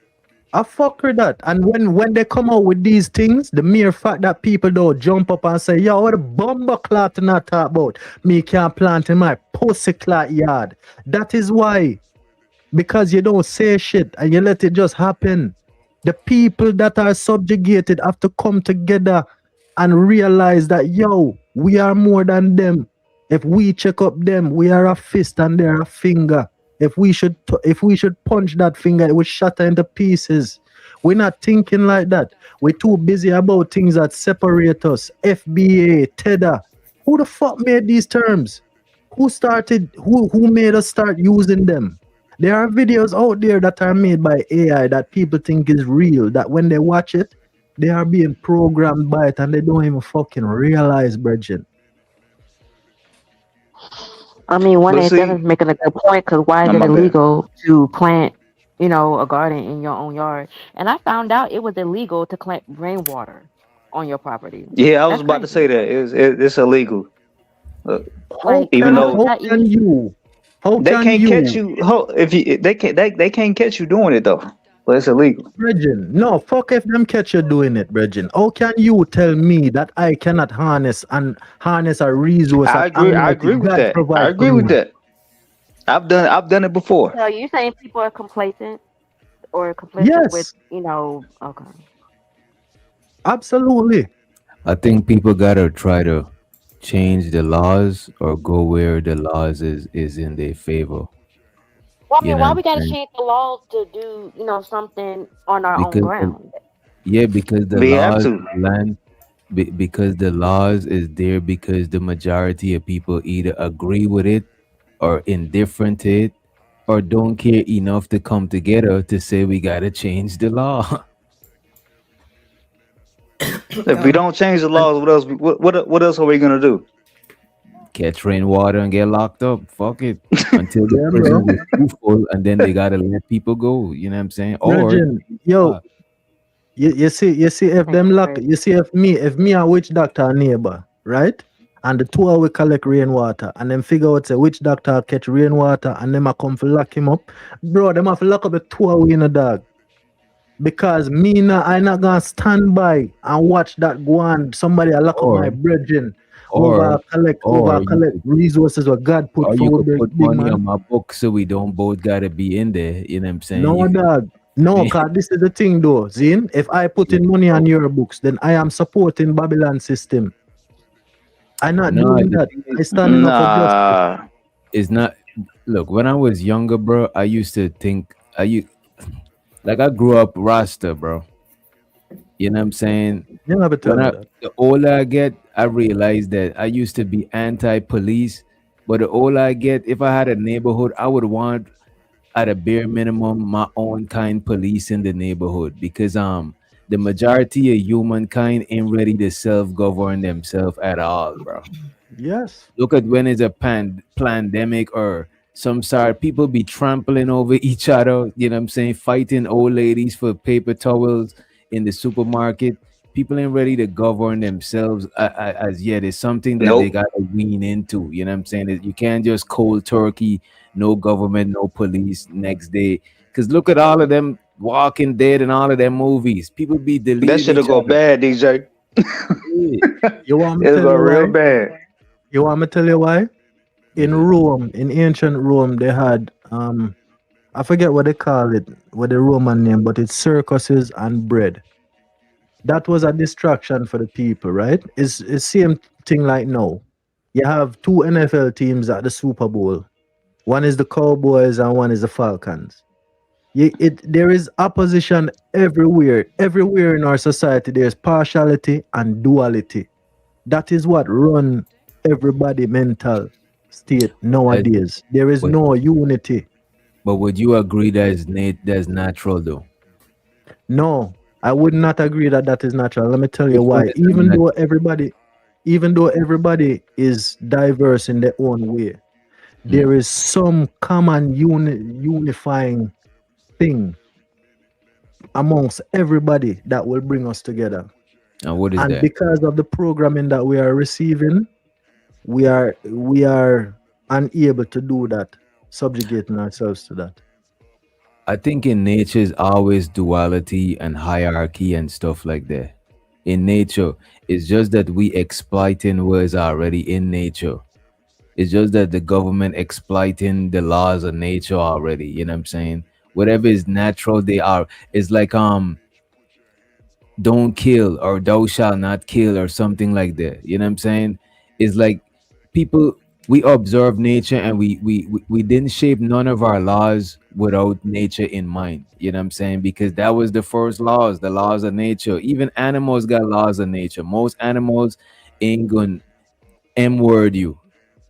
I fuck with that. And when they come out with these things, the mere fact that people don't jump up and say, yo, what a bumper clot to not talk about? Me can't plant in my pussy clot yard. That is why. Because you don't say shit and you let it just happen. The people that are subjugated have to come together and realize that, yo, we are more than them. If we check up them, we are a fist and they're a finger. If we should punch that finger, it would shatter into pieces. We're not thinking like that. We're too busy about things that separate us. FBA, Tether. Who the fuck made these terms? Who made us start using them? There are videos out there that are made by AI that people think is real, that when they watch it, they are being programmed by it and they don't even fucking realize, Bridget. I mean, one But of see, them is making a good point because why is no, it my bad. illegal to plant, a garden in your own yard? And I found out it was illegal to collect rainwater on your property. Yeah, I was That's about to crazy. say that it's illegal. How Like, Even how can is though how that can even? you how they can can't catch you you, if you they can't catch you doing it though. But it's illegal. Bridget? No, fuck if them catch you doing it, Bridget. How can you tell me that I cannot harness a resource I that agree. I Almighty agree with God that. I provide for agree with me? that. I've done it before. So you saying people are complacent or complicit with, Yes, okay. absolutely. I think people gotta try to change the laws or go where the laws is in their favor. Well, I You mean, know why what we I'm gotta saying? change the laws to do, something on our own Because ground? because the We have laws to. land because the laws is there because the majority of people either agree with it or indifferent to it or don't care enough to come together to say we gotta change the law. If we don't change the And laws, what else are we gonna do? Catch rainwater and get locked up. Fuck it. Until the yeah, bro. prisons is too full and then they gotta let people go. You know what I'm saying? Or Bridget, yo, uh, you see if Think them it's lock, crazy. you see if me and witch doctor are neighbor, right? And the two of we collect rainwater and then figure out say which doctor catch rainwater and them a come for lock him up. Bro, them have to lock up the two of we in a dog. Because I not gonna stand by and watch that go on. Somebody a lock up my or brethren or or over you collect could resources what God put or you for could big, put big money man. on my book so we don't both gotta be in there. You know what I'm saying? No You could dog. No, cause this is the thing though. Zin, if I put in money on your books, then I am supporting Babylon system. I'm not no, doing the that. thing I is standing up for justice. Nah. it's not look, when I was younger, bro, I used to think Like I grew up Rasta, bro. You know what I'm saying? You never tell When me I that. the older I get, I realize that I used to be anti-police, but the older I get, if I had a neighborhood, I would want at a bare minimum my own kind police in the neighborhood because the majority of humankind ain't ready to self-govern themselves at all, bro. Yes. Look at when it's a pandemic or some sort, people be trampling over each other, you know what I'm saying, fighting old ladies for paper towels in the supermarket. People ain't ready to govern themselves as yet. It's something that they Nope. got to wean into, you know what I'm saying? You can't just cold turkey, no government, no police next day. Because look at all of them Walking Dead and all of them movies. People be That deleting should have each go other. bad, DJ. Yeah. You want me to It'll tell go you real why? bad. You want me to tell you why? In Mhm. Rome, in ancient Rome, they had I forget what they call it, what the Roman name, but it's circuses and bread. That was a distraction for the people, right? It's same thing like now. You have two NFL teams at the Super Bowl. One is the Cowboys and one is the Falcons. There is opposition everywhere. Everywhere in our society, there's partiality and duality. That is what run everybody mental state That, nowadays. There is but no unity. but would you agree that's natural though? No, I would not agree that that is natural. Let me tell you Which one why. is not natural? Even though everybody is diverse in their own way, Mm. there is some common unifying thing amongst everybody that will bring us together. And what is And that? because of the programming that we are receiving, we are unable to do that, subjugating ourselves to that. I think in nature is always duality and hierarchy and stuff like that. In nature, it's just that we exploiting what is already in nature. It's just that the government exploiting the laws of nature already. You know what I'm saying? Whatever is natural, they are. It's like don't kill or thou shalt not kill or something like that. You know what I'm saying? It's like people we observe nature and we didn't shape none of our laws without nature in mind. You know what I'm saying? Because that was the first laws, the laws of nature. Even animals got laws of nature. Most animals ain't gonna M word you.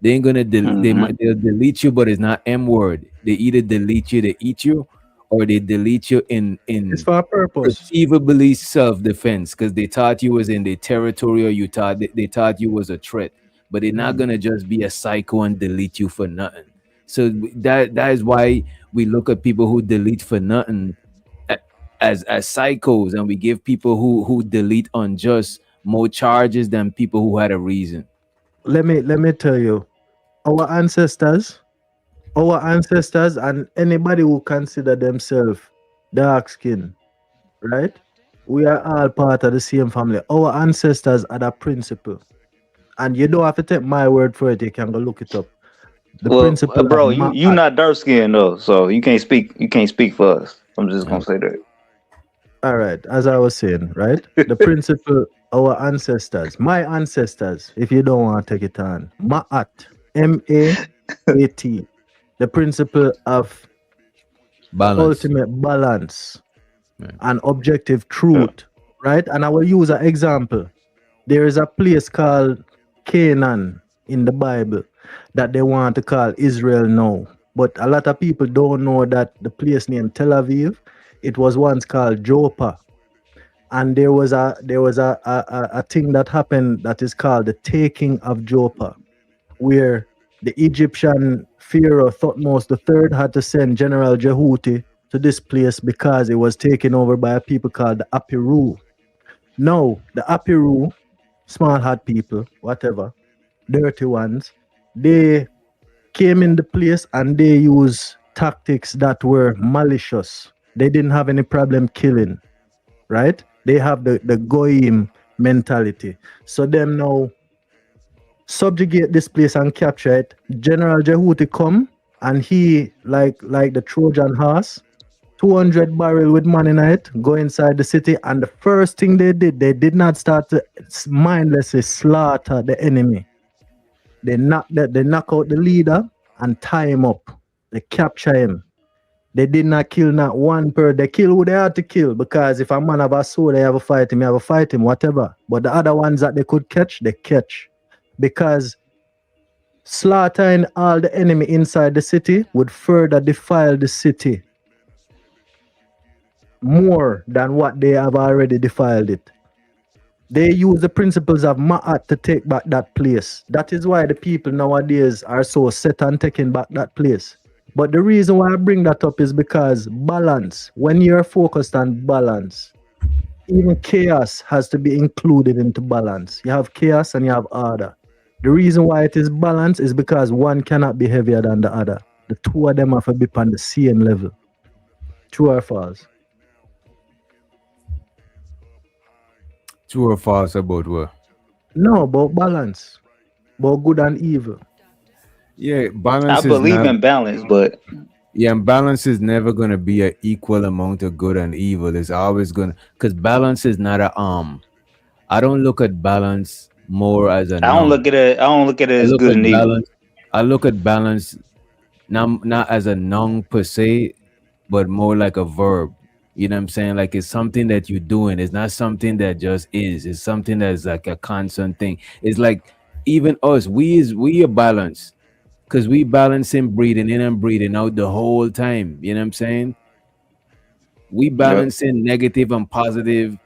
They ain't gonna Hmm. they'll delete you, but it's not M word. They either delete you to eat you, or they delete you It's in for a purpose. perceivably self-defense because they thought you was in their territory or you thought they thought you was a threat, but they're not Mm. gonna just be a psycho and delete you for nothing. So that is why we look at people who delete for nothing a- as psychos, and we give people who delete unjust more charges than people who had a reason. Let me tell you, our ancestors, and anybody who consider themselves dark skin, right? We are all part of the same family. Our ancestors had a principle, and you don't have to take my word for it. You can go look it up. The Well, principle of bro, you Ma'at. not dark skinned though, so you can't speak. You can't speak for us. I'm just gonna Um, say that. All right, as I was saying, right? The principle, our ancestors, my ancestors, if you don't want to take it on, Ma'at, Maat, the principle of balance. ultimate balance Yeah. and objective Yeah. truth, right? And I will use an example. There is a place called Canaan in the Bible that they want to call Israel now. But a lot of people don't know that the place named Tel Aviv, it was once called Joppa. And there was a thing that happened that is called the taking of Joppa, where the Egyptian pharaoh Thutmose III had to send General Jehuti to this place because it was taken over by a people called the Apiru. Now, the Apiru, small hot people, whatever, dirty ones, they came in the place and they used tactics that were malicious. They didn't have any problem killing, right? They have the goyim mentality. So them now subjugate this place and capture it. General Jehuti come and he like the Trojan horse, 200 barrel with man in it, go inside the city, and the first thing they did not start to mindlessly slaughter the enemy. They knock out the leader and tie him up. They capture him. They did not kill not one per. They kill who they had to kill, because if a man have a sword, they have a fight him, they have a fight him, whatever. But the other ones that they could catch, they catch. Because slaughtering all the enemy inside the city would further defile the city more than what they have already defiled it. They use the principles of Ma'at to take back that place. That is why the people nowadays are so set on taking back that place. But the reason why I bring that up is because balance, when you're focused on balance, even chaos has to be included into balance. You have chaos and you have order. The reason why it is balanced is because one cannot be heavier than the other. The two of them have to be on the same level. True or false? True or false about what? No, about balance. About good and evil. Yeah, I balance is believe not. in balance, but Yeah, and balance is never gonna be an equal amount of good and evil. It's always gonna, because balance is not a I don't look at balance more as a I don't noun. look at it. I don't look at it I as look good at and evil. balance. I look at balance not as a noun per se, but more like a verb. You know what I'm saying? Like it's something that you're doing. It's not something that just is. It's something that's like a constant thing. It's like even us, we are balanced. Because we balancing breathing in and breathing out the whole time. You know what I'm saying? We Yep. balancing negative and positive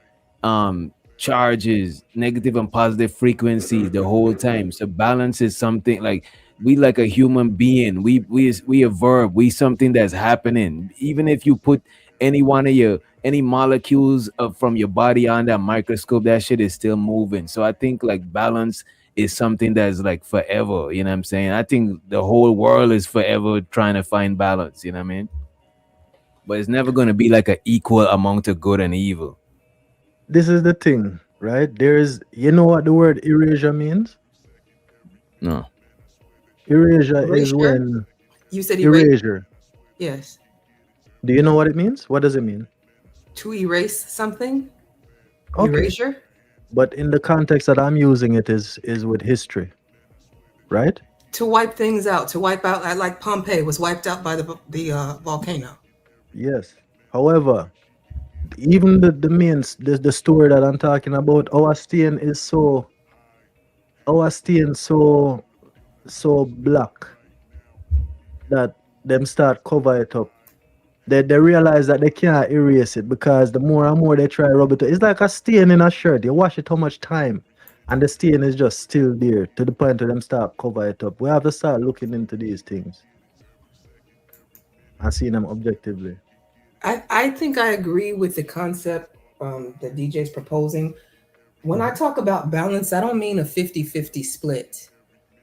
charges, negative and positive frequencies the whole time. So balance is something like we like a human being. We a verb. We something that's happening. Even if you put any one of your any molecules from your body on that microscope, that shit is still moving. So I think like balance is something that's like forever. You know what I'm saying? I think the whole world is forever trying to find balance. You know what I mean? But it's never going to be like an equal amount of good and evil. This is the thing, right? You know what the word erasure means? No. Erasure is Erasure? when You said erase. erasure. Yes. Do you know what it means? What does it mean? To erase something. Okay. Erasure. But in the context that I'm using it is with history, right? To wipe things out. To wipe out, like Pompeii was wiped out by the volcano. Yes. However, even the story that I'm talking about, our stain so black that them start cover it up. They realize that they can't erase it, because the more and more they try to rub it, it's like a stain in a shirt. You wash it how much time, and the stain is just still there to the point where them start cover it up. We have to start looking into these things and seeing them objectively. I think I agree with the concept that DJ's proposing. When I talk about balance, I don't mean a 50-50 split.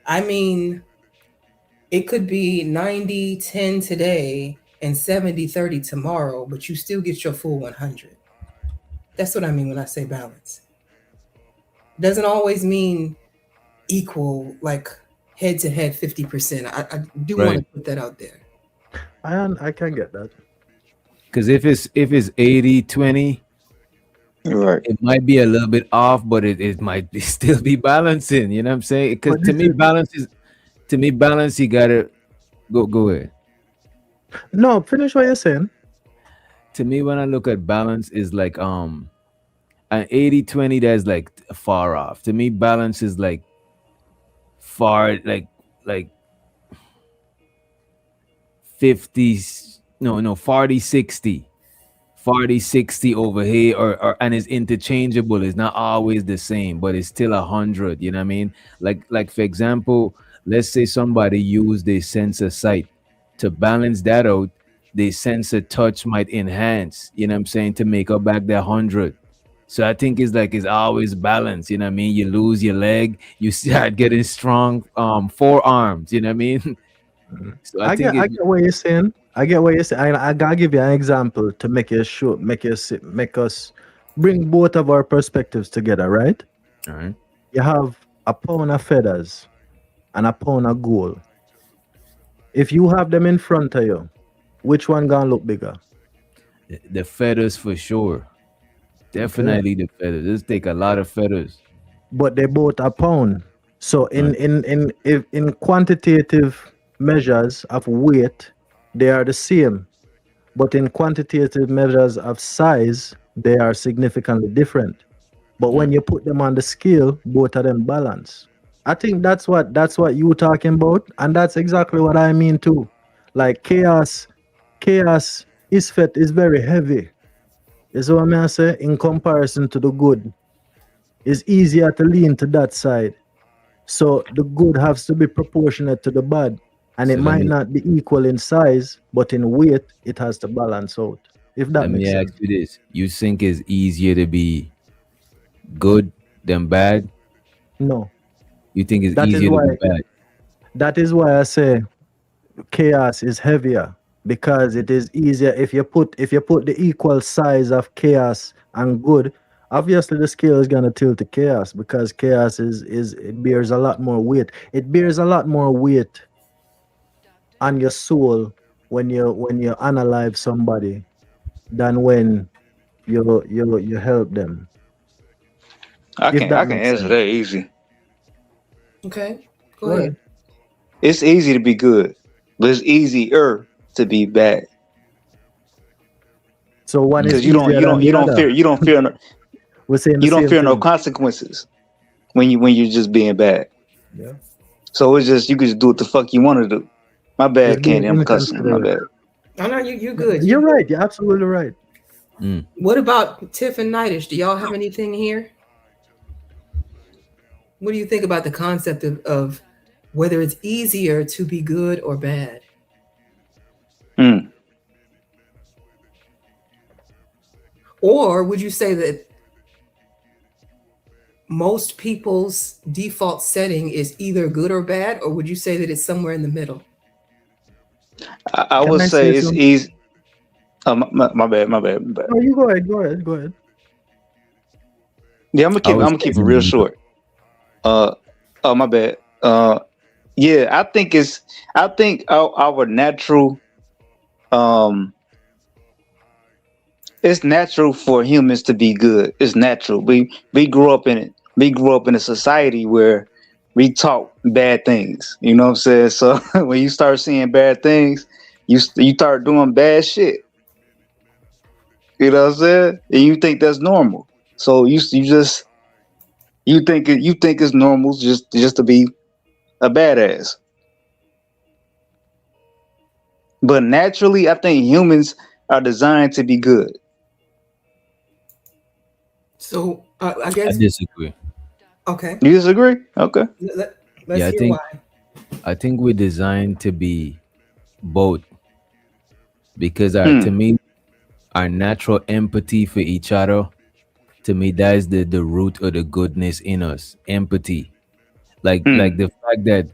I mean, it could be 90-10 today and 70-30 tomorrow, but you still get your full 100. That's what I mean when I say balance. Doesn't always mean equal, like head to head 50%. I do want to Right. put that out there. I can get that. Because if it's 80-20, Right. it might be a little bit off, but it might still be balancing. You know what I'm saying? Because But to this me, is balance, you gotta go ahead. no, finish what you're saying. To me, when I look at balance, is like an 80-20 that's like far off. To me, balance is like far like 50, no 40-60. 40-60 over here, or and it's interchangeable. It's not always the same, but it's still 100. You know what I mean? Like for example, let's say somebody used a sensor sight to balance that out. The sensor touch might enhance. You know what I'm saying, to make up back that 100. So I think it's always balance. You know what I mean? You lose your leg, you start getting strong forearms. You know what I mean? So I I think get what you're saying. I get what you're saying. I gotta give you an example to make us bring both of our perspectives together, right? all right. You have a pound of feathers and a pound of gold. If you have them in front of you, which one gonna look bigger? The feathers for sure. Okay. Definitely the feathers. This take a lot of feathers. But they both a pound. So in quantitative measures of weight, they are the same. but in quantitative measures of size, they are significantly different. But when you put them on the scale, both of them balance. I think that's what you talking about, and that's exactly what I mean too. Like chaos Isfet is very heavy. Is what I say in comparison to the good. It's easier to lean to that side. So the good has to be proportionate to the bad. And So it might not be equal in size, but in weight, it has to balance out. If that let me makes sense. ask you this: you think it's easier to be good than bad? No. You think it's That is easier to why be bad? that is why I say chaos is heavier, because it is easier if you put the equal size of chaos and good. Obviously the scale is gonna tilt to chaos, because chaos is it bears a lot more weight. It bears a lot more weight on your soul when you analyze somebody than when you help them. If I that can makes answer sense. that easy. Okay, go Go ahead. ahead. It's easy to be good, but it's easier to be bad So one is because easier than the other. We're saying the you don't same fear no thing. consequences when you're just being bad. Yeah. So it's just you can just do what the fuck you want to do. My It's bad, being Candy. I'm cussing. My inconsiderate. bad. Oh no, you good. You're You right. You're absolutely right. What about Tiff and Nightish? Do y'all have anything here? What do you think about the concept of whether it's easier to be good or bad? Mm. Or would you say that most people's default setting is either good or bad, or would you say that it's somewhere in the middle? I Can would I say say it's something? easy. My bad. My bad. My bad. No, you go ahead. Go ahead. Go ahead. Yeah, I'm I gonna was keep it saying real short. Oh my bad. Yeah, I think our natural it's natural for humans to be good. It's natural. We grew up in it. We grew up in a society where we taught bad things. You know what I'm saying? So when you start seeing bad things, you start doing bad shit. You know what I'm saying? And you think that's normal. So you think it's normal just to be a badass. But naturally, I think humans are designed to be good. So I I guess disagree. okay. You disagree? Okay. Let's Yeah, hear why. I think we're designed to be both, because to Hmm. me, our natural empathy for each other, to me, that is the root of the goodness in us. Empathy. Like Hmm. the fact that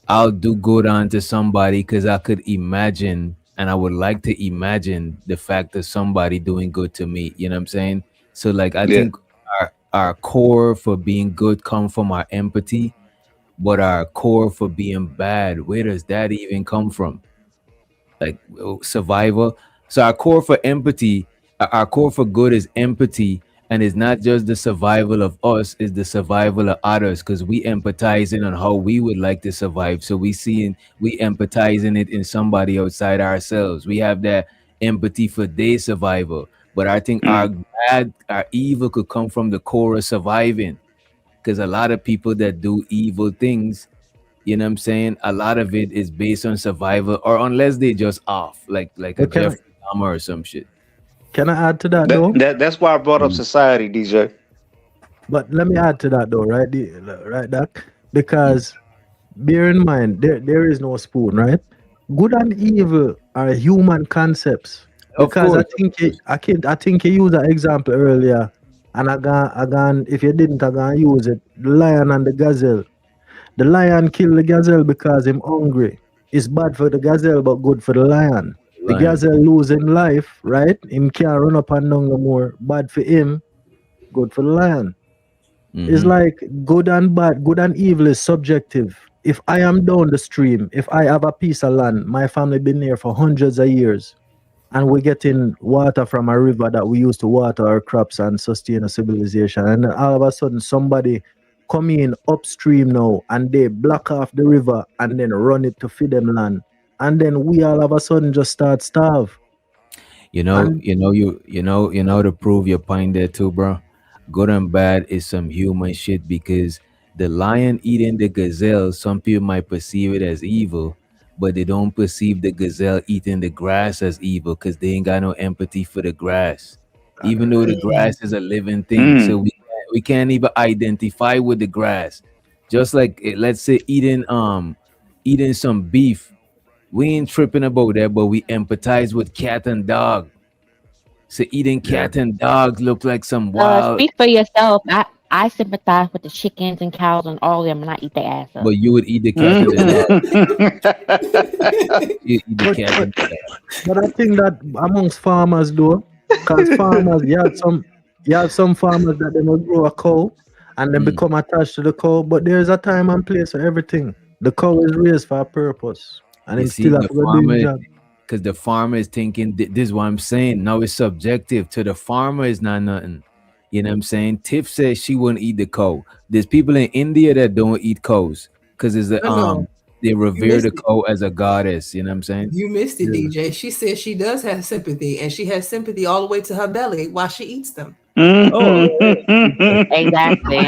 I'll do good onto somebody because I could imagine, and I would like to imagine the fact of somebody doing good to me. You know what I'm saying? So like I Yeah. think our core for being good come from our empathy, but our core for being bad, where does that even come from? Like survivor. So our core for empathy, our core for good is empathy, and it's not just the survival of us, it's the survival of others, because we empathizing on how we would like to survive. So we empathizing it in somebody outside ourselves. We have that empathy for their survival. But I think Hmm. our evil could come from the core of surviving. Because a lot of people that do evil things, you know what I'm saying? A lot of it is based on survival, or unless they just off, like a But Jeffrey Dahmer or some shit. can I add to that That though? that that's why I brought up Mm. society, DJ. But let me add to that though, right? Right, Doc? Because bear in mind, there is no spoon, right? Good and evil are human concepts. Of Because I course, of think course. I think you used an example earlier, and if you didn't, I gonna use it. The lion and the gazelle. The lion kill the gazelle because him hungry. It's bad for the gazelle, but good for the lion. The Lion. gazelle losing life, right? Him can't run up and down no more. Bad for him, good for the lion. It's Mm-hmm. like good and bad, good and evil is subjective. If I am down the stream, if I have a piece of land, my family been there for hundreds of years, and we're getting water from a river that we use to water our crops and sustain a civilization. And then all of a sudden, somebody come in upstream now and they block off the river and then run it to feed them land. And then we all of a sudden just start starve. And You know to prove your point there too, bro. Good and bad is some human shit because the lion eating the gazelle, some people might perceive it as evil, but they don't perceive the gazelle eating the grass as evil because they ain't got no empathy for the grass. Even though the grass is a living thing, so we can't even identify with the grass. Just like let's say eating some beef, we ain't tripping about that, but we empathize with cat and dog. So eating cat and dogs look like some wild. Speak for yourself. I sympathize with the chickens and cows and all of them, and I eat their ass up. But you would eat the cat and the dog. You eat the cat and the dog. But I think that amongst farmers though, because farmers, you have some farmers that they will grow a cow and then become attached to the cow. But there's a time and place for everything. The cow is raised for a purpose, and You it's see, still have the to do the farmer, job. because the farmer is thinking this is what I'm saying. Now it's subjective. To the farmer, it's not nothing. You know what I'm saying? Tiff says she wouldn't eat the cow. There's people in India that don't eat cows because it's No, they you revere missed the it. cow as a goddess. You know what I'm saying? You missed it, DJ. She says she does have sympathy, and she has sympathy all the way to her belly while she eats them. Oh, Exactly.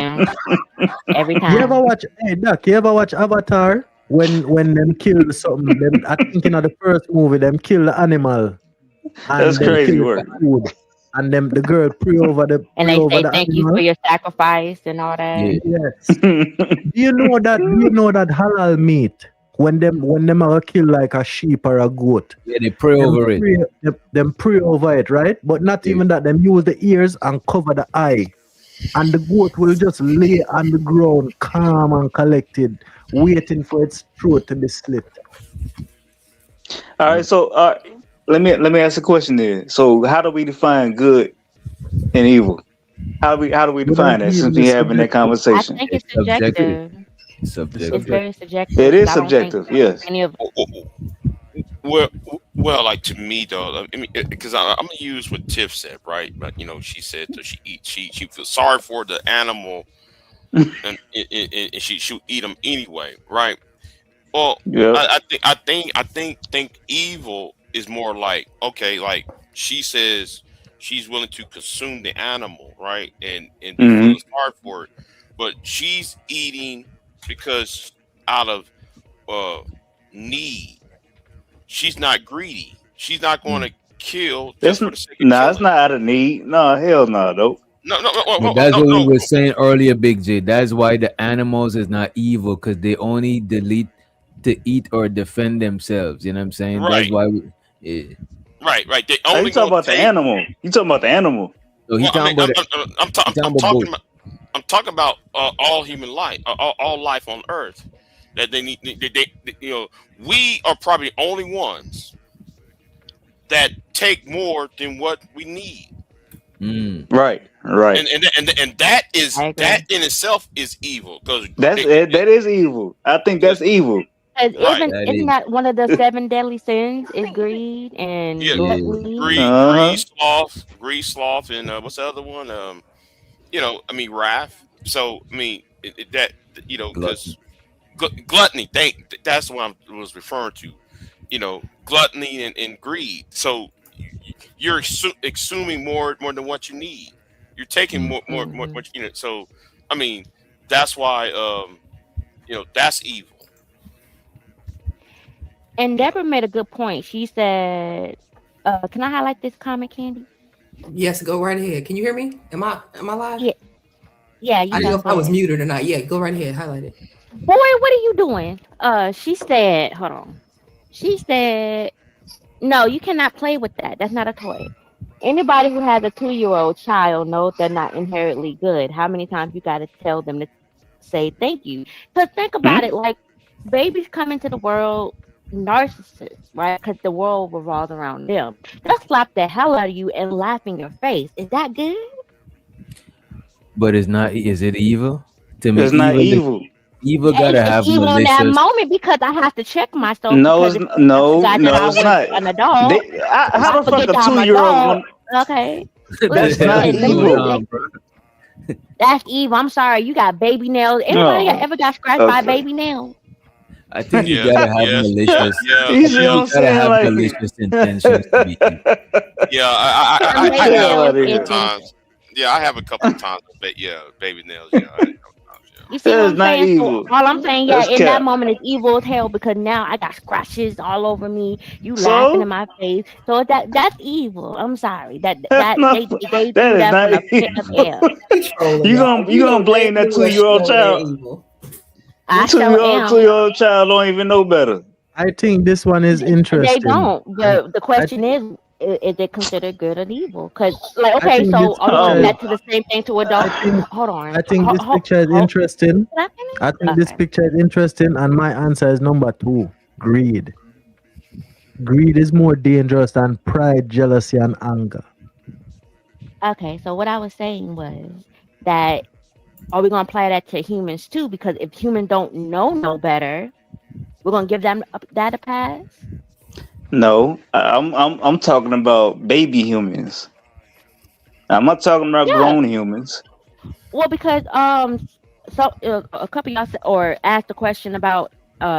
Every You time. ever watch? Hey, Doc, you ever watch Avatar? When them kill something, them, I think in the first movie, them kill the animal and That's them crazy kill it work. for food, and them the girl pray over And they say the thank you for animal. your sacrifice and all that. yeah. Yes. Do you know that halal meat when them are kill like a sheep or a goat, Yeah, they pray them over it. them pray over it, right? But not Yeah. even that, them use the ears and cover the eye. And the goat will just lay on the ground, calm and collected, waiting for its throat to be slit. All right, so let me ask a question there. So how do we define good and evil? How do we Good define and that evil since we is having that subjective. I conversation? think It's it's subjective. subjective. It's It's subjective. very It subjective. is I don't think subjective, yes. any of Well, like to me though, I mean, because I'm gonna use what Tiff said, right? But she said that she feels sorry for the animal, and she'll eat them anyway, right? Well, Yep. I think evil is more like, okay, like she says she's willing to consume the animal, right, and be hmm feeling sorry for it, but she's eating because out of uh need. She's not greedy. She's not going to kill That's just for the sake of nah, it's killing. not out of need. No, hell no, nope. No, But that's what we no. were saying earlier, Big J. That's why the animals is not evil because they only delete to eat or defend themselves. You know what I'm saying? That's Right, why yeah. right. They Are you only talking gonna about the take. animal? You talking about the animal? So he Well, I talking mean, about it. I'm He talking about talking both. about I'm talking about all human life, all life on Earth. That they need. We are probably the only ones that take more than what we need. Mm. Right. And that I agree. in itself is evil because That is evil. I think that's evil. Because right, That isn't is. that one of the 7 deadly sins? Is greed and yeah, Yeah. gluttony? greed, sloth, and what's the other one? I mean, wrath. So I mean that because Glutton. gluttony. That's what I was referring to. Gluttony and greed. So you're assuming more than what you need. You're taking Mm. more Hmm. what you need. So I mean, that's why that's evil. And Deborah made a good point. She said, can I highlight this comment, Candy? Yes, go right ahead. Can you hear me? Am I live? Yeah, yeah, you I didn't know got if go I was ahead. muted or not. Yeah, go right ahead. Highlight it. Boy, what are you doing? She said, hold on. She said, no, you cannot play with that. That's not a toy. Anybody who has a 2-year-old child knows they're not inherently good. How many times you got to tell them to say thank you? Because think about it, like babies come into the world narcissists, right? Because the world revolves around them. They'll slap the hell out of you and laugh in your face. Is that good? But it's not. Is it evil? To me, It's not evil. evil gotta It's have evil in that malicious. moment because I have to check myself No, because it's if I no, forgot that no, I it's was not. an adult, How I the fuck forget a that I'm an 2-year-old adult. gonna? Okay. That's Listen, not What's listen, going evil. on, bro? that's evil. I'm sorry. You got baby nails. Anybody No. ever got scratched by a Okay. baby nail? I think you Yeah, gotta have yeah, malicious. yeah, You I see think what you I'm gotta saying? have Like, malicious intentions to be evil. yeah. Some I get have out a of malicious couple here. of intentions. times. Yeah, I have a couple of times. But yeah, baby nails. Yeah, I, You see what That is I'm not saying? So evil. all I'm saying, yeah, That's in that cap. moment it's evil as hell because now I got scratches all over me. You laughing in So my face. So that's evil. I'm sorry. that's not. They That do is that from not the pit of evil. hell. He trolling You y'all. gonna you gonna blame that They 2-year-old know they're child? evil. I Two sure year old am. 2-year-old child don't even know better. I think this one is They interesting. don't. But the question is it considered good or evil? Because, like, I okay, think so this are we picture going is back to the same thing to I adults? think Hold on. I think this picture is Hold. interesting. Can I finish? I think this Okay. picture is interesting, and my answer is number 2. Greed. Greed is more dangerous than pride, jealousy, and anger. Okay. So what I was saying was that are we going to apply that to humans too? Because if humans don't know no better, we're going to give them that a pass. No, I'm talking about baby humans. I'm not talking about Yeah. grown humans. Well, because so a couple of y'all or asked a question about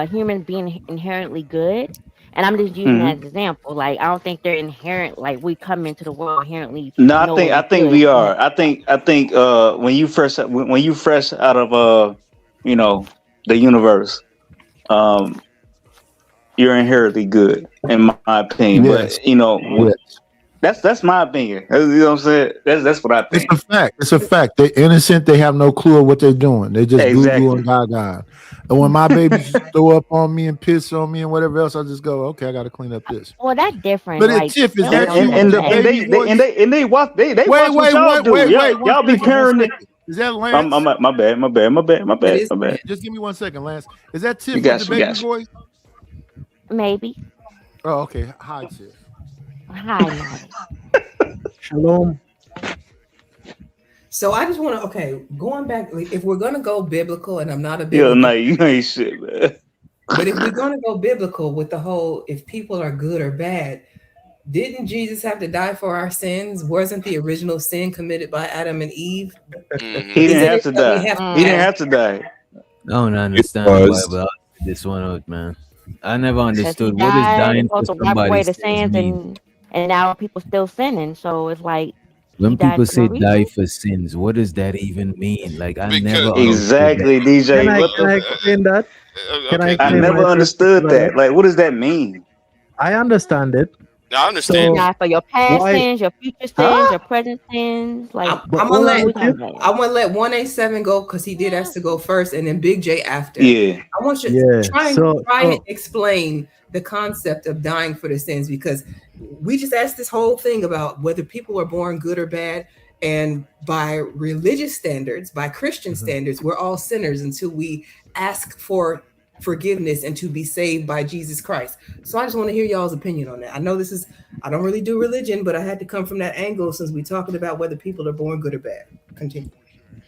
humans being inherently good, and I'm just using hmm that as an example. Like I don't think they're inherent. Like we come into the world inherently No, I knowing think good. we are. I think when you fresh out of you know, the universe, um you're inherently good in my opinion. Yes. But you know, Yes. that's my opinion. You know what I'm saying? That's what I It's think. a fact. It's a fact. They're innocent. They have no clue of what they're doing. They just goo goo and Exactly. gaga. And when my babies throw up on me and piss on me and whatever else, I just go, okay, I got to clean up this. Well, that's different. But Like Tiff, is they don't that know you no with the better. baby voice? they watch Wait, watch what y'all do. wait, Y'all be parenting. Is that Lance? My bad. It is. Just give me 1 second, Lance. Is that Tiff You with got the you, baby got you. voice? Maybe. Oh, okay. Hi, Tiff. Hi, Marty. Shalom. So I just want to, okay, going back, if we're going to go biblical, and I'm not a Yeah, biblical, no, you ain't shit, man. but if we're going to go biblical with the whole, if people are good or bad, didn't Jesus have to die for our sins? Wasn't the original sin committed by Adam and Eve? He didn't have to die. He didn't have to die. I don't understand the Bible. This one out, man. I never Because he understood what is died dying for supposed to wipe away somebody's the sins sins, mean. and now people still sinning. So it's like he When died people for no say die reason. for sins, what does that even mean? Like I Because never understood Exactly, that. DJ. What Can I the? explain that? Can I I explain never my understood perspective on that. it? Like, what does that mean? I understand it. I He understand. So died for your past why? sins, your future sins, Huh? your present sins. Like But I'm hold gonna on, let with you. I want to let 187 go because he did ask to go first, and then Big J after. Yeah. I want you to Yeah. try So and explain the concept of dying for the sins, because we just asked this whole thing about whether people are born good or bad, and by religious standards, by Christian standards, we're all sinners until we ask for forgiveness and to be saved by Jesus Christ. So I just want to hear y'all's opinion on that. I know I don't really do religion, but I had to come from that angle since we're talking about whether people are born good or bad. Continue.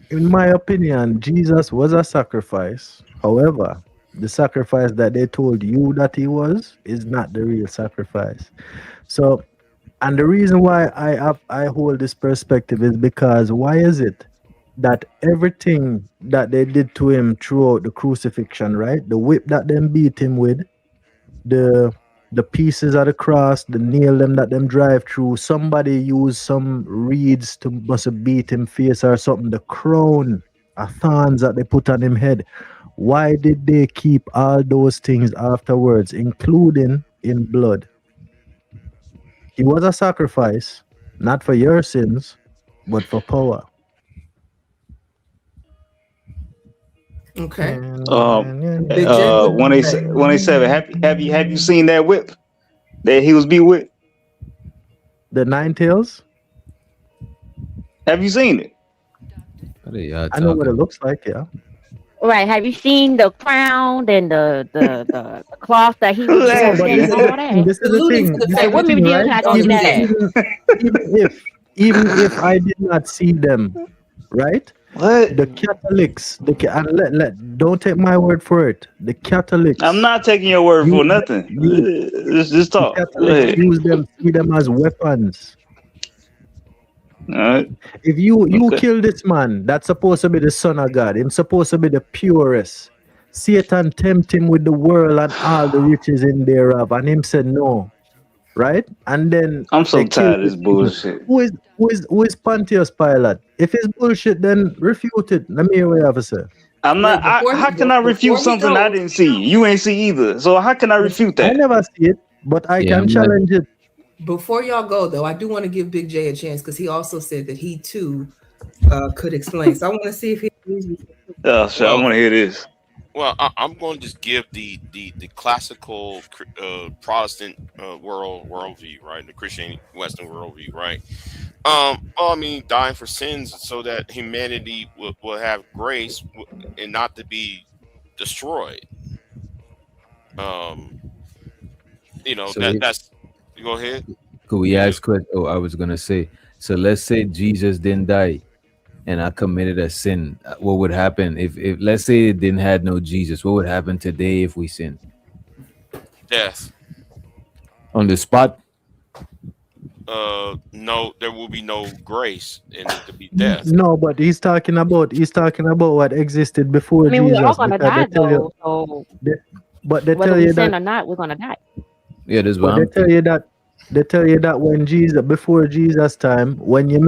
in my opinion, Jesus was a sacrifice. However, the sacrifice that they told you that he was is not the real sacrifice. So, and the reason why I hold this perspective is because why is it that everything that they did to him throughout the crucifixion, right? The whip that them beat him with, the pieces of the cross, the nail them that them drive through, somebody used some reeds to must have beat him face or something, the crown of thorns that they put on him head. Why did they keep all those things afterwards, including in blood? He was a sacrifice, not for your sins, but for power. Okay. 187. Have you seen that whip that he was beat with? The nine tails? Have you seen it? I know what it looks like, yeah. Right. Have you seen the crown and the cloth that he was Yeah, but wearing and all that? this is the thing. This Hey, is what the movie thing, deal can I right? go do that? Even if I did not see them, right? What? The Catholics, don't take my word for it. The Catholics. I'm not taking your word for nothing. Just talk. The Go ahead. Catholics see them as weapons. All right. If you kill this man, that's supposed to be the son of God. Him supposed to be the purest. Satan tempt him with the world and all the riches in thereof, and him said no, right? And then I'm so they killed tired of this his people. bullshit. Who is Pontius Pilate? If it's bullshit, then refute it. Let me hear what you have to say. I'm Wait, not. How can I refute something I didn't see? You ain't see either. So how can I refute I that? never see it, but I Yeah, can I'm not. challenge it. Before y'all go though, I do want to give Big J a chance because he also said that he too could explain. So I want to see if he agrees with you. Oh shit! I want to hear this. Well, I'm going to just give the classical Protestant worldview, right? The Christian Western worldview, right? Well, I mean, dying for sins so that humanity will have grace and not to be destroyed. So That's. Go ahead. could we ask what? Oh, I was gonna say. So let's say Jesus didn't die, and I committed a sin. What would happen if let's say it didn't had no Jesus? What would happen today if we sin Death. on the spot? No, there will be no grace, and it could be death. No, but he's talking about what existed before I mean, we're all Jesus. gonna Because die they tell you, though. So but they whether tell we you sin that or not, we're gonna die. Yeah, that's But what I'm thinking. they tell you that before Jesus' time, when you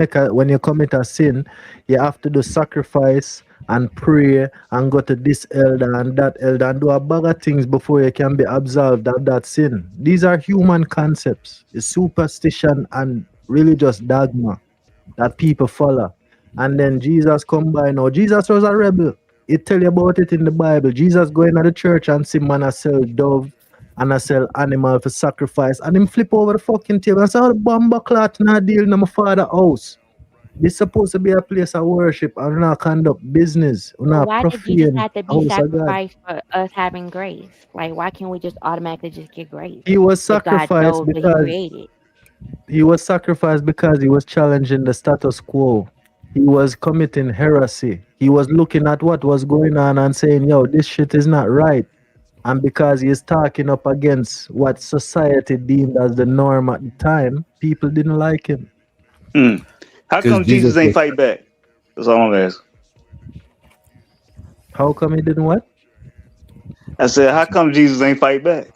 commit a sin, you have to do sacrifice and pray and go to this elder and that elder and do a bag of things before you can be absolved of that sin. These are human concepts. It's superstition and religious dogma that people follow. And then Jesus come by now. Jesus was a rebel. It tell you about it in the Bible. Jesus going to the church and see man a sell dove and I sell animal for sacrifice, and him flip over the fucking table and say, "Oh, the bomber clot not deal in my father house. This supposed to be a place of worship and not conduct business. So Not why did Jesus profane have to be house of God." sacrificed for us having grace? Like, why can't we just automatically just get grace He was if God sacrificed knows what He because created? he was challenging the status quo. He was committing heresy. He was looking at what was going on and saying, "Yo, this shit is not right." And because he's talking up against what society deemed as the norm at the time, people didn't like him. How come Jesus ain't fight back? That's all I'm asking. How come he didn't what? I said, how come Jesus ain't fight back?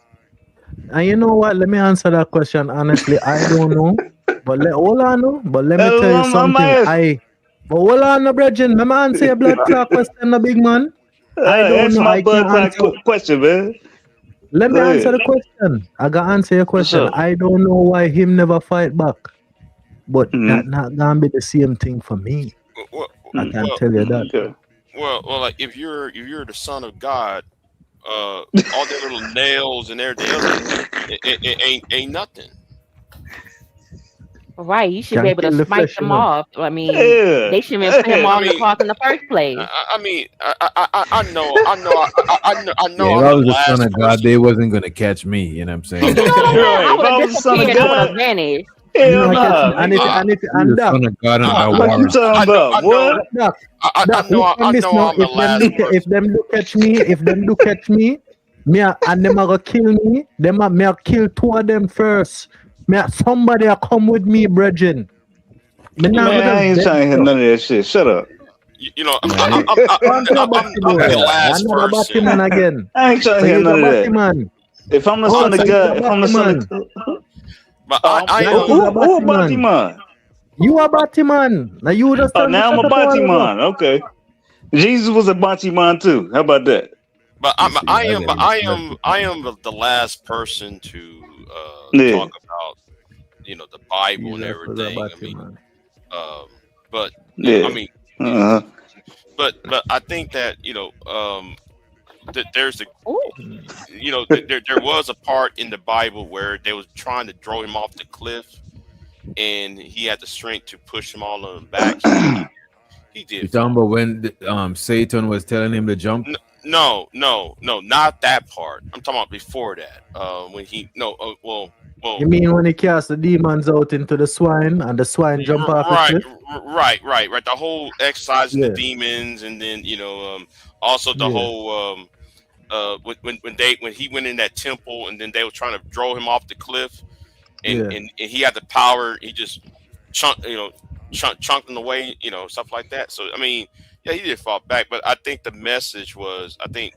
And you know what? Let me answer that question honestly. I don't know. But hold on, no. But let me tell you something. But hold on, no, brethren. Let me answer your blood clot question, the big man. I don't Answer know. my I blood can't clot answer. question, man. Let me Go answer ahead. the question. I gotta answer your question. Sure. I don't know why him never fight back. But Mm-hmm. that not gonna be the same thing for me. I can tell you that. Okay. Well, like if you're the son of God, all the little nails and everything else, it ain't nothing. Right, you should Can be able kill to the smite flesh, them you know. off. I mean, Yeah. they shouldn't even put him I on the mean, cross in the first place. I mean, I know, Yeah, I'm if the I was the son last of God, person. they wasn't gonna catch me. You know what I'm saying? You know what I'm saying? Right. I If would I have was the son of disappeared. I would have God, vanished. You hell know, nah, and nigga. You and the Doc, son of God and I, a What you warrior. talking I know, about, I boy? know, Doc, I Doc, know, listen I this know, now. I'm the last If person. them do catch me, and them a go kill me, me a kill two of them first. Somebody a come with me, brethren. Me not Man, go I just ain't dead trying to hear so. none of that shit. Shut up. You know, Man, One to the I'm batty the boy. last Another batty man person. again. I ain't trying to So hear you's none a of batty that. man. If I'm the Oh, son so of you's God, a if I'm batty the son man. of But I Now am. you's a who a batty body man. man? You a batty man. Now you just Oh, tell me now I'm shut a up a while body ago. man. Okay. Jesus was a body man too. How about that? But you see, I got I am the last person to Yeah. talk about the Bible and Jesus was a everything. I batty mean, man. but I Yeah. mean, Uh-huh. but I think that that there's a Ooh. there was a part in the Bible where they was trying to throw him off the cliff, and he had the strength to push them all on him back. He You did talking fall. about when Satan was telling him to jump? No, not that part. I'm talking about before that. When he well, You mean when he cast the demons out into the swine and the swine jump off the right, cliff? right. The whole exercising the Yeah. demons, and then also the Yeah. whole when he went in that temple, and then they were trying to throw him off the cliff, and Yeah. and he had the power. He just chunking away, stuff like that. So I mean, yeah, he did fall back, but I think the message was, I think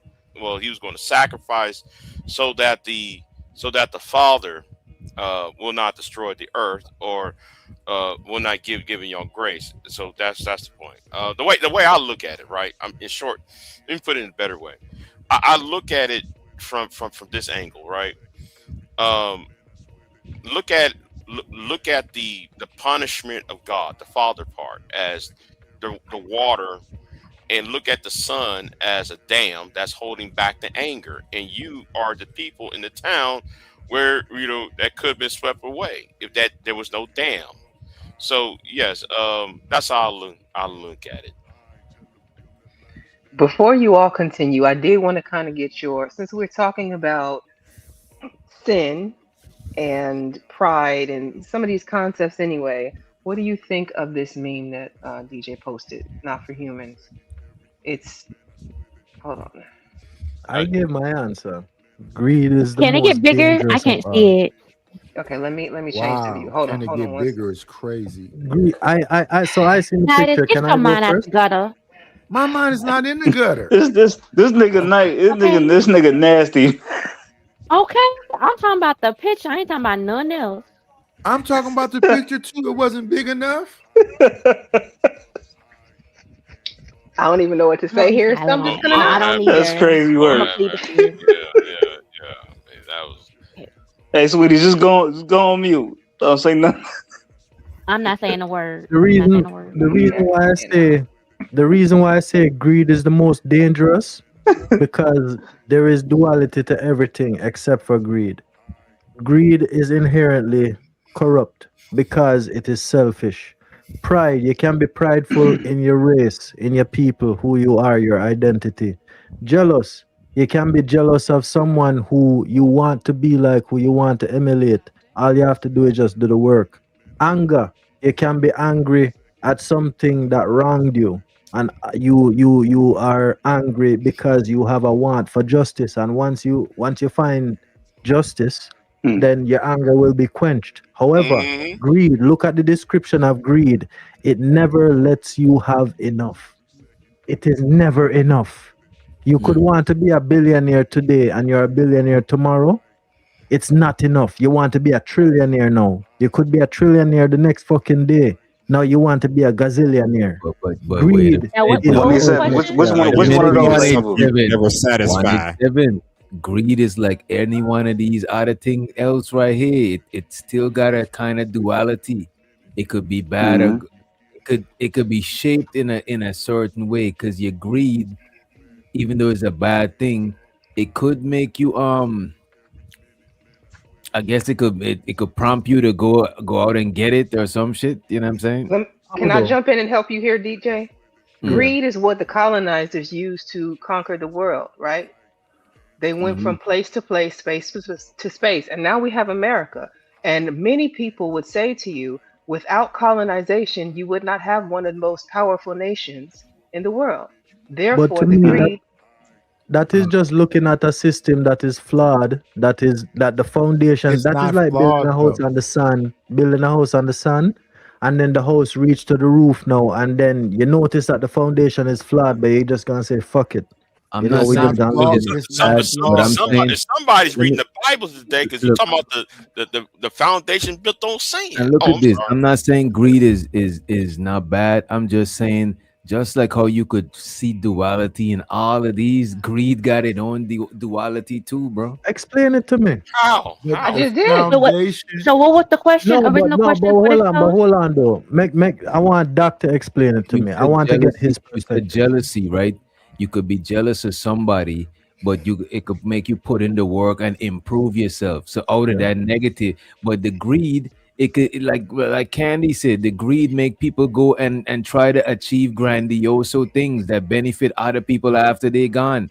he was going to sacrifice so that the Father will not destroy the earth, or will not giving y'all grace. So that's the point. The way I look at it, right? In short, let me put it in a better way. I look at it from this angle, right? Look at the punishment of God, the Father part, as the water, and look at the Son as a dam that's holding back the anger. And you are the people in the town where that could have been swept away if there was no dam. So yes, that's how I look at it. Before you all continue, I did want to kind of get since we're talking about sin and pride and some of these concepts anyway, what do you think of this meme that DJ posted? Not for humans. Hold on. I gave my answer. Greed is the Can it most get bigger? I dangerous can't of see all. it. Okay, let me change the view. Wow. Hold Can on it one get bigger? It's crazy. Greed. So I seen the Titus, picture. get Can I your go mind out first? the gutter. My mind is not in the gutter. This nigga night. This nigga nasty. Okay, I'm talking about the picture. I ain't talking about nothing else. I'm talking about the picture too. It wasn't big enough. I don't even know what to say here. So I'm just gonna I don't either. That's crazy I'm word. gonna plead the fifth. Yeah. That was. Hey, sweetie, just go on mute. Don't say nothing. I'm not saying a word. The reason why I say greed is the most dangerous, because there is duality to everything except for greed. Greed is inherently corrupt because it is selfish. Pride, you can be prideful in your race, in your people, who you are, your identity. Jealous, you can be jealous of someone who you want to be like, who you want to emulate. All you have to do is just do the work. Anger, you can be angry at something that wronged you, and you are angry because you have a want for justice. And once you find justice, then your anger will be quenched. However, greed, look at the description of greed. It never lets you have enough. It is never enough. You could want to be a billionaire today and you're a billionaire tomorrow. It's not enough. You want to be a trillionaire now. You could be a trillionaire the next fucking day. Now you want to be a gazillionaire. But greed. Which one of those? Never satisfied. Greed is like any one of these other things else right here. It still got a kind of duality. It could be bad, or it could be shaped in a certain way. Because your greed, even though it's a bad thing, it could make you I guess it could prompt you to go out and get it or some shit. You know what I'm saying? Can I jump in and help you here, DJ? Greed is what the colonizers used to conquer the world, right? They went from place to place, space to space, and now we have America. And many people would say to you, without colonization, you would not have one of the most powerful nations in the world. Therefore, But to the me, greed. that is just looking at a system that is flawed. That the foundation. It's That not is like flawed, building a house though. on the sun, and then the house reached to the roof now, and then you notice that the foundation is flawed, but you're just gonna say fuck it. I'm You know, not we saying just gonna flawed. live it. It's not flawed. Somebody's reading the Bible today because you're talking about the foundation built on sand. And look I'm at this. sorry. I'm not saying greed is not bad. I'm just saying, just like how you could see duality in all of these, greed got its own duality too, bro. Explain it to me. How? I just did. So what was the question? Original question for this show? hold on though. I want Doc to explain it to me. I want to get his perspective. Jealousy, right? You could be jealous of somebody, but it could make you put in the work and improve yourself. So out of that negative, but the greed, it could, like Candy said, the greed make people go and try to achieve grandiose things that benefit other people after they're gone.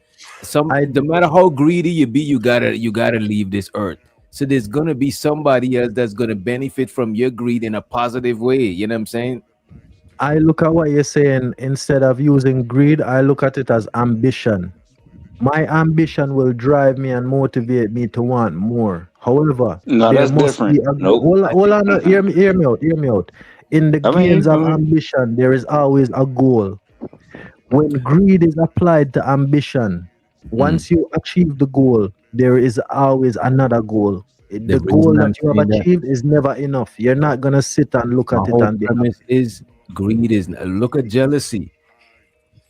No matter how greedy you be, you gotta leave this earth. So there's gonna be somebody else that's gonna benefit from your greed in a positive way. You know what I'm saying? I look at what you're saying. Instead of using greed, I look at it as ambition. My ambition will drive me and motivate me to want more. However, No, there that's must different. be a Nope. hold on, hear me out. In the games of ambition, there is always a goal. When greed is applied to ambition, Once you achieve the goal, there is always another goal. The The goal reason I'm that you have saying that achieved is never enough. You're not gonna sit and look my at it whole and be happy. premise is greed is look at jealousy.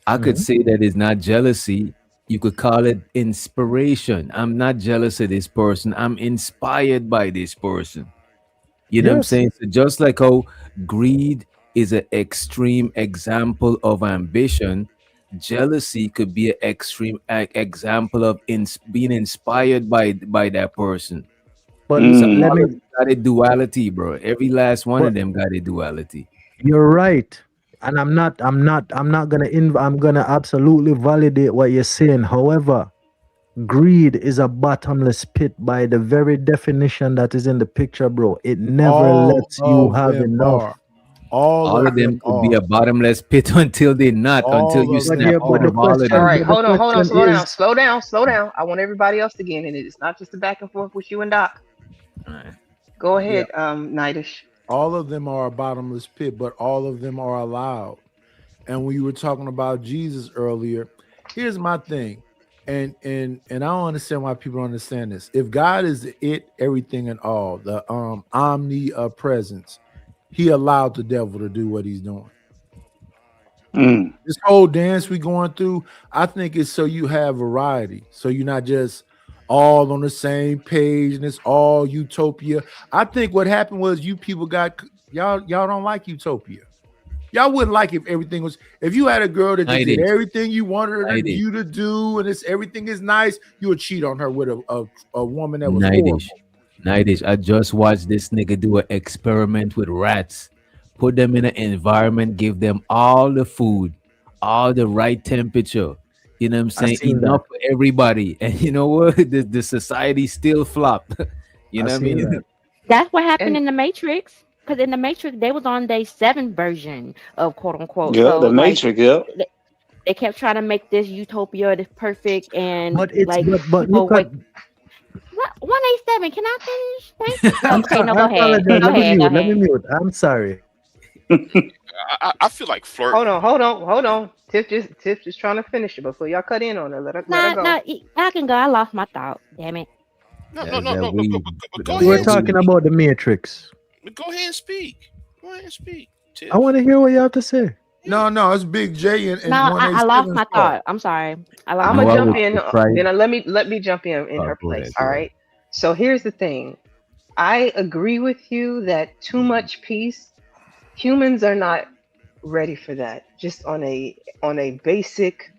I could Mhm. say that it's not jealousy. You could call it inspiration. I'm not jealous of this person. I'm inspired by this person. You know what I'm Yes, saying? So just like how greed is an extreme example of ambition, jealousy could be an extreme example of being inspired by that person. but So Mm. let all me. of them got a duality, bro. Every last one But of them got a duality. you're right, and I'm not gonna. I'm gonna absolutely validate what you're saying. However, greed is a bottomless pit by the very definition that is in the picture, bro. It never All lets you of have them enough. are. All All of of them them could be are. a bottomless pit until they're not, until All you of But them snap yeah, but out the are. of all of All question, them. right, but the hold on, question slow down, is, slow down, slow down. I want everybody else to get in it. It's not just the back and forth with you and Doc. Alright. Go Yeah. ahead, Nightish. All of them are a bottomless pit, but all of them are allowed. And when you were talking about Jesus earlier, here's my thing. And I don't understand why people don't understand this. If God is it, everything and all, the omnipresence, he allowed the devil to do what he's doing. Mm. This whole dance we going through, I think it's so you have variety. So you're not just all on the same page and it's all utopia. I think what happened was you people got y'all don't like utopia. Y'all wouldn't like if everything was if you had a girl that just did Nightish. everything you wanted her to, Nightish. you to do and it's everything is nice, you would cheat on her with a woman that was horrible. Nightish. I just watched this nigga do an experiment with rats. Put them in an environment, give them all the food, all the right temperature. You know what I'm I saying? seen that. Enough for everybody. And you know what? The society still flop. You I know what I seen mean? that. That's what happened And in the Matrix. Because in the Matrix, they was on day 7 version of quote unquote. Yeah, So the like Matrix. Yep. they kept trying to make this utopia this perfect and But it's like but people look at. wake. What 187? Can I finish? Thank you. I'm Okay, sorry. no, I go ahead. apologize. Go Let me ahead. Go mute. Let me ahead. mute. I'm sorry. I feel like flirt. hold on. Tiff just trying to finish it before y'all cut in on her. Let her Nah, go. nah, I can go. I lost my thought. Damn it. No, That's no, no, that no, no. weed. Go We were ahead and talking speak. about the Matrix. Go ahead and speak. Go ahead and speak. Tiff. I want to hear what you have to say. No, it's Big J and No, I lost 187's my fault. thought. I'm sorry. I lost I'm my gonna No, I thought. jump would in. say pride. Then let me jump in her Go place. ahead, All go ahead. right. So here's the thing. I agree with you that too much peace. Humans are not ready for that. Just on a basic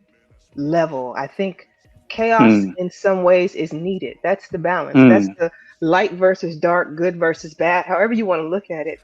level, I think chaos Mm. in some ways is needed. That's the balance. That's Mm. the light versus dark, good versus bad. However you want to look at it.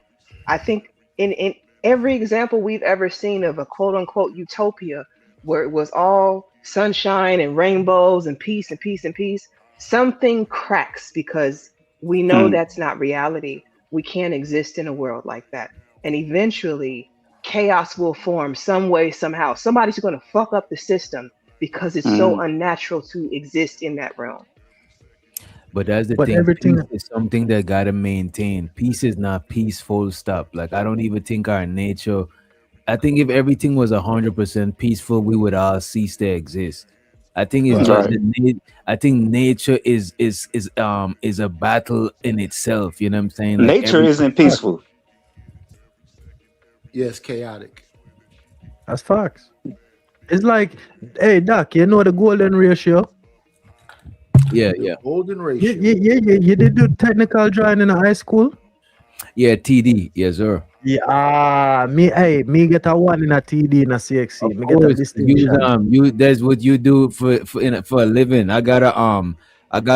I think in every example we've ever seen of a quote unquote utopia where it was all sunshine and rainbows and peace and peace and peace, something cracks because we know Mm. that's not reality. We can't exist in a world like that. And eventually chaos will form some way, somehow. Somebody's going to fuck up the system because it's so Mm. unnatural to exist in that realm. But that's the But thing. everything. Peace is something that gotta maintain. Peace is not peaceful. Stop. Like I don't even think our nature. I think if everything was 100% peaceful, we would all cease to exist. I think it's Well, just Right. I think nature is a battle in itself. You know what I'm saying? Like Nature every isn't peaceful. Yes, chaotic. that's facts. It's like, hey, Doc, you know the golden ratio? yeah, The yeah, golden You, ratio. you did do technical drawing in high school? yeah. TD, yes sir. Yeah, me get a 1 in a TD in a CXC. Of Me get a course, distinction. you that's what you do for a living. I got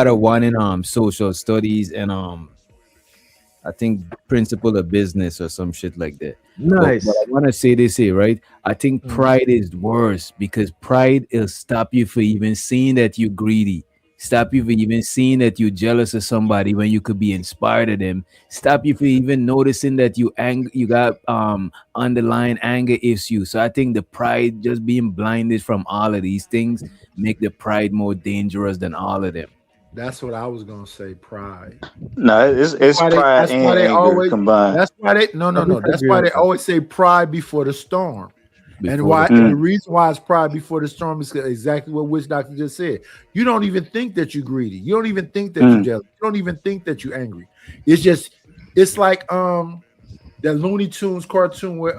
a 1 in social studies and I think principle of business or some shit like that. But Nice. I want to say this here, right? I think Mm. pride is worse because pride will stop you from even seeing that you're greedy. Stop you from even seeing that you're jealous of somebody when you could be inspired of them. Stop you from even noticing that you got underlying anger issues. So I think the pride, just being blinded from all of these things, make the pride more dangerous than all of them. That's what I was gonna say. Pride. No, it's pride That's why and they anger always. combined. That's why they. No. I That's disagree why with they that. always say pride before the storm. And before the the storm. reason why it's pride before the storm is exactly what Witch Doctor just said. You don't even think that you're greedy. You don't even think that you're jealous. You don't even think that you're angry. It's like that Looney Tunes cartoon where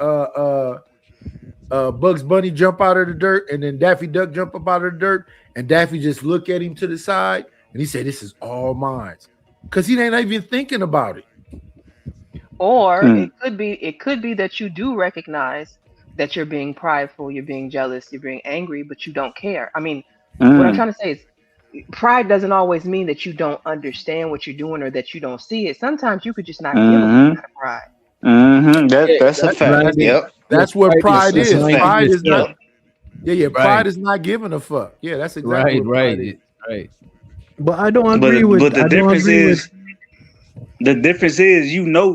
Bugs Bunny jump out of the dirt and then Daffy Duck jump up out of the dirt and Daffy just look at him to the side and he said, "This is all mine," because he ain't even thinking about it. Or it could be that you do recognize that you're being prideful, you're being jealous, you're being angry, but you don't care. I mean, what I'm trying to say is pride doesn't always mean that you don't understand what you're doing or that you don't see it. Sometimes you could just not give a fuck out of pride. That's a fact. Yep. That's what pride is. Pride is not. Right. Pride is not giving a fuck. Yeah, that's exactly what pride is. Right. But I don't agree with. But the I don't difference agree is, the difference is, you know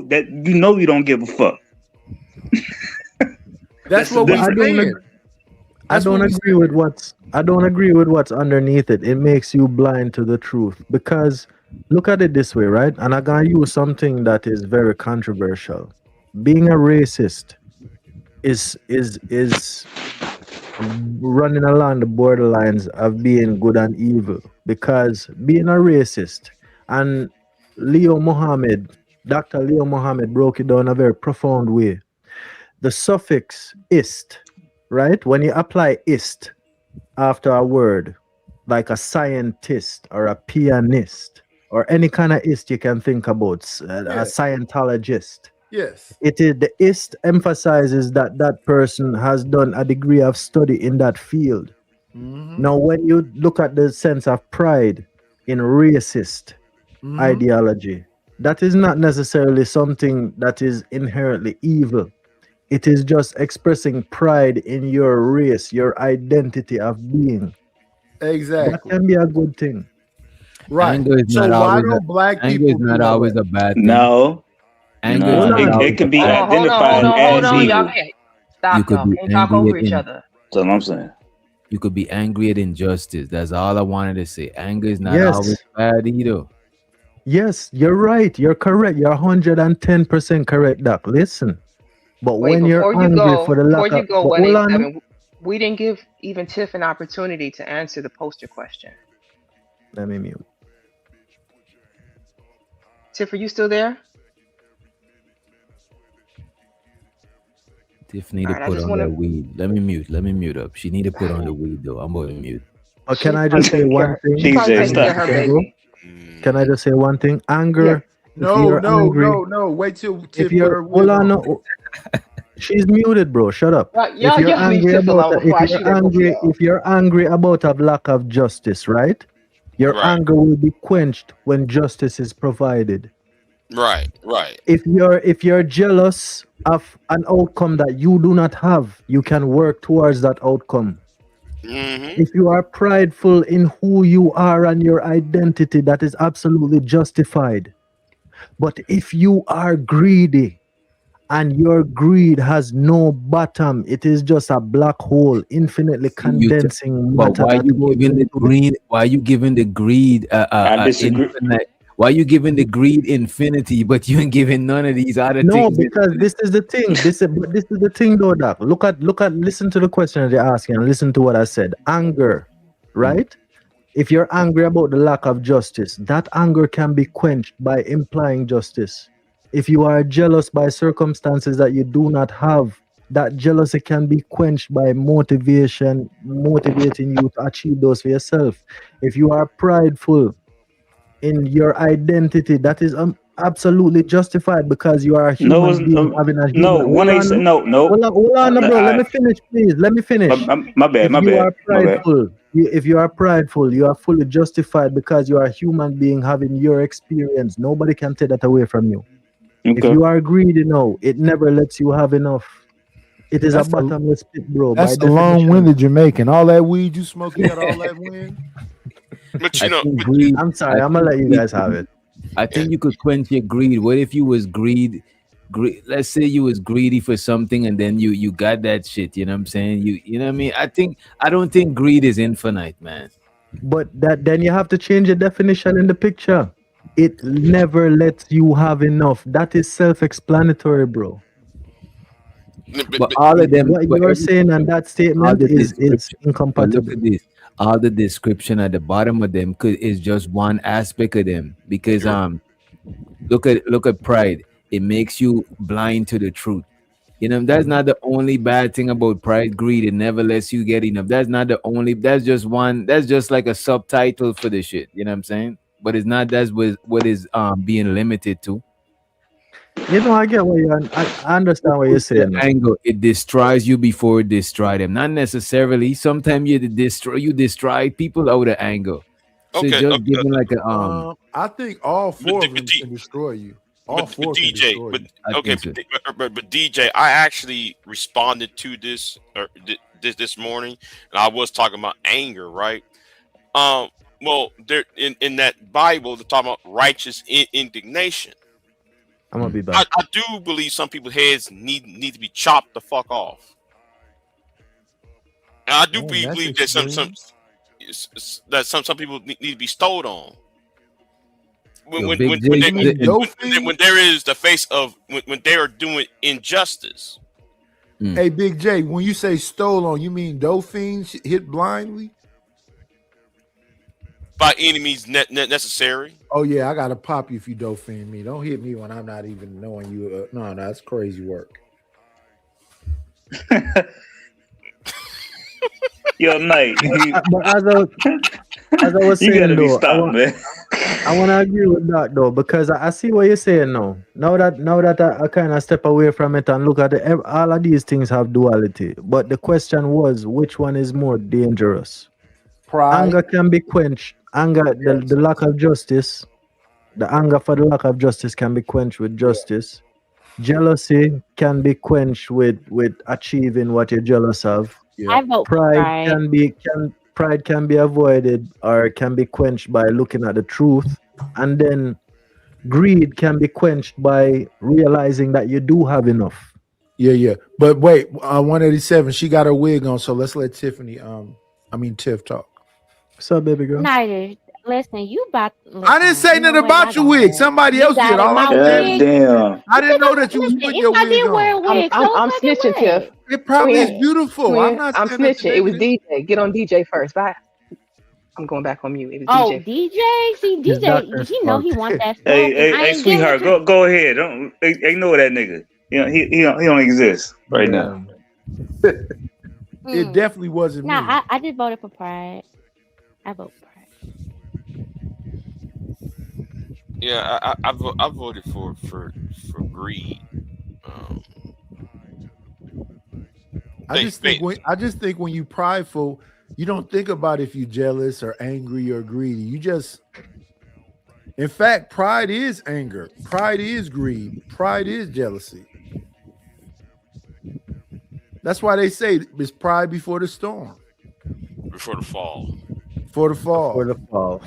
you don't give a fuck. That's what we're saying. I don't agree with what's underneath it. It makes you blind to the truth. Because look at it this way, right? And I'm gonna use something that is very controversial. Being a racist is running along the borderlines of being good and evil. Because being a racist, and Dr. Leo Mohammed broke it down in a very profound way. The suffix ist, right? When you apply ist after a word, like a scientist or a pianist or any kind of ist you can think about, a Scientologist. Yes. It is the ist emphasizes that person has done a degree of study in that field. Now, when you look at the sense of pride in racist ideology, that is not necessarily something that is inherently evil. It is just expressing pride in your race, your identity of being. Exactly. That can be a good thing. Right. Anger is So not why always don't black anger people is not do that? always a bad thing. No. Anger No, is not always it can be a bad thing. identified Hold as on, evil. y'all can't stop. You could Y'all be can't talk angry over at each in- other. That's what I'm saying. You could be angry at injustice. That's all I wanted to say. Anger is not Yes. always bad either. Yes, you're right. You're correct. You're 110% correct, Doc. Listen. But Wait, when you're before you angry go, for the before lack you of... go, but hold on. 187, we didn't give even Tiff an opportunity to answer the poster question. Let me mute. Tiff, are you still there? Tiff need to Alright, I put just on wanna- that weed. Let me mute up. She need to put on the weed though. I'm going to mute. But can I just say one thing? She's probably taking care of her baby. Can I just say one thing? Anger. if No, you're angry, no. Wait till If Tiff put you're her hold wig on, on. no. She's muted, bro. Shut up. Y'all If you're leave angry Tiff alone about before I shoot her booty off. if you're angry about a lack of justice, right? Your Right. anger will be quenched when justice is provided. Right. If you're jealous of an outcome that you do not have, you can work towards that outcome. If you are prideful in who you are and your identity, that is absolutely justified. But if you are greedy and your greed has no bottom, it is just a black hole, infinitely condensing But matter. why that you goes giving the into greed? Why you giving the greed? I disagree. Infinite? Why you giving the greed infinity, but you ain't giving none of these other No, things? because this is the thing. This is the thing, though, Doc. Listen to the question that they're asking and listen to what I said. Anger, right? If you're angry about the lack of justice, that anger can be quenched by implying justice. If you are jealous by circumstances that you do not have, that jealousy can be quenched by motivating you to achieve those for yourself. If you are prideful in your identity, that is absolutely justified because you are a human No, it's, being having a human. no. Hold 187. No. on, bro. Let me I- finish, please. Let me finish. My bad. If you are My bad. prideful, if you are prideful, you are fully justified because you are a human being having your experience. Nobody can take that away from you. If Okay. you are greedy, no, it never lets you have enough. It is That's a bottomless pit, bro. That's by the definition. long-winded Jamaican. All that weed you smoke, you got all that wind. But I you know, think greed. I'm sorry, I I'm gonna think let you guys have it. I think you could quench your greed. What if you was greed? Let's say you was greedy for something and then you got that shit. You know what I'm saying? You know what I mean? I don't think greed is infinite, man. But then you have to change the definition in the picture. It never lets you have enough. That is self-explanatory, bro. But all of them, What but you're every, saying on that all statement the is description. But look incompatible. at this. All the description at the bottom of them is just one aspect of them. Because look at pride. It makes you blind to the truth. You know, that's not the only bad thing about pride. Greed, it never lets you get enough. That's not the only, that's just one, that's just like a subtitle for the shit. You know what I'm saying? But it's not, that's what is being limited to. You know, I get what I understand what you're saying. The angle, it destroys you before it destroy them. Not necessarily. Sometimes you destroy people out of anger. So Okay, just giving like a I think all four of them can destroy you. All four can DJ, destroy you. but DJ, I actually responded to this this morning, and I was talking about anger, right? Well, there in that Bible, they're talking about righteous indignation. I'm gonna be back. I do believe some people's heads need to be chopped the fuck off, and I do believe that some people need to be stowed on. When there is the face of when they are doing injustice. Hey, Big J, when you say stole on, you mean dolphins hit blindly? By any means necessary. Oh yeah, I gotta pop you if you dolphin me. Don't hit me when I'm not even knowing you. No, that's crazy work. Yo, Knight. But as I was You saying, gotta be though, stopped, man. I want to agree with that though, because I see what you're saying now. Now that I kind of step away from it and look at it, all of these things have duality. But the question was, which one is more dangerous? Pride. Anger can be quenched. Anger, the lack of justice, the anger for the lack of justice can be quenched with justice. Jealousy can be quenched with achieving what you're jealous of. I vote for Pride can be avoided or can be quenched by looking at the truth, and then greed can be quenched by realizing that you do have enough. Yeah. But wait, 187. She got her wig on, so let's let Tiff talk. What's up, baby girl? Snyder, listen, you about. I didn't say nothing about your wig. Somebody else did. All I'm saying. Damn. I didn't know that you was putting your If I wig did wear a on. wig, I'm snitching, Tiff. It probably is Twin, beautiful. twin, I'm not. I'm saying that's snitching. It was negative. DJ. Get on DJ first. Bye. I'm going back on mute. It was Oh, DJ. DJ? See, It's DJ, Doctor's he know fault. he want that smoke. Hey, and I hey, ain't sweetheart, giving it go ahead. Don't ignore that nigga. You know, he don't exist right now. to It definitely wasn't me. Nah, I did vote for Pride. I vote for Pride. Yeah, I voted for greed. I just think when you prideful, you don't think about if you're jealous or angry or greedy. You just, in fact, pride is anger, pride is greed, pride is jealousy. That's why they say it's pride before the storm, Before the fall. for the fall. For the fall.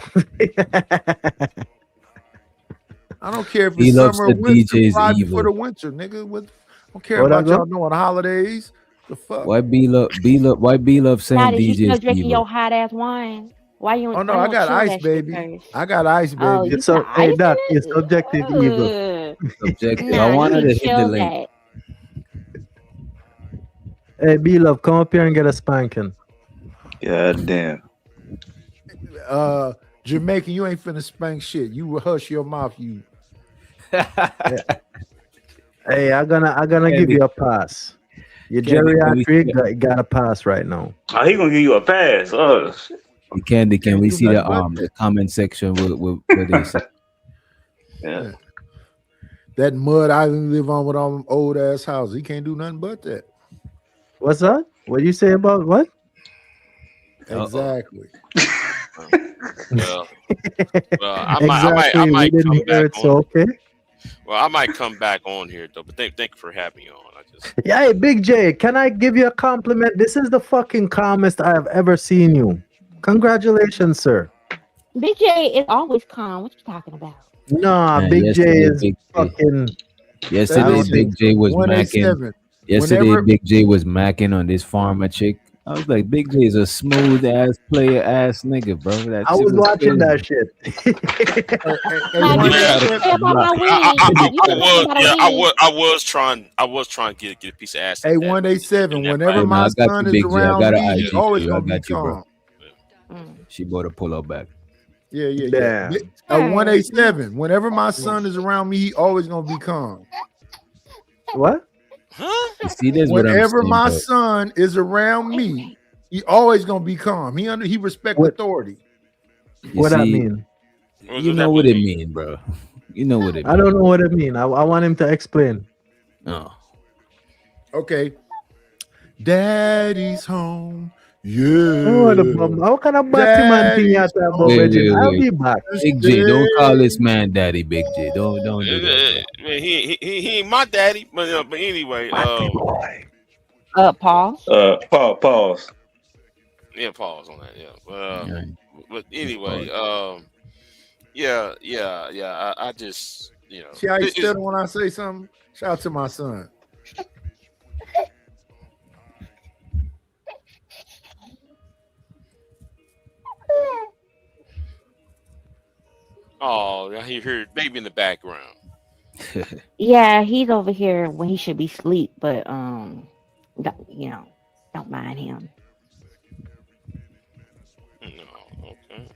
I don't care if He it's loves summer or the winter. DJ's Pride evil. before the winter, nigga. I don't care What I about go? y'all knowing holidays. The fuck? Why B love saying Snyder, you still DJ's drinking evil? your hot ass wine? Why you? Oh no, why I you got chill ice, that shit baby. first? I got ice, Oh, baby. you It's so got hey ice Doc, in it's subjective evil. it? Subjective. Nah, I wanted you to need hit to the chill link. that. Hey B Love, come up here and get a spanking. God damn. Jamaican, you ain't finna spank shit. You hush your mouth, you. Hey, I'm gonna give you a pass. Your geriatric got a pass right now. Oh, he gonna give you a pass. Oh, shit. Candy, can we do see the nothing but the comment section with they say? Yeah. That mud island live on with all them old ass houses. He can't do nothing but that. What's that? What do you say about what? Exactly. Well, I might We didn't come hear back it, so on. okay. Well, I might come back on here though. But thank you for having me on. Yeah, hey, Big J, can I give you a compliment? This is the fucking calmest I have ever seen you. Congratulations, sir. Big J is always calm. What you talking about? Nah, Man, Big J yesterday, is Big J. fucking. Yesterday, Listen, Big J was 187. macking. Yesterday, Whenever- Big J was macking on this farmer chick, I was like, Big J is a smooth ass player ass nigga, bro. That I shit was was watching crazy. that shit. Hey, Now you one Yeah, didn't say about my wig. You didn't say about a wig. I was trying to get a piece of ass hey, in that 187. in that Whenever Hey fight. man, my I got son you, is Big J. I around got an me, IG he Yeah, for always you. I gonna be got you, bro. calm. Mm. She bought a pull up back. Yeah, yeah, yeah. Damn. At Hey. 187. Whenever my son is around me, he always gonna be calm. What? huh? You see, that's what I'm Whenever saying, my bro. son is around me, he always gonna be calm. He respect What? authority. You What that see, mean? What you does know that what it mean? mean, bro. You know what it I don't mean. know what it mean. I want him to explain. Oh, Okay. Daddy's home. Oh, Yeah. how can a Batman thing you Daddy's talk about, wait, Reggie? wait, home I'll wait. be back. to Big J, don't call this stay. man daddy, Big J. Don't do that, bro. Man, he ain't my daddy, but anyway, Batty boy. Paul. Pause. yeah, pause on that. Yeah, Yeah, but just anyway, pause. yeah. I just See how he it's, stutter when I say something? Shout out to my son. oh, I hear baby in the background. Yeah, he's over here when he should be asleep, but don't mind him. No, okay.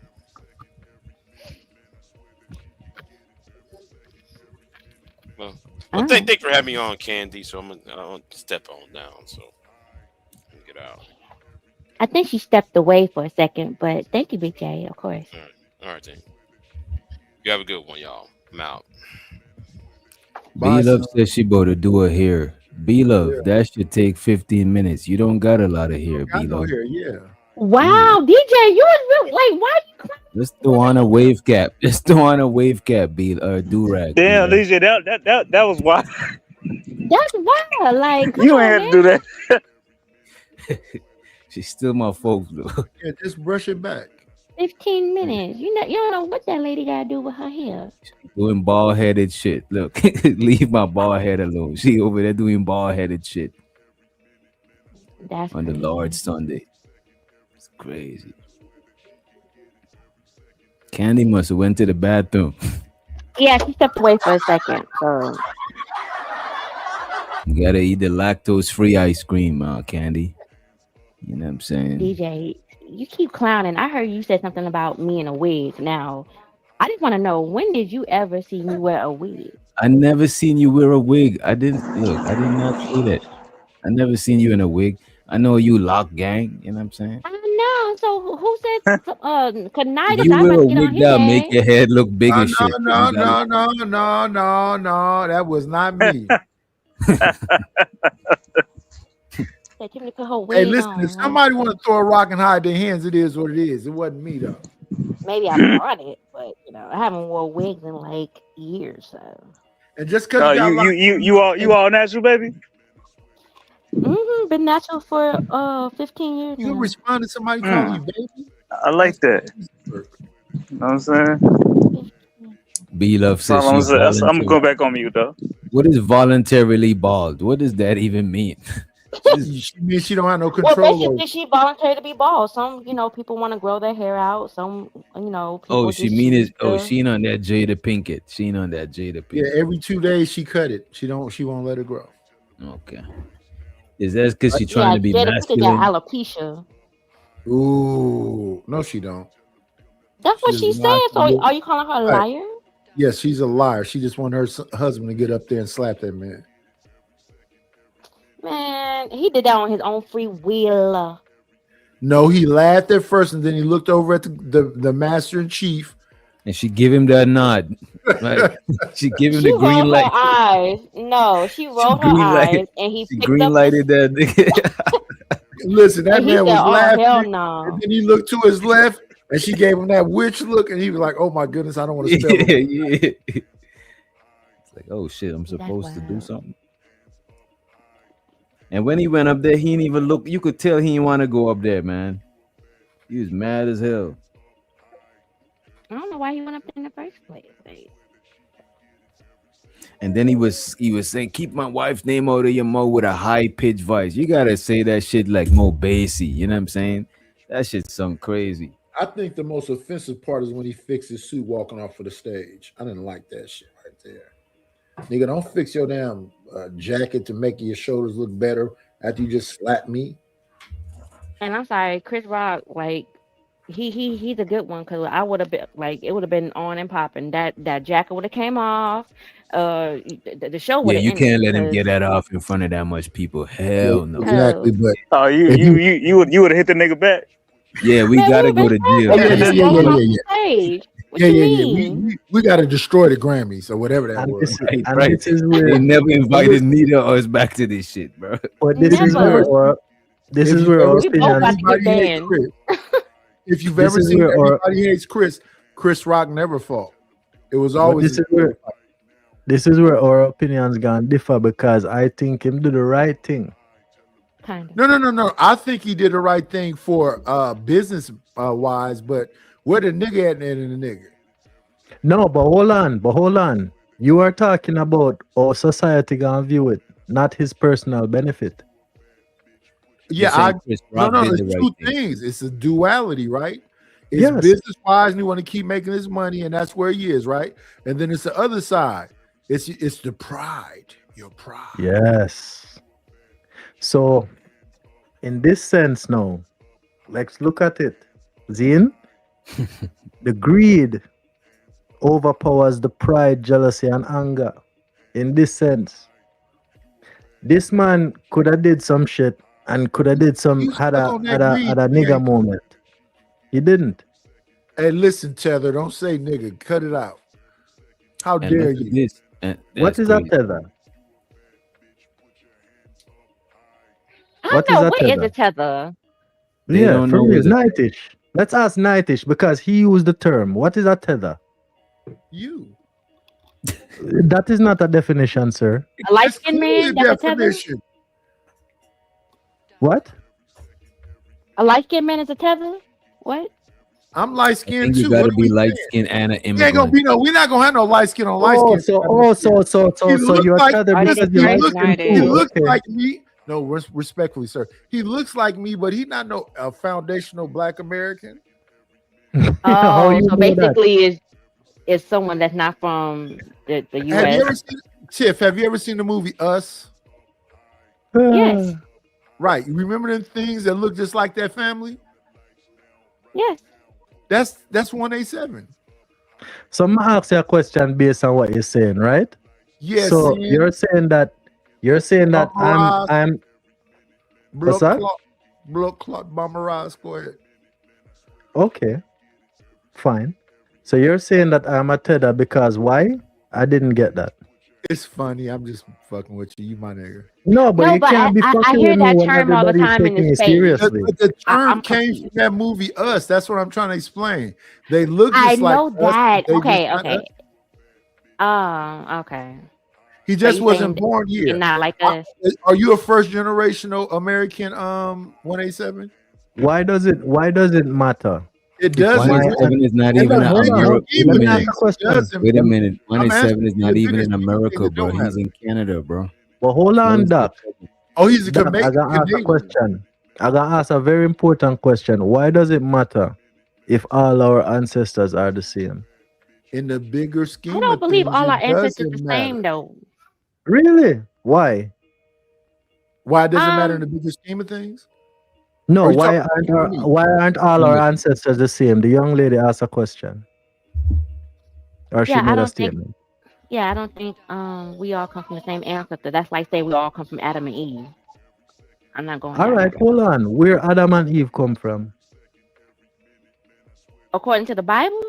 Well, Oh. thanks for having me on, Candy. So I'm gonna step on down. So get out. I think she stepped away for a second, but thank you, Big J, of course. All right, then. You have a good one, y'all. I'm out. Bye, B Love son. says she about to do her hair. B Love, Yeah. that should take 15 minutes. You don't got a lot of hair, I B know Love. here, yeah. Wow, DJ, you was really like, why you crying? Let's throw on a wave cap. Let's throw on a wave cap, do rag. Damn, DJ, that was wild. That's wild. Like, come You on, ain't had man. to do that. She's still my folks, though. Yeah, just brush it back. 15 minutes. You don't know what that lady gotta do with her hair. Doing bald headed shit. Look, leave my bald head alone. She over there doing bald headed shit That's on the crazy. Lord's Sunday. It's crazy. Candy must have went to the bathroom. Yeah, she stepped away for a second. So You gotta eat the lactose free ice cream, Candy. You know what I'm saying? DJ, you keep clowning. I heard you said something about me in a wig. Now, I just want to know, when did you ever see me wear a wig? I never seen you wear a wig. I did not say that. I never seen you in a wig. I know you lock gang, you know what I'm saying? I know. So who said Conitis? You I'm wear about a to get on wig his that'll make ass. your head look big as shit. No, You gotta- no. That was not me. Said Tiffany put her wig Hey, listen, on. if somebody want to throw a rock and hide their hands, it is what it is. It wasn't me though. Maybe I brought it, but I haven't worn wigs in like years. So And just because you all natural, baby. been natural for 15 years you now. respond to somebody calling you baby. I like that. You know what I'm saying? B Love That's says all I'm she's saying. I'm voluntary. going back on mute though. What is voluntarily bald? What does that even mean? She means she don't have no Well, control over. basically, she volunteered to be bald. Some, people want to grow their hair out. Some, people Oh, she just mean choose is oh, to- she ain't on that Jada Pinkett. She ain't on that Jada Yeah, Pinkett. every 2 days she cut it. She won't let it grow. Okay. Is that because she's Yeah, trying to be Jada Pinkett masculine? got alopecia. Ooh, no, she don't. That's what She she does said. not So, look- are you calling her a Right. liar? Yes, she's a liar. She just want her husband to get up there and slap that man. Man, he did that on his own free will. No, he laughed at first, and then he looked over at the master in chief. And she give him that nod. Right? She give him She the green rolled light. her eyes. No, she rolled her green eyes, light- and he She picked green up. lighted that nigga. Listen, that And he man was said, "Oh, laughing, hell no." and then he looked to his left, and she gave him that witch look, and he was like, "Oh my goodness, I don't want to spell yeah, him." yeah. It's like, oh shit, I'm supposed to do something. And when he went up there, he didn't even look. You could tell he didn't want to go up there, man. He was mad as hell. I don't know why he went up there in the first place. Like, And then he was saying, "Keep my wife's name out of your mouth," with a high pitched voice. You gotta say that shit like more bassy. You know what I'm saying? That shit's something crazy. I think the most offensive part is when he fixed his suit walking off of the stage. I didn't like that shit right there. Nigga, don't fix your damn jacket to make your shoulders look better after you just slapped me. And I'm sorry, Chris Rock, like he's a good one because I would have been like it would have been on and popping. That jacket would have came off. The show would Yeah, have you ended can't let him because get that off in front of that much people. Hell no. Exactly, but Oh, if you would have hit the nigga back. Yeah, we man, gotta we go to been jail. yeah, talking. yeah, He yeah, just yeah, came yeah, off yeah, the stage. What yeah, you yeah, yeah. mean? We got to destroy the Grammys or whatever that And was. this, and Right. this is They where, never invited neither of us back to this shit, bro. but this is where Never. our, this If is you've where ever our We seen both opinions. about to get Everybody Hates banned. Chris, if you've This ever is seen where our, Everybody Hates Chris, Chris Rock never fought. It was but always this is where our opinions gonna differ because I think him do the right thing. Kind of. no. I think he did the right thing for business wise, but where the nigga at the end of the nigga? No, but hold on. You are talking about how society gonna view it, not his personal benefit. You're Yeah, I saying Chris no, Rock no. did It's the two right thing. things. It's a duality, right? It's Yes. business wise, and you want to keep making his money, and that's where he is, right? And then it's the other side. It's the pride, your pride. Yes. So, in this sense, now, let's look at it. Zin, the greed overpowers the pride, jealousy, and anger. In this sense, this man could have did some shit and could have did some You had stuck a on had that a greed, had a you nigga ain't. moment. He didn't. Hey, listen, Tether, don't say nigga. Cut it out. How And dare look at you? this. And What that's is a crazy. tether? I What don't is know a what is tether? a tether. They Yeah, don't for know real. what's a Nightish. Let's ask Nightish because he used the term. What is a tether? You. That is not a definition, sir. A light It's skinned clearly a man that's a tether. definition. What? A light skinned man is a tether. What? I'm light I skinned think you too. gotta What are be we light saying? skinned and an We ain't gonna immigrant. be no. We're not gonna have no light skin on light Oh, skin. He so looks you're like tethered Are they because the you're same? light No, skinned they he too. ain't. looks Okay. like me. No, respectfully, sir. He looks like me, but he's not no foundational Black American. How Oh, you so know that? basically is someone that's not from the Have you US. ever seen Tiff? Have you ever seen the movie Us? Yes. Right. You remember them things that look just like that family? Yes. That's 187. So I'm gonna ask you a question based on what you're saying, right? Yes. So you're saying that Bomberaz, I'm what's blood that? clot, blood clot, Bomberaz. Go ahead. Okay, fine. So you're saying that I'm a tether because why? I didn't get that. It's funny. I'm just fucking with you. You my nigga. No, but No, you but can't be I fucking hear with me that when term all the everybody's time in taking the you space. seriously. But the term I'm came confused. from that movie Us. That's what I'm trying to explain. They look I just like know us, but that. they just Okay, not us. okay. Okay. He So just you wasn't saying born they're here. not like Are, us? are you a first generational American 187? Why does it matter? It If doesn't. my 187 is not In even the an hold on, bigger American. scheme Wait a let me of ask minute. a things, it question. doesn't. Wait a minute. I'm 187 is asking you not the even bigger in scheme of things, America, it bro. don't He's matter. in Canada, bro. But hold What on, is that? Doc. Oh, he's a Doc, I Canadian. gotta ask a question. I gotta ask a very important question. Why does it matter if all our ancestors are the same? In the bigger I scheme don't of believe things, all our it ancestors doesn't the matter. same though. Really? Why? Why does it matter in the Um, bigger scheme of things? No, Or you talking about you and me? why aren't all our English. ancestors the same? The young lady asked a question. Or she yeah, I made a don't think statement. I don't think we all come from the same ancestor. That's like saying we all come from Adam and Eve. I'm not going All down right, that hold road. on. Where Adam and Eve come from? According to the Bible?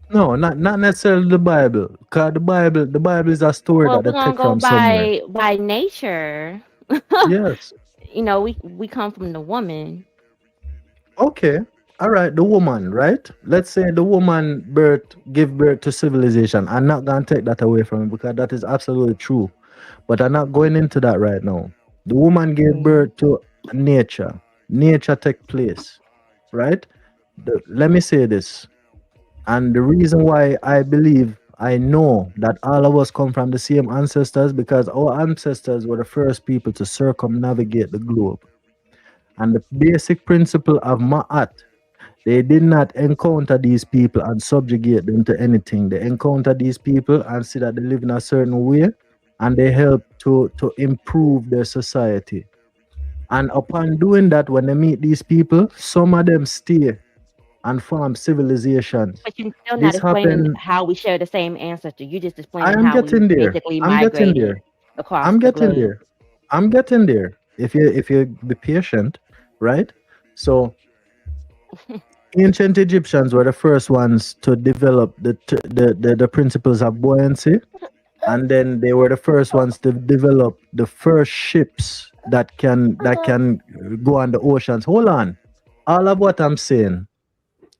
No, not necessarily the Bible. Because the Bible is a story Well, that we're they gonna take go from somewhere. by nature. Yes. You know, we come from the woman. Okay. All right, the woman, right? Let's say the woman give birth to civilization. I'm not gonna take that away from it because that is absolutely true. But I'm not going into that right now. The woman gave birth to nature. Nature take place, right? Let me say this. And the reason why I believe I know that all of us come from the same ancestors because our ancestors were the first people to circumnavigate the globe. And the basic principle of Ma'at, they did not encounter these people and subjugate them to anything. They encountered these people and see that they live in a certain way, and they help to improve their society. And upon doing that, when they meet these people, some of them stay and form civilizations. But you're still not This explaining happened. how we share the same ancestor. You just I explaining am how we getting there. basically I'm getting migrated there. across I'm the getting globe. there. I'm getting there. If you be patient, right? So ancient Egyptians were the first ones to develop the principles of buoyancy, and then they were the first ones to develop the first ships that can go on the oceans. Hold on, all of what I'm saying,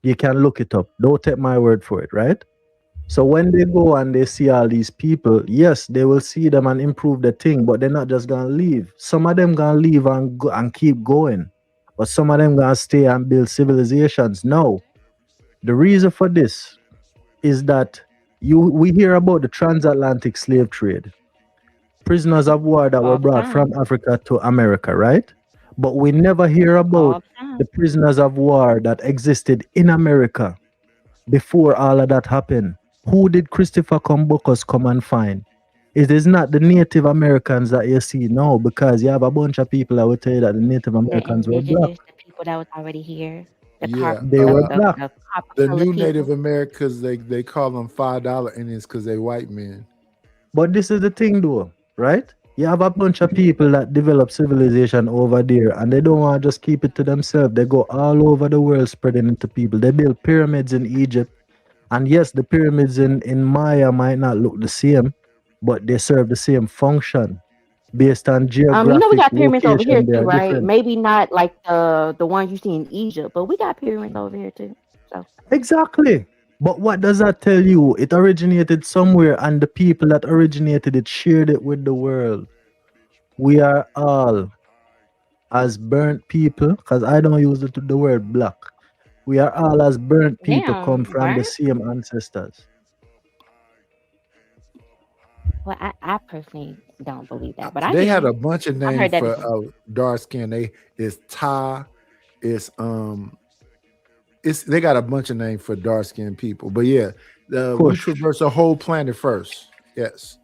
you can look it up. Don't take my word for it, right? So when they go and they see all these people, yes, they will see them and improve the thing, but they're not just gonna leave. Some of them gonna leave and go and keep going, but some of them gonna stay and build civilizations. No, the reason for this is that we hear about the transatlantic slave trade, prisoners of war that were All the brought time. from Africa to America, right? But we never hear All about the time. the prisoners of war that existed in America before all of that happened. Who did Christopher Columbus come and find? It is not the Native Americans that you see now, because you have a bunch of people that will tell you that the Native The Americans were black. indigenous, the people that was already here, the Yeah. They were black. the copper The colored new Native people. Americans, they call them $5 Indians because they white men. But this is the thing, though, right? You have a bunch of people that develop civilization over there, and they don't want to just keep it to themselves. They go all over the world spreading it to people. They build pyramids in Egypt. And yes, the pyramids in Maya might not look the same, but they serve the same function. Based on You know we geographic got pyramids over here location, they too, are right? different. Maybe not like the ones you see in Egypt, but we got pyramids over here too. So Exactly. But what does that tell you? It originated somewhere, and the people that originated it shared it with the world. We are all, as burnt people, because I don't use the word black. We are all, as burnt people, come damn, from the burnt. same ancestors. Well, I personally don't believe that, but I They hear had a you. bunch of I've names heard that for before. dark skin. It's Thai, they got a bunch of names for dark skinned people. But yeah, we Kush. traverse a whole planet first. Yes.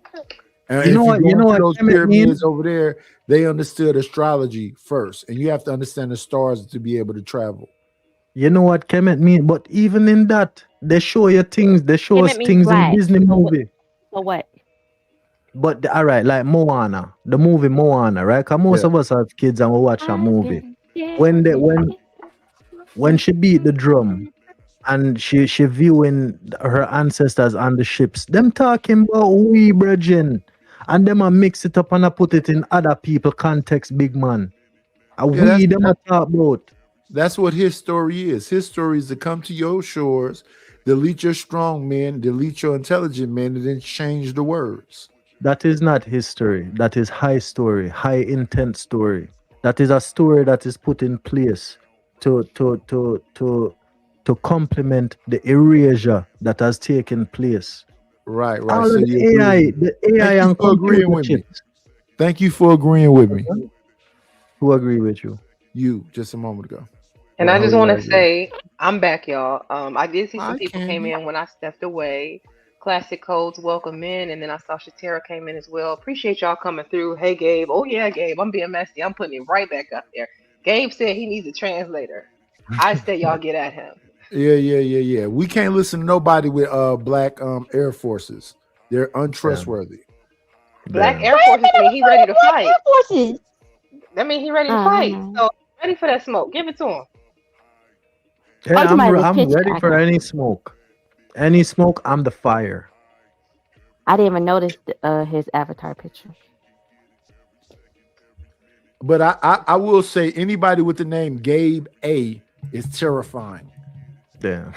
And You if know you what? go You know into what those Kemet mean? pyramids over there, they understood astrology first, and you have to understand the stars to be able to travel. You know what Kemet mean? But even in that, they show you things. They show us Kemet means things in black. Disney So what? movie. So what? But all right, like Moana, the movie Moana, right? Cause most Yeah. of us have kids and we watch a I've movie. been When they dancing. when she beat the drum and she viewing her ancestors on the ships, them talking about we brethren, and them a mix it up and a put it in other people context, big man. And Yeah, we them a talk about. That's what his story is. His story is to come to your shores, delete your strong men, delete your intelligent men, and then change the words. That is not history. That is high story, high intent story. That is a story that is put in place to complement the erasure that has taken place. Right. All So of you the AI, agree. the AI Thank you and for agreeing computer with me. chips. Thank you for agreeing with me. Who agree with you? You just a moment ago. And Well, I how just do want I to agree? say, I'm back, y'all. I did see some Hi, people came Candy. in when I stepped away. Classic Codes, welcome in. And then I saw Shatera came in as well. Appreciate y'all coming through. Hey, Gabe. Oh, yeah, Gabe. I'm being messy. I'm putting it right back up there. Gabe said he needs a translator. I said y'all get at him. Yeah. We can't listen to nobody with black Air Forces. They're untrustworthy. Black Damn. Air Forces mean he ready to Black fight. Air Forces. That mean he ready to I fight. know. So ready for that smoke. Give it to him. Yeah, Oh, you might be I'm pitch ready for black. any smoke. Any smoke, I'm the fire. I didn't even notice his avatar picture. But I will say anybody with the name Gabe A is terrifying. Damn.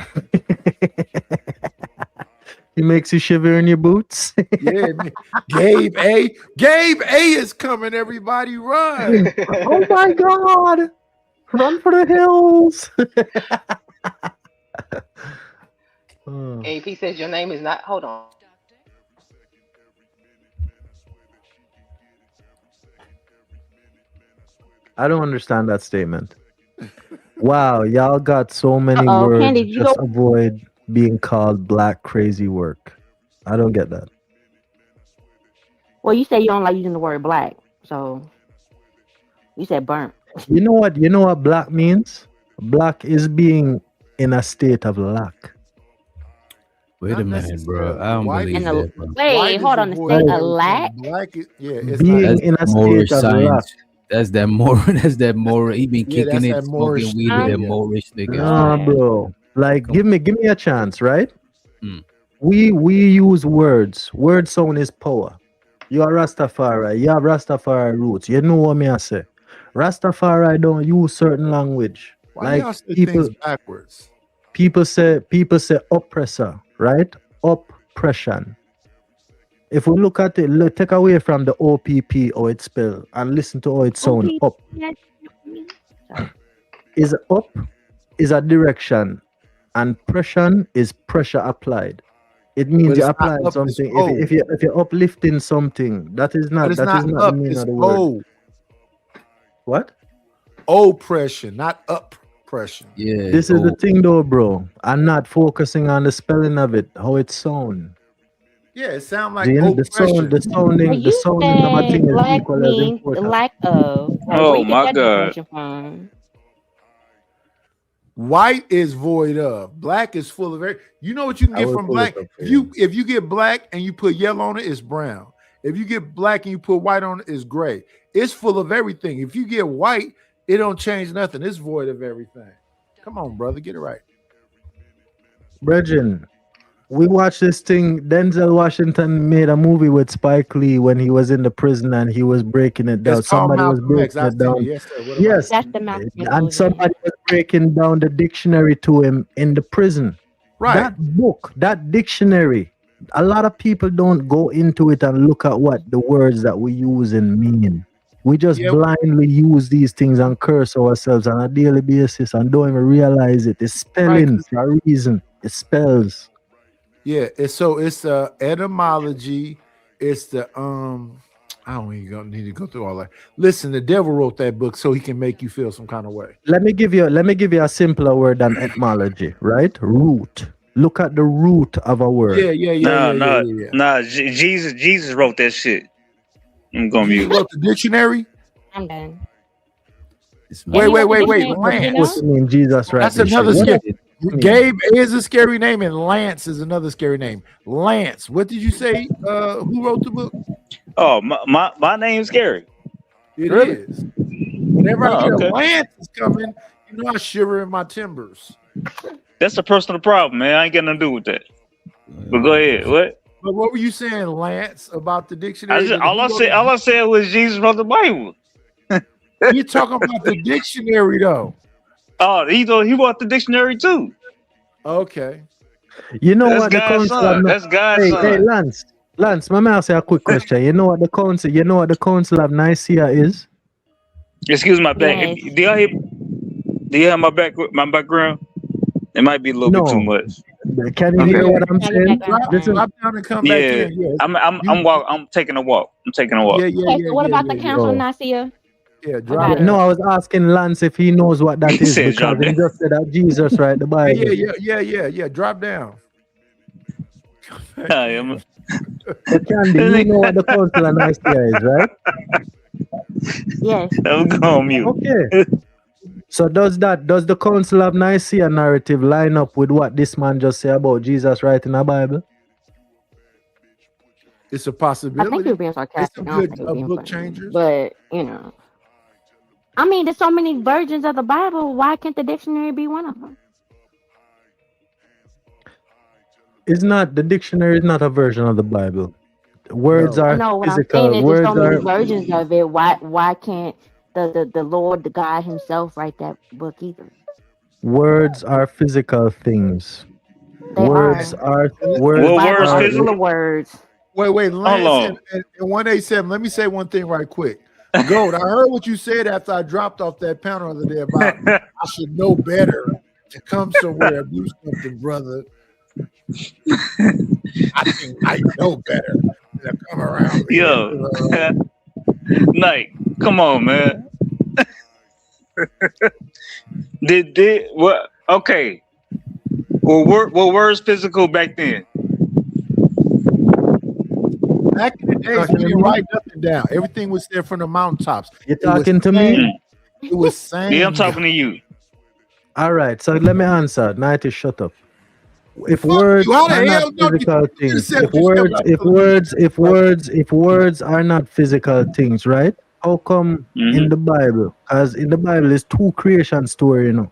He makes you shiver in your boots. Yeah, man. Gabe A is coming, everybody run. Oh my God. Run for the hills. Oh. AP says your name is not. Hold on. I don't understand that statement. Wow, y'all got so many Uh-oh, words. Candy, you Just go. avoid being called black crazy work. I don't get that. Well, you say you don't like using the word black, so you said burnt. You know what? You know what black means? Black is being in a state of lack. Wait Not a minute, bro. necessarily. I don't White believe And is the that, bro. wait, white is hold a on, the void state of of everything. lack. Black is it's not. Being That's in that a Moorish state of lack. science. That's that more. That's that more. He been Yeah, kicking that's it, that smoking Moorish. weed with Yeah, that yeah. Moorish nigga. Nah, Yeah. bro. Like, Come on. give me a chance, right? Mm. We use words. Word sound is power. You are Rastafari. You have Rastafari roots. You know what me I say. Rastafari don't use certain language. Why y'all Like say things people backwards? people say oppressor, right? Oppression. If we look at it, take away from the OPP or it's spelled and listen to how it sound Okay. up. Sorry. Is up is a direction and pression is pressure applied. It means But you're it's not applying up, it's something. O. If you're uplifting something, that is But not it's the not meaning up, of it's the word. O. What? Oppression, not oppression. Yeah. This is the Oh, thing though, bro. I'm not focusing on the spelling of it, how it sound. Yeah, it sounds like The oppression. the Well, the you sounding of a said thing is black equally as means important. lack of. Like, where Oh you get my that God. definition from? White is void of. Black is full of. You know what you can I get will from pull it black? up for If you get black and you put yellow on it, it's brown. If you get black and you put white on it, it's gray. It's full of everything. If you get white, it don't change nothing. It's void of everything. Come on, brother, get it right. Brethren, we watched this thing. Denzel Washington made a movie with Spike Lee when he was in the prison and he was breaking it down. It's called Somebody was Malcolm X. breaking I've it seen it. down. Yes, sir. What about it? Yes, That's the Malcolm X and movie. somebody was breaking down the dictionary to him in the prison. Right. That book, that dictionary, a lot of people don't go into it and look at what the words that we use and mean. We just Yeah. blindly use these things and curse ourselves on a daily basis and don't even realize it. It's spelling for a reason. It spells. Yeah, it's etymology. It's the I don't even need to go through all that. Listen, the devil wrote that book so he can make you feel some kind of way. Let me give you a simpler word than etymology, right? Root. Look at the root of a word. Nah. Jesus wrote that shit. I'm gonna Jesus mute. wrote the dictionary. I'm done. Wait. Dictionary, Lance. What's the name? Jesus, right? That's this another shit. scary. What? Gabe is a scary name, and Lance is another scary name. Lance, what did you say? Who wrote the book? Oh, my name's Gary. It Really? is. Whenever I Oh, hear okay. Lance is coming, you know I shiver in my timbers. That's a personal problem, man. I ain't got nothing to do with that. But go ahead. What? But what were you saying, Lance, about the dictionary? All I said was Jesus wrote the Bible. You're talking about the dictionary, though. Oh, he wrote the dictionary too. Okay. You know That's what the God's council son. of That's God's hey, son. Lance, let me ask you a quick question. You know what the council of Nicaea is? Excuse my back. Yes. Do y'all hear? Do you have my background? It might be a little bit too No. much. Can you hear what I'm saying? Listen, Drop down and come back Yeah, in. Yeah. I'm taking a walk. I'm taking a walk. Yeah, yeah, Okay, so what about the Council of Oh. Nicaea? Yeah, drop no, I was asking Lance if he knows what that He is said because drop he down. just said that Jesus write the Bible. Yeah. Drop down. I am. But Candy, you know what the council of Nicaea is, right? Yes. I'm going mute. Okay. So does the council of Nicaea narrative line up with what this man just said about Jesus writing the Bible? It's a I possibility. think you're being sarcastic. It's I don't a think good you're being book funny. changers. But I mean, there's so many versions of the Bible. Why can't the dictionary be one of them? The dictionary is not a version of the Bible. Words are No, what I'm physical. saying is there's so Words many are versions of it. Why can't the Lord, the God Himself, write that book either? words are physical things. They Words are. are The words Bible are is full of words. Wait, Lance on. and 187. Let me say one thing right quick. Gold, I heard what you said after I dropped off that panel the other day about I should know better to come somewhere and do something, brother. I think I know better to come around. Yo, Knight, come on, man. Did what? Okay. Well, words physical back then? Back in the days, Talking we to didn't me? write nothing down. Everything was there from the mountaintops. You It was talking to saying. me? It was saying. Yeah, I'm talking to you. All right, so let me answer. Night is shut up. If Fuck words you. How the are not hell no? You physical could have things, said if what you said words, about if police. words, if words, if words are not physical things, right? How come in the Bible? Because in the Bible is two creation story, you know.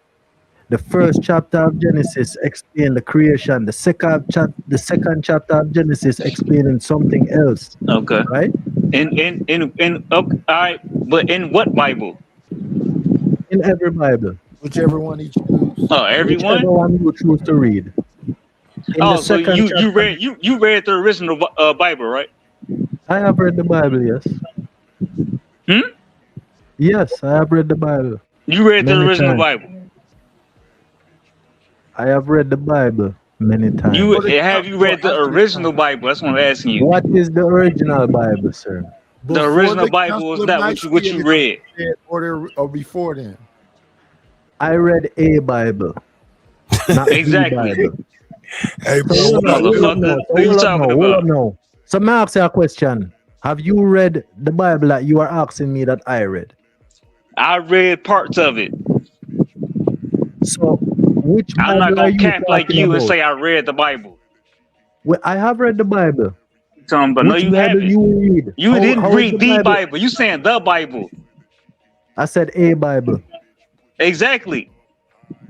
The first chapter of Genesis explain the creation. The second chapter of Genesis explaining something else, Okay. right? In okay, all right, but in what Bible? In every Bible, Whichever one you choose. Oh, everyone. whichever one you choose to read. In the Oh, so second you chapter, read you read the original Bible, right? I have read the Bible. Yes, yes, I have read the Bible You read the many original times. Bible. I have read the Bible many times. You have you read the original Bible? That's what I'm asking you. What is the original Bible, sir? The Before original the Bible Council was of not what you Nicaea, read. or before then. I read a Bible, not the Exactly. Bible. Hey, So bro, hold what on, hold up now. Motherfucker, So what you hold up talking now. Hold up about? now. So may I ask you a question? Have you read the Bible that you are asking me that I read? I read parts of it. So which I'm not Bible are gonna you cap like talking you and about? say I read the Bible. Well, I have read the Bible. But no, Which you Bible haven't. you read? You didn't How is read the the Bible? Bible. You saying the Bible. I said a Bible. Exactly.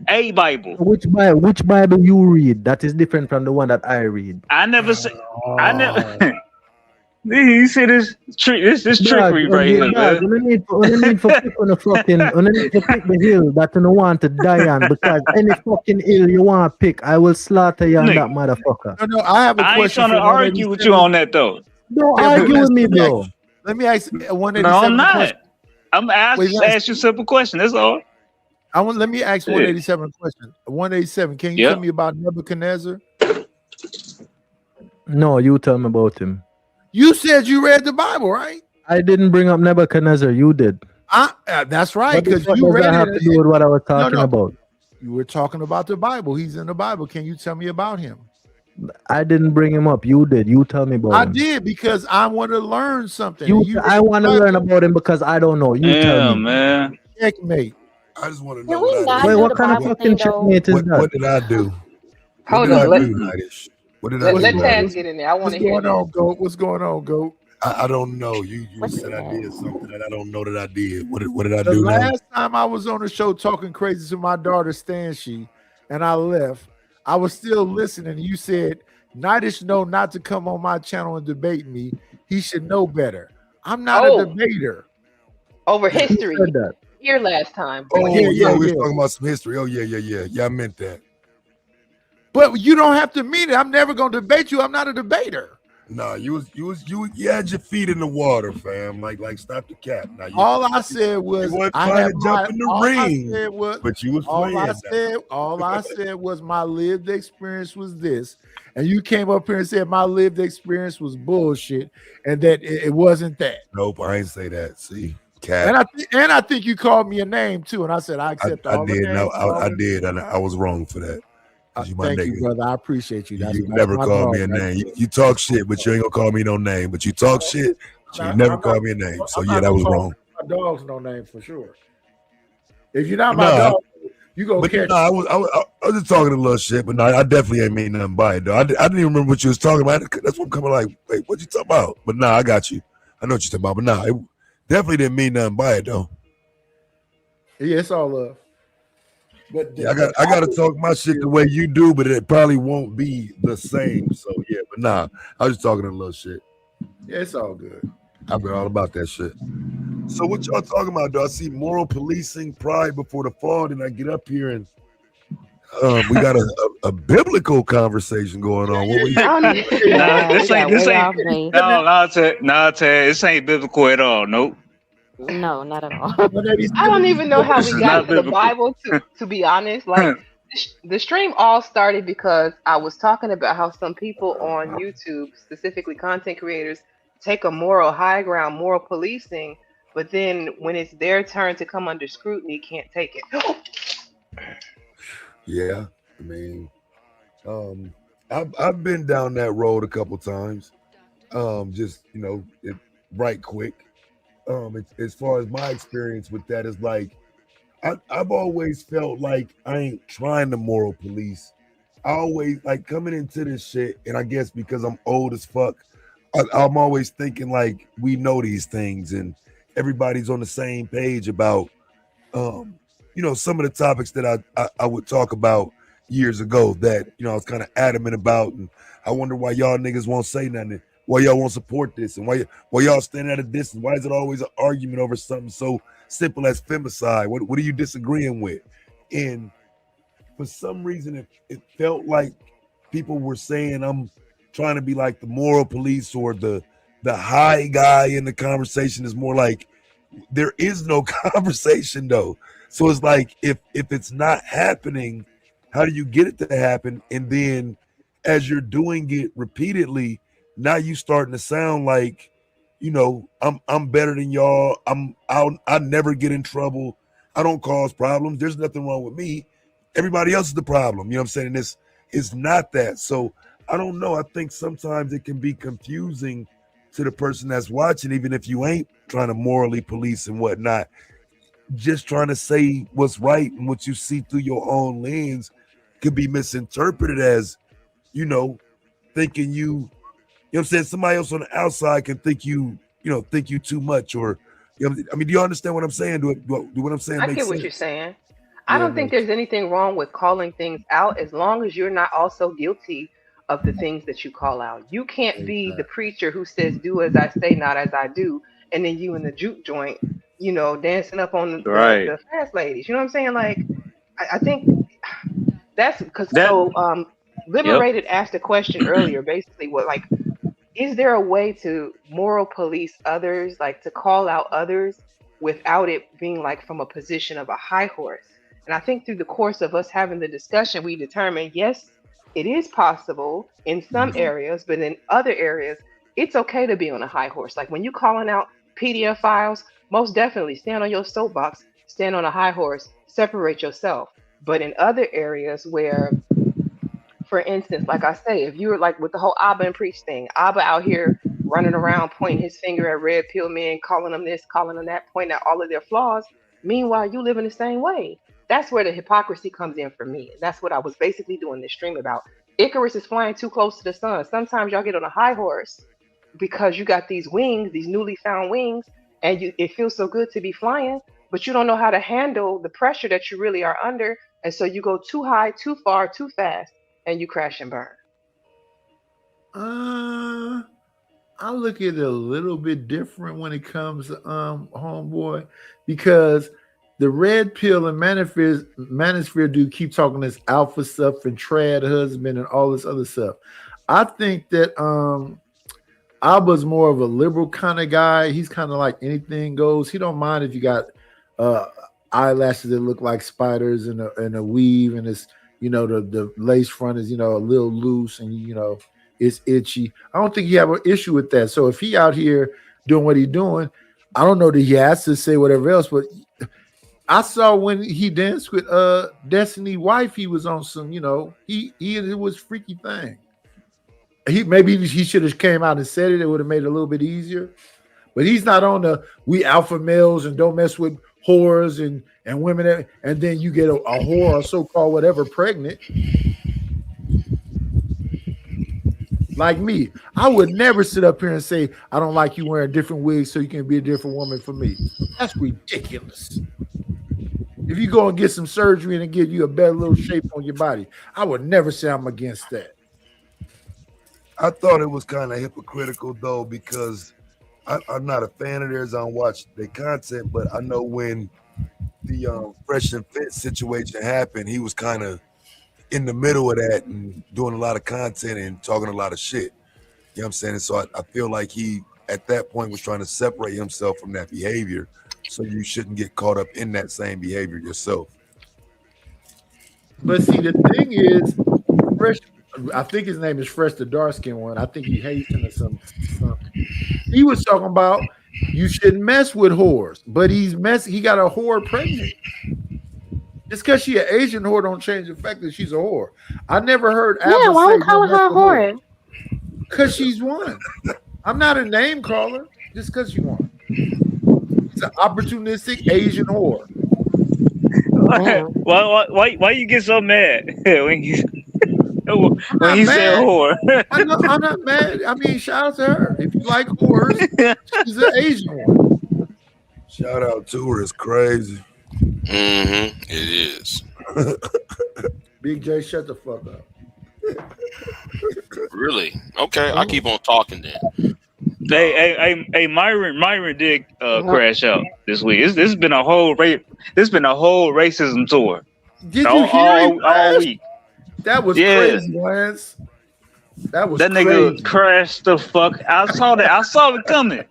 A Bible. Which Bible you read that is different from the one that I read? I never said. I never. You see this trickery right here, Dog, man. you need for pick on the fucking, you need to pick the hill that you don't want to die on, because any fucking hill you want to pick, I will slaughter you on Nigga, that motherfucker. No, I have a I ain't question trying to for argue with you 187. on that though. Don't Yeah, but argue with me, let me bro. ask, let me ask No, 187 I'm a not. question. I'm Wait, ask you a simple question. That's all. let me ask Yeah. 187 a question. 187, can you tell Yep. me about Nebuchadnezzar? No, you tell me about him. You said you read the Bible, right? I didn't bring up Nebuchadnezzar. You did. That's right, What because does you that read have it. to do with what I was No, talking about? you were talking about the Bible. He's in the Bible. Can you tell me about him? I didn't bring him up. You did. You tell me about I him. did, because I want to learn something. and you read I the want to Bible. learn about him because I don't know. You tell Yeah, me. man. Checkmate. I just want to Can know we what I not did. Wait, do what the kind of Bible fucking thing though? checkmate is that? What did I do? What Hold did I on. do, Nidish? What did I Let do, Taz Nidish? get in there. I want What's to hear going this. on, Goat? What's going on, Goat? I don't know. You What said you I did said? something that I don't know that I did. What did I The do now? last time I was on the show talking crazy to my daughter Stanshi, and I left, I was still listening. You said Nidish know not to come on my channel and debate me. He should know better. I'm not a Oh, debater. over Who history. said that? Here last time. Oh, Over Yeah, history. yeah, we was yeah. talking about some history. Oh, yeah. Yeah, I meant that. But you don't have to mean it. I'm never gonna debate you. I'm not a debater. Nah, you had your feet in the water, fam. Like stop the cap. Now All I said you was weren't I trying have to jump in the all I ring, said was but you was all playing I that. said was my lived experience was this, and you came up here and said my lived experience was bullshit, and that it wasn't that. Nope, I ain't say that. See, And cap. I think you called me a name too, and I said I accept I all the did. No, names. all I the- did, and I was wrong for that. 'Cause you my Thank you, nigga. brother. I appreciate you. That's You never my call me dog a right name. there. You talk shit, but you ain't gonna call me no name. But you talk shit, but you I'm never not- call me a name. So I'm yeah, not that was gonna wrong. call my dog's no name for sure. If you're not my Nah, dog, you gonna but catch. no, I was just talking a little shit, but no, I definitely ain't mean nothing by it though. I didn't even remember what you was talking about. That's what I'm coming like, wait, what you talking about? But nah, I got you. I know what you're talking about, but nah, it definitely didn't mean nothing by it though. Yeah, it's all love. But Yeah, I got to talk my shit the way you do, but it probably won't be the same. So yeah, but nah, I was just talking a little shit. Yeah, it's all good. I've been all about that shit. So what y'all talking about? Do I see moral policing, pride before the fall? Then I get up here and we got a biblical conversation going on. What we? Nah, Yeah, we this got ain't this way ain't off base. no, Ted, this ain't biblical at all. Nope. No, not at all. I don't even know how This we is got not to the biblical. Bible. To be honest, like the stream all started because I was talking about how some people on YouTube, specifically content creators, take a moral high ground, moral policing but then when it's their turn to come under scrutiny, can't take it. Yeah, I mean, I've been down that road a couple times. Just right quick. As far as my experience with that is like, I've always felt like I ain't trying to moral police. I always like coming into this shit, and I guess because I'm old as fuck, I'm always thinking like we know these things and everybody's on the same page about some of the topics that I would talk about years ago that I was kind of adamant about, and I wonder why y'all niggas won't say nothing, why y'all won't support this, and why y'all stand at a distance. Why is it always an argument over something so simple as femicide? What are you disagreeing with? And for some reason, it felt like people were saying I'm trying to be like the moral police or the high guy in the conversation. Is more like there is no conversation though. So it's like if it's not happening, how do you get it to happen? And then as you're doing it repeatedly, now you starting to sound like, I'm better than y'all. I never get in trouble. I don't cause problems. There's nothing wrong with me. Everybody else is the problem. You know what I'm saying? And it's not that. So I don't know. I think sometimes it can be confusing to the person that's watching, even if you ain't trying to morally police and whatnot. Just trying to say what's right and what you see through your own lens could be misinterpreted as, thinking you know what I'm saying? Somebody else on the outside can think you too much, or do you understand what I'm saying? Do what I'm saying I make get sense? what you're saying. I don't think there's anything wrong with calling things out as long as you're not also guilty of the things that you call out. You can't be the preacher who says, do as I say, not as I do, and then you in the juke joint, dancing up on Right. the fast ladies. You know what I'm saying? Like, I think that's because That Liberated asked a question earlier, basically is there a way to moral police others, like to call out others without it being like from a position of a high horse? And I think through the course of us having the discussion, we determined, yes, it is possible in some areas, but in other areas, it's okay to be on a high horse. Like when you calling out PDF files, most definitely stand on your soapbox, stand on a high horse, separate yourself. But in other areas where, for instance, like I say, if you were like with the whole Abba and Preach thing, Abba out here running around pointing his finger at red pill men, calling them this, calling them that, pointing out all of their flaws. Meanwhile, you live in the same way. That's where the hypocrisy comes in for me. That's what I was basically doing this stream about. Icarus is flying too close to the sun. Sometimes y'all get on a high horse because you got these wings, these newly found wings, and it feels so good to be flying, but you don't know how to handle the pressure that you really are under. And so you go too high, too far, too fast, and you crash and burn. I look at it a little bit different when it comes to homeboy, because the red pill and manosphere dude keep talking this alpha stuff and trad husband and all this other stuff. I think that Abba's more of a liberal kind of guy. He's kind of like anything goes. He don't mind if you got eyelashes that look like spiders and a weave, and it's the lace front is a little loose and it's itchy. I don't think he have an issue with that. So if he out here doing what he's doing, I don't know that he has to say whatever else, but I saw when he danced with Destiny wife, he was on some, it was freaky thing. Maybe he should have came out and said it. It would have made it a little bit easier. But he's not on the we alpha males and don't mess with whores and women, and then you get a whore or so-called whatever pregnant. Like me, I would never sit up here and say, I don't like you wearing different wigs so you can be a different woman for me. That's ridiculous. If you go and get some surgery and it give you a better little shape on your body, I would never say I'm against that. I thought it was kind of hypocritical though, because I'm not a fan of theirs. I don't watch their content, but I know when the Fresh and Fit situation happened, he was kind of in the middle of that and doing a lot of content and talking a lot of shit. You know what I'm saying? And so I feel like he, at that point, was trying to separate himself from that behavior. So you shouldn't get caught up in that same behavior yourself. But see, the thing is, Fresh, I think his name is Fresh, the dark skin one. I think he hates him or something. He was talking about You shouldn't mess with whores, but he got a whore pregnant. Just because she an Asian whore don't change the fact that she's a whore. I never heard Yeah, Apple why say we calling don't her a mess with whores. whore? Because she's one. I'm not a name caller. Just because you want. It's an opportunistic Asian whore. Why you get so mad when you I'm say mad. whore? I'm not mad. I mean, shout out to her. If you like whores, she's an Asian one. Shout out to her. It's crazy. It is. Big J, shut the fuck up. Really? Okay, I keep on talking then. Hey, Myron did crash out this week. This has been a whole racism tour. Did all, you hear him? all week? That was Yeah. crazy, Lance. That That nigga crashed the fuck. I saw that. I saw it coming.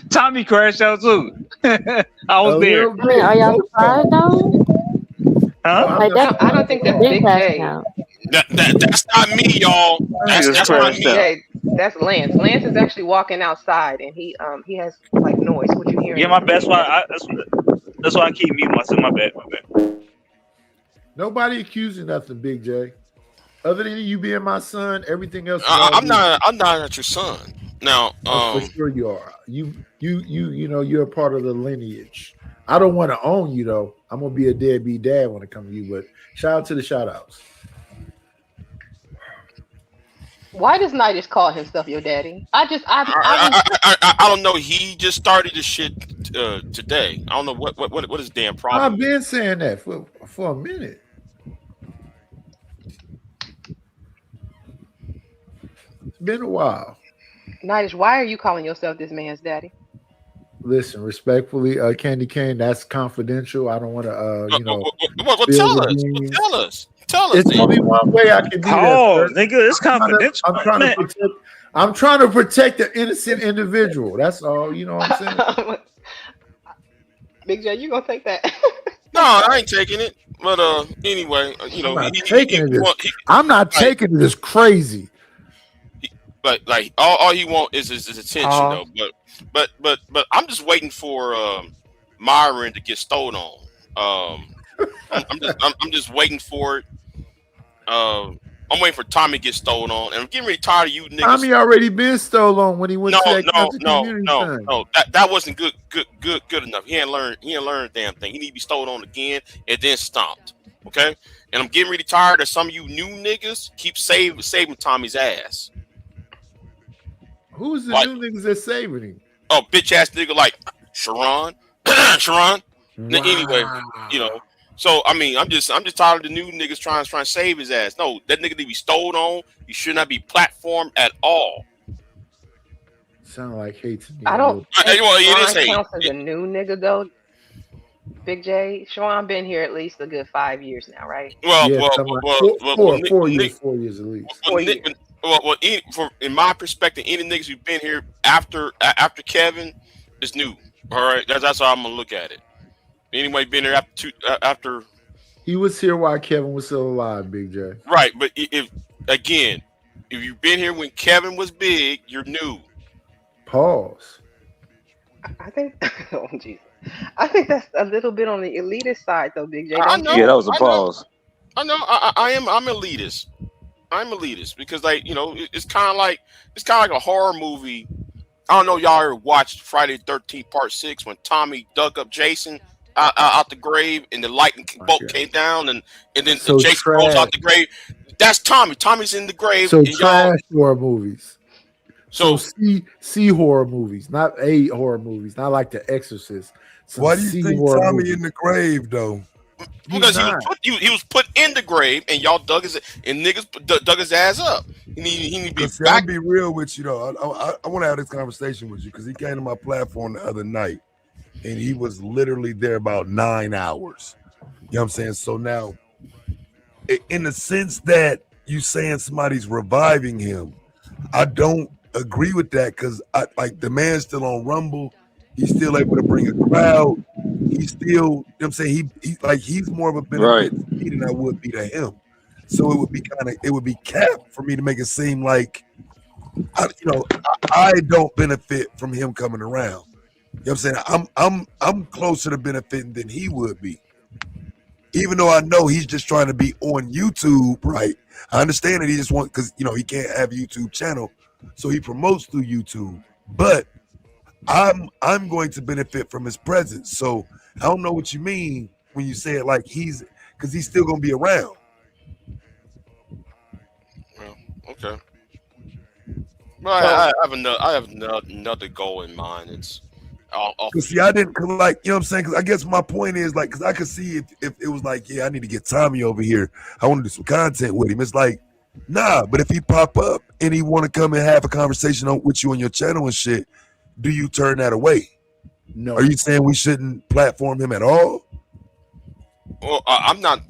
Tommy crashed out too. I was there. I mean, are y'all surprised though? Huh? Like, that's I don't think that's big Big crash J. out. That's not me, y'all. That's not me. Jay, that's Lance. Lance is actually walking outside, and he has like noise. What you hearing? Yeah, my bad. That's why I keep muting myself. My bad. Nobody accusing nothing, Big J. Other than you being my son, everything else. Is I'm not your son. Now, for sure you are. You know you're a part of the lineage. I don't want to own you though. I'm gonna be a deadbeat dad when it comes to you. But shout out to the shout outs. Why does Nighters call himself your daddy? I don't know. He just started this shit today. I don't know what his damn problem. I've been saying that for a minute. It's been a while. Nighters, why are you calling yourself this man's daddy? Listen, respectfully, Candy Cane, that's confidential. I don't want to, Well, tell us. It's then. only one way I can do that. Nigga, it's confidential. I'm trying to protect the innocent individual. That's all. You know what I'm saying? Big J, you gonna take that? No, I ain't taking it. But anyway, I'm not taking it. I'm not taking it as crazy. Like all he want is his attention though. But I'm just waiting for Myron to get stolen on. I'm just waiting for it. I'm waiting for Tommy to get stolen on, and I'm getting really tired of you niggas. Tommy already been stolen when he went to that community thing. No. That wasn't good enough. He ain't learned a damn thing. He need to be stolen on again and then stomped. Okay? And I'm getting really tired of some of you new niggas keep saving Tommy's ass. Who's the new niggas that's saving him? Oh, bitch ass nigga like Sharon. Sharon. Wow. Anyway, so I mean, I'm just tired of the new niggas trying to save his ass. No, that nigga need to be stolen on. He should not be platformed at all. Sound like hate to me. I don't. Well, it is Sean hate. counts as a new nigga though. Big J, Sean been here at least a good 5 years now, right? Well, Yeah, well, 4 years at least. In my perspective, any niggas who've been here after Kevin is new. All right, that's how I'm gonna look at it. Anybody been here after? He was here while Kevin was still alive, Big J. Right, but if you've been here when Kevin was big, you're new. Pause. I think. Oh Jesus. I think that's a little bit on the elitist side, though, Big J. I know. Yeah, that was a pause. I know. I'm elitist. I'm elitist because, like, it's kind of like a horror movie. I don't know if y'all ever watched Friday the 13th Part 6 when Tommy dug up Jason out the grave and the lightning bolt came down and then So Jason rolls out the grave. That's Tommy. Tommy's in the grave. So and trash horror movies. So C horror movies, not A horror movies, not like The Exorcist. Some Why do you C think horror Tommy movies. in the grave though? because he was put in the grave and y'all dug his ass up. He need to be See, back. I'll be real with you though. I want to have this conversation with you because he came to my platform the other night and he was literally there about 9 hours. You know what I'm saying? So now, in the sense that you saying somebody's reviving him, I don't agree with that because like the man's still on Rumble. He's still able to bring a crowd. He's still, you know what I'm saying? He's more of a benefit to me than I would be to him. So it would be cap for me to make it seem like I don't benefit from him coming around. You know what I'm saying? I'm closer to benefiting than he would be. Even though I know he's just trying to be on YouTube, right? I understand that he just wants, because he can't have a YouTube channel, so he promotes through YouTube. But I'm going to benefit from his presence. So I don't know what you mean when you say it like because he's still gonna be around. Well, okay. Well, I have another goal in mind. It's See, I didn't like, you know what I'm saying? Because I guess my point is like, because I could see if it was like, yeah, I need to get Tommy over here. I want to do some content with him. It's like, nah. But if he pop up and he want to come and have a conversation with you on your channel and shit, do you turn that away? No. Are you saying we shouldn't platform him at all? Well, I'm not.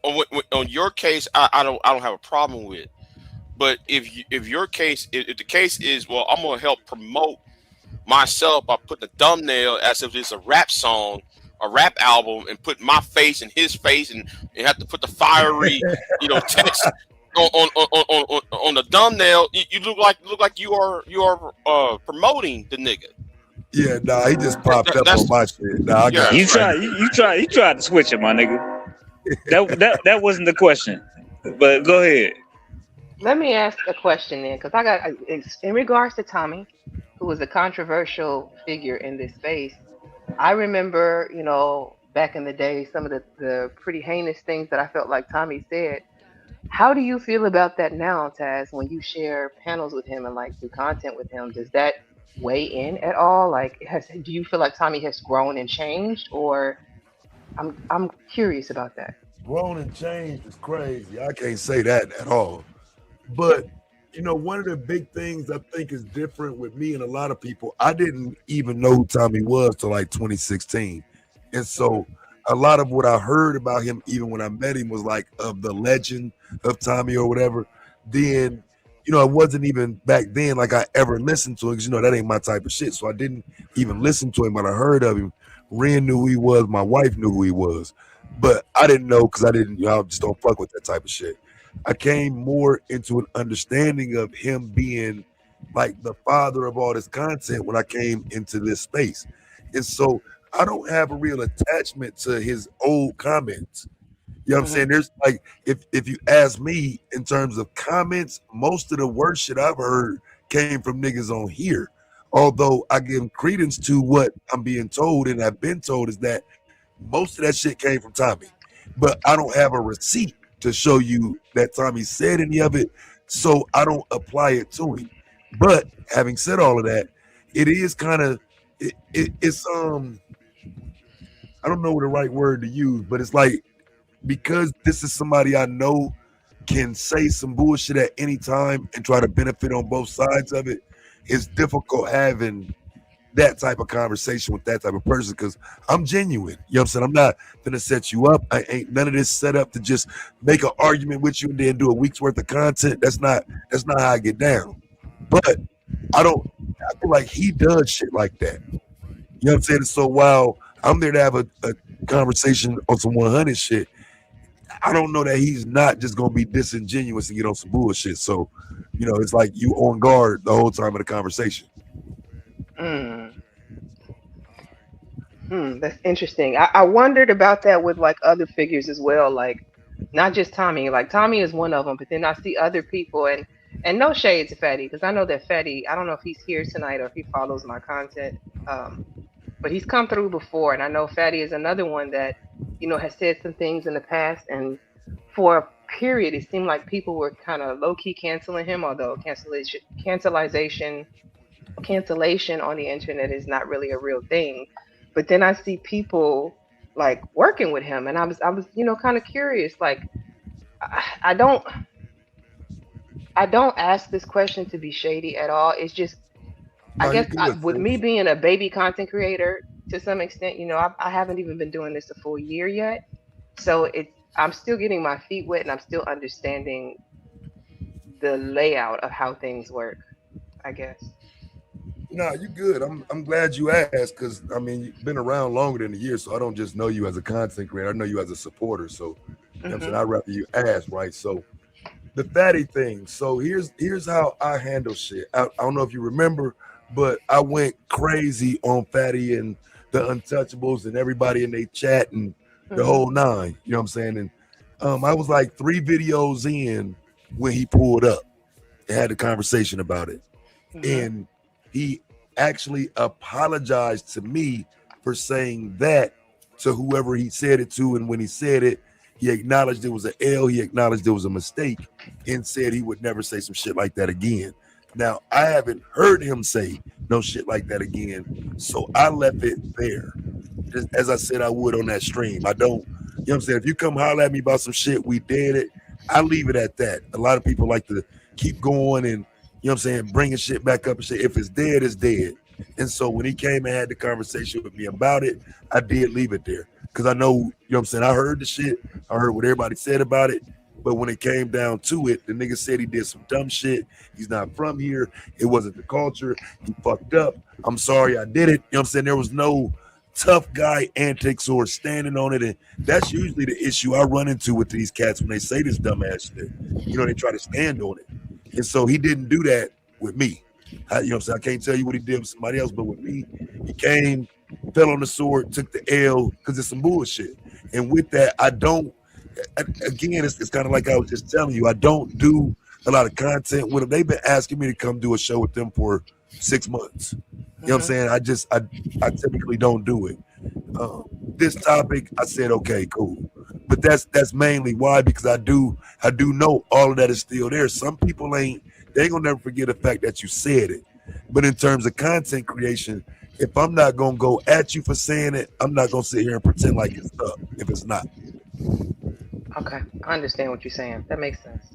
On your case, I don't have a problem with. But if your case, if the case is, well, I'm gonna help promote myself by putting a thumbnail as if it's a rap song, a rap album, and put my face and his face, and have to put the fiery, text on the thumbnail. You look like you are promoting the nigga. Yeah, nah, he just popped up on my shit. Nah, I got You tried to switch it, my nigga. That wasn't the question. But go ahead. Let me ask a question then, because it's in regards to Tommy, who was a controversial figure in this space. I remember, back in the day, some of the pretty heinous things that I felt like Tommy said. How do you feel about that now, Taz, when you share panels with him and like do content with him? Does that weigh in at all? Like, do you feel like Tommy has grown and changed, or I'm curious about that. Grown and changed is crazy. I can't say that at all. But one of the big things I think is different with me and a lot of people, I didn't even know who Tommy was till like 2016. And so a lot of what I heard about him, even when I met him, was like of the legend of Tommy or whatever. Then, it wasn't even back then like I ever listened to him, because that ain't my type of shit. So I didn't even listen to him, but I heard of him. Ren knew who he was. My wife knew who he was. But I didn't know, because I just don't fuck with that type of shit. I came more into an understanding of him being like the father of all this content when I came into this space. And so I don't have a real attachment to his old comments. You know what I'm saying? There's like, if you ask me in terms of comments, most of the worst shit I've heard came from niggas on here. Although I give credence to what I'm being told and I've been told is that most of that shit came from Tommy. But I don't have a receipt to show you that Tommy said any of it, so I don't apply it to him. But having said all of that, it is kind of it's I don't know the right word to use, but it's like, because this is somebody I know can say some bullshit at any time and try to benefit on both sides of it, it's difficult having that type of conversation with that type of person, because I'm genuine. You know what I'm saying? I'm not gonna set you up. I ain't none of this set up to just make an argument with you and then do a week's worth of content. That's not how I get down. But I feel like he does shit like that. You know what I'm saying? So while I'm there to have a conversation on some 100 shit, I don't know that he's not just gonna be disingenuous and get on some bullshit. So, it's like you on guard the whole time of the conversation. That's interesting. I wondered about that with like other figures as well, like not just Tommy. Like Tommy is one of them, but then I see other people, and no shade to Fatty, because I know that Fatty, I don't know if he's here tonight or if he follows my content, but he's come through before, and I know Fatty is another one that has said some things in the past, and for a period it seemed like people were kind of low-key canceling him, although cancellation on the internet is not really a real thing. But then I see people like working with him, and I was kind of curious. Like, I don't ask this question to be shady at all. It's just, I guess with me being a baby content creator to some extent, I haven't even been doing this a full year yet, so I'm still getting my feet wet, and I'm still understanding the layout of how things work, I guess. No, you good. I'm glad you asked, because you've been around longer than a year, so I don't just know you as a content creator. I know you as a supporter. So you know what I'm saying, I'd rather you ask, right? So the fatty thing. So here's how I handle shit. I don't know if you remember, but I went crazy on Fatty and the Untouchables and everybody in their chat and the whole nine. You know what I'm saying? And I was like 3 videos in when he pulled up and had a conversation about it. And he actually apologized to me for saying that to whoever he said it to. And when he said it, he acknowledged it was an L. He acknowledged it was a mistake and said he would never say some shit like that again. Now, I haven't heard him say no shit like that again. So I left it there. Just as I said I would on that stream. I don't, you know what I'm saying? If you come holler at me about some shit, we did it. I leave it at that. A lot of people like to keep going and, you know what I'm saying, bringing shit back up and shit. If it's dead, it's dead. And so when he came and had the conversation with me about it, I did leave it there. Because I know, you know what I'm saying, I heard the shit. I heard what everybody said about it. But when it came down to it, the nigga said he did some dumb shit. He's not from here. It wasn't the culture. He fucked up. I'm sorry I did it. You know what I'm saying? There was no tough guy antics or standing on it. And that's usually the issue I run into with these cats when they say this dumbass shit. You know, they try to stand on it. And so he didn't do that with me. You know what I'm saying? I can't tell you what he did with somebody else, but with me, he came, fell on the sword, took the L because it's some bullshit. And with that, I don't, again, it's kind of like I was just telling you, I don't do a lot of content with them. They've been asking me to come do a show with them for 6 months. You know what I'm saying? I typically don't do it. This topic, I said, okay, cool. But that's mainly why, because I do know all of that is still there. Some people they ain't gonna never forget the fact that you said it. But in terms of content creation, if I'm not gonna go at you for saying it, I'm not gonna sit here and pretend like it's up if it's not. Okay, I understand what you're saying. That makes sense.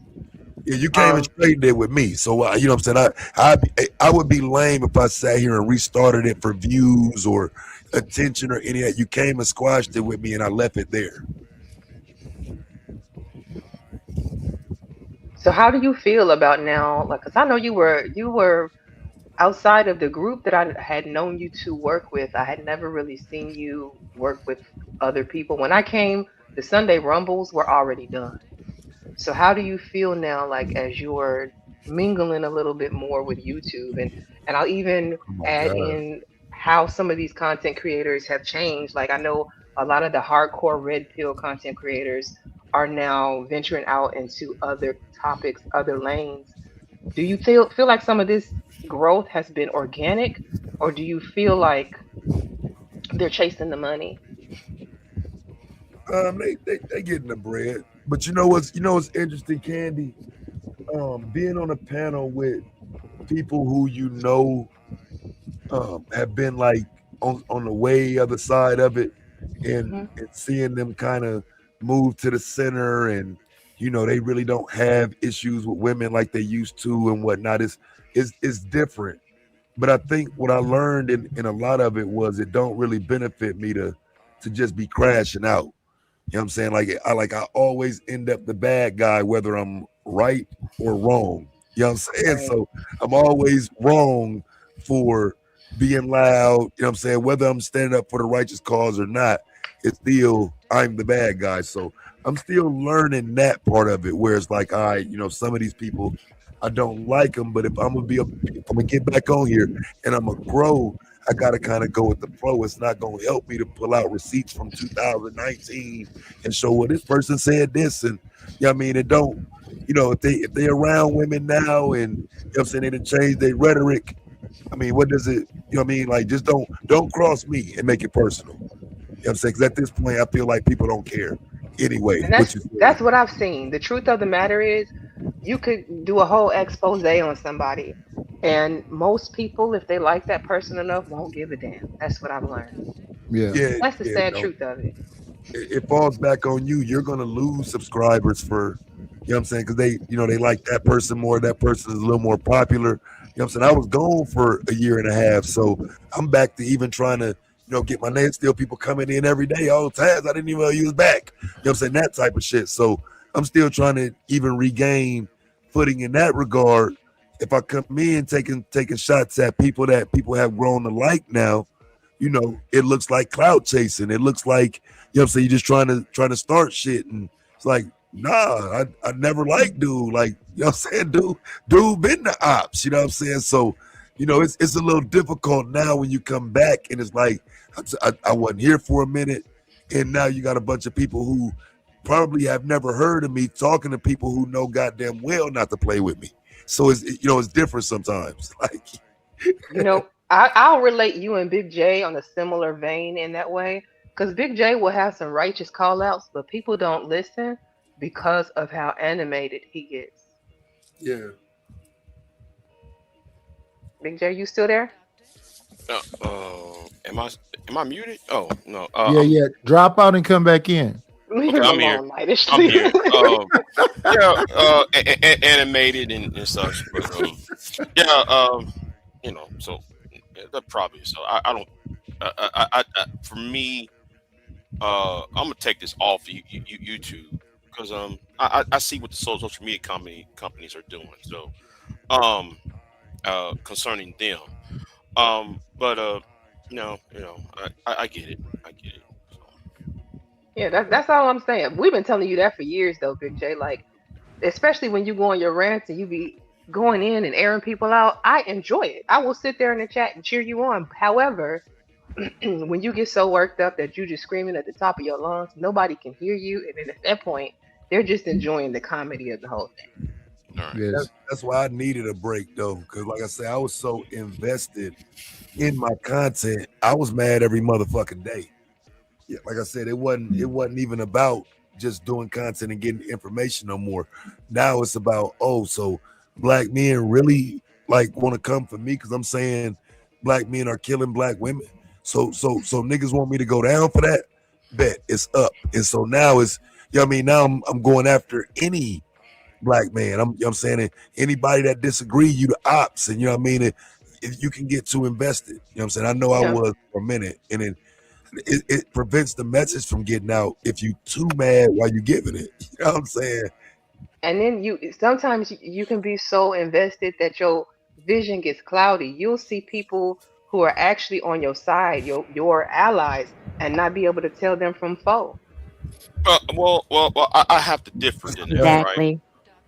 Yeah, you came and traded it with me, so you know what I'm saying. I would be lame if I sat here and restarted it for views or attention or any of that. You came and squashed it with me, and I left it there. So how do you feel about now? Like, cause I know you were outside of the group that I had known you to work with. I had never really seen you work with other people. When I came, the Sunday Rumbles were already done. So how do you feel now, like as you're mingling a little bit more with YouTube, and I'll even add in how some of these content creators have changed. Like I know a lot of the hardcore red pill content creators are now venturing out into other topics, other lanes. Do you feel like some of this growth has been organic, or do you feel like they're chasing the money? They getting the bread. But you know what's interesting, Candy? Being on a panel with people who you know have been like on the way other side of it, and seeing them kind of move to the center, and you know they really don't have issues with women like they used to and whatnot. Is different. But I think what I learned in a lot of it was it don't really benefit me to just be crashing out. You know what I'm saying? I always end up the bad guy, whether I'm right or wrong. You know what I'm saying? Right. So I'm always wrong for being loud. You know what I'm saying? Whether I'm standing up for the righteous cause or not, it's still I'm the bad guy. So I'm still learning that part of it, where it's like, all right, you know, some of these people, I don't like them, but if I'm gonna get back on here and I'm gonna grow, I gotta kind of go with the flow. It's not gonna help me to pull out receipts from 2019 and show what this person said this, and you know what I mean. It don't, you know, if they around women now, and you know what I'm saying, they didn't change their rhetoric. I mean, what does it? You know what I mean? Like, just don't cross me and make it personal. You know what I'm saying? Because at this point, I feel like people don't care anyway. And that's what I've seen. The truth of the matter is, you could do a whole expose on somebody, and most people, if they like that person enough, won't give a damn. That's what I've learned. Yeah. That's the sad truth of it. It falls back on you. You're gonna lose subscribers for, you know what I'm saying, because they like that person more. That person is a little more popular. You know what I'm saying? I was gone for a year and a half, so I'm back to even trying to, you know, get my name. Still people coming in every day, all the times I didn't even know you was back. You know what I'm saying? That type of shit. So I'm still trying to even regain footing in that regard. If I come in taking shots at people that people have grown to like now, you know, it looks like clout chasing. It looks like, you know what I'm saying, you're just trying to start shit. And it's like, Nah, I never liked dude. Like, you know what I'm saying? Dude been the ops, you know what I'm saying? So, it's a little difficult now when you come back and it's like, I wasn't here for a minute. And now you got a bunch of people who probably have never heard of me talking to people who know goddamn well not to play with me. So it's different sometimes. Like, I'll relate you and Big J on a similar vein in that way. Because Big J will have some righteous call outs, but people don't listen because of how animated he gets. Yeah. Big J, you still there? Am I muted? Oh no. Yeah. Drop out and come back in. Leave Okay, him I'm here. alone, Midas. I'm here. Animated and such. But so that probably. So I don't. For me, I'm gonna take this off YouTube because I see what the social media companies are doing. So concerning them. But I get it. I get it. Yeah, that's all I'm saying. We've been telling you that for years, though, Big J. Like, especially when you go on your rants and you be going in and airing people out. I enjoy it. I will sit there in the chat and cheer you on. However, when you get so worked up that you just screaming at the top of your lungs, nobody can hear you, and then at that point, they're just enjoying the comedy of the whole thing. Yes. That's why I needed a break though, because like I said, I was so invested in my content. I was mad every motherfucking day. Yeah, like I said, it wasn't even about just doing content and getting information no more. Now it's about, so black men really like want to come for me because I'm saying black men are killing black women. So niggas want me to go down for that. Bet it's up. And so now it's, now I'm going after any black man. I'm saying anybody that disagree, you the ops, and if you can get too invested. I'm saying? I know I was for a minute, and then it prevents the message from getting out if you too mad while you giving it. You know what I'm saying? And then sometimes you can be so invested that your vision gets cloudy. You'll see people who are actually on your side, your allies, and not be able to tell them from foe. I have to differ in that, right?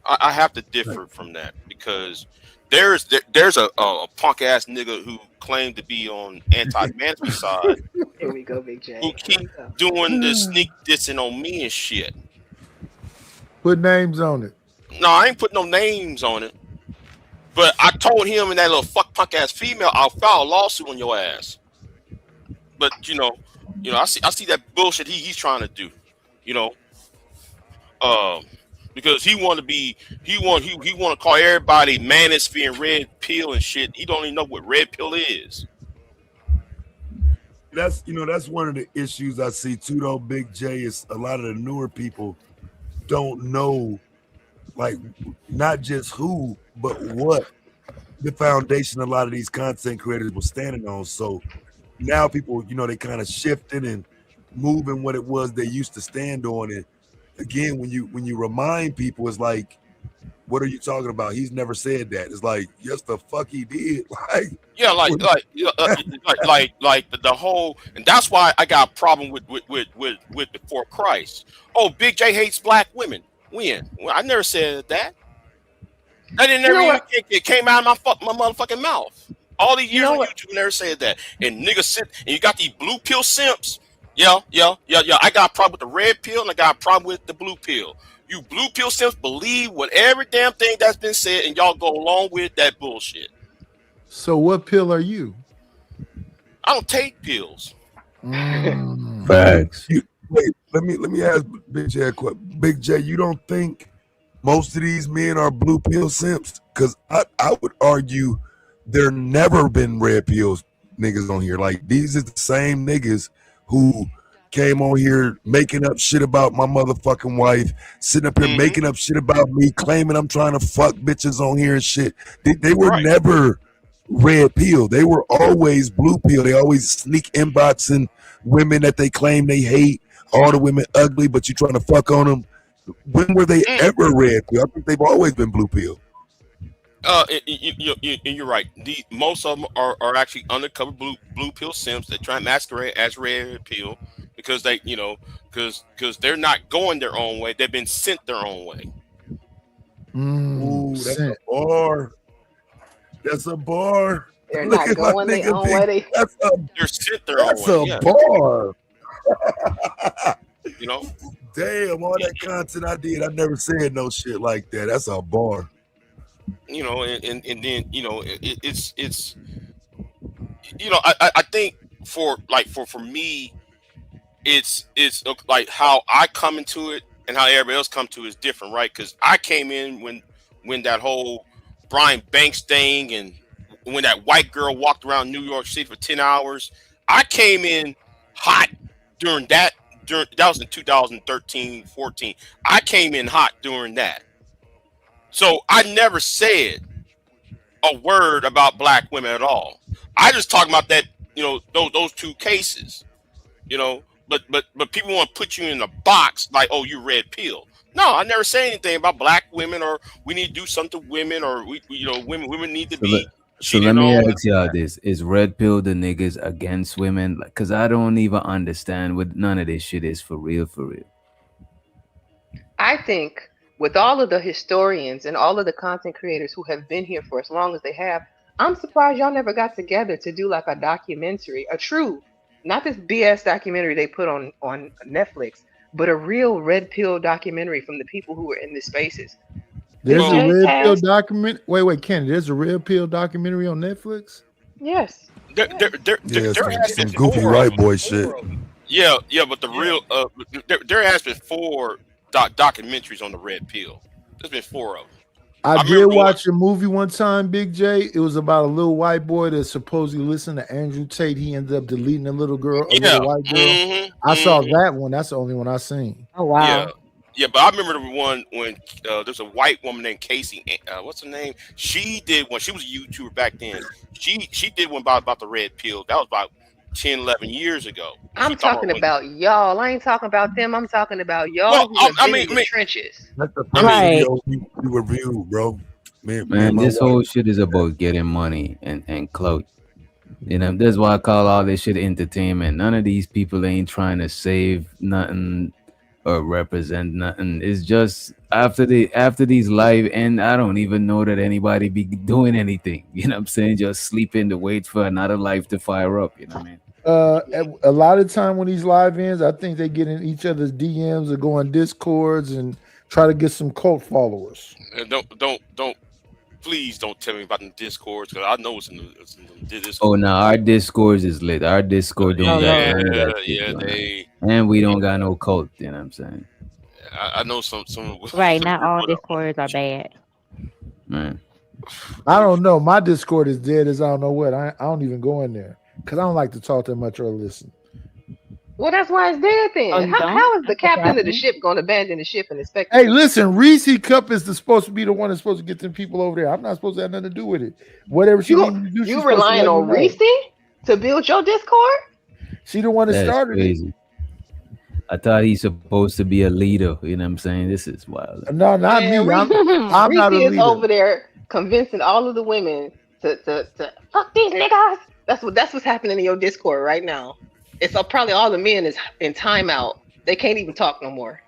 I have to differ from that because there's a punk ass nigga who claimed to be on anti-man's side. Here we go, Big J. Who keep doing the sneak dissing on me and shit. Put names on it. No, I ain't put no names on it. But I told him and that little punk ass female, I'll file a lawsuit on your ass. But I see that bullshit he's trying to do. Because he want to call everybody manosphere and red pill and shit. He don't even know what red pill is. That's one of the issues I see too, though. Big J, is a lot of the newer people don't know, like, not just who, but what the foundation a lot of these content creators were standing on. So now people, they kind of shifting and moving what it was they used to stand on. And again, when you remind people, it's like, what are you talking about? He's never said that. It's like, yes, the fuck he did. Like the whole, and that's why I got a problem with Before Christ. Oh, Big J hates black women. When? Well, I never said that. That didn't never it came out of my motherfucking mouth. All these years on YouTube, never said that. And niggas sit, and you got these blue pill simps. Yeah. I got a problem with the red pill, and I got a problem with the blue pill. You blue pill simps believe what every damn thing that's been said, and y'all go along with that bullshit. So what pill are you? I don't take pills. Facts. Wait, let me ask Big J a question. Big J, you don't think most of these men are blue pill simps? Because I would argue there never been red pills niggas on here. Like, these are the same niggas who came on here making up shit about my motherfucking wife, sitting up here making up shit about me, claiming I'm trying to fuck bitches on here and shit. They were never red pill. They were always blue pill. They always sneak inboxing women that they claim they hate. All the women ugly, but you trying to fuck on them. When were they ever red pill? I think they've always been blue pill. You're right. Most of them are actually undercover blue pill simps that try and masquerade as red pill. because they, because they're not going their own way. They've been sent their own way. Ooh, that's a bar. That's a bar. They're Look not at my going their nigga own Big. way. They're sent their own That's way. a Yeah. bar. Damn, all that content I did, I never said no shit like that. That's a bar. And then it's I think for me, it's like how I come into it and how everybody else come to it is different, right? Because I came in when that whole Brian Banks thing and when that white girl walked around New York City for 10 hours, I came in hot during that. That was in 2013, 14. I came in hot during that. So I never said a word about black women at all. I just talking about that, those two cases, but people want to put you in a box like, oh, you red pill. No, I never say anything about black women or we need to do something to women or women need to be. So let me ask y'all this: is red pill the niggas against women? Because I don't even understand what none of this shit is for real, for real. I think with all of the historians and all of the content creators who have been here for as long as they have, I'm surprised y'all never got together to do like a documentary, a true, not this BS documentary they put on Netflix, but a real red pill documentary from the people who were in the spaces. There's a red pill document. Wait, Kenny. There's a red pill documentary on Netflix. Yes. Some goofy white boy shit. Yeah, but the real there has been 4 documentaries on the red pill. There's been 4 of them. I did watch a movie one time, Big J. It was about a little white boy that supposedly listened to Andrew Tate. He ended up deleting a little girl, little white girl. I saw that one. That's the only one I seen. Oh wow. Yeah, but I remember the one when there's a white woman named Casey. What's her name? She did one. She was a YouTuber back then. She did one about the red pill. That was about 10, 11 years ago. I'm talking about y'all. I ain't talking about them. I'm talking about y'all who have been in the trenches. That's the first video we reviewed, bro. Man, this whole shit is about getting money and clout. That's why I call all this shit entertainment. None of these people ain't trying to save nothing or represent nothing. It's just after these live end, I don't even know that anybody be doing anything. You know what I'm saying? Just sleeping to wait for another life to fire up. You know what I mean? A lot of time when these live ends, I think they get in each other's DMs or go on Discords and try to get some cult followers. And don't please don't tell me about the Discords because I know it's in the Discord. Oh no, our Discord is lit. Our Discord don't and we don't got no cult. You know what I'm saying? I know some Right, not all Discords are bad. Man, I don't know. My Discord is dead as I don't know what. I don't even go in there because I don't like to talk that much or listen. Well, that's why it's dead then. Oh, you How don't? is the captain of the ship going to abandon the ship and expect? Hey, listen, Reese Cup is supposed to be the one that's supposed to get them people over there. I'm not supposed to have nothing to do with it. Whatever she needs to do, she's You supposed to relying let me on know. Reese to build your Discord? She the one that that's started crazy. I thought he's supposed to be a leader. You know what I'm saying? This is wild. it. No, not Man, me. I'm not a Reese is leader. over there convincing all of the women to fuck these niggas. That's what's happening in your Discord right now. It's probably all the men is in timeout. They can't even talk no more.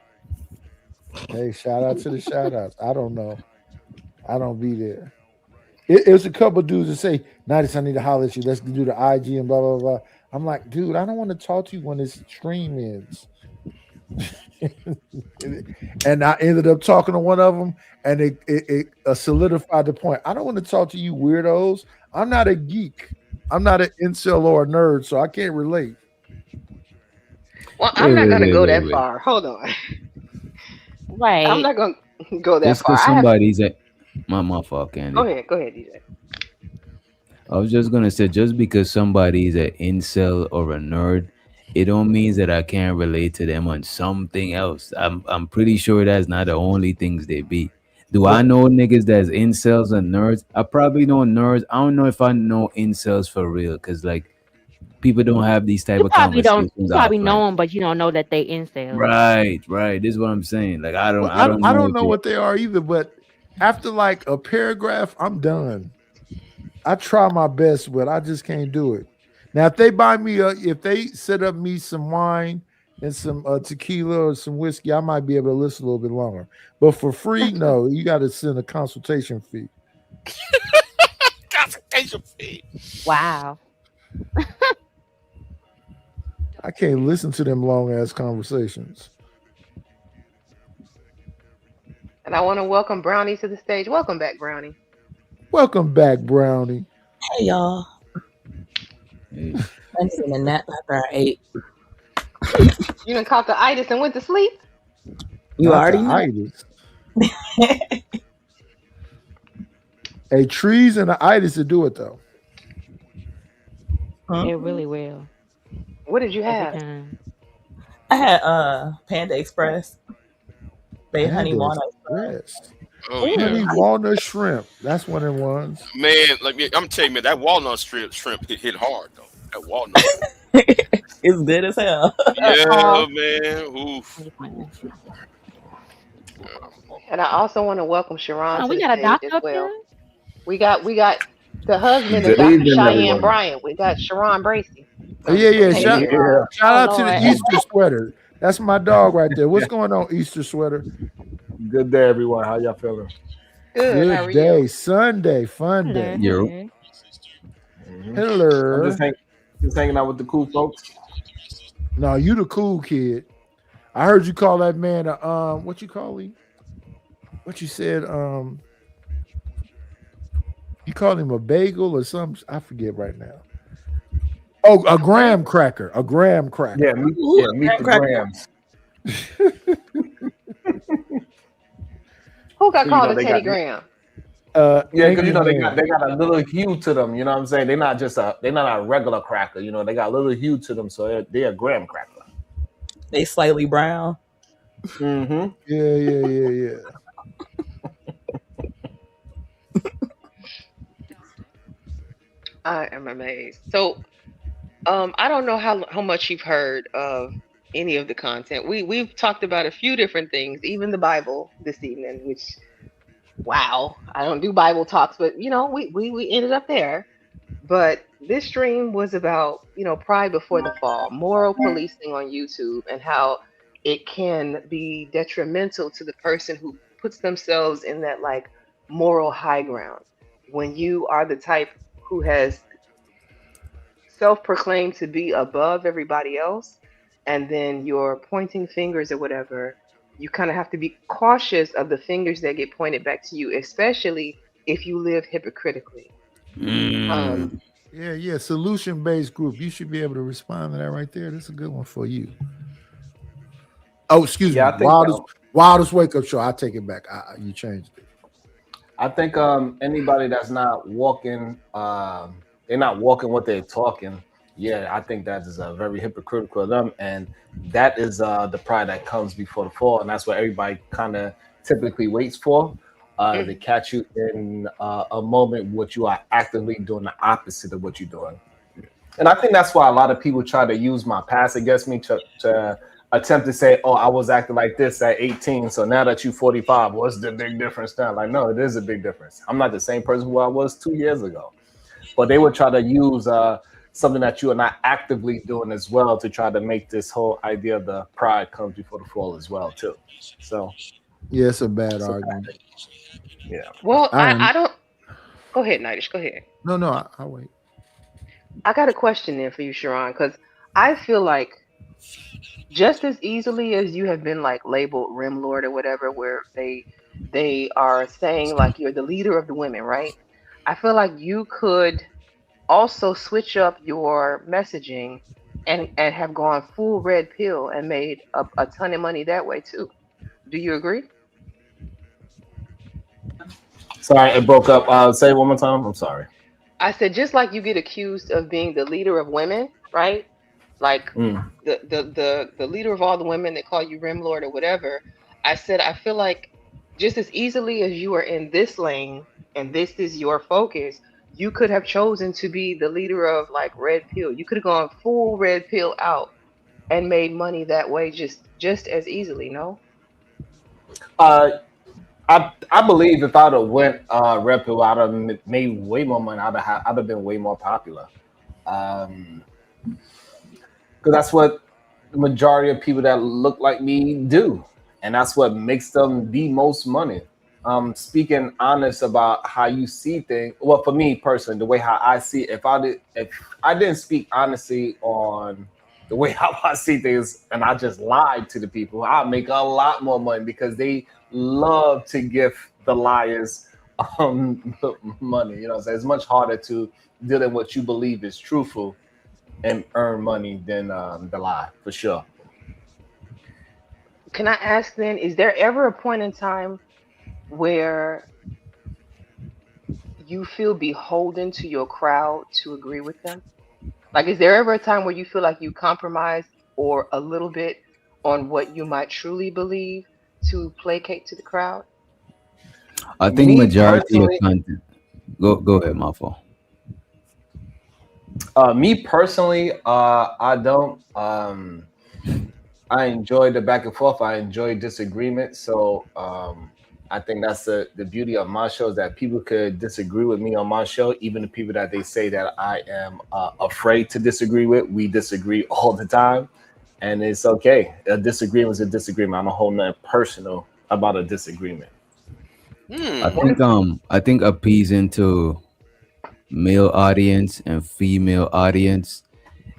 Hey, shout out to the shout outs. I don't know. I don't be there. It was a couple dudes that say, Nightis, I need to holler at you. Let's do the IG and blah, blah, blah. I'm like, dude, I don't want to talk to you when this stream ends. And I ended up talking to one of them, and it solidified the point. I don't want to talk to you weirdos. I'm not a geek. I'm not an incel or a nerd, so I can't relate. Well, I'm not gonna go that far. Hold on. Right. I'm not gonna go that Just far. because somebody's at my fault, Candy. Go ahead, DJ. I was just gonna say, just because somebody is an incel or a nerd, it don't mean that I can't relate to them on something else. I'm pretty sure that's not the only things they be. Do I know niggas that's incels and nerds? I probably know nerds. I don't know if I know incels for real, because like people don't have these type You of probably conversations. don't. You probably offline. know them, but you don't know that they incel. Right. This is what I'm saying. Like I don't know what they are either, but after like a paragraph, I'm done. I try my best, but I just can't do it. Now, if they buy me if they set up me some wine and some tequila or some whiskey, I might be able to listen a little bit longer. But for free, no, you got to send a consultation fee. Consultation fee. Wow. I can't listen to them long ass conversations. And I want to welcome Brownie to the stage. Welcome back, Brownie. Welcome back, Brownie. Hey y'all. I'm taking a nap after I ate. You done caught the itis and went to sleep? You Not already the know. itis. Hey, trees and the itis to do it though. It really will. What did you Every have? time. I had Panda Express. They honey Panda walnut. Express. Oh yeah, Honey walnut shrimp. That's one of the ones. man. Like I'm telling you, man, that walnut shrimp hit hard though. That walnut. It's good as hell. Yeah, man. Oof. And I also want to welcome Sharon Oh, to we the got a stage doctor as up well. there? We got the husband of Good Dr. evening, Cheyenne everyone. Bryant. We got Sharon Bracy. Yeah. Hey, Shout, Yeah. shout oh out to the Lord. Easter sweater. That's my dog right there. What's going on, Easter sweater? Good day, everyone. How y'all feeling? Good. How are Good day. you? Sunday, fun Hello, day. Yo. hello. I'm Hello. just hanging out with the cool folks. No, you the cool kid. I heard you call that man a what you call him? What you said? You called him a bagel or something? I forget right now. Oh, a graham cracker. A graham cracker. Yeah, meet the Grams. Who got So, called a they Teddy got Graham? yeah, because Angry they Man. got a little hue to them. You know what I'm saying? They're not just they're not a regular cracker. You know, they got a little hue to them, so they're a graham cracker. They slightly brown. Mm-hmm. Yeah. I am amazed. So, I don't know how much you've heard of any of the content. We've talked about a few different things, even the Bible this evening. Which, wow, I don't do Bible talks, but we ended up there. But this stream was about pride before the fall, moral policing on YouTube, and how it can be detrimental to the person who puts themselves in that like moral high ground. When you are the type who has self-proclaimed to be above everybody else, and then you're pointing fingers or whatever, you kind of have to be cautious of the fingers that get pointed back to you, especially if you live hypocritically. Yeah. Solution-based group. You should be able to respond to that right there. That's a good one for you. Oh, excuse Yeah, me. I think Wildest wake up show. I take it back. You changed it. I think anybody that's not walking, they're not walking what they're talking. Yeah, I think that is very hypocritical of them, and that is the pride that comes before the fall, and that's what everybody kind of typically waits for. To catch you in a moment what you are actively doing the opposite of what you're doing. And I think that's why a lot of people try to use my past against me to attempt to say, oh, I was acting like this at 18, so now that you're 45, what's the big difference now? Like, no, it is a big difference. I'm not the same person who I was 2 years ago. But they would try to use something that you are not actively doing as well to try to make this whole idea of the pride comes before the fall as well, too. So, yeah, it's a bad argument. Yeah. Well, I don't. Go ahead, Nidish. Go ahead. No, I'll wait. I got a question there for you, Sharon, because I feel like just as easily as you have been like labeled Rim Lord or whatever, where they are saying like you're the leader of the women, right? I feel like you could also switch up your messaging and have gone full red pill and made a ton of money that way too. Do you agree? Sorry, it broke up. Say it one more time. I'm sorry. I said just like you get accused of being the leader of women, right? Like the leader of all the women that call you Rim Lord or whatever. I said I feel like just as easily as you are in this lane and this is your focus, you could have chosen to be the leader of like red pill. You could have gone full red pill out and made money that way just as easily, no? I believe if I'd have went red pill, I'd have made way more money. I'd have been way more popular. Because that's what the majority of people that look like me do, and that's what makes them the most money. Speaking honest about how you see things. Well, for me personally, the way how I see it, if I didn't speak honestly on the way how I see things, and I just lied to the people, I'd make a lot more money because they love to give the liars money. You know what I'm saying? It's much harder to deal in what you believe is truthful and earn money than the lie, for sure. Can I ask then, is there ever a point in time where you feel beholden to your crowd to agree with them? Like, is there ever a time where you feel like you compromise or a little bit on what you might truly believe to placate to the crowd? I think Me majority of personally, content. Go ahead, my fault. me personally, I don't. I enjoy the back and forth. I enjoy disagreement. So I think that's the beauty of my show is that people could disagree with me on my show. Even the people that they say that I am afraid to disagree with, we disagree all the time. And it's okay. A disagreement is a disagreement. I don't hold nothing personal about a disagreement. I think appeasing to male audience and female audience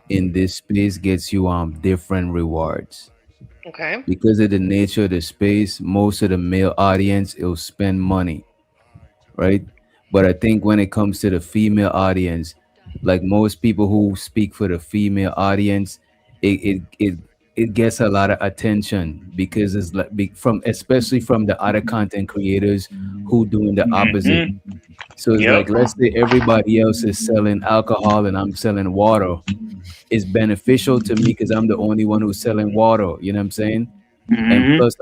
in this space gets you different rewards. Okay. Because of the nature of the space, most of the male audience will spend money, right? But I think when it comes to the female audience, like most people who speak for the female audience, it gets a lot of attention because it's like from especially from the other content creators who doing the opposite. So it's like, let's say everybody else is selling alcohol and I'm selling water. It's beneficial to me because I'm the only one who's selling water. You know what I'm saying? And plus,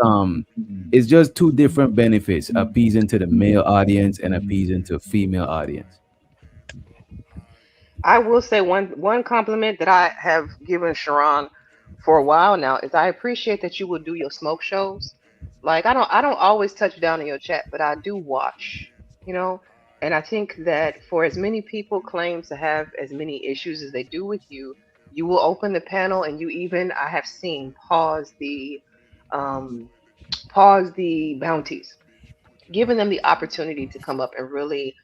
it's just two different benefits: appeasing to the male audience and appeasing to female audience. I will say one compliment that I have given Sharon for a while now is I appreciate that you will do your smoke shows. Like, I don't always touch down in your chat, but I do watch, you know. And I think that for as many people claim to have as many issues as they do with you, you will open the panel and you even, I have seen, pause the bounties, giving them the opportunity to come up and really,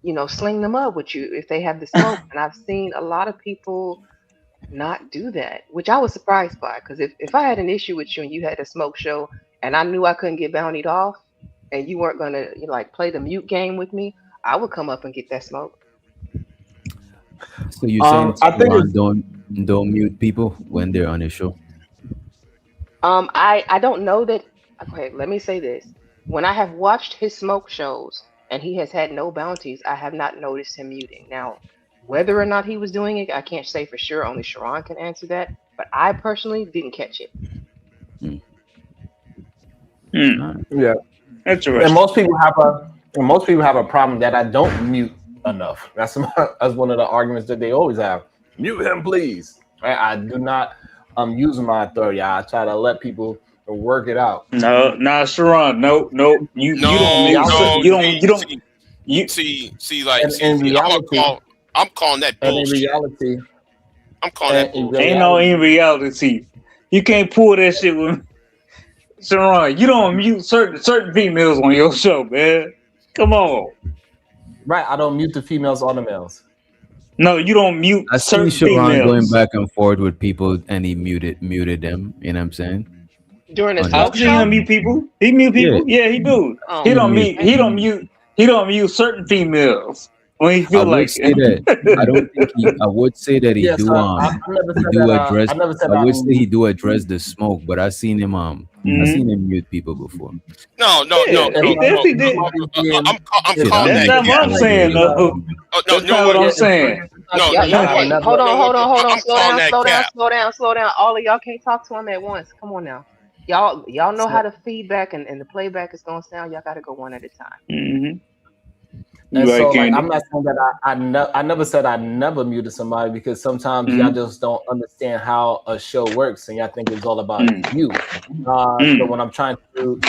you know, sling them up with you if they have the smoke. And I've seen a lot of people not do that, which I was surprised by. Because if I had an issue with you and you had a smoke show and I knew I couldn't get bountied off and you weren't going to, you know, like play the mute game with me, I would come up and get that smoke. So you're saying I think Ron don't mute people when they're on a show? I don't know that. Okay, let me say this. When I have watched his smoke shows and he has had no bounties, I have not noticed him muting. Now, whether or not he was doing it, I can't say for sure. Only Sharon can answer that. But I personally didn't catch it. Yeah, Interesting. and most people have a problem that I don't mute enough. That's one of the arguments that they always have. Mute him, please. Right? I do not use my authority. I try to let people work it out. No, Sharon, no. You See, like, in reality, I'm calling that and in bullshit. reality, I'm calling that in bullshit. ain't no in reality. You can't pull that shit with me. Sharon, you don't mute certain females on your show, man. Come on. right, I don't mute the females or the males. No, you don't mute I see certain Sharon going females. back and forth with people, and he muted them. You know what I'm saying? During a On smoke I've seen him show? mute people. He mute people. Yeah, he do. Oh, He don't mute. mute. He don't mute certain females when he I feel would like say that I don't think I would say that he Yes, do I never he said do that. address. I never said I would I. say he do address the smoke, but I seen him I seen him mute people before. No. Yeah, he definitely did. I'm Shit, calling That's that not what I'm cap. saying, though. No, That's not what I'm no, saying. no, Y'all, no. hey, What? hold on. I'm Slow calling down. that cap. All of y'all can't talk to him at once. Come on now. Y'all know how the feedback and the playback is gonna sound. Y'all gotta go one at a time. Mm-hmm. And You right, so, like, Candy. I'm not saying that I never said I never muted somebody because sometimes Mm-hmm. y'all just don't understand how a show works and y'all think it's all about you. Mm. So when I'm trying to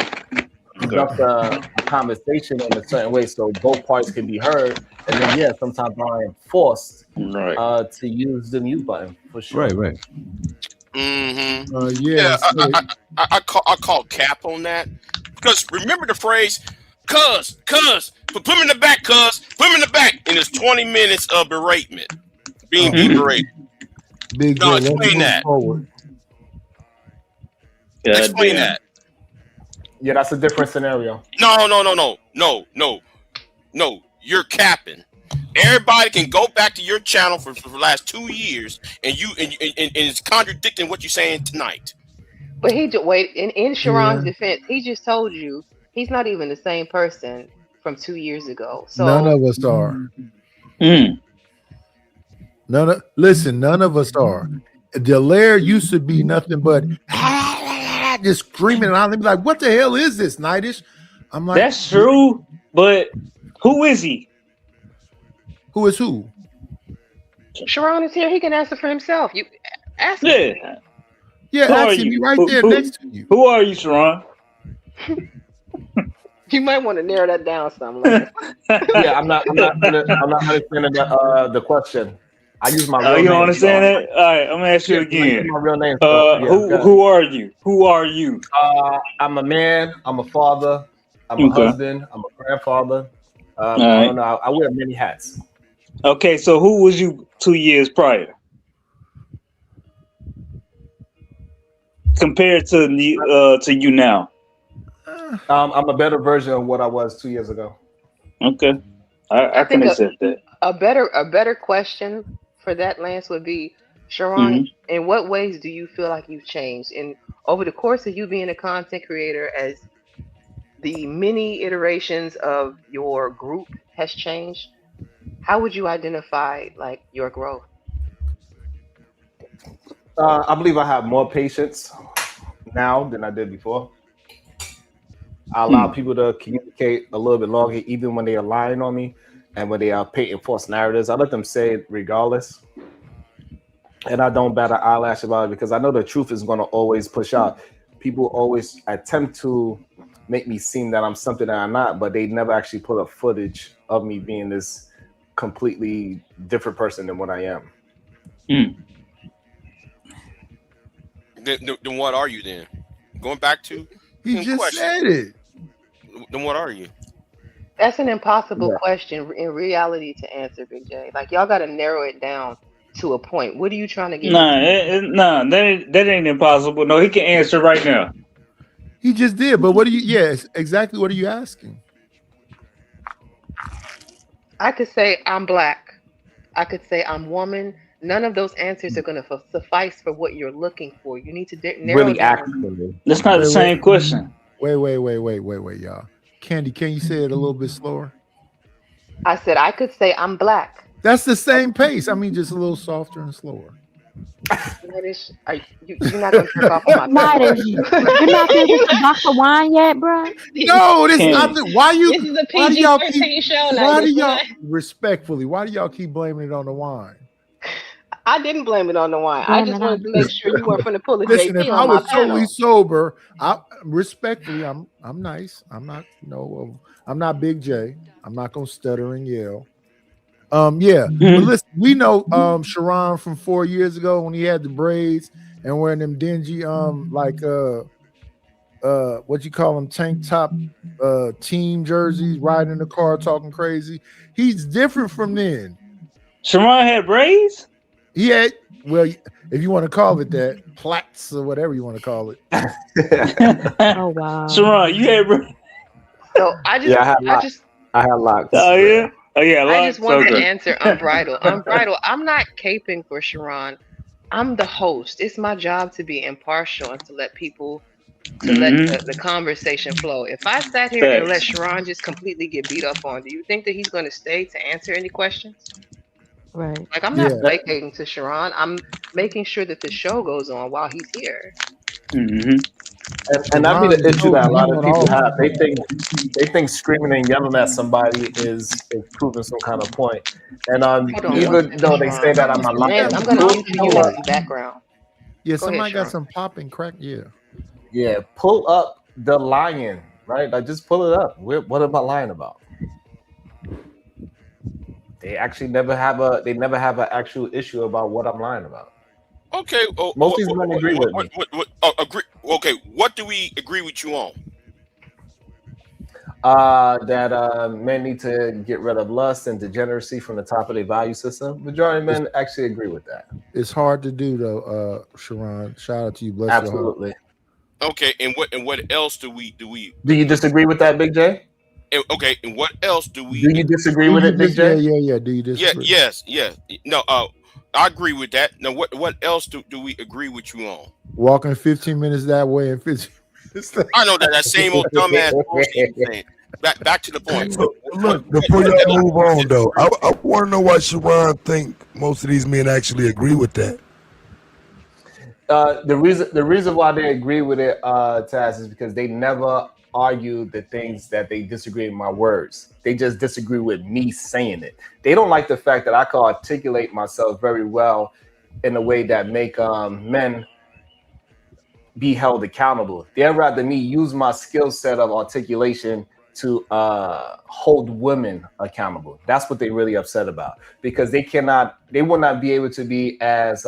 conduct a conversation in a certain way so both parts can be heard, and then yeah, sometimes I am forced Right. to use the mute button for sure. Right. Mm-hmm. Yeah. So I call cap on that because remember the phrase, "Cuz, put him in the back, cuz, put him in the back," and it's 20 minutes of beratement, being berated. Big No, J, let's explain move that. forward. Explain that. Yeah, that's a different scenario. No. You're capping. Everybody can go back to your channel for the last 2 years, and it's contradicting what you're saying tonight. But wait. In Sharon's defense, he just told you he's not even the same person from 2 years ago. None So of us are. None of us are. Delaire used to be nothing but just screaming and I'll be like, what the hell is this, Nightish? I'm like, that's true, but who is he? Who is who? Sharon is here. He can answer for himself. You ask Yeah. him. Yeah, Who are actually, you? right Who- there who- next to you. Who are you, Sharon? You might want to narrow that down some. Like, Yeah, I'm not understanding the question. I use my real Oh, you name. don't understand that? All right, I'm gonna ask you Yeah, I use again. my real name. So, yeah, go ahead. Who are you? Who are you? I'm a man. I'm a father. I'm a Okay. husband. I'm a grandfather. I right. don't know. I wear many hats. Okay, so who was you 2 years prior compared to you now? I'm a better version of what I was 2 years ago. Okay, I can think accept that. a better question for that, Lance, would be, Sharon, Mm-hmm. in what ways do you feel like you've changed? And over the course of you being a content creator, as the many iterations of your group has changed, how would you identify like your growth? I believe I have more patience now than I did before. I allow people to communicate a little bit longer, even when they are lying on me and when they are painting false narratives. I let them say it regardless. And I don't bat an eyelash about it because I know the truth is going to always push out. People always attempt to make me seem that I'm something that I'm not, but they never actually put up footage of me being this completely different person than what I am. Then what are you then? Going back to He just said it. Then what are you? That's an impossible question in reality to answer, Big J. Like, y'all got to narrow it down to a point. What are you trying to get? Nah, that ain't impossible. No, he can answer right now. He just did. But what do you? Yes, exactly. What are you asking? I could say I'm black. I could say I'm woman. None of those answers are going to suffice for what you're looking for. You need to narrow Really down. accurately. That's not the same question. Wait, y'all. Candy, can you say it a little bit slower? I said I could say I'm black. That's the same pace. I mean, just a little softer and slower. You're not going to jerk off on my Nightish, you're not finished with Dr. Wine yet, bro? No, this is not. Why you? This is a Why do y'all keep? PG-13 show. Why do Nightish. y'all respectfully? Why do y'all keep blaming it on the wine? I didn't blame it on the wine. I just wanted to make sure you weren't going to pull a Listen, JP if I on my was totally panel. sober, respectfully, I'm nice. I'm not I'm not Big J. I'm not gonna stutter and yell. Yeah, but listen, we know Sharon from 4 years ago when he had the braids and wearing them dingy what you call them, tank top team jerseys, riding in the car talking crazy. He's different from then. Sharon had braids? He had, well, if you want to call it that, plaits or whatever you want to call it. Oh wow. Sharon, you had braids? So I had locks. Oh yeah. Oh yeah. I just wanted to Okay. answer unbridled. Unbridled. I'm not caping for Sharon. I'm the host. It's my job to be impartial and to let people let the conversation flow. If I sat here and let Sharon just completely get beat up on, do you think that he's going to stay to answer any questions? Right. Like, I'm not placating to Sharon. I'm making sure that the show goes on while he's here. And that'd be the issue that a lot of people have. They think screaming and yelling at somebody is proving some kind of point. And even though they say that I'm a liar, I'm going to give you some background. Yeah, Go somebody ahead, got some popping crack. Yeah. Yeah, pull up the lion, right? Like just pull it up. What am I lying about? They actually never have an actual issue about what I'm lying about. Okay. Oh, Most of these men agree with me. agree? Okay. What do we agree with you on? That men need to get rid of lust and degeneracy from the top of their value system. Majority of men actually agree with that. It's hard to do though, Sharon. Shout out to you. Bless your heart. Absolutely. Okay. And what else do we? Do you disagree with that, Big J? Okay. And what else do we? Do you disagree with it, Big J? Yeah. Do you disagree? Yes. No. I agree with that. Now, what else do we agree with you on? Walking 15 minutes that way and 15 minutes that I know that same old dumbass bullshit thing. Back to the point. So, look, before y'all move on, though, I want to know why Sharon think most of these men actually agree with that. The reason why they agree with it, Taz, is because they never argue the things that they disagree with my words. They just disagree with me saying it. They don't like the fact that I can articulate myself very well in a way that make men be held accountable. They'd rather me use my skill set of articulation to hold women accountable. That's what they're really upset about, because they will not be able to be as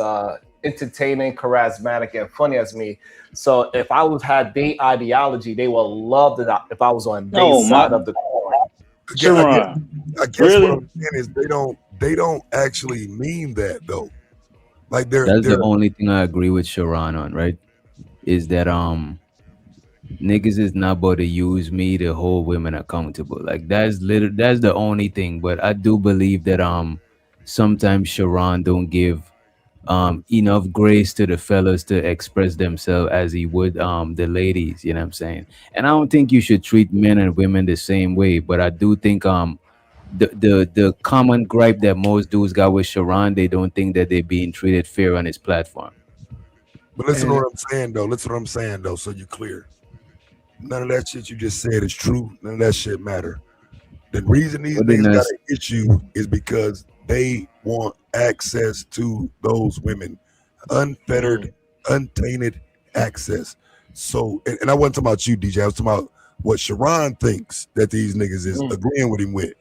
entertaining, charismatic, and funny as me. So if I had their ideology, they would love that if I was on their side of the coin. I guess what I'm saying is they don't actually mean that though. Like that's the only thing I agree with Sharon on, right? Is that niggas is not about to use me to hold women accountable. Like that's the only thing. But I do believe that sometimes Sharon don't give enough grace to the fellas to express themselves as he would the ladies, you know what I'm saying? And I don't think you should treat men and women the same way, but I do think the common gripe that most dudes got with Sharon, they don't think that they're being treated fair on his platform. But listen to what I'm saying though, so you're clear. None of that shit you just said is true. None of that shit matter. The reason these niggas got an issue is because they want access to those women, unfettered, untainted access. So, and I wasn't talking about you, DJ. I was talking about what Sharon thinks that these niggas is agreeing with him with.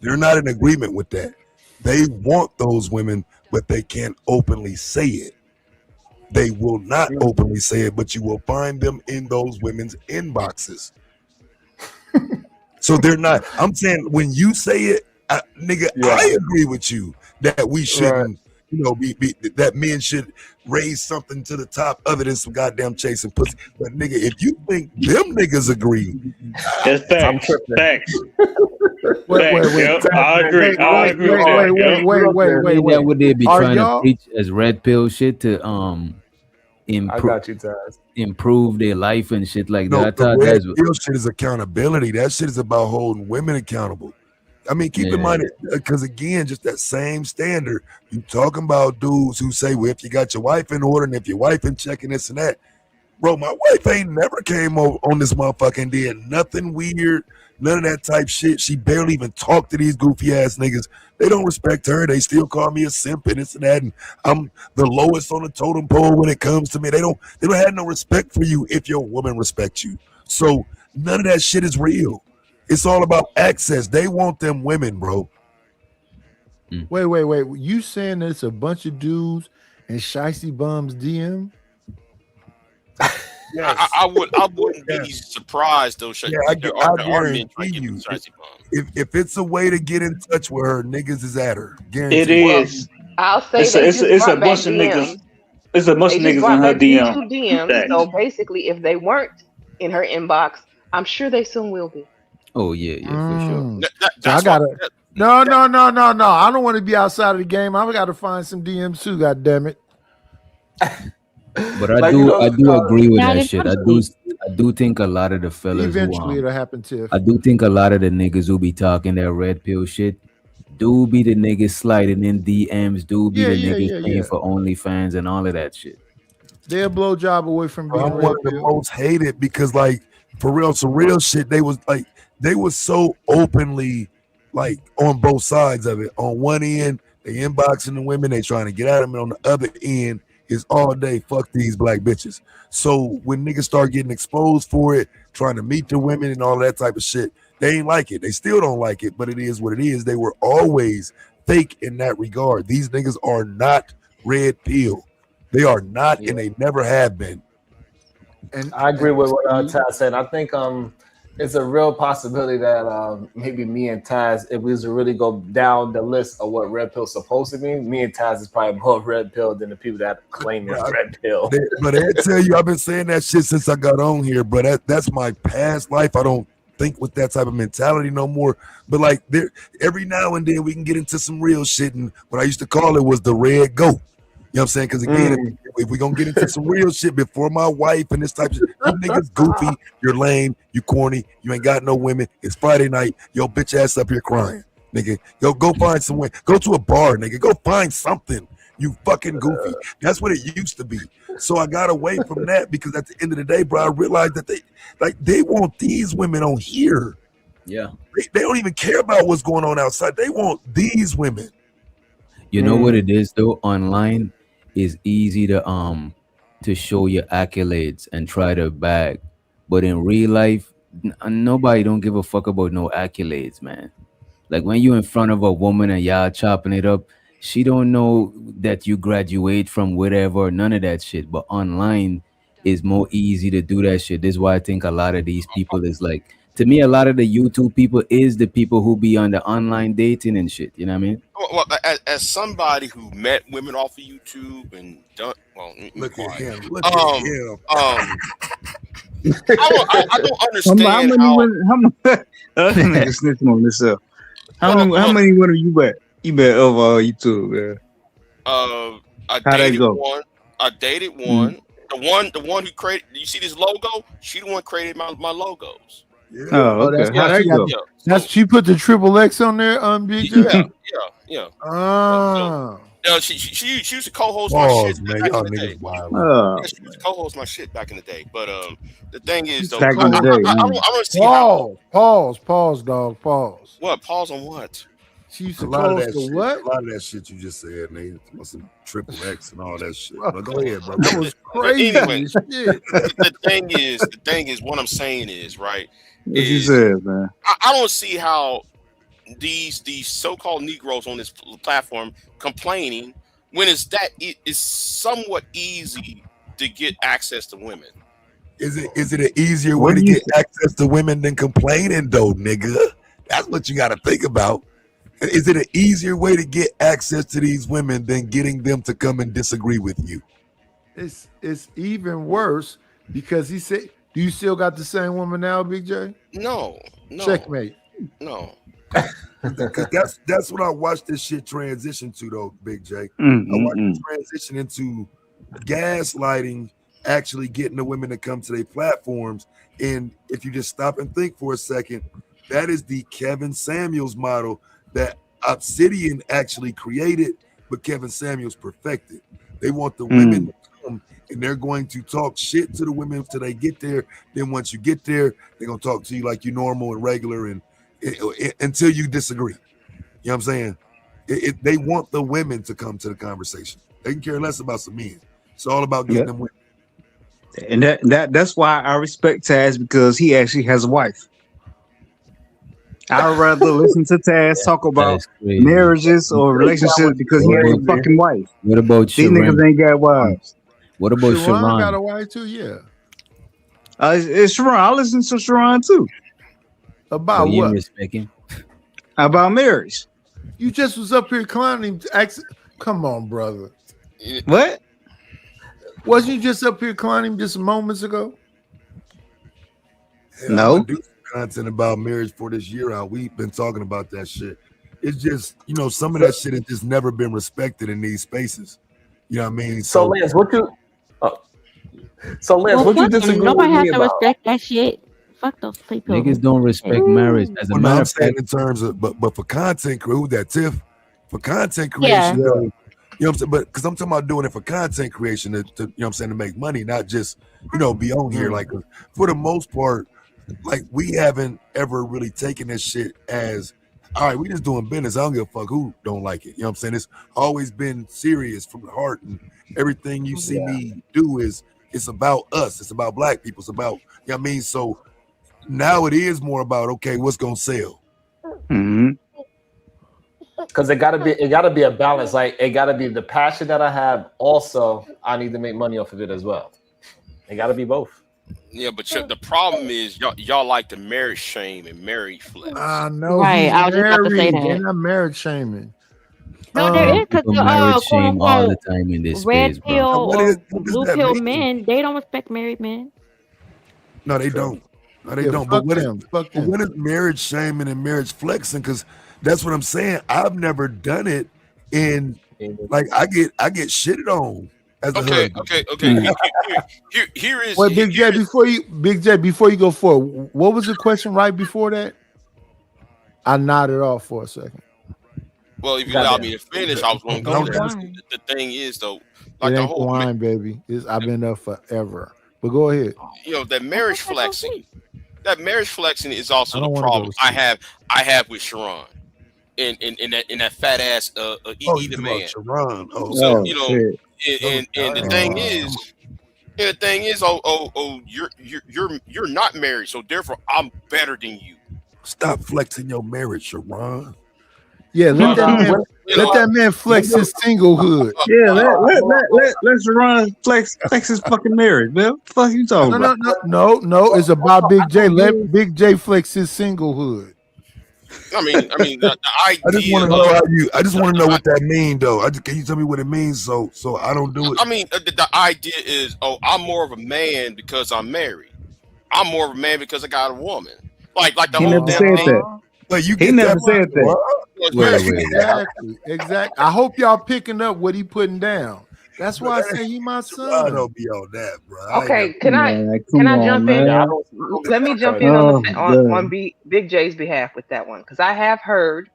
They're not in agreement with that. They want those women, but they can't openly say it. They will not openly say it, but you will find them in those women's inboxes. So they're not. I'm saying when you say it, I agree with you that we shouldn't, be that men should raise something to the top other than some goddamn chasing pussy. But nigga, if you think them niggas agree, that's facts. Facts. Wait. I agree. Wait. That would they be trying to preach as red pill shit to I got you, Taz. improve their life and shit like no, that? the I thought red that's pill shit is accountability. That shit is about holding women accountable. I mean, keep in mind, because again, just that same standard. You talking about dudes who say, well, if you got your wife in order and if your wife in checking this and that. Bro, my wife ain't never came over on this motherfucking did nothing weird, none of that type shit. She barely even talked to these goofy ass niggas. They don't respect her. They still call me a simp and this and that. And I'm the lowest on the totem pole when it comes to me. They don't have no respect for you if your woman respects you. So none of that shit is real. It's all about access. They want them women, bro. Wait. You saying that it's a bunch of dudes and shicey bums DM? Yes. I wouldn't be surprised though. I guarantee you. If it's a way to get in touch with her, niggas is at her. Guaranteed. It is. I'll say it's a bunch of niggas. It's a bunch of niggas in her DM. So basically, if they weren't in her inbox, I'm sure they soon will be. Oh yeah, for sure. So I gotta. No. I don't want to be outside of the game. I got to find some DMs too. God damn it. But I do agree with that shit. I do think a lot of the fellas eventually it'll happen too. I do think a lot of the niggas who be talking that red pill shit do be the niggas sliding in DMs, do be the niggas paying for OnlyFans and all of that shit. They're a blowjob away from being I'm one of the most hated because, like, for real, some real shit. They was so openly, like, on both sides of it. On one end, they inboxing the women, they trying to get at them, and on the other end is all day fuck these black bitches. So when niggas start getting exposed for it, trying to meet the women and all that type of shit, they ain't like it. They still don't like it, but it is what it is. They were always fake in that regard. These niggas are not red pill. They are not, and they never have been. And I agree with what Taz said. I think it's a real possibility that maybe me and Taz, if we was to really go down the list of what red pill's supposed to be, me and Taz is probably more red pill than the people that claim it's red pill. But I tell you, I've been saying that shit since I got on here, bro. That's my past life. I don't think with that type of mentality no more. But like, there, every now and then we can get into some real shit, and what I used to call it was the red goat. You know what I'm saying? Because again, if we're going to get into some real shit before my wife and this type of shit, you niggas goofy, you're lame, you corny, you ain't got no women. It's Friday night, yo bitch ass up here crying. Nigga, go find some women. Go to a bar, nigga. Go find something. You fucking goofy. That's what it used to be. So I got away from that because at the end of the day, bro, I realized that they want these women on here. Yeah. They don't even care about what's going on outside. They want these women. You know what it is though? Online is easy to show your accolades and try to bag, but in real life, nobody don't give a fuck about no accolades, man. Like when you in front of a woman and y'all chopping it up, she don't know that you graduate from whatever, none of that shit. But online is more easy to do that shit. This is why I think a lot of these people is like, to me, a lot of the YouTube people is the people who be on the online dating and shit. You know what I mean? Well, as somebody who met women off of YouTube and done, well, look at him. I don't understand how many niggas snitching on this up? How many women you bet? You bet over YouTube, man. I How'd that dated go? one. I dated one. The one who created. You see this logo? She the one created my logos. Oh, okay. That's How'd why that she go? got- That's she put the triple X on there, Big J? Yeah. Ah. She used to co-host my Pause, shit man. back Y'all in the day. niggas wild. Yeah, she used to co-host my shit back in the day. But the thing is, though, Back in the day, I man. want to see how. Pause, dog, pause. What? Pause on what? She used A to lot of close that the shit. what? A lot of that shit you just said, nigga. Some triple X and all that shit. But go ahead, bro. That was But crazy. anyway, shit. the thing is, what I'm saying is, right? What you said, man? I don't see how these so-called Negroes on this platform complaining when it is somewhat easy to get access to women. Is it an easier way to get access to women than complaining, though, nigga? That's what you got to think about. Is it an easier way to get access to these women than getting them to come and disagree with you? It's even worse because he said, "Do you still got the same woman now, Big J?" No. Checkmate. No. Because that's what I watched this shit transition to, though, Big J. I watched it transition into gaslighting, actually getting the women to come to their platforms. And if you just stop and think for a second, that is the Kevin Samuels model that Obsidian actually created, but Kevin Samuels perfected. They want the women to come and they're going to talk shit to the women till they get there. Then once you get there, they're going to talk to you like you normal and regular and until you disagree. You know what I'm saying? They want the women to come to the conversation. They can care less about some men. It's all about getting them women. And that's why I respect Taz, because he actually has a wife. I'd rather listen to Taz talk about marriages or relationships because he has a fucking wife. What about These niggas ain't got wives. What about Sharon got a Sharon? wife too, yeah. It's Sharon. I listen to Sharon too. About you what? respect him? About marriage. You just was up here clowning. Come on, brother. What? Wasn't you just up here clowning just moments ago? Hell, No. I'm gonna do some content about marriage for this year out. We've been talking about that shit. It's just, some of that shit has just never been respected in these spaces. You know what I mean? So Lance, what you? So Lance, what you fuck them. disagree Nobody with has me to about? respect that shit. Fuck those people. Niggas don't respect marriage. As a Well, no, matter I'm of saying fact, in terms of, but for content crew, that Tiff, for content Yeah. creation, though, you know what I'm saying? But because I'm talking about doing it for content creation, to you know what I'm saying, to make money, not just, be on here. Like, for the most part, like, we haven't ever really taken this shit as, all right, we just doing business. I don't give a fuck who don't like it. You know what I'm saying? It's always been serious from the heart, and everything you see me do it's about us. It's about black people. It's about, you know what I mean? So now it is more about, okay, what's gonna sell? Mm-hmm. Because it gotta be a balance. Like it gotta be the passion that I have. Also, I need to make money off of it as well. It gotta be both. Yeah, but the problem is y'all like to marriage shame and marriage flex. I know Right, he's I was just about to say married. They're that. not marriage shaming. No, there is because People marriage quote shame all the unquote time in this red space, bro. pill What or does blue that pill mean? men, they don't respect married men. No, they don't. No, they Yeah, don't. But fuck what is, them. Fuck but them. what is marriage shaming and marriage flexing? Because that's what I'm saying. I've never done it, and like I get shitted on as a Okay, husband. Here is Wait, Big J, before you go forward, what was the question right before that? I nodded off for a second. well, if you allow me to Goddamn. finish, I was going to go Don't there. ask. The thing is, though, It like the ain't the whole, wine, baby. I've been there forever. But go ahead. that marriage flexing. That marriage flexing is also I the don't want to go problem to sleep. I have with Sharon. In that fat ass Oh, you either talking man. about Sharon? Oh, So oh you know, shit. and the thing is, you're not married, so therefore I'm better than you. Stop flexing your marriage, Sharon. Yeah, let When- that man flex his singlehood. Yeah, let's run flex his fucking marriage, man. What the fuck you talking about? No. It's about Big J. Let Big J flex his singlehood. I mean, the I just idea. want to know how you. I just want to know what that means, though. Can you tell me what it means, so I don't do it? I mean, the idea is, I'm more of a man because I'm married. I'm more of a man because I got a woman. Like the He whole never damn said thing. that. But you He get never that said that. Exactly. I hope y'all picking up what he putting down. That's why I say he my I son. don't be on that, bro. Okay, can Man, can come I on, jump in? man. Let me jump in Oh, on God. Big J's behalf with that one because I've heard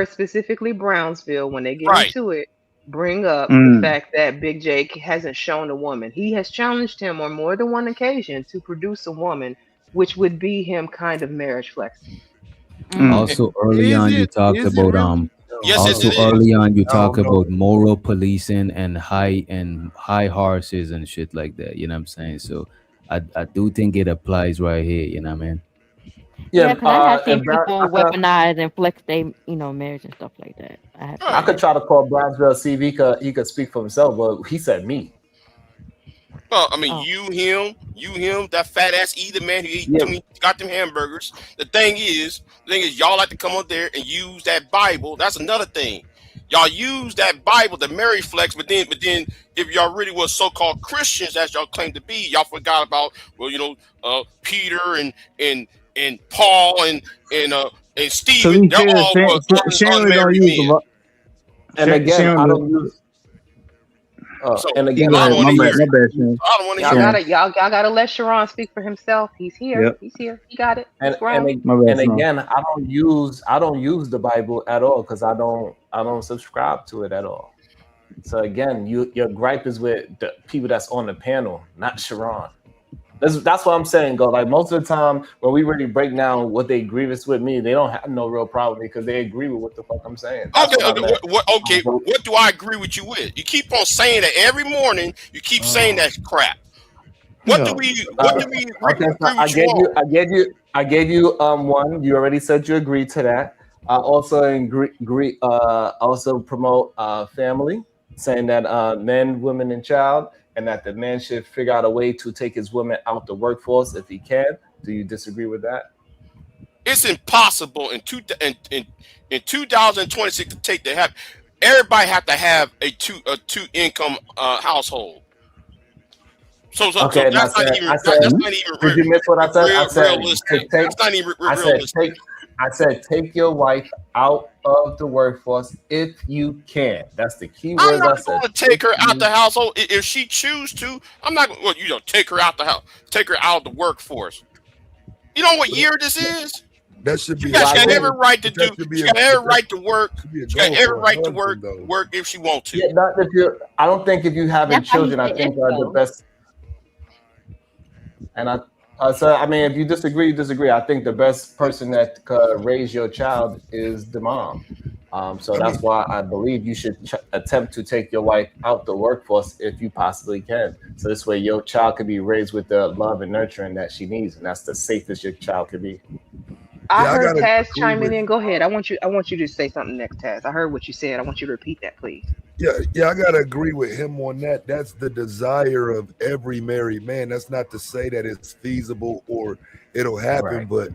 specifically Brownsville when they get Right. into it bring up the Mm. fact that Big J hasn't shown a woman. He has challenged him on more than one occasion to produce a woman, which would be him kind of marriage flexing. Also, early on, you talked about Yes, Also, it is. early on, you I talk don't know. about moral policing and high horses and shit like that. You know what I'm saying? So, I do think it applies right here. You know what I mean? Yeah, because I have seen and Brown- people I could- weaponize and flex their, marriage and stuff like that. I could try to call Brownsville, see if he could speak for himself, but he said me. Well, I mean, you, him, that fat ass either man who got them hamburgers. The thing is, y'all like to come up there and use that Bible. That's another thing. Y'all use that Bible to marriage flex, but then, if y'all really was so-called Christians as y'all claim to be, y'all forgot about Peter and Paul and Stephen. They're all Shanley don't unmarried use the men. law. And again, I don't use. And again, I don't want to hear my it. bad, Shanley. I don't want to Y'all hear it. y'all gotta let Sharon speak for himself. He's here. Yep. He's here. He got it. And He's grown. My bad, and Sean. again, I don't use the Bible at all because I don't subscribe to it at all. So again, your gripe is with the people that's on the panel, not Sharon. That's what I'm saying, go. Like most of the time when we really break down what they grievous with me, they don't have no real problem because they agree with what the fuck I'm saying. That's what I meant. What do I agree with you with? You keep on saying that every morning. You keep saying that crap. What do we agree Okay, so with you on? I gave you one. You already said you agreed to that. I also agree. Also promote family, saying that men, women, and child, and that the man should figure out a way to take his women out the workforce if he can. Do you disagree with that? It's impossible in 2026 to have everybody have to have a two income household. So Okay, and that's not even did you miss what I said? I said realistic. That's not even I realistic. said take your wife out of the workforce if you can. That's the key I'm words I not said. going to take her out the household if she choose to. I'm not going to, take her out the house, take her out of the workforce. You know what year this is? That should be. She got every right to do. She got every right to work. She got every right to work if she wants to. Yeah, not if you. I don't think if you having That's how you children, I say think it, are the though. best. And so I mean, if you disagree, you disagree. I think the best person that could raise your child is the mom. So that's why I believe you should attempt to take your wife out the workforce if you possibly can. So this way, your child could be raised with the love and nurturing that she needs, and that's the safest your child could be. I Yeah, I heard gotta Taz agree chiming with. in. Go ahead. I want you to say something next, Taz. I heard what you said. I want you to repeat that, please. Yeah, I gotta agree with him on that. That's the desire of every married man. That's not to say that it's feasible or it'll happen, Right. but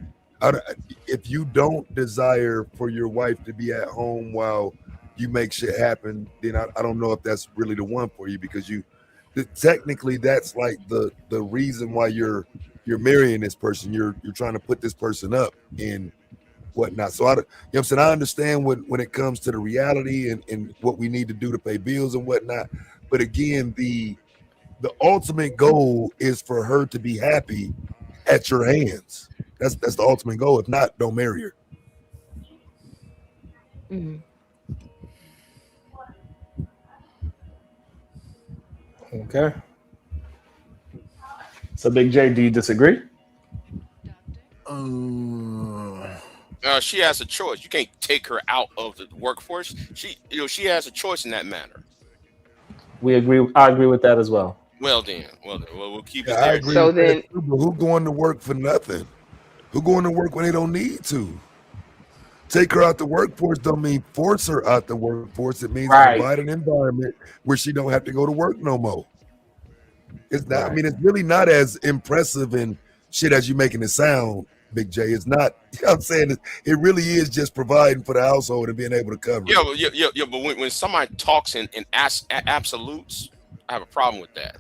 if you don't desire for your wife to be at home while you make shit happen, then I don't know if that's really the one for you, because technically that's like the reason why you're marrying this person. You're trying to put this person up and whatnot. So you know what I'm saying? I understand when it comes to the reality and what we need to do to pay bills and whatnot. But again, the ultimate goal is for her to be happy at your hands. That's the ultimate goal. If not, don't marry her. Mhm. Okay. So, Big J, do you disagree? She has a choice. You can't take her out of the workforce. She has a choice in that matter. We agree. I agree with that as well. Well, we'll keep it Yeah, I there. agree So with that then, too, but who going to work for nothing? Who going to work when they don't need to? Take her out the workforce don't mean force her out the workforce. It means Right. provide an environment where she don't have to go to work no more. It's not. I Right. mean, it's really not as impressive and shit as you making it sound, Big J. It's not. You know what I'm saying? It really is just providing for the household and being able to cover it. Yeah. But when somebody talks in absolutes, I have a problem with that.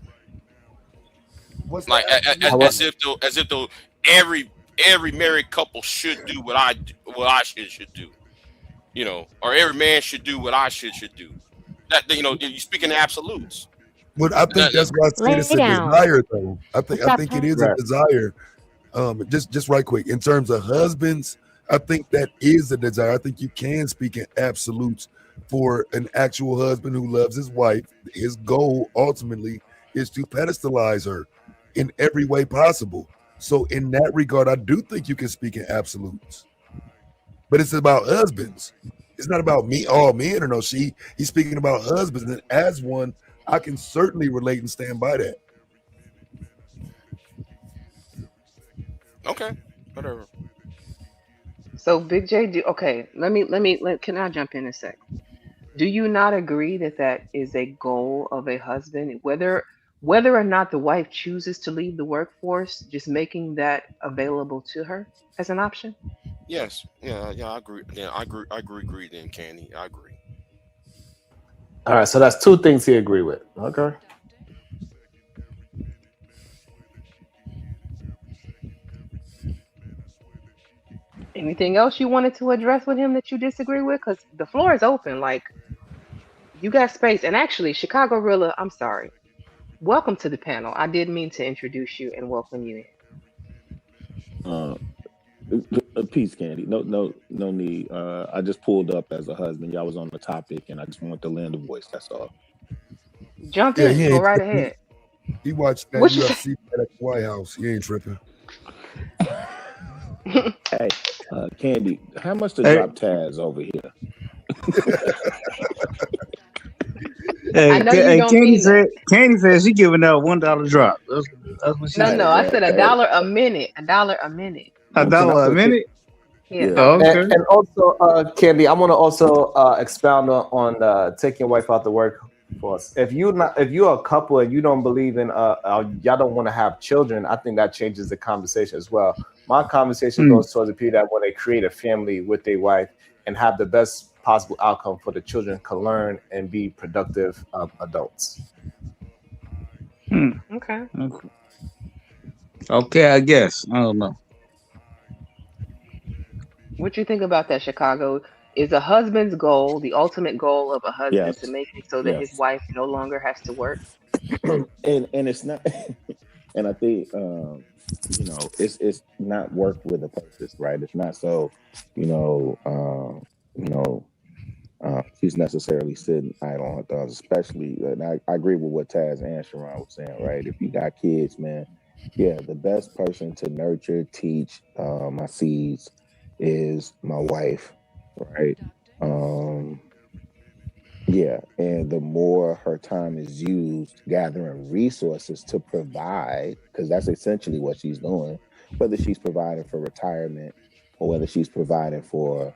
What's Like the absolute? as if though every married couple should do what I should do, or every man should do what I should do. That you speak in absolutes. But I think that's why I said Lay it's a down. desire, though. I Stop think it talking. is a Right. desire. Just right quick, in terms of husbands, I think that is a desire. I think you can speak in absolutes for an actual husband who loves his wife. His goal ultimately is to pedestalize her in every way possible. So in that regard, I do think you can speak in absolutes. But it's about husbands. It's not about me, all men or no she. He's speaking about husbands, and as one, I can certainly relate and stand by that. Okay, whatever. so Big J, can I jump in a sec? Do you not agree that that is a goal of a husband, whether or not the wife chooses to leave the workforce, just making that available to her as an option? Yes, yeah, I agree. Yeah, I agree. Then, Candy, I agree. All right. So that's two things he agree with. Okay. Anything else you wanted to address with him that you disagree with? Because the floor is open. Like, you got space. And actually, Chicago Rilla, I'm sorry. Welcome to the panel. I did mean to introduce you and welcome you in. Peace, Candy. No need. I just pulled up as a husband. Y'all was on the topic, and I just want to lend a voice. That's all. Jump Yeah, in. he Go ain't right tripping. ahead. He watched that What you say? UFC fight at the White House. He ain't tripping. Hey, Candy, how much to Hey, drop Taz over here? I know you don't mean that. Candy said she giving out $1 drop. That's what she No, said. I said Hey, $1 a minute. $1 a minute. A can I dollar a put minute? Yeah, Yeah. Oh, okay. And also, Candy, I want to also expound on taking your wife out the workforce. If you're a couple and you don't believe in y'all don't want to have children, I think that changes the conversation as well. My conversation goes towards the people that want to create a family with their wife and have the best possible outcome for the children can learn and be productive adults. Okay. Okay, I guess. I don't know. What you think about that, Chicago? Is a husband's goal, the ultimate goal of a husband, to Yes. make it so that his Yes. wife no longer has to work? and it's not. And I think it's not work with a purpose, right? It's not so she's necessarily sitting idle on her thumbs, especially. And I agree with what Taz and Sharon was saying, right? If you got kids, man, yeah, the best person to nurture, teach my seeds is my wife, right? Yeah, and the more her time is used gathering resources to provide, because that's essentially what she's doing, whether she's providing for retirement or whether she's providing for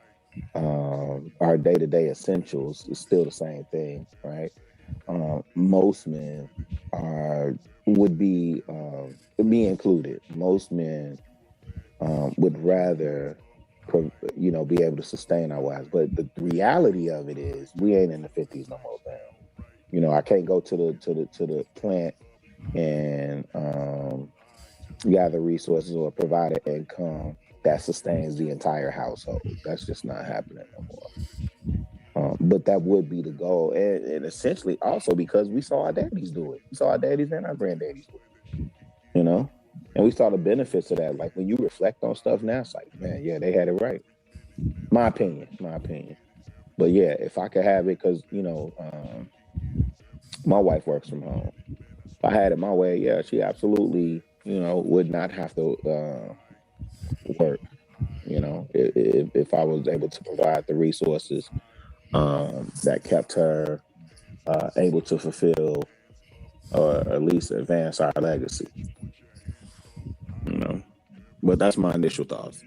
our day-to-day essentials, is still the same thing, right? Most men would be me included. Most men would rather be able to sustain our wives, but the reality of it is we ain't in the 50s no more, fam. I can't go to the plant and gather resources or provide an income that sustains the entire household. That's just not happening no more. But that would be the goal, and essentially also because we saw our daddies do it. We saw our daddies and our granddaddies do it. And we saw the benefits of that. Like when you reflect on stuff now, it's like, man, yeah, they had it right. My opinion. But yeah, if I could have it, because my wife works from home. If I had it my way, yeah, she absolutely, would not have to work. If I was able to provide the resources that kept her able to fulfill or at least advance our legacy. But that's my initial thoughts.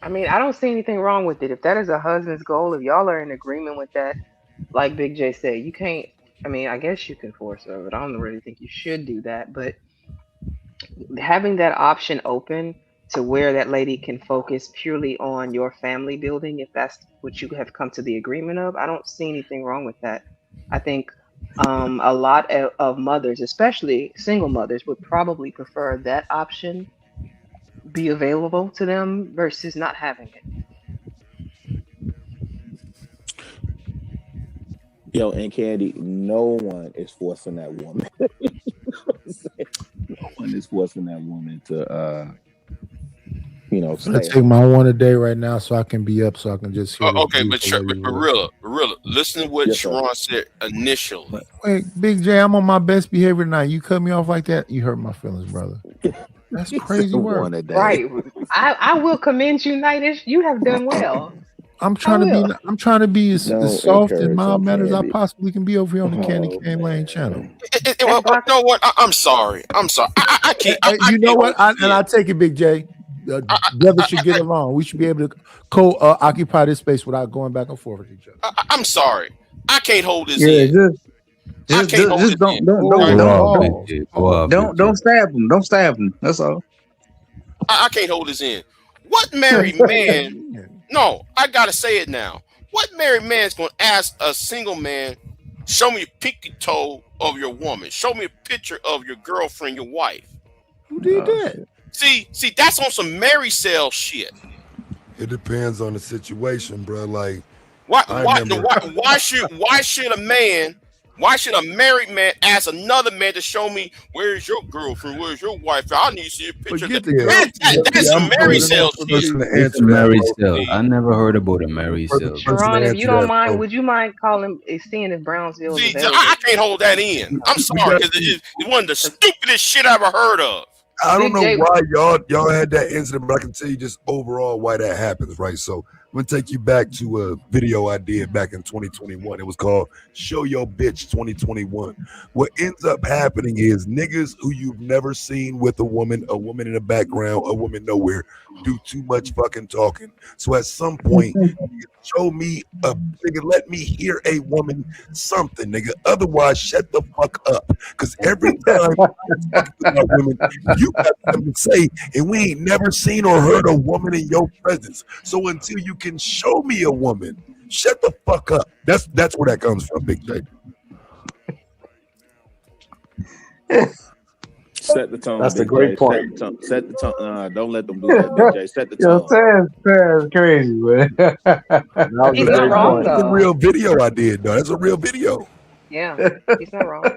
I mean, I don't see anything wrong with it. If that is a husband's goal, if y'all are in agreement with that, like Big J said, you can't, I guess you can force her, but I don't really think you should do that. But having that option open to where that lady can focus purely on your family building, if that's what you have come to the agreement of, I don't see anything wrong with that. I think a lot of mothers, especially single mothers, would probably prefer that option be available to them versus not having it. Yo, and Candy, no one is forcing that woman. No one is forcing that woman to I'm gonna stay. take my one a day right now so I can be up so I can just hear. Okay, but Barilla, listen to what Sharon said initially. Wait, Big J, I'm on my best behavior tonight. You cut me off like that, you hurt my feelings, brother. That's crazy work. Right. I will commend you, Nightish. You have done well. I'm trying to be as soft and mild mannered as I possibly can be over here on the Candy Cane Lane channel. You know what? I'm sorry. I can't. You know what? I take it, Big J. Brothers should get along. We should be able to occupy this space without going back and forth with each other. I'm sorry. I can't hold this in. Just don't stab him. Don't stab him. That's all. I can't hold this in. What married man? No, I gotta say it now. What married man's gonna ask a single man, show me a pinky toe of your woman, show me a picture of your girlfriend, your wife? Who did that? See, that's on some Mary Cell shit. It depends on the situation, bro. Like, why should a married man ask another man to show me where's your girlfriend, where's your wife? I need to see a picture. That's a Mary Cell shit. It's a Mary Cell. I never heard about a Mary Cell. Sharon, if you don't mind, would you mind seeing if Brownsville is available? I can't hold that in. I'm sorry, because it's one of the stupidest shit I ever heard of. I don't know why y'all had that incident, but I can tell you just overall why that happens, right? So I'm gonna take you back to a video I did back in 2021. It was called Show Your Bitch 2021. What ends up happening is niggas who you've never seen with a woman in the background, a woman nowhere, do too much fucking talking. So at some point, show me nigga, let me hear a woman something, nigga. Otherwise, shut the fuck up. Because every time I talk about women, you got something to say, and we ain't never seen or heard a woman in your presence. So until you can show me a woman, shut the fuck up. That's where that comes from, Big J. Set the tone. That's Big a great J. point. Set the tone. Don't let them do that, Big J. Set the tone. That's crazy, man. He's not wrong, That's a though. real video I did, though. That's a real video. Yeah, he's not wrong.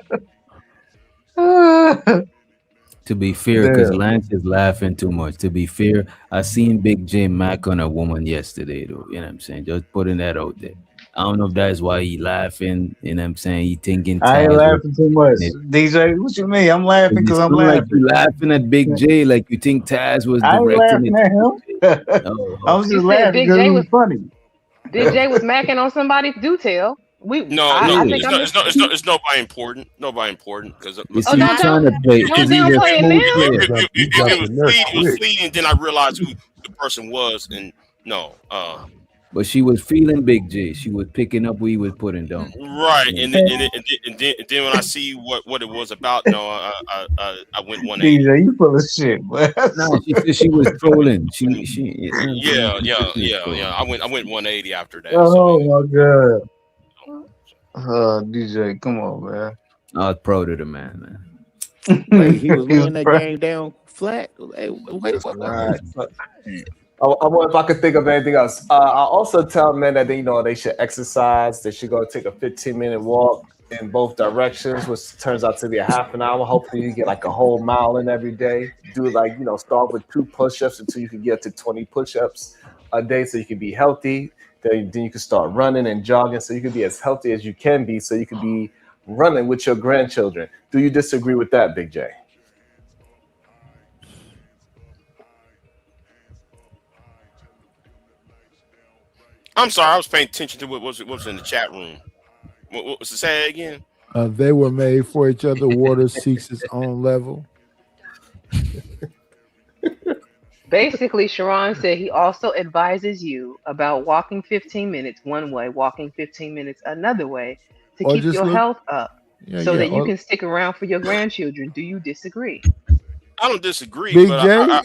To be fair, because Lance is laughing too much. To be fair, I seen Big J Mac on a woman yesterday, though. You know what I'm saying? Just putting that out there. I don't know if that's why he laughing. You know what I'm saying? He thinking. I ain't laughing too much. DJ, what you mean? I'm laughing because I'm laughing. Like you laughing at Big J, like you think Taz was I ain't directing laughing it. at him. I was You just said laughing Big because J it was was funny. Big J was macking on somebody. Do tell. I think I missed it. It's nobody important. Nobody important because You see, you're trying to play because he was it was fleeting. Then I realized who the person was, and no, but she was feeling Big J. She was picking up what he was putting down. right. And then when I see what it was about, no, I went 180. DJ, you full of shit, man. No, she said she was trolling. Yeah. I went 180 after that. Oh my god. DJ, come on, man. I was proud of the man. Wait, he was laying that game down flat. Hey, wait, Right. I wonder if I could think of anything else. I also tell men that they should exercise. They should go take a 15-minute walk in both directions, which turns out to be a half an hour. Hopefully, you get like a whole mile in every day. Do start with 2 push-ups until you can get to 20 push-ups a day, so you can be healthy. Then you can start running and jogging, so you can be as healthy as you can be, so you can be running with your grandchildren. Do you disagree with that, Big J? I'm sorry, I was paying attention to what was in the chat room. What was it say again? They were made for each other. Water seeks its own level. Basically, Sharon said he also advises you about walking 15 minutes one way, walking 15 minutes another way to Or keep just your look- health up so that you or- can stick around for your grandchildren. Do you disagree? I don't disagree, Big but J?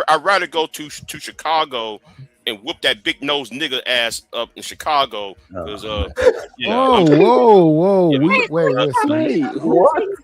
I'd rather go to Chicago and whoop that big nose nigga ass up in Chicago because Whoa. Wait, listen.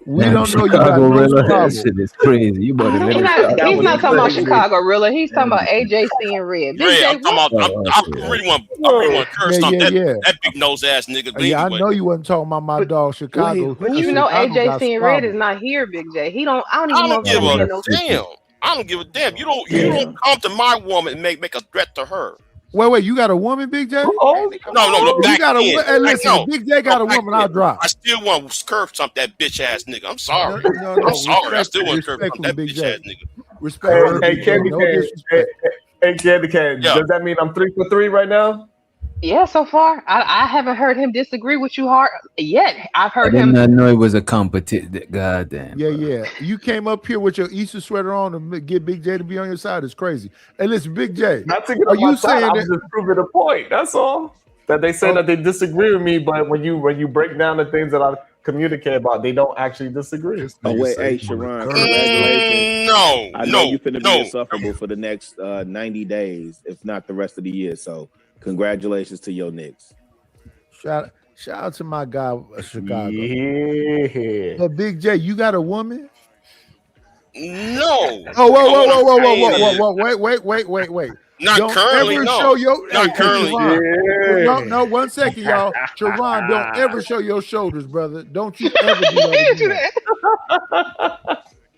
We don't know you got Chicago no Rilla. Chicago. That shit is crazy. You better let He's it not, stop. he's not talking about Chicago, really. He's talking about AJC and Red. Big Ray, J, I'm talking about. I really want to curse on that big nose ass nigga. But Yeah, I anyway. know you wasn't talking about my dog Chicago. you know Chicago got AJC and Red squabbled. is not here, Big J. I don't I even know don't if give he's a in those. damn. I don't give a damn. You don't come to my woman and make a threat to her. Wait, you got a woman, Big J? No. You Back got a then. hey, listen, No. if Big J got a Back woman, I'll then. drop. I still want to curb stomp that bitch ass nigga. I'm sorry. No, I'm sorry. I still want to curb stomp respectfully, that Big bitch J. ass nigga. Respect. Hey, Candy no Cane. disrespect. Hey, Candy Cane. Yeah. Does that mean I'm 3 for 3 right now? Yeah, so far I haven't heard him disagree with you hard yet. I've I heard did him. not know it was a competition. Goddamn. Yeah. You came up here with your Easter sweater on to get Big J to be on your side. It's crazy. Hey, listen, Big J. Not to get Are on my you side, saying I'm that? just proving a point. That's all. That they say that they disagree with me, but when you break down the things that I communicate about, they don't actually disagree. Oh wait, hey Sharon, congratulations. No, I know you're finna be insufferable for the next 90 days, if not the rest of the year. So congratulations to your Knicks. Shout out to my guy Chicago. Yeah. But Big J, you got a woman? No. Oh, What I'm saying wait. Not Don't currently, ever no. show your Not currently. Sharon. No, 1 second, y'all. Sharon, don't ever show your shoulders, brother. Don't you ever do that again.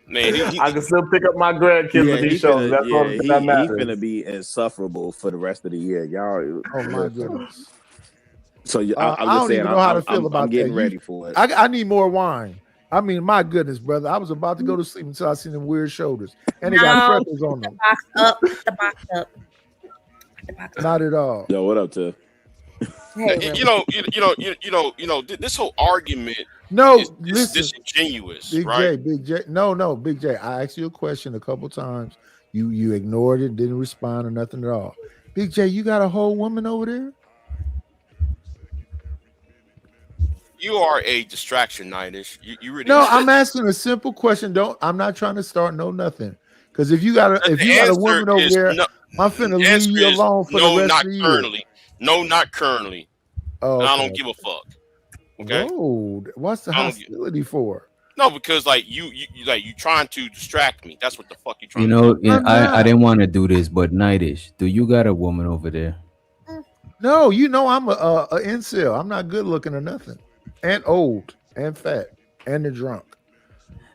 Man, I can still pick up my grandkids with these shows. That's all he that matters. finna be insufferable for the rest of the year, y'all. Oh my goodness. So I I'm don't just saying, even know how to feel about I'm getting that. ready for it. I need more wine. I mean, my goodness, brother. I was about to go to sleep until I seen them weird shoulders. And they got freckles on them. The box up. Not at all. Yo, what up, Tiff? You know, this whole argument No, is listen. disingenuous, Big right? J. No, Big J. I asked you a question a couple times. You ignored it, didn't respond or nothing at all. Big J, you got a whole woman over there? You are a distraction, Nightish. You really No, I'm asking a simple question. I'm not trying to start nothing. Because if you got a woman over there, I'm finna leave you alone for the rest of the year. Currently. No, not currently. Oh, And I okay. don't give a fuck. Okay. Whoa, what's the I don't hostility for? No, because like you trying to distract me. That's what the fuck you trying You know, to do. yeah, I didn't want to do this, but Nightish, do you got a woman over there? No, you know I'm a incel. I'm not good looking or nothing. And old and fat and the drunk.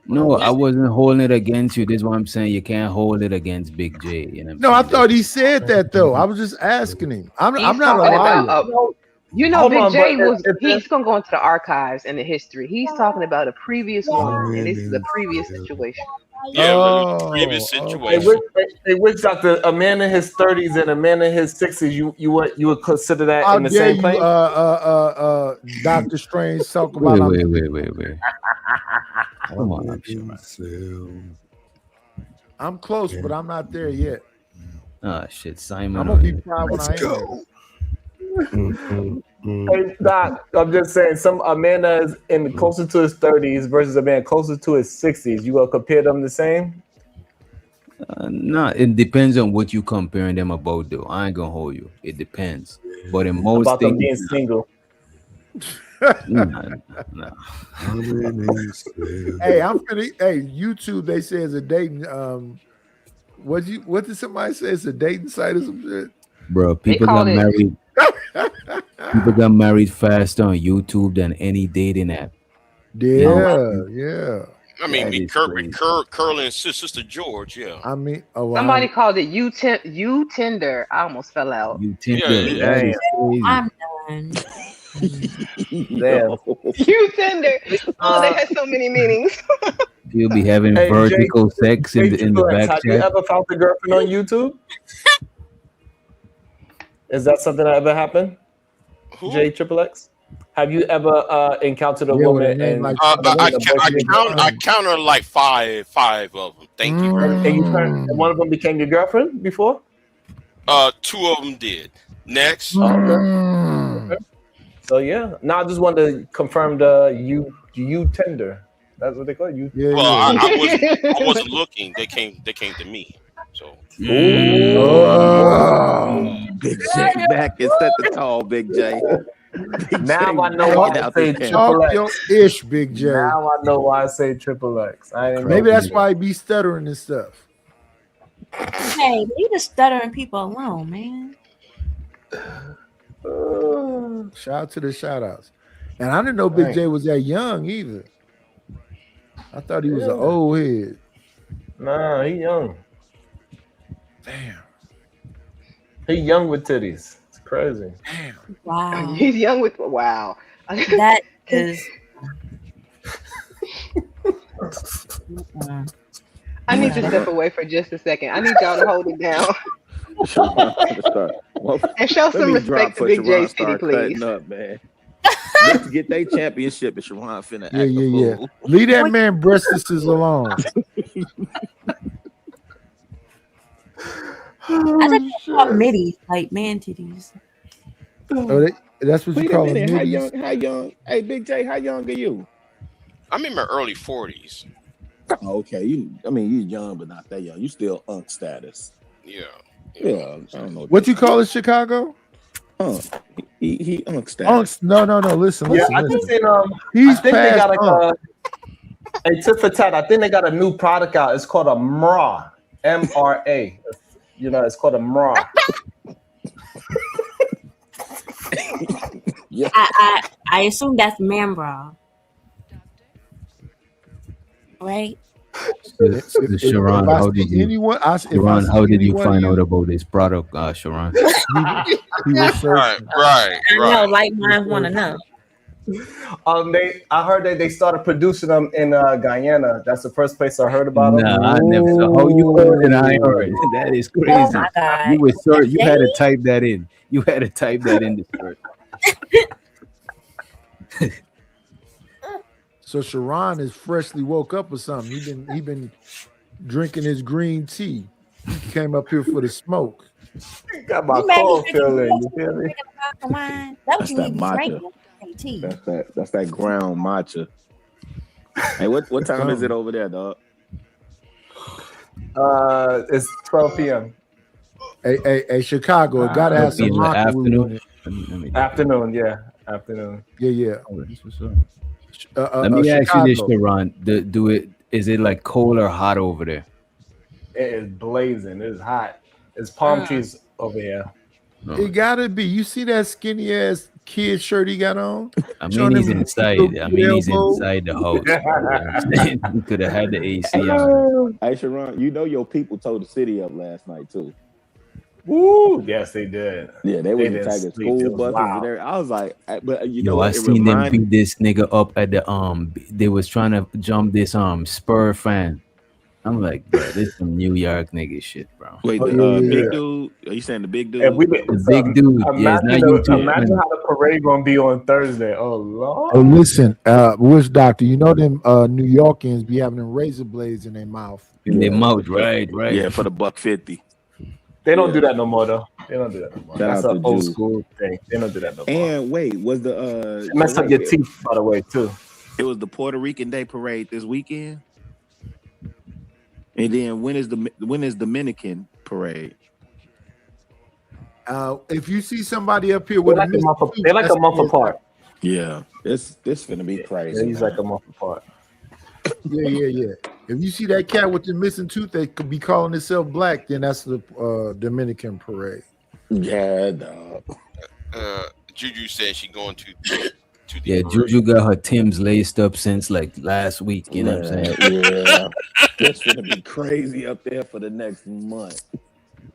No, I wasn't holding it against you. This is what I'm saying. You can't hold it against Big J. You know what I'm No, I saying? thought he said that though. I was just asking him. I'm not a talking liar. about, you know, Hold Big on, J but he's gonna go into the archives and the history. He's talking about a previous woman, and this is a previous situation. Yeah, previous Hey, situation. which Dr. A man in his 30s and a man in his 60s, you would consider that How in the dare same you, plane? Doctor Strange, talk about Wait. Come on, I'm close, but I'm not there yet. Oh shit, Simon. I'm gonna be proud when I am. Hey, Doc, I'm just saying, a man that is in closer to his 30s versus a man closer to his 60s, you gonna compare them the same? No, it depends on what you comparing them about, though. I ain't gonna hold you. It depends, but in most About them things, being single. no. Hey, I'm finna. Hey, YouTube. They say it's a dating. What did somebody say? It's a dating site or some shit. Bro, They people call got it. married. People got married faster on YouTube than any dating app. Yeah. I mean, That me, is crazy. Curly and Sister George. Yeah. I mean, Somebody called it you Tinder. I almost fell out. You Tinder. Yeah. That is crazy. I'm done. Damn. You Tinder. Oh, that has so many meanings. You'll be having Hey, vertical sex in the Triple X, back have you chat. ever found a girlfriend on YouTube? Is that something that ever happened? Who? J Triple X? Have you ever encountered a Yeah, with a woman name and like I counted like five of them. Thank you. and one of them became your girlfriend before? Two of them did. Next. Okay. So yeah, now I just wanted to confirm the you tender. That's what they call you. Yeah, Well, I wasn't looking. They came to me. So. Big J back and set the tall, Big J. Now I know why I say Triple Talk your X. ish, Big J. Now I know why I say Triple X. I didn't Maybe know. that's why he be stuttering and stuff. Hey, leave the stuttering people alone, man. Shout out to the shout outs. And I didn't know Big J was that young either. I thought he was an old head. Nah, he young. Damn. He young with titties. It's crazy. Damn. Wow. He's young with wow. That is. I need to step away for just a second. I need y'all to hold it down and show some respect to Big J City, please. Up, man. Let's get their championship and Sharon finna act Yeah. a fool. Leave that man breastises alone. I thought you called middies, like man titties. Oh, that's what you Wait a call them. minute, middies? how young? Hey, Big J, how young are you? I'm in my early 40s. Oh, okay, you're young, but not that young. You still unk status. Yeah. Yeah, I don't know. What you call it, Chicago? He unk status. Unks. No. Listen. Yeah, I think He's I think they got past like a tit for tat. I think they got a new product out. It's called a MRA. MRA. You know, it's called a MRA. Yeah. I assume that's man bra, right? Sharon, how did you? Sharon, how did you find out about this product, Sharon? Right. I know, like mine want to know. I heard that they started producing them in Guyana. That's the first place I heard about them. Nah, I never saw. How you heard it? I heard. That is crazy. Oh my God. You were sure you had to type that in. You had to type that in the search. So Sharon is freshly woke up or something. He been drinking his green tea. He came up here for the smoke. Got my cold feeling. You feel me? That That's was you that need matcha. drinking. Tea. That's that ground matcha. Hey, what time is it over there, dog? It's 12 p.m. Hey, Chicago, it gotta have some matcha with it. Afternoon, yeah. Afternoon. Yeah. Let me ask you this, Chicago. Sharon. Is it like cold or hot over there? It is blazing. It is hot. It's palm trees over here. It gotta be. You see that skinny ass kid shirt he got on? I mean, he's inside. He's inside the house. He could have had the AC on. Hey, Sharon, you know your people towed the city up last night too. Woo! Yes, they did. Yeah, they were didn't attacking sleep. school It was buses. loud. And everything. I was like, but you know Yo, I what? It seen them reminded beat this nigga up at the They was trying to jump this Spur fan. I'm like, bro, this some New York nigga shit, bro. Wait, Oh the yeah, yeah, big dude? Are you saying the big dude? And we The big dude, yeah, it's not imagine, YouTube. imagine how the parade gonna be on Thursday. Oh Lord. Oh, listen, Witch Doctor, you know them New Yorkers be having them razor blades in their mouth. In their mouth, right. Yeah, for the $1.50. They don't do that no more though. They don't do that no more. Shout That's out an to old Juice. school thing. They don't do that no more. And wait, was the It mess up your teeth, by the way, too. It was the Puerto Rican Day Parade this weekend. And then when is Dominican Parade? If you see somebody up here with They're like a month apart. Yeah, this finna be crazy. He's like a month apart. Yeah. If you see that cat with the missing tooth that could be calling itself black, then that's the Dominican parade. Yeah, dog. Juju said she going to the Yeah, Juju got her Timbs laced up since like last week. You know what I'm saying? Yeah, this gonna be crazy up there for the next month,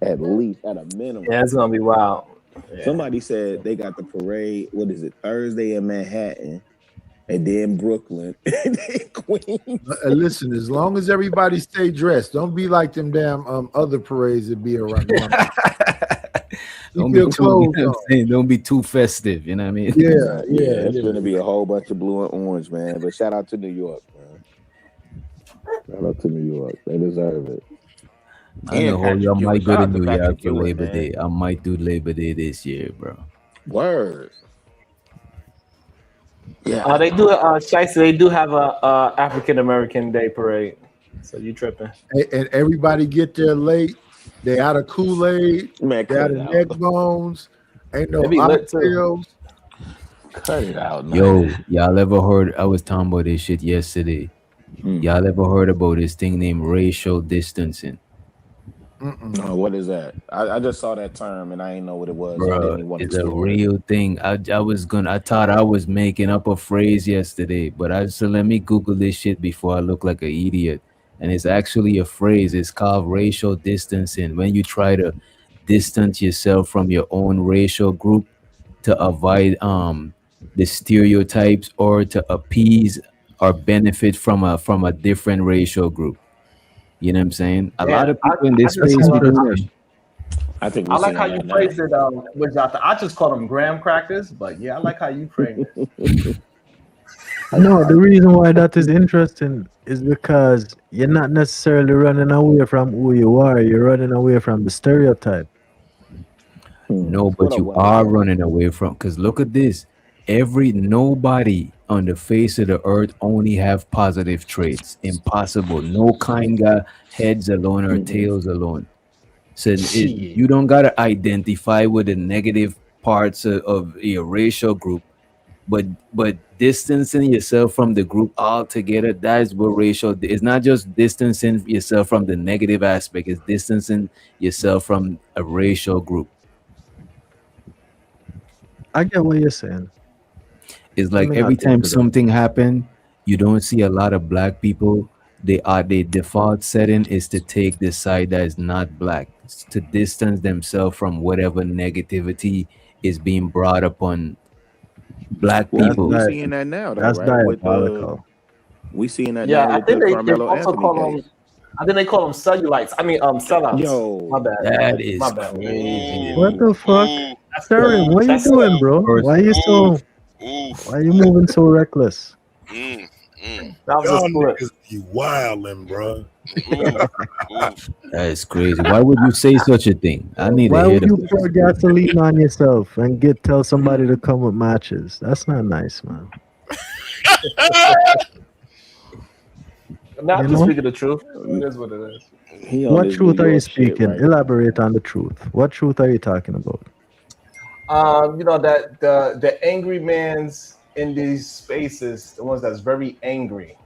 at least at a minimum. Yeah, it's gonna be wild. Yeah. Somebody said they got the parade. What is it? Thursday in Manhattan, and then Brooklyn, and then Queens. Listen, as long as everybody stay dressed, don't be like them damn other parades that be around. Don't be, too, you know what I'm saying? Don't be too festive. You know what I mean? Yeah. It's gonna be a whole bunch of blue and orange, man. But shout out to New York, man. Shout out to New York. They deserve it. I know y'all might go to New York for Labor Day. I might do Labor Day this year, bro. Word. Yeah. They do. Shiesty, they do have a African American Day parade. So you tripping? And everybody get there late. They out of Kool-Aid. Man, they out of neck bones. Ain't no They be lit, too. oxtails. Cut it out, man. Yo, y'all ever heard? I was talking about this shit yesterday. Y'all ever heard about this thing named racial distancing? No, what is that? I just saw that term and I didn't know what it was. So I didn't Bro, even want to it's a explore it. real thing. I thought I was making up a phrase yesterday, but I said let me Google this shit before I look like an idiot. And it's actually a phrase. It's called racial distancing. When you try to distance yourself from your own racial group to avoid the stereotypes or to appease or benefit from a different racial group. You know what I'm saying? A lot of people in this space. I think I like how you phrased it. I just call them graham crackers, but yeah, I like how you phrase it. No, the reason why that is interesting is because you're not necessarily running away from who you are. You're running away from the stereotype. No, but you are running away from, because look at this. Nobody on the face of the earth only have positive traits. Impossible. No kind got heads alone or tails alone. So you don't gotta identify with the negative parts of your racial group, but distancing yourself from the group altogether, that is what racial. It's not just distancing yourself from the negative aspect, it's distancing yourself from a racial group. I get what you're saying. It's like Let me every not time into that. something happen, you don't see a lot of black people. Their default setting is to take the side that is not black, to distance themselves from whatever negativity is being brought upon black people. We seeing that now, though, That's right? diabolical. We seeing that Yeah, now I with think the they Carmelo also Anthony call case. them. I think they call them cellulites. I mean, sellouts. Yo, my bad. That is my bad. crazy. What the fuck? That's Sorry, what you that's doing, bro? Why you so? Why you moving so reckless? That was a Y'all split. niggas be wildin', bro. That is crazy. Why would you say such a thing? I need Why to hear would you the pour gasoline on yourself and tell somebody to come with matches? That's not nice, man. Not You to know? speak of the truth. It is what it is. What truth are you speaking? Elaborate on the truth. What truth are you talking about? That the angry man's in these spaces, the ones that's very angry.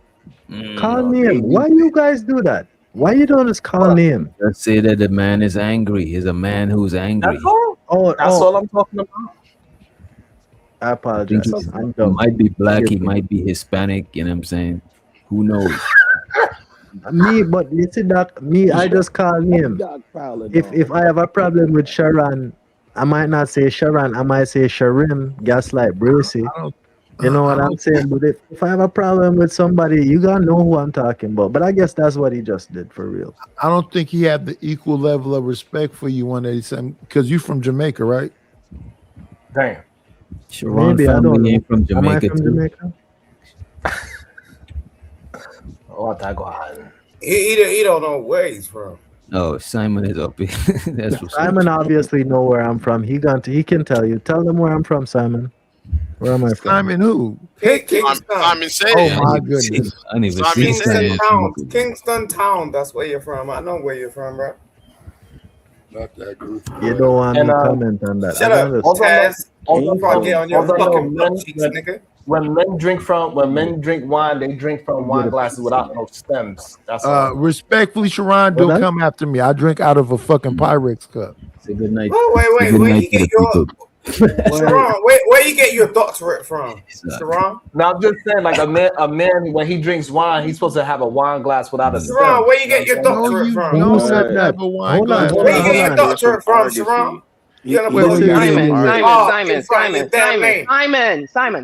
Call name. Why you guys do that? Why you don't just call name? Let's say that the man is angry. He's a man who's angry. That's all. Oh, That's all I'm talking about. I apologize. I'm He dumb. might be black. He might be Hispanic. You know what I'm saying? Who knows? But you see that I just call name. If I have a problem with Sharon, I might not say Sharon. I might say Sharim, Gaslight, Bracy. You know what I I'm don't saying? But if I have a problem with somebody, you gotta know who I'm talking about. But I guess that's what he just did for real. I don't think he had the equal level of respect for you 187 because you from Jamaica, right? Damn. Sharon Maybe, I don't family know. ain't from Am I Jamaica from too. Jamaica? Oh, I go ahead. He don't know where he's from. Oh, Simon is up here. That's what's up. Simon obviously know where I'm from. He can tell you. Tell them where I'm from, Simon. Where am I from? Simon who? Simon said. Oh my goodness. I didn't even Simon see said. Simon. Town, Kingston Town. That's where you're from. I know where you're from, bro. Not that group. You don't want me And, to comment on that. Shut I up, gotta- Taz. Also, Fuck it on your also, fucking men, butt cheeks, nigga. when men drink wine, they drink from wine glasses without no stems. That's all. Respectfully, Sharon, Well, don't that- come after me. I drink out of a fucking Pyrex cup. Say good night. Oh, Say wait. good Where night you to the get your people. Sharon? Where you get your doctorate from, Sharon? Now I'm just saying, like a man when he drinks wine, he's supposed to have a wine glass without a stem. Sharon, where you get your No, doctorate you from? don't said that? have a wine Hold on, glass. hold Where on, you get your hold on. doctorate from, Sharon? You gonna put Listen, on listen,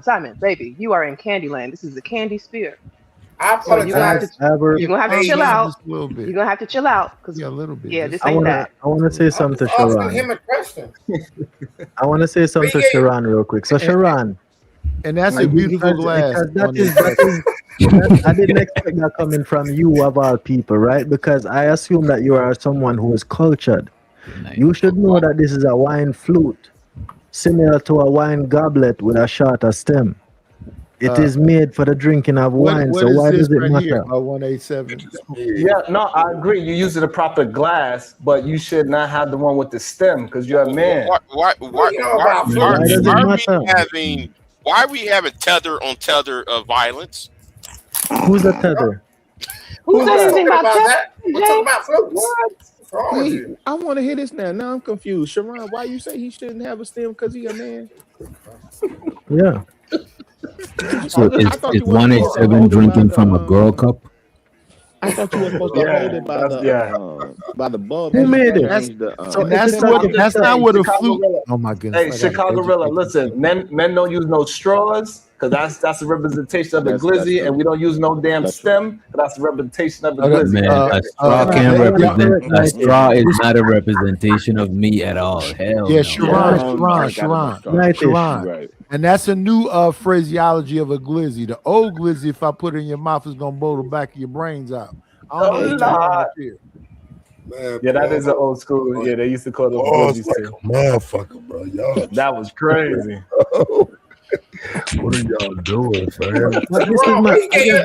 Simon, baby, you are in Candyland. This is a candy spear. I So you're gonna have apologize. to, you're gonna have to chill out. Just a little bit. You're gonna have to chill out because Yeah, a little bit. yeah, this I ain't wanna that. I wanna say something to Asking Sharon. him a question. I wanna say something to Where you get- Sharon real quick. So Sharon, And that's a like, beautiful because glass. I didn't expect that coming from you of all people, right? Because I assume that you are someone who is cultured. You should know that this is a wine flute, similar to a wine goblet with a shorter stem. It is made for the drinking of wine. What So is why this does it right matter? here? 187. Yeah, no, I agree. You use the proper glass, but you should not have the one with the stem because you're a man. Why are we having tether on tether of violence? Who's a tether? Who said anything about that? that? We're talking about flutes. What's wrong with Wait, you? I want to hear this now. Now I'm confused. Sharon, why you say he shouldn't have a stem because he a man? Yeah. So I thought is you weren't supposed to 187 hold it by drinking the, from a girl cup? I thought you were supposed to hold it by the bulb. Who made it? Change the, So And that's if what. it's That's a- not what a Chicago flute. Rilla. Oh my goodness. Hey, I gotta Chicago educate Rilla, you. listen, men don't use no straws because that's a representation of the That's glizzy, true. and we don't use no damn That's stem. That's a representation of the Okay, glizzy. Man, a straw can't represent. A straw is not a representation of me at all. Hell Yeah, no. Sharon. Right. And that's a new phraseology of a glizzy. The old glizzy, if I put it in your mouth, is gonna blow the back of your brains out. I don't know what you're talking about here. Man, Yeah, that is an old school. Yeah, they used to call those Oh, it's glizzies like too. a motherfucker, bro. Y'all, That was crazy. what are y'all doing, fam? But this is Sharon, my, where you get your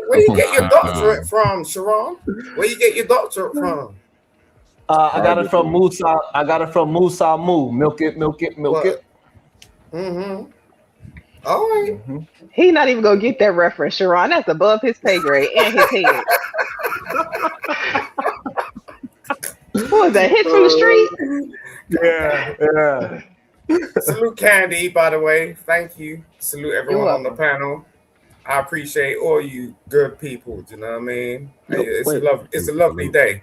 where you get your Oh, doctorate from, Sharon? Where you get your doctorate from? I got it from Musa. I got it from Musa Moo. Milk it. Mm-hmm. All right. He not even gonna get that reference, Sharon. That's above his pay grade and his head. What was that? Hit from the street? Yeah. Salute Candy, by the way. Thank you. Salute everyone You're on the panel. I appreciate all you good people. You know what I mean? Yo, It's wait. a lovely day.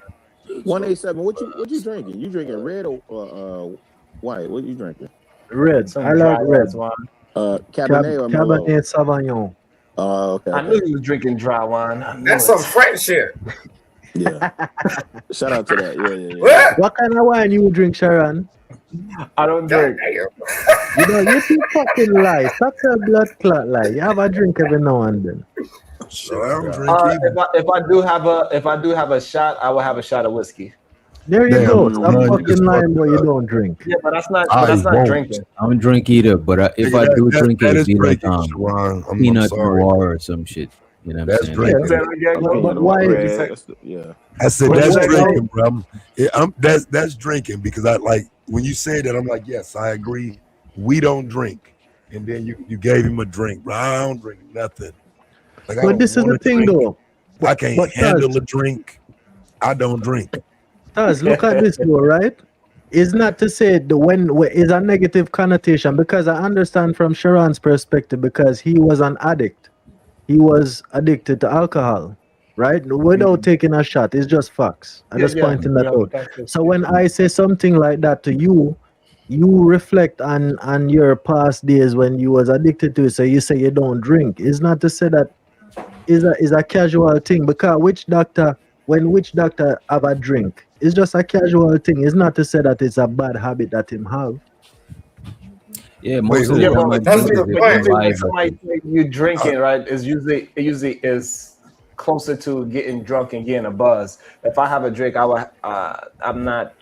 187. What you drinking? You drinking red or white? What you drinking? red. I like red. Cabernet or Merlot? Cabernet Sauvignon. Oh, okay. I knew you was drinking dry wine. I knew That's it. some French shit. Yeah. Shout out to that. Yeah. What? What kind of wine you drink, Sharon? I don't drink. You know, you too fucking lie. Stop your blood clot lie. You have a drink every now and then. So I don't drink either. If I do have a shot, I will have a shot of whiskey. There you Damn, go. Stop man, fucking just lying, fucked boy. You up. don't drink. Yeah, but that's not won't. drinking. I don't drink either, but if I Nigga, do that- drink that it, is it'd be like drinking, Sharon. I'm peanut sorry. noir or some shit. You know what That's I'm saying? drinking. Say it again, go. But why? Yeah. I said What that's you say, drinking, bro. That's drinking because I like when you say that I'm like, yes, I agree. We don't drink, and then you gave him a drink, bro. I don't drink nothing. Like, I But don't this is wanna the thing, drink. though. I can't But handle a drink. I don't drink. Taz, look at this, though, right? It's not to say the when is a negative connotation because I understand from Sharon's perspective because he was an addict. He was addicted to alcohol, right? Without taking a shot, it's just facts. I'm just pointing that out. So when I say something like that to you, you reflect on your past days when you was addicted to it. So you say you don't drink. It's not to say that is a casual thing, because which doctor have a drink? It's just a casual thing. It's not to say that it's a bad habit that him have. Yeah, most of the Yeah, time but I that's drink the is when survival. somebody say you drinking, right? Is usually is closer to getting drunk and getting a buzz. If I have a drink, I will. I'm not.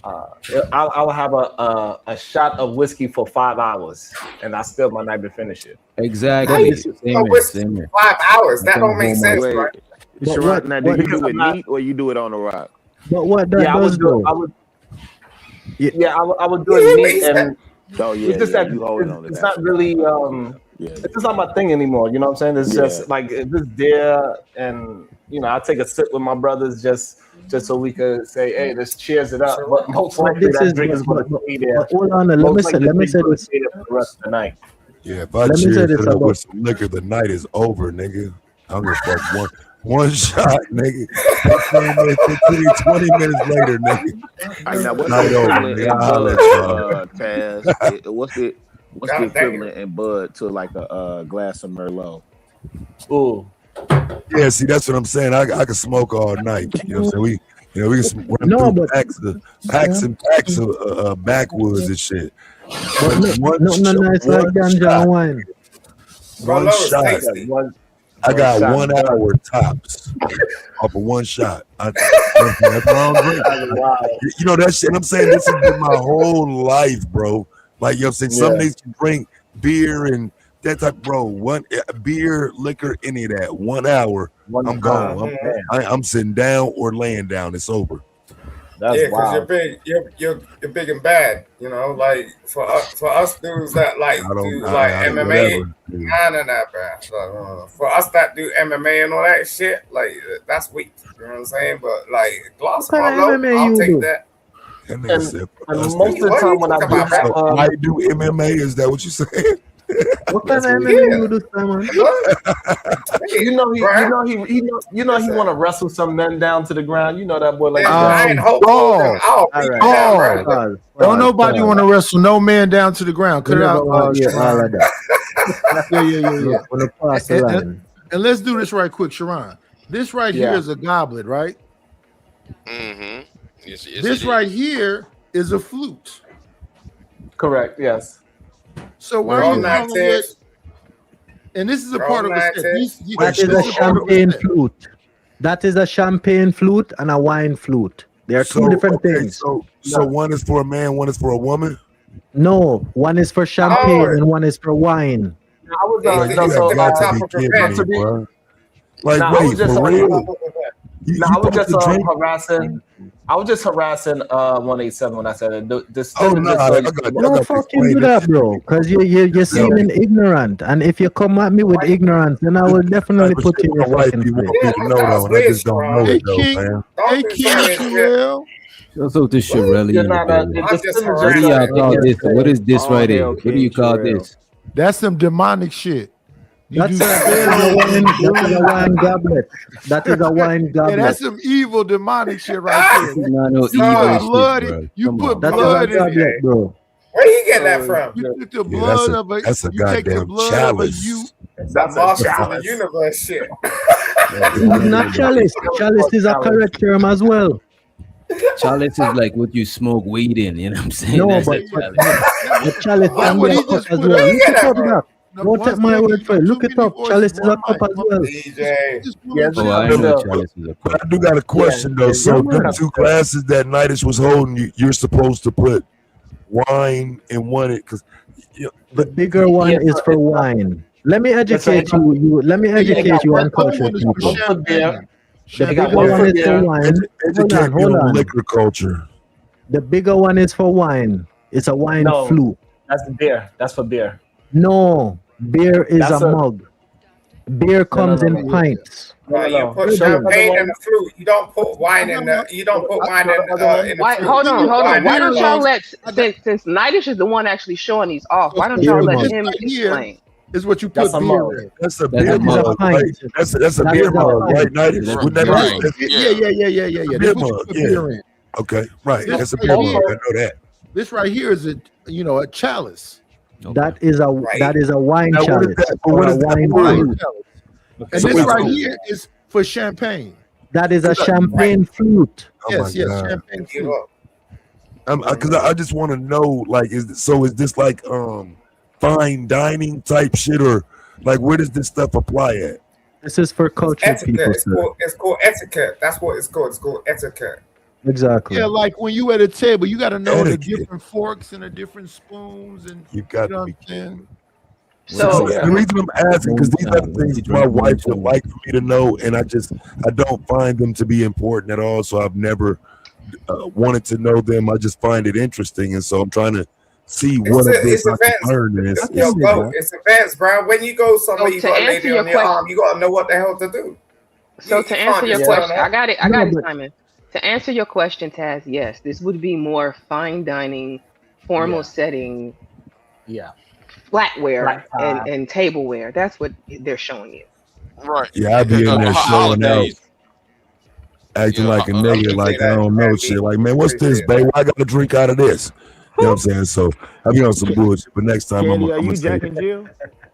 I will have a shot of whiskey for 5 hours, and I still might not even finish it. Exactly. Same here. 5 hours. That don't make sense, Wait, right? Sharon, now do you do it not- neat or you do it on the rock? But what that Yeah, I does would do. though? I would. Yeah, I would do it neat, and Oh yeah, it's just yeah, that you hold on to it's that. not really. It's just not my thing anymore. You know what I'm saying? It's just like it's just there, and I take a sip with my brothers just so we could say, hey, let's cheers it up. But most likely this that is- drink is going to stay there. Hold on, let me Most say likely let me the say drink this. stay there for the rest of the night. Yeah, if I Let me say cheers this it up about- with some liquor, the night is over, nigga. I'm gonna fuck one shot, nigga. 20 minutes later, nigga. All right, now what's Night the over, equivalent in nigga. I'll bud, let y'all. Taz? What's the God equivalent in bud to like a glass of Merlot? Ooh. Yeah, see, that's what I'm saying. I can smoke all night. You know what I'm saying? We can run No, through but- packs and packs of backwoods and shit. But no nice like ganja and wine. One Merlot is shot. tasty. I got shot. 1 hour tops off of one shot. That's what I'm doing. You know that shit. I'm saying this has been my whole life, bro. Like you know what I'm saying. Some Yeah. niggas can drink beer and that type, bro. One beer, liquor, any of that. 1 hour, I'm gone. I'm sitting down or laying down. It's over. That's Yeah, because wild. you're big and bad. Like for us dudes that like I don't- do I- like I- MMA, whatever. nah, bro. For us that do MMA and all that shit, like that's weak. You know what I'm saying? But like glass of What kind of Merlot, MMA I'll you take do? that. That nigga And, said, and us most of the What are time you when I talking do about, man? so I do MMA. Is that what you saying? What kind of That's MMA you do, Simon? you know he want to wrestle some men down to the ground. You know that boy like I ain't Hulk Hogan. I'll beat you down, bro. Don't nobody want to wrestle no man down to the ground. Cut it out. All of that. Yeah. Wanna pass the line. And let's do this right quick, Sharon. This right here Yeah. is a goblet, right? Mm-hmm. Yes, This right here is a flute. correct. Yes. So why We're are all you not calling it? Taz. And this is a We're part all of a not set. Taz. That is a champagne flute. That is a champagne flute and a wine flute. They are two different okay, things. So one is for a man, one is for a woman. No, one is for champagne Oh. and one is for wine. I was Bro, you have got to be kidding me, bro. Like, Nah, I was wait, just for on- real? No, I was just supposed to drink? harassing. I was just harassing 187 when I said it. This Oh, no, I got No fucking do that, bro. Because you're seeming ignorant. And if you come at me with ignorance, then I will definitely put you in your fucking You place. want me to know though, and I just don't know Hey, it though, King. man. Hey, King Terrell. What's up, this Shirelli You're in the not building? I'm just What do y'all call this? What is this Oh, right here? hell, What do you King call Terrell. this? That's some demonic shit. You That's do a wine goblet. That is a wine Yeah, goblet. that's some evil demonic shit right there. Not no You evil put shit, blood bro. in, you Come put on. That is blood a in it. goblet, bro. Where you get that from? You took the Yeah, blood of a that's a you take the goddamn blood of a chalice. you. That Masters of the Universe shit. It's not chalice. Chalice is a correct term as well. Chalice is like what you smoke weed in, you know what I'm saying? No, That's but a chalice. the chalice Why can would be he a cup just as put well. up- Look it up, Doc. No, Don't one take my second, word for it. you Look got it too up. many Chalice voices, is a cup one as well. DJ. Yes, Oh, I know chalice is a But I cup. do got a question though. So Yeah, them man. two classes that Nightish was holding, you're supposed to put wine in one because The bigger one is for wine. Let me educate you. Let me educate you on culture, people. Champagne. The They got bigger one one for is beer. for wine. educate me Hold on on. liquor culture. The bigger one is for wine. It's a wine No. flute. That's the beer. That's for beer. No, beer is That's a a- mug. Beer comes no, in no. pints. You put Show me the champagne other in the flute. You don't put wine in the. You don't put wine in the Why, flute. hold on. Wine Why in don't the y'all flute. let since Nightish is the one actually showing these off? Why don't y'all let him explain? Is what you That's put a beer mug. in. That's a That's beer a mug, mug. right? That's a That beer is a mug, pint. right? Nightish. That's Wouldn't that right. be? Yeah. Beer That's what you mug, put yeah. beer in. Okay, right. This That's a right beer here- mug. I know that. This right here is a chalice. That is a wine Now, what is chalice that? But or what a is that wine for? Wine flute. chalice. Okay, And so this wait, right so- here is for champagne. That is a Right. champagne flute. Oh my Yes, God. champagne flute. Because I just want to know, like, is this like fine dining type shit, or like where does this stuff apply at? This is for cultured Etiquette. people, It's sir. called etiquette. That's what it's called. It's called etiquette. Exactly. Yeah, like when you at a table, you got to know the Etiquette. different forks and the different spoons, and You got know to what be I'm saying. So the reason I'm asking because these are things my wife would like for me to know, and I don't find them to be important at all. So I've never wanted to know them. I just find it interesting, and so I'm trying to see what of this I can learn. And It's advanced, bro. When you go somewhere, So you to got a answer lady your on your arm. You got to know what the hell to do. So to answer your just question, turn up. I got it, No, it, but- Simon. To answer your question, Taz, yes, this would be more fine dining, formal Yeah. setting, Yeah. flatware Flat and tableware. That's what they're showing you. Right. Yeah, I be in there showing out, acting like a nigga, like I don't know shit. Like, man, what's this, babe? Why I got to drink out of this? You know what I'm saying? So I be on some bullshit, but next time Candy, are I'm you gonna say, Jack and Jill?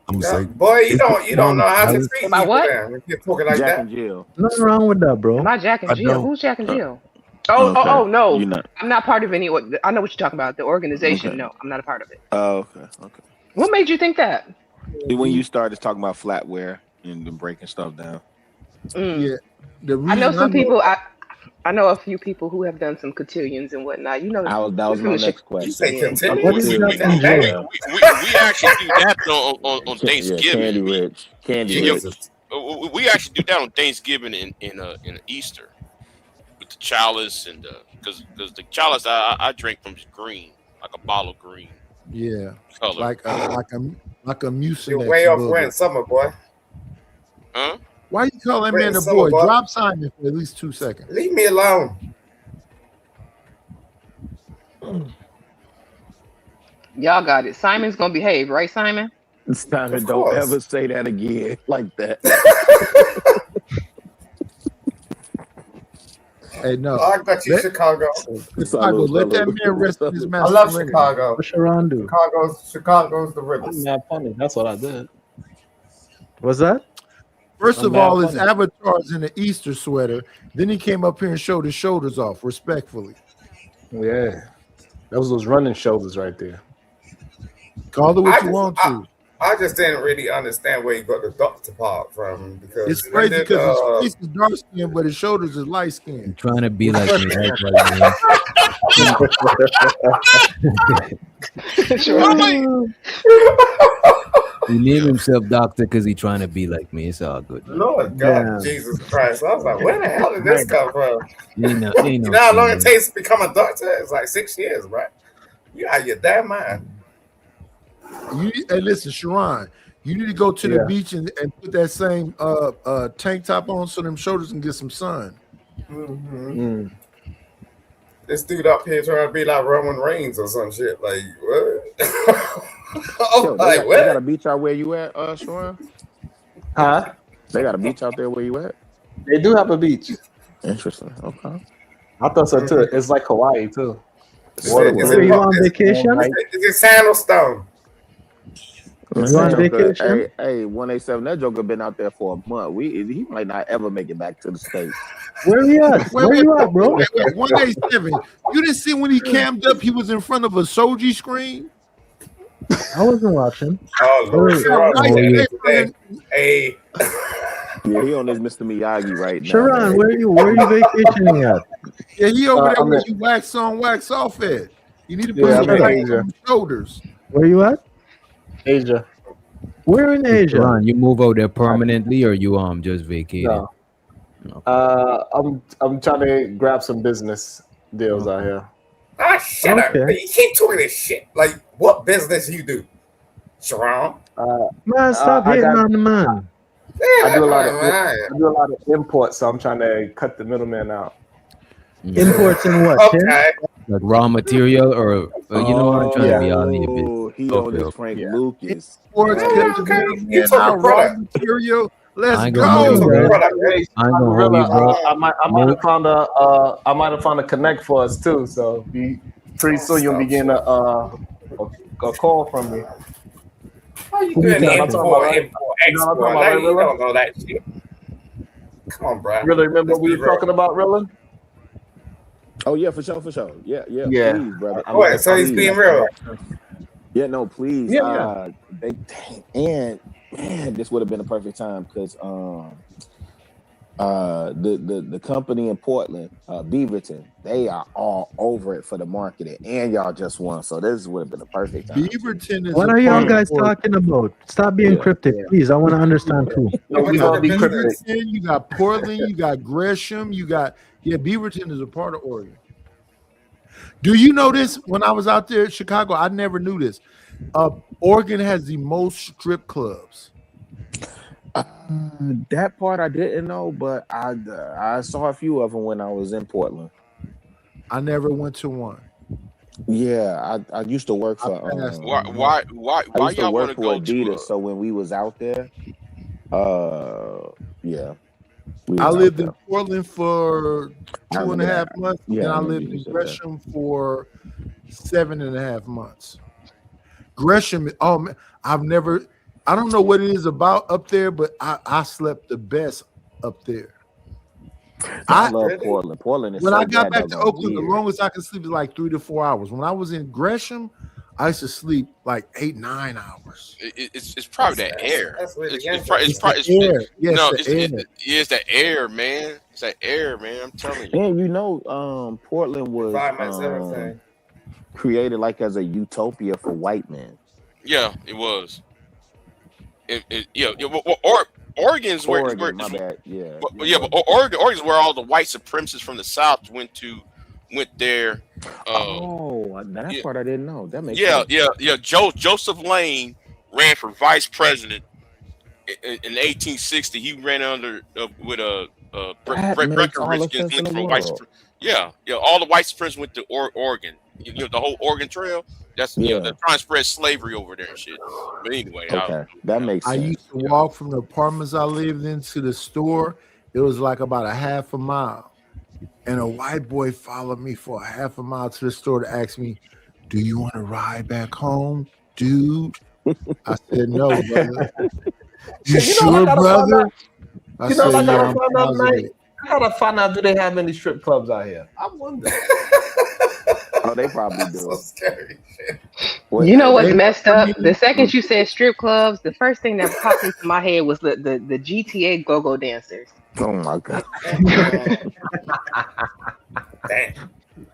I'm gonna say, Boy, you don't know how to Alice. treat Am I people what? then. If you're talking like Jack that. and Jill. Nothing wrong with that, bro. Am I Jack and I Jill? don't. Who's Jack and Jill? okay. No. You're not. I'm not part of any. I know what you're talking about. The organization. Okay. No, I'm not a part of it. Oh, okay. What made you think that? When you started talking about flatware and then breaking stuff down. Mm. Yeah, the I know reason some people. I know a few people who have done some cotillions and whatnot. You know, That was from my the next Chi- question. You say continue? What is Jack and Jill? We actually do that on Yeah, Thanksgiving. Candy Rich. Candy Yeah, Rich. we actually do that on Thanksgiving in Easter with the chalice and because the chalice I drink from is green, like a bottle of green Yeah, color. like a You're mucinex way off booger. wearing summer, boy. Huh? Why you call that Wait, man a summer boy? boy. Drop Simon for at least 2 seconds. Leave me alone. Y'all got it. Simon's gonna behave, right, Simon? Simon, Of don't course. ever say that again like that. Hey, no. I got you, Let- Chicago. Chicago, let that man rest in his I love masculinity. Chicago. What Sharon do? Chicago's the realest. I'm not funny. That's what I did. What's that? First I'm of mad all, his funny. avatar's in an Easter sweater. Then he came up here and showed his shoulders off, respectfully. Yeah. That was those running shoulders right there. Call it what I you just- want to. I just didn't really understand where you got the doctor part from because It's when crazy did, because his face is dark skin, but his shoulders is light skin. Trying to be like me. That's what it means. He named himself doctor because he trying to be like me. It's all good. man. Lord God, Yeah. Jesus Christ. I was like, where the hell did this come from? Ain't no You know how long it thing, takes to become a doctor? It's like 6 years, right? You out of your damn mind. Hey, listen, Sharon, you need to go to the Yeah. beach and put that same tank top on so them shoulders can get some sun. Mm. This dude up here trying to be like Roman Reigns or some shit. Like, what? Yo, like, they what? got a beach out where you at, Sharon? Huh? They got a beach out there where you at? They do have a beach. Interesting. Okay. I thought so too. It's like Hawaii too. Is Water it- was is Were it- you on is- vacation? Is it Sandalstone? You on vacation? Hey, 187. That joker been out there for a month. He might not ever make it back to the States. Where you at? Where you at, bro? 187. You didn't see when he cammed up, he was in front of a Soji screen. I wasn't watching. Oh, Lord. Where- Sharon, Nice hey, hey. Yeah, he on this Mr. Miyagi right now. Sharon, man. where you vacationing at? Yeah, he over there I'm where in- you wax on, wax off at. You need to put Yeah, some I'm in light Asia. on your shoulders. Where you at? Asia. Where in Asia? Ron, you move out there permanently or you just vacating? No. I'm trying to grab some business deals out here. Ah, shut up. Okay. You keep talking this shit. Like, what business you do? Sharon? Man, stop I hitting got- on the man. I do a lot of man. I do a lot of imports, so I'm trying to cut the middleman out. Imports and what? Tim? Okay. Like raw material or you know what? I'm trying to be all in your business. Oh, he Okay, on this okay. Frank Lucas. Sports, Okay, get the okay. middleman You took a out, raw product. material. Let's I ain't go. gonna hold you, bro. Product, right? I ain't gonna hold you, bro. I might have found a connect for us too. So Pretty soon you'll be getting a call from me. How you Who you doing the talking import, about? import, You know what I'm export? talking about, Like, right, you Rilla? don't know that shit. Come on, bro. Really remember Let's what we be were real. talking about, Rilla? Oh yeah, for sure. Yeah, Yeah. please, brother. What? So he's Please. being real. Yeah, no, please. Yeah. And man, this would have been a perfect time because the company in Portland, Beaverton, they are all over it for the marketing, and y'all just won, so this would have been the perfect time. Beaverton is What a are y'all part of guys Portland. talking about? Stop being Yeah. cryptic, please. I want to understand too. No, we gonna be cryptic. Beaverton, you got Portland, you got Gresham, you got Beaverton is a part of Oregon. Do you know this? When I was out there in Chicago, I never knew this. Oregon has the most strip clubs. That part I didn't know, but I saw a few of them when I was in Portland. I never went to one. Yeah, I used to work for. Why I used to y'all want work to for go Adidas, to? so when we was out there, yeah, we I was out lived in there. Portland for I 2.5 remember that. months, Yeah, and I I remember lived you in said that. Gresham for 7.5 months. Gresham, oh man, I don't know what it is about up there, but I slept the best up there. I love Portland. Portland is When so I got back to goddamn Oakland, the weird. longest I could sleep is like 3 to 4 hours. When I was in Gresham, I used to sleep like 8-9 hours. It's probably that air. That's really It's It's probably the air. Yes, no, the air. it's the air, man. It's that air, man. I'm telling you. And you know, Portland was Environment's everything. created like as a utopia for white men. Yeah, it was. Oregon's where, Oregon, my bad. Yeah. but Oregon's where all the white supremacists from the South went there. That part I didn't know. That makes Yeah, sense. Joseph Lane ran for vice president in 1860. He ran under with That makes all the Breckinridge sense in the for white world. supremacy. Yeah. All the white supremacists went to Oregon. You know, the whole Oregon Trail. That's they're trying to spread slavery over there and shit. But anyway, Okay, that makes I sense. used to walk from the apartments I lived in to the store. It was like about a half a mile. And a white boy followed me for a half a mile to the store to ask me, "Do you want to ride back home, dude?" I said, "No, brother." You sure, brother? I said, I "Yeah, gotta I'm find out, positive." Mike. I gotta find out, do they have any strip clubs out here? I wonder. Oh, they probably do. So scary. You know what's messed up? The second you said strip clubs, the first thing that popped into my head was the GTA go-go dancers. Oh my god. Damn.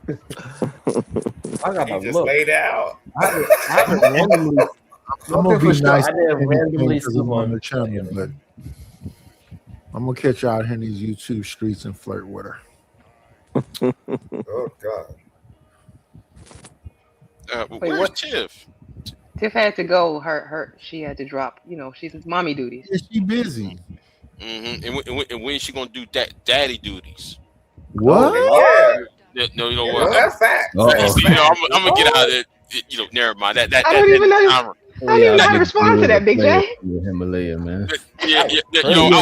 I gotta You just look. laid it out. I randomly. I'm gonna be nice. I didn't randomly because see I'm on one. the channel, but I'm gonna catch you out here in these YouTube streets and flirt with her. Oh god. Wait, where's what? Tiff? Tiff had to go. She had to drop. You know, she's mommy duties. Yeah, she busy. And when is she gonna do daddy duties? What? Yeah. No, you know Yeah, what? that's fact. You That's know, fact. I'm gonna get out of it. You know, never mind. That I don't even know. timer. I don't even know how to respond to that, Big J. Himalaya, man. Yeah. You know,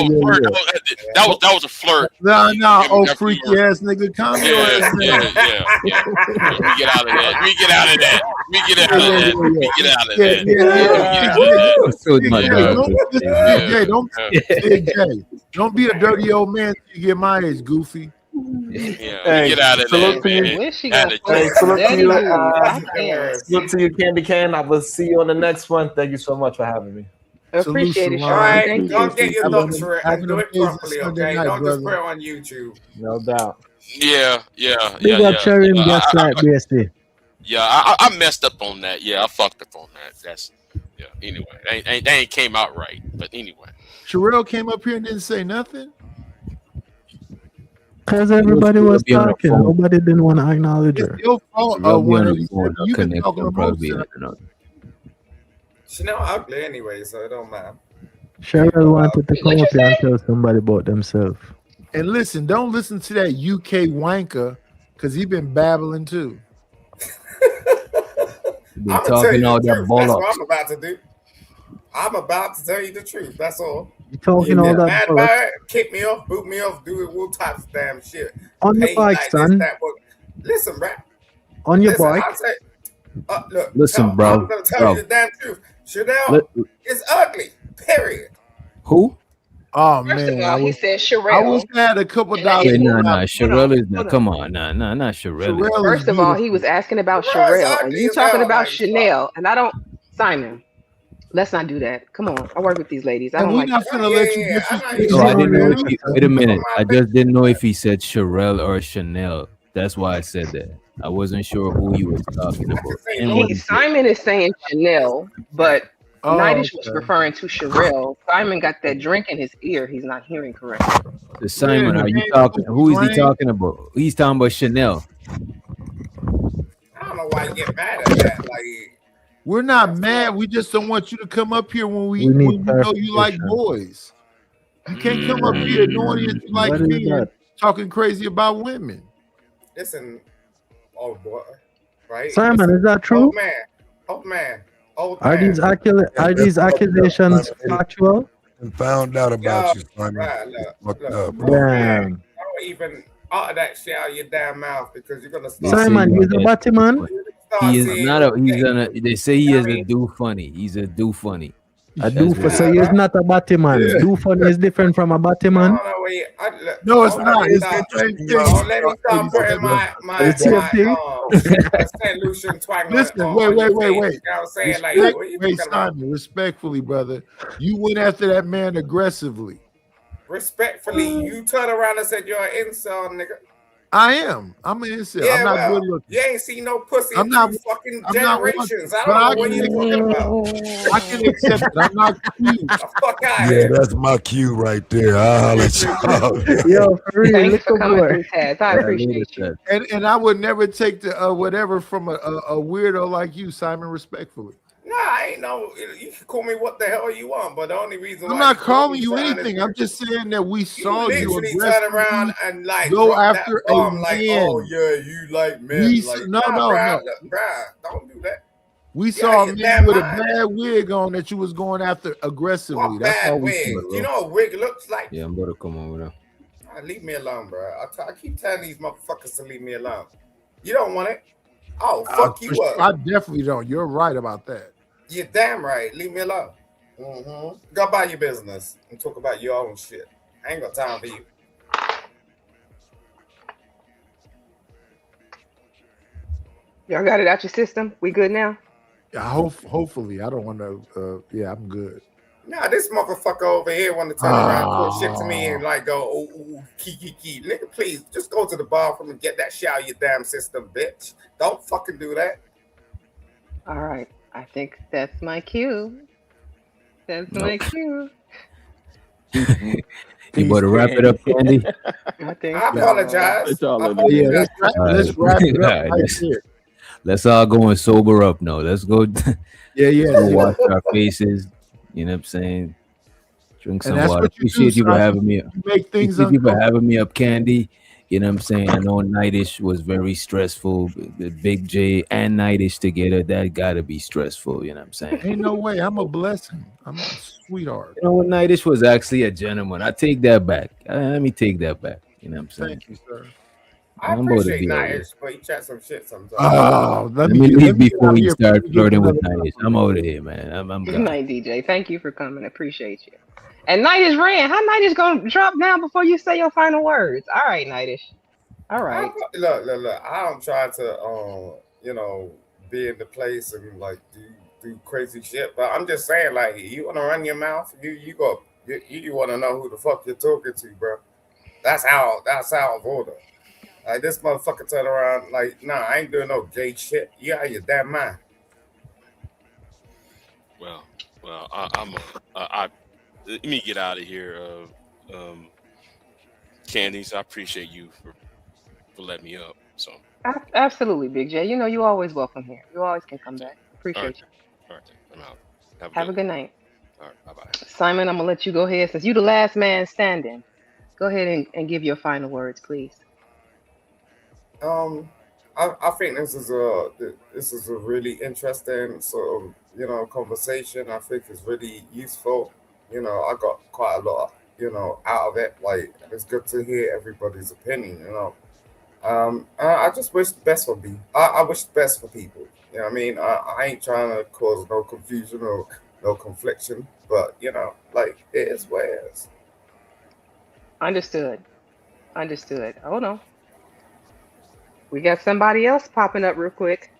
that was a flirt. Nah, oh That freaky flirt. ass nigga, calm your ass down. Yeah. We get out of that. We get out of that. We get out of that. We get out of Yeah, that. yeah, We get out of that. So my dog. Big J, don't be a dirty old man till you get my age, goofy. Yeah, we get out of salute that, to you. man. Wish she Out got of full Hey, that. salute to daddy you. duties. I can't. Salute to you, Candy Cane. I will see you on the next one. Thank you so much for having me. Appreciate it, Salute, Sean. All right, Thank go you. get your Have looks an- for it have and an do it amazing properly, Sunday okay? night, Don't just brother. put it on YouTube. No doubt. Yeah. Big up Sharon Gaslight BSD. I messed up on that. Yeah, I fucked up on that. That's Anyway, they ain't came out right. But anyway, Sherelle came up here and didn't say nothing. Because everybody was Be on the talking. phone. Nobody didn't want to acknowledge her. It's your fault. You'll be on Winner. the phone. You've been Connect. talking You'll the most. probably tonight. She's not ugly anyway, so it don't matter. Cheryl wanted to come up here and tell somebody about themselves. And listen, don't listen to that UK wanker because he been babbling too. Been I'm gonna tell talking you the all truth. that That's what bollocks. I'm about to do. I'm about to tell you the truth. That's all. You talking You all get that mad bollocks. about it, kick me off, boot me off, do it all types of damn shit. On the Pay bike, like son. this, that, what. Listen, bruh. On your Listen, bike. I say, look, Listen, bro. I'm gonna tell you the damn truth. Chanel is ugly. Period. Who? Oh First of man, all, he said I Sherelle. wish I had a couple And that dollars. is Yeah, hold nah. on, Sherelle is hold on. come on, nah, not Sherelle. Sherelle is First of all, he beautiful. was asking about Sherelle is Sherelle, and ugly you as talking hell. about Like, fuck. Chanel, and I don't. Simon, let's not do that. Come on, I work with these ladies. I And don't we're like not that. finna Yeah, let you yeah, I know disrespect you Oh, I shit, didn't know man. if he. Wait a minute. I just didn't know if he said Sherelle or Chanel. That's why I said that. I wasn't sure who he was talking about. And what he said. Simon is saying Chanel, but Oh, Nidish was okay. referring to Sherelle. Simon got that drink in his ear. He's not hearing correctly. Simon, Yeah, are you man, talking? don't Who is he complain. talking about? He's talking about Chanel. I don't know why you get mad at that. Like, We're not mad. We just don't want you to come up here when We need you know you like clarification. boys. You can't come up here knowing that you like What is men that? talking crazy about women. listen, old boy, right? Simon, Listen, is that true? old man, old Are man. these accusations factual? And found out about you, Simon. Right, look, Fucked up, bro. Damn. don't even utter that shit out of your damn mouth because you're gonna They start. say Simon, he's he's a batty man. He is saying, not a. He's gonna. They say he is a do funny. He's a do funny. A do for so he's not a batty man. Yeah. Do funny is different from a batty man. No, it's not. It's Stop. the same thing. Don't let me start putting my It's the same thing. St. Lucian twang. Listen, on wait. your face. Wait, You know what I'm saying? Like, what you wait, talking about? Simon, respectfully, brother. You went after that man aggressively. Respectfully, you turn around and said you're an incel, nigga. I am. I'm an incel. Yeah, I'm not well, good looking. you ain't seen no pussy I'm in not- two fucking I'm not one- generations. I but don't I know what you're can- talking about. I can accept it. I'm not cute. Fuck out Yeah, here. that's my cue right there. I'll let you know. Yo, for real, Thanks little for coming boy. through, Taz. I appreciate you. And I would never take the whatever from a weirdo like you, Simon, respectfully. Nah, I ain't no. You can call me what the hell you want, but the only reason I'm why not you call calling me you son is anything. I'm just saying that we you saw you literally turn aggressively around and like go drop after that a bomb like, oh man. yeah, you like men. We like, no, bruh, look, bruh, don't do that. We Yeah, saw a you man damn with a right. bad wig on that you was going after aggressively. What That's all bad we wig? see. You know what wig looks like? Yeah, I'm about to come over there. Leave me alone, bro. I keep telling these motherfuckers to leave me alone. You don't want it? Oh, fuck you up. I definitely don't. You're right about that. You're damn right. Leave me alone. Go about your business and talk about your own shit. I ain't got time for you. Y'all got it out your system? We good now? Yeah, hopefully. I don't want to. Yeah, I'm good. Nah, this motherfucker over here want to turn around, talk shit to me, and like go, ooh, key. Nigga, please, just go to the bathroom and get that shit out of your damn system, bitch. Don't fucking do that. All right. I think that's my cue. That's my cue. You better wrap it up, Candy. I think I apologize. Yeah, let's wrap it up right here. Let's all go and sober up now. Let's go. Yeah. Go wash our faces. You know what I'm saying? Drink some And that's water. what you do, Appreciate you for Simon. having me. You make things Appreciate you for uncomfortable. having me up, Candy. You know what I'm saying? I know Nightish was very stressful. The Big J and Nightish together, that gotta be stressful. You know what I'm saying? Ain't no way. I'm a blessing. I'm a sweetheart. You know what? Nightish was actually a gentleman. I take that back. Let me take that back. You know what I'm saying? Thank you, sir. I I'm about to appreciate be over. Nice, but he chat some shit sometimes. Oh, Let me leave before out you here start before we get flirting with another Nightish. I'm out of here, man. I'm Good gone. night, DJ. Thank you for coming. Appreciate you. And Nightish ran. How Nightish gonna drop down before you say your final words? All right, Nightish. All right. Look. I don't try to, be in the place and like do crazy shit. But I'm just saying, like, you want to run your mouth, you want to know who the fuck you're talking to, bro. That's out of order. Like this motherfucker turn around, like, nah, I ain't doing no gay shit. You out of your damn mind. Well, let me get out of here. Candice, I appreciate you for letting me up. So, Absolutely, Big J. You know you always welcome here. You always can come back. Appreciate you. all right, I'm out. Have a good night. All right, bye bye. Simon, I'm gonna let you go ahead since you're the last man standing. Go ahead and give your final words, please. I think this is a really interesting sort of conversation. I think it's really useful. I got quite a lot out of it. Like, it's good to hear everybody's opinion. I just wish the best for me. I wish the best for people. You know what I mean? I ain't trying to cause no confusion or no confliction, but you know, like it is what it is. Understood. Understood. Hold on. We got somebody else popping up real quick.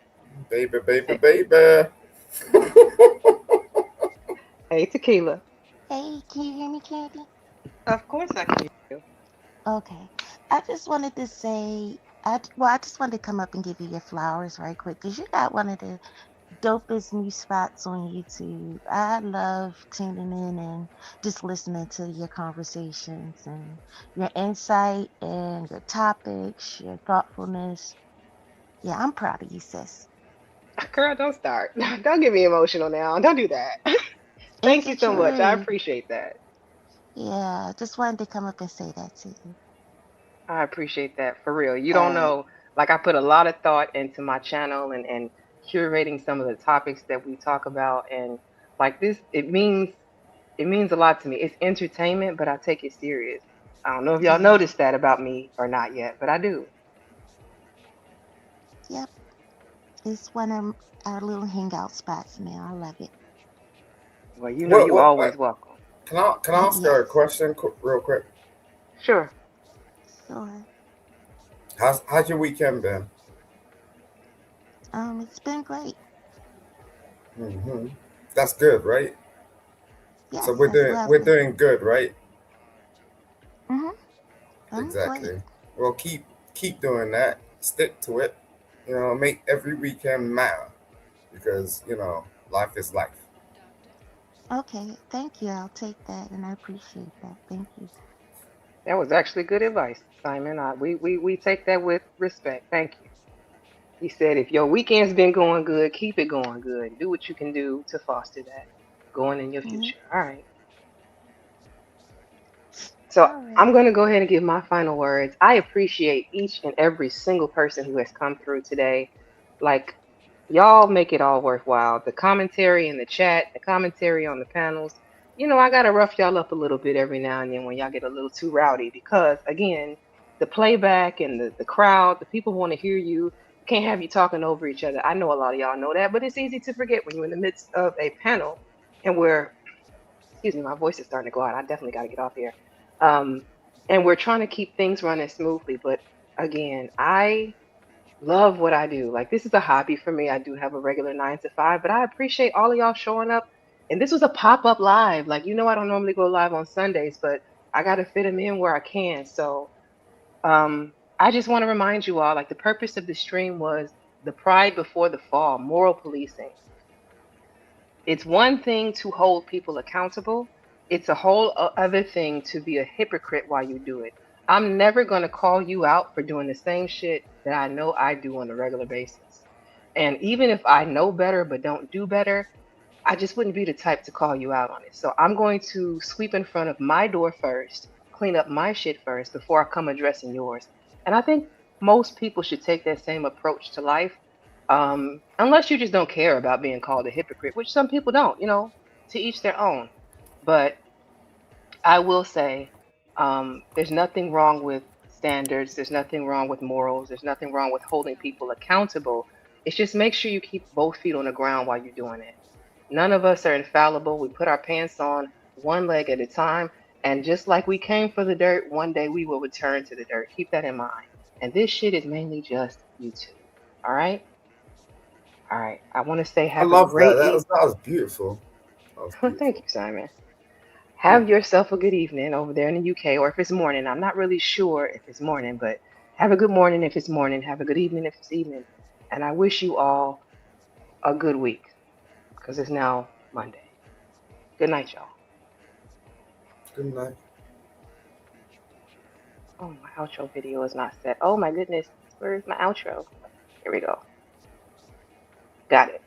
Baby, baby, baby. Hey, Tequila. Hey, can you hear me, Candy? Of course I can hear you. Okay. I just wanted to say, I just wanted to come up and give you your flowers right quick because you got one of the dopest new spots on YouTube. I love tuning in and just listening to your conversations and your insight and your topics, your thoughtfulness. Yeah, I'm proud of you, sis. Girl, don't start. Don't get me emotional now. Don't do that. Thank It's you the so much. I truth. appreciate that. Yeah, just wanted to come up and say that to you. I appreciate that for real. You All don't right. know, like I put a lot of thought into my channel and curating some of the topics that we talk about and like this it means a lot to me. It's entertainment, but I take it serious. I don't know if y'all Yeah. noticed that about me or not yet, but I do. Yep. It's one of our little hangout spots now. I love it. Well, you know What you what always welcome. can I ask her a Yes. question real quick? Sure. Sure. How's your weekend been? It's been great. Hmm. That's good, right? So Yes, we're that's doing we're lovely. doing good, right? Mhm. I'm great. Exactly. Well, keep doing that. Stick to it. You know, make every weekend matter because you know life is life. Okay. Thank you. I'll take that, and I appreciate that. Thank you. That was actually good advice, Simon. We take that with respect. Thank you. He said, if your weekend's been going good, keep it going good. Do what you can do to foster that going in your Mhm. future. All right. So All right. I'm going to go ahead and give my final words. I appreciate each and every single person who has come through today. Like, y'all make it all worthwhile. The commentary in the chat, the commentary on the panels. You know, I got to rough y'all up a little bit every now and then when y'all get a little too rowdy because, again, the playback and the crowd, the people want to hear you. Can't have you talking over each other. I know a lot of y'all know that, but it's easy to forget when you're in the midst of a panel and we're, excuse me, my voice is starting to go out. I definitely got to get off here. Um, and we're trying to keep things running smoothly. But again, I love what I do. Like this is a hobby for me. I do have a regular 9 to 5, but I appreciate all of y'all showing up. And this was a pop-up live. Like, you know, I don't normally go live on Sundays, but I got to fit them in where I can. So I just want to remind you all, like the purpose of the stream was the pride before the fall, moral policing. It's one thing to hold people accountable. It's a whole other thing to be a hypocrite while you do it. I'm never going to call you out for doing the same shit that I know I do on a regular basis. And even if I know better but don't do better, I just wouldn't be the type to call you out on it. So I'm going to sweep in front of my door first, clean up my shit first before I come addressing yours. And I think most people should take that same approach to life, unless you just don't care about being called a hypocrite, which some people don't, you know, to each their own. But I will say there's nothing wrong with standards, there's nothing wrong with morals, there's nothing wrong with holding people accountable. It's just make sure you keep both feet on the ground while you're doing it. None of us are infallible. We put our pants on one leg at a time. And just like we came for the dirt, one day we will return to the dirt. Keep that in mind. And this shit is mainly just YouTube. All right? All right. I want to say I have a love that. great That week. was beautiful. That was Well, thank beautiful. you, Simon. Have yourself a good evening over there in the UK, or if it's morning. I'm not really sure if it's morning, but have a good morning if it's morning. Have a good evening if it's evening. And I wish you all a good week because it's now Monday. Good night, y'all. Good night. Oh, my outro video is not set. Oh my goodness. Where's my outro? Here we go. Got it.